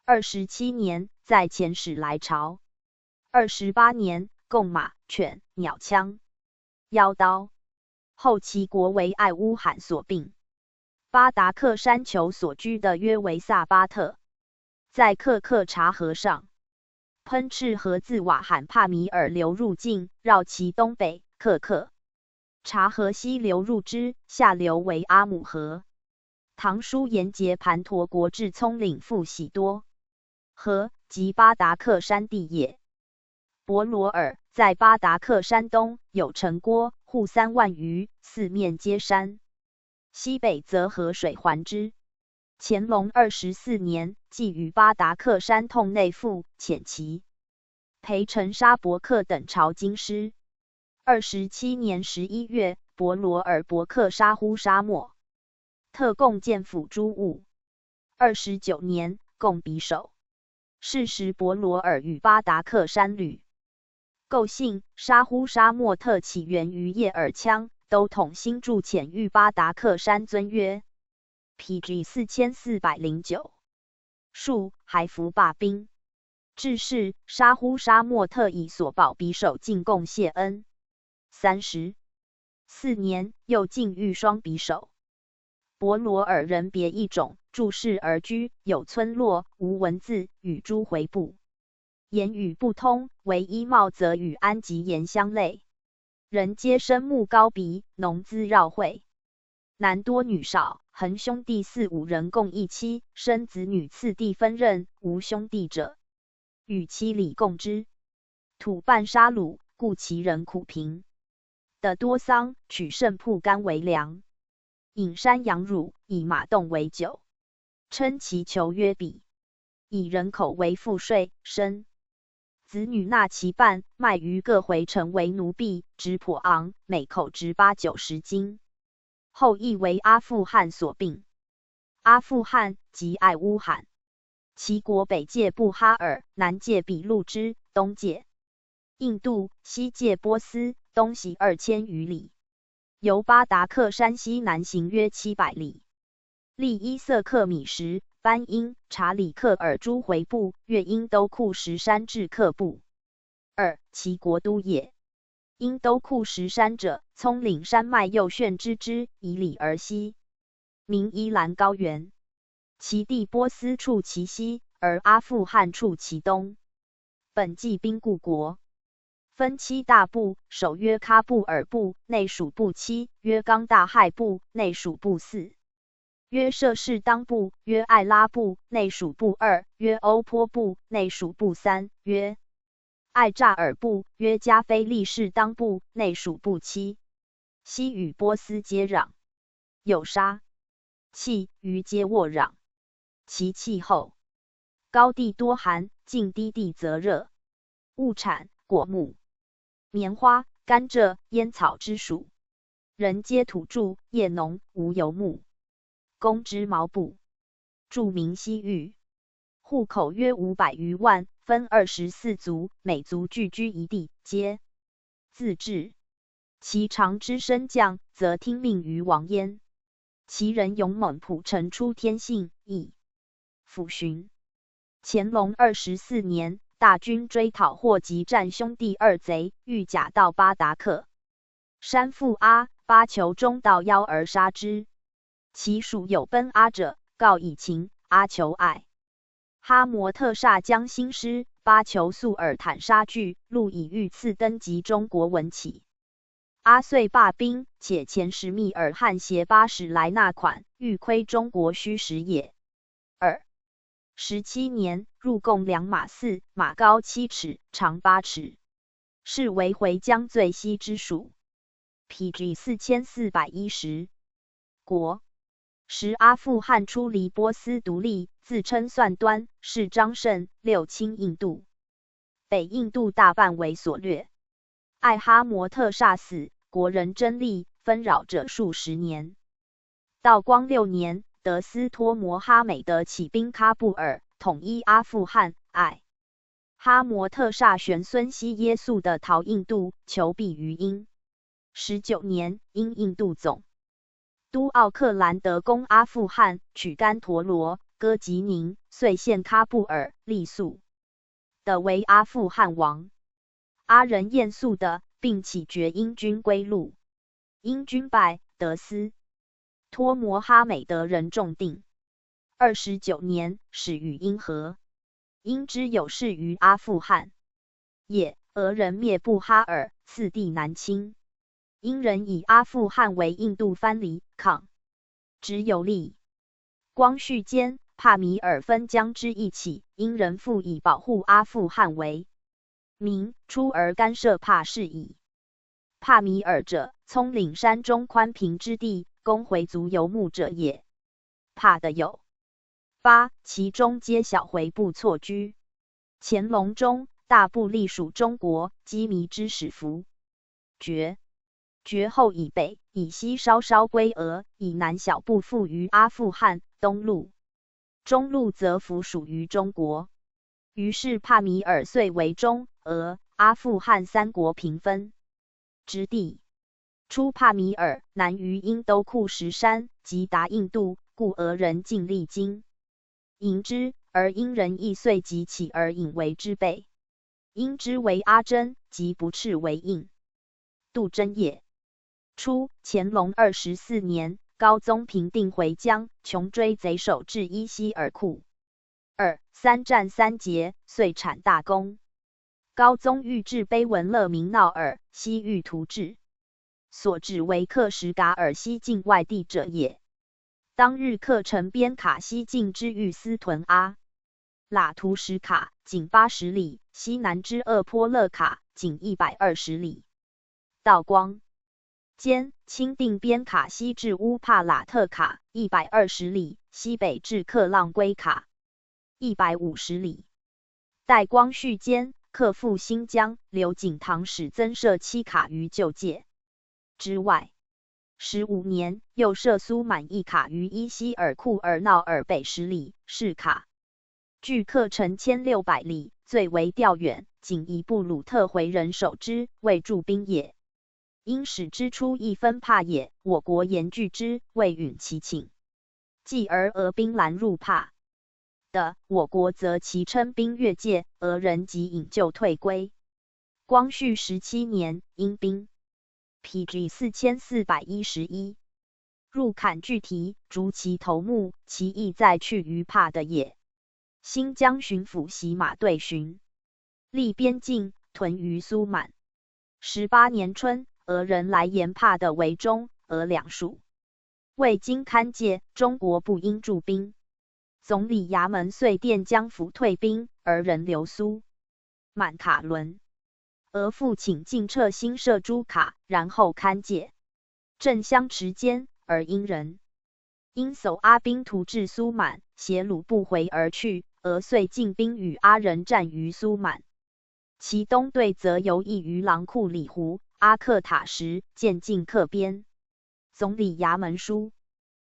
27年，再遣使来朝。28年，共马、犬、鸟枪、腰刀。后其国为爱乌罕所并。巴达克山丘所居的约为萨巴特，在克克察河上，喷赤河自瓦罕帕米尔流入境，绕其东北，克克察河西流入之，下流为阿姆河。唐书沿节盘陀国至葱岭复喜多河，即巴达克山地也。博罗尔在巴达克山东，有城郭，户3万余，四面皆山，西北则河水环之。乾隆24年，即于巴达克山痛内附，遣其陪臣沙伯克等朝京师。27年11月，博罗尔伯克沙呼沙漠，特贡建辅诸务。29年，共匕首。是时博罗尔与巴达克山旅构信沙呼沙漠特起源于叶尔羌，都统新筑遣御巴达克山尊曰 PG 4409，数还服罢兵。至是沙呼沙漠特以所报匕首进贡谢恩。34年，又进御双匕首。博罗尔人别一种，注释而居，有村落，无文字，与诸回部言语不通，唯衣帽则与安吉言相类。人皆身目高鼻，浓姿绕会，男多女少，恒兄弟4、5人共一妻，生子女次第分任，无兄弟者，与妻礼共之。土半杀戮，故其人苦贫。得多桑，取胜铺干为粮，饮山羊乳，以马冻为酒，称其囚曰比，以人口为赋税，生子女纳其半，卖于各回城为奴婢，值颇昂，每口值8、90斤。后亦为阿富汗所并。阿富汗即爱乌罕，其国北界布哈尔，南界比路支，东界印度，西界波斯，东西2000余里。由巴达克山西南行约700里。历伊瑟克米什、班因、查里克尔诸回部，越因都库什山至克部。2. 其国都也。因都库什山者，葱岭山脉右旋之，以里而西，名伊兰高原。其地波斯处其西，而阿富汗处其东。本纪宾固国。分7大部，首曰喀布尔部，内属部7；曰冈大亥部，内属部4；曰摄氏当部，曰艾拉部，内属部2；曰欧坡部，内属部3；曰爱乍尔部，约加菲利士当部，内属部期。西与波斯接壤，有沙气于皆沃壤。其气候高地多寒，近低地则热，物产果木、棉花、甘蔗、烟草之属。人皆土著，业农，无游牧。工织毛布，著名西域。户口约500余万，分24族，每族聚居一地，皆自治。其长之升降，则听命于王焉。其人勇猛，朴诚出天性，亦抚巡。乾隆24年，大军追讨霍集战兄弟2贼，欲假到巴达克山赴阿巴求中道邀而杀之。其属有奔阿者，告以情，阿求爱。哈摩特煞将兴师，巴求速尔坦杀据，路以欲赐登及中国文起。阿遂罢兵，且遣使密尔汗携巴使来纳款，欲窥中国虚实也。17年，入贡2马4，马高7尺，长8尺，是为回疆最西之属。PG 4410。国时阿富汗出离波斯独立，自称算端，是张胜6侵印度，北印度大半为所掠。艾哈摩特煞死，国人争利，纷扰者数十年。道光6年，德斯托摩哈美德起兵喀布尔，统一阿富汗。艾哈摩特煞玄孙西耶素的逃印度，求避于英。19年，因印度总督奥克兰德攻阿富汗，取甘陀罗、哥吉宁，遂陷喀布尔，立速的为阿富汗王。阿人厌速的，并起决英军归路。英军败，德斯托摩哈美德人重定。29年，始与英和。英之有事于阿富汗，也俄人灭布哈尔，次第南侵。英人以阿富汗为印度藩篱，抗之有利。光绪间，帕米尔分疆之意起，英人复以保护阿富汗为名，出而干涉帕事矣。帕米尔者，葱岭山中宽平之地，供回族游牧者也。帕的有8，其中皆小回部错居。乾隆中，大部隶属中国，羁縻之使服。绝后以北，以西稍稍归俄，以南小部附于阿富汗，东路、中路则附属于中国。于是帕米尔遂为中、俄、阿富汗3国平分之地。出帕米尔，南于因都库什山，即达印度，故俄人尽力经营之，而英人亦遂即起而引为之备。因之为阿真，即不斥为印度真也。初，乾隆24年，高宗平定回疆，穷追贼首至伊西尔库。3战3捷，遂产大功。高宗欲置碑文勒明闹尔，西域图治，所指为克什噶尔西境外地者也。当日克城边卡西境之玉斯屯阿喇图什卡，仅80里，西南之厄坡勒卡，仅120里。道光间，钦定边卡西至乌帕喇特卡120里，西北至克浪圭卡150里。待光绪间，克复新疆，刘景堂使增设7卡于旧界之外。15年，又设苏满1卡于伊西尔库尔闹尔北10里，是卡距克城1600里，最为调远，仅以布鲁特回人守之，为驻兵也。因使之出一分帕也，我国严拒之，未允其请。继而俄兵拦入帕的，我国则其称兵越界，俄人即引咎退归。光绪17年，因兵 PG 4411入坎巨提，逐其头目，其意在去于帕的也。新疆巡抚袭马队巡历边境，屯于苏满。18年春，俄人来沿帕的为中、俄两属，未经勘界，中国不应驻兵。总理衙门遂电江府退兵，而人留苏满卡伦。俄复请进撤新设诸卡，然后勘界，正相持间，而殷人因搜阿兵屠至苏满，携虏不回而去。俄遂进兵与阿人战于苏满，其东队则游弋于狼库里湖、阿克塔什，渐进克边。总理衙门书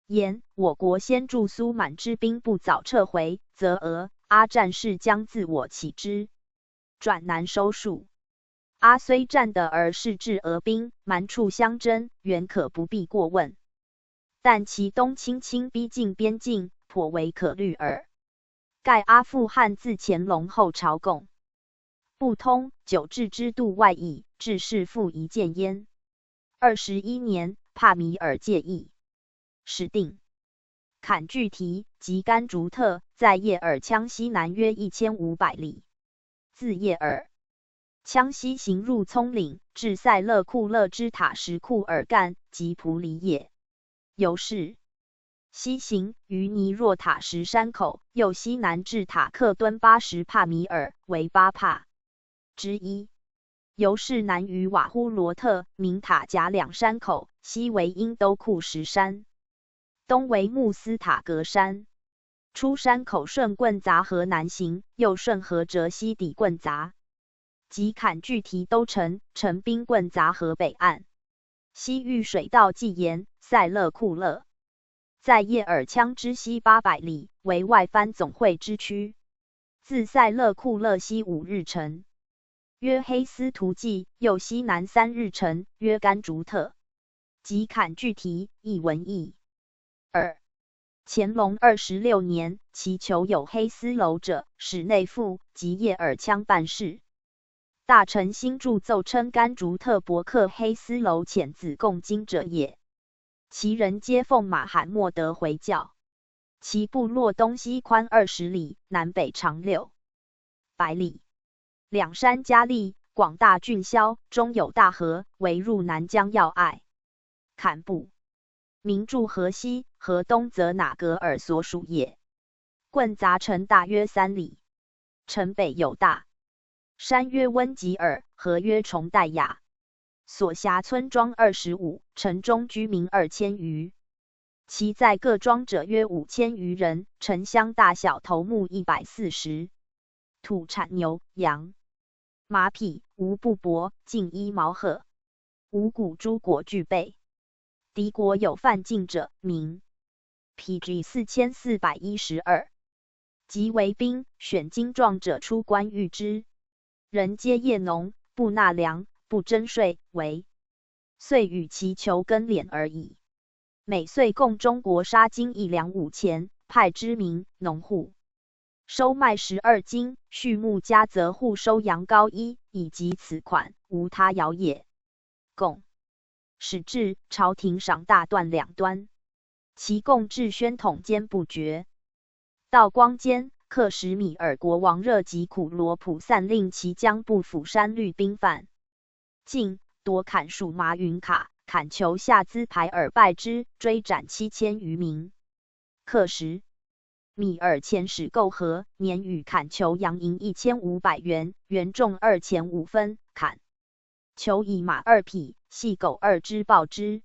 言：我国先驻苏满之兵不早撤回，则俄、阿战事将自我起之，转难收束。阿虽战得而势至俄兵，蛮处相争，原可不必过问。但其东轻轻逼近边境，颇为可虑耳。盖阿富汗自乾隆后朝贡不通，久置之度外溢，致是复一见焉。21年，帕米尔借意始定坎巨提及甘竹特，在叶尔羌西南约1500里。自叶尔羌西行入葱岭，至塞勒库勒之塔什库尔干及蒲里也。由是西行于尼若塔什山口，右西南至塔克敦80帕米尔，为8帕之一。由是南于瓦呼罗特、明塔贾两山口，西为因都库什山，东为穆斯塔格山。出山口顺棍杂河南行，右顺河浙西底棍杂，即坎巨提都城，陈兵棍杂河北岸，西遇水道纪盐、塞勒库勒。在叶尔羌之西800里，为外藩总会之区。自塞勒库勒西5日程，约黑斯图记；右西南3日程，约甘竹特。即坎巨提，亦文义。2. 乾隆26年，其求有黑丝楼者，使内附及叶尔羌办事。大臣新著奏称，甘竹特伯克黑丝楼遣子共经者也。其人皆奉马罕默德回教，其部落东西宽20里，南北长600里，两山夹立，广大峻霄，中有大河，为入南疆要隘。坎部名著河西，河东则哪格尔所属也。棍杂城大约3里，城北有大山曰温吉尔，河曰崇代雅。所辖村庄25，城中居民2000余，其在各庄者约5000余人，城乡大小头目140，土产牛、羊、马匹，无布帛，尽衣毛褐，五谷诸果具备。敌国有犯境者，名 PG 4412，即为兵，选精壮者出关遇之。人皆业农，不纳粮，不征税，为遂与其求耕敛而已。每岁供中国沙金1两5钱，派知民农户收麦12斤，畜牧家则户收羊羔1，以及此款，无他徭也。贡始至，朝廷赏大段2端，其贡至宣统间不绝。道光间，克什米尔国王热吉苦罗普散令其将部府山律兵犯进，夺坎属马云卡，坎求下资排尔败之，追斩7000余名。克什米尔遣使购和，年与坎求洋银1500元，元重2钱5分。坎求以马2匹，细狗2只报之。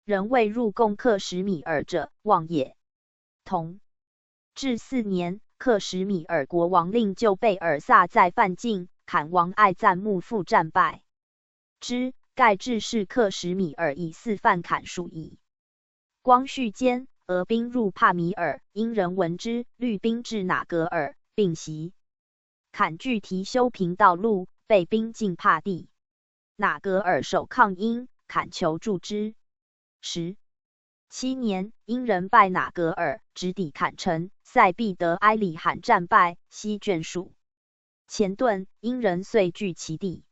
人未入贡克什米尔者，望也。同治4年，克什米尔国王令就贝尔萨在犯境，坎王爱赞幕复战败之，盖致是克什米尔以4犯坎属矣。光绪间，俄兵入帕米尔，因人闻之，律兵至哪格尔，并袭坎巨提修平道路，被兵进帕地。哪格尔守抗因，坎求助之。17年，因人败哪格尔，直抵坎城，塞必得埃里罕战败，悉眷属。前顿，因人遂据其地。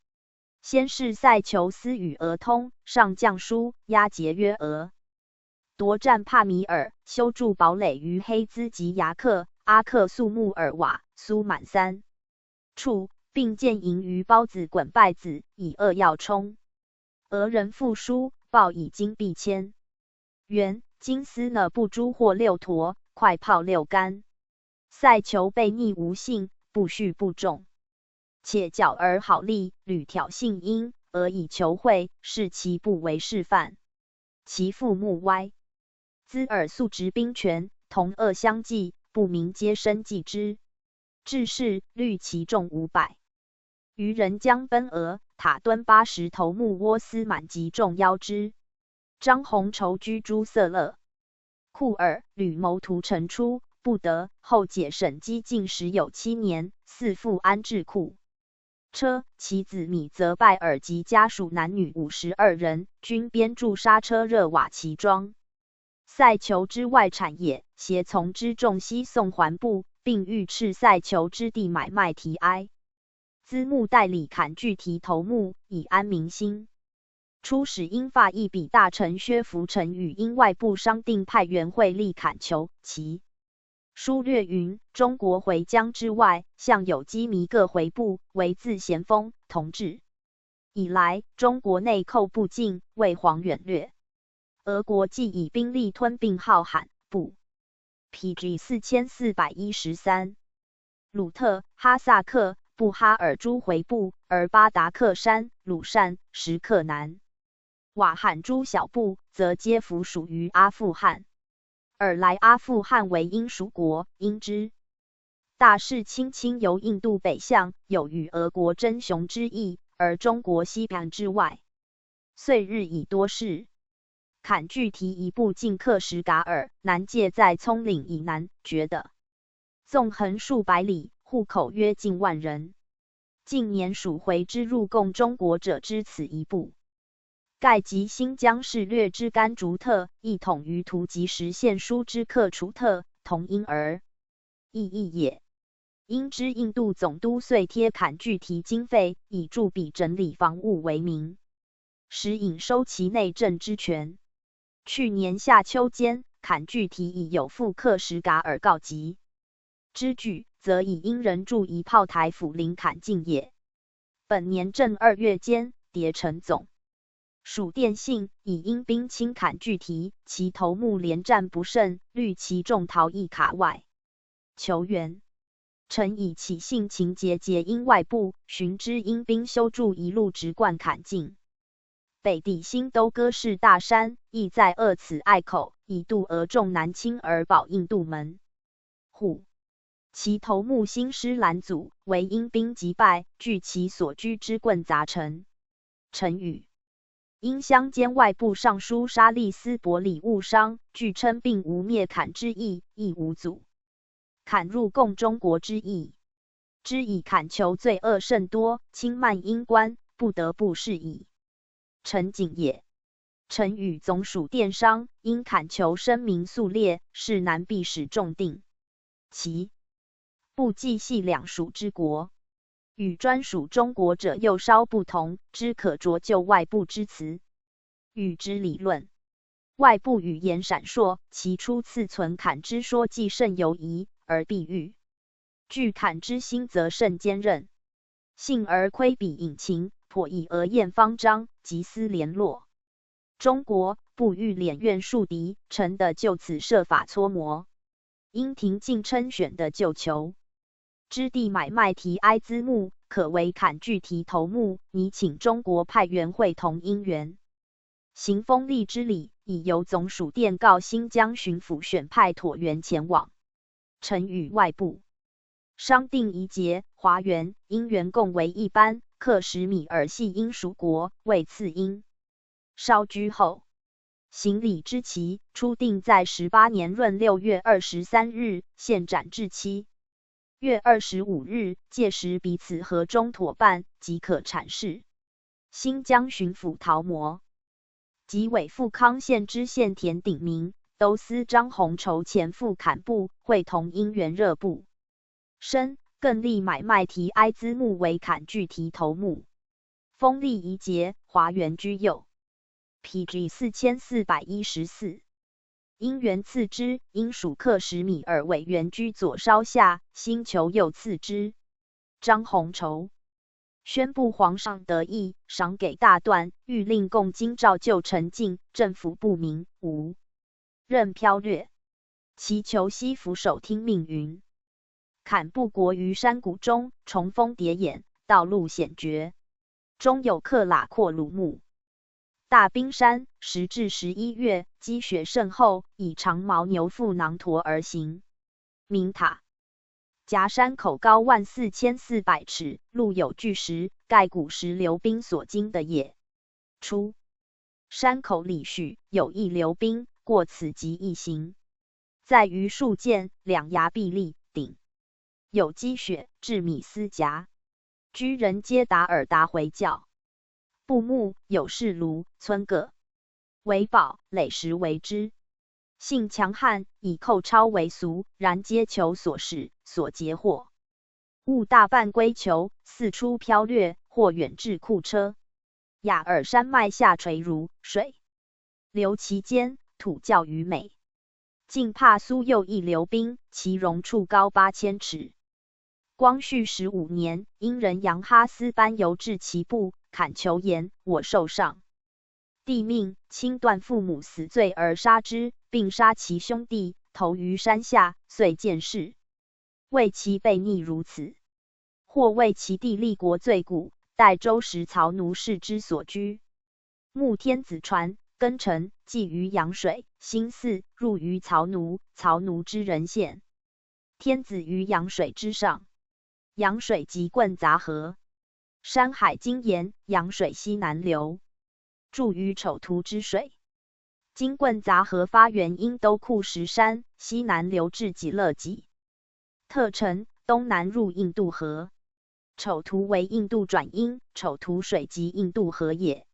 先是塞求斯与俄通，上将书押节约俄，夺占帕米尔，修筑堡垒于黑兹及牙克、阿克苏穆尔瓦、苏满3处，并建营于包子滚败子，以扼要冲。俄人复书报以金币1000元，金丝呢不珠或6坨，快炮6杆。塞求被逆无信，不恤不重。且教而好利，屡挑衅因，俄以求惠，视其不为示范。其父目歪，兹尔素执兵权，同恶相济，不明皆生忌之。至是，虑其众500余人将奔俄，塔敦80头目窝司满集众邀之。张弘筹居诸色勒。库尔、吕谋图陈出，不得。后解审基禁10有7年，嗣复安置库。车其子米则拜尔及家属男女52人，均编筑纱车热瓦其庄。塞酋之外产业，协从之众西送还部，并欲斥塞酋之地买卖提埃。资木代理砍具提头目，以安民心。初使英法议比大臣薛福成与英外部商定派员会力砍求其。书略云：中国回疆之外，向有机弥各回部，为自咸丰、同治以来，中国内寇不尽，为皇远略。俄国既以兵力吞并浩罕部 ，PG 4413，鲁特、哈萨克、布哈尔诸回部，而巴达克山、鲁善、什克南、瓦罕诸小部，则皆附属于阿富汗。尔来阿富汗为英属国，因之大势轻轻由印度北向，有与俄国争雄之意，而中国西边之外，遂日以多事。坎巨提一部进克什噶尔，南界在葱岭以南，觉得纵横数百里，户口约近万人。近年属回之入贡中国者之此一部。盖及新疆市略之甘竹特，亦统于图及时献书之克楚特，同音而异义也。因之印度总督遂贴坎巨提经费，以助彼整理防务为名，使引收其内政之权。去年夏秋间，坎巨提已有赴克什噶尔告急之举，则以因人驻一炮台府临坎境也。本年正2月间，迭陈总属电信，以因兵侵坎巨提，其头目连战不胜，虑其众逃逸卡外求援。臣以起信情节结因外部，寻知因兵修筑一路直贯坎境。北抵新都哥市大山，亦在扼此隘口，以渡俄众南侵而保印度门户。其头目兴师拦阻，为因兵击败，据其所居之棍杂陈。陈语因乡间外部尚书沙利斯伯里误伤，据称并无灭坎之意，亦无阻坎入贡中国之意。知以坎求罪恶甚多，轻慢因官，不得不是矣。陈景也。臣与总属电商，因坎求声名肃烈，是难必使重定。其部既系两属之国，与专属中国者又稍不同，之可着就外部之词，与之理论。外部语言闪烁，其初次存坎之说既甚犹疑，而必喻据坎之心则甚坚韧，幸而窥彼隐情，颇以讹验方章，集思联络。中国不欲敛怨树敌，臣的就此设法搓磨。因廷进称选的就求之地买卖提埃资目，可为坎巨提头目，拟请中国派员会同因缘。行封立之礼，已由总署电告新疆巡抚选派椭圆前往。臣与外部商定宜节，华元、因缘共为一班，克10米而系因属国，为次因。稍居后，行礼之期，初定在18年闰6月23日，现展至7月25日，届时彼此和中妥办，即可阐释。新疆巡抚陶模及伪富康县知县田鼎明、都司张弘筹前赴坎部，会同因缘热部申，更立买卖提埃资目为坎巨提头目，封立宜节、华元居右。PG 4414，因缘次之，因属克10米尔委员居左稍下，新求右次之。张弘筹宣布皇上得意，赏给大段，欲令共京照旧陈进，政府不明，无任剽掠。其求西府守听命云：坎部国于山谷中，重峰叠巖，道路险绝，中有克拉阔鲁木。大冰山10至11月积雪甚厚，以长牦牛腹囊驮而行。明塔夹山口高14400尺，路有巨石，盖古时流冰所经的也。初，山口里许有一流冰，过此即一行，在于数涧，两崖壁立，顶有积雪，至米斯夹，居人皆达尔达回教。布木有士庐，村葛为宝，垒石为之。性强悍，以寇超为俗，然皆求所事，所劫获物大半归囚，四出飘掠，或远至库车。雅尔山脉下垂如水流其间，土较于美。近帕苏又一流冰，其容处高8000尺。光绪15年，因人杨哈斯班游至其部，恳求言：“我受上帝命，亲断父母死罪而杀之，并杀其兄弟，投于山下，遂见事。为其悖逆如此，或为其弟立国罪古，待周时曹奴士之所居。穆天子传，庚辰，祭于阳水，辛巳，入于曹奴，曹奴之人县。天子于阳水之上，阳水即棍杂河。山海经言，阳水西南流，注于丑图之水。今棍杂河发源因都库什山，西南流至己勒己，特城，东南入印度河。丑图为印度转因，丑图水即印度河也。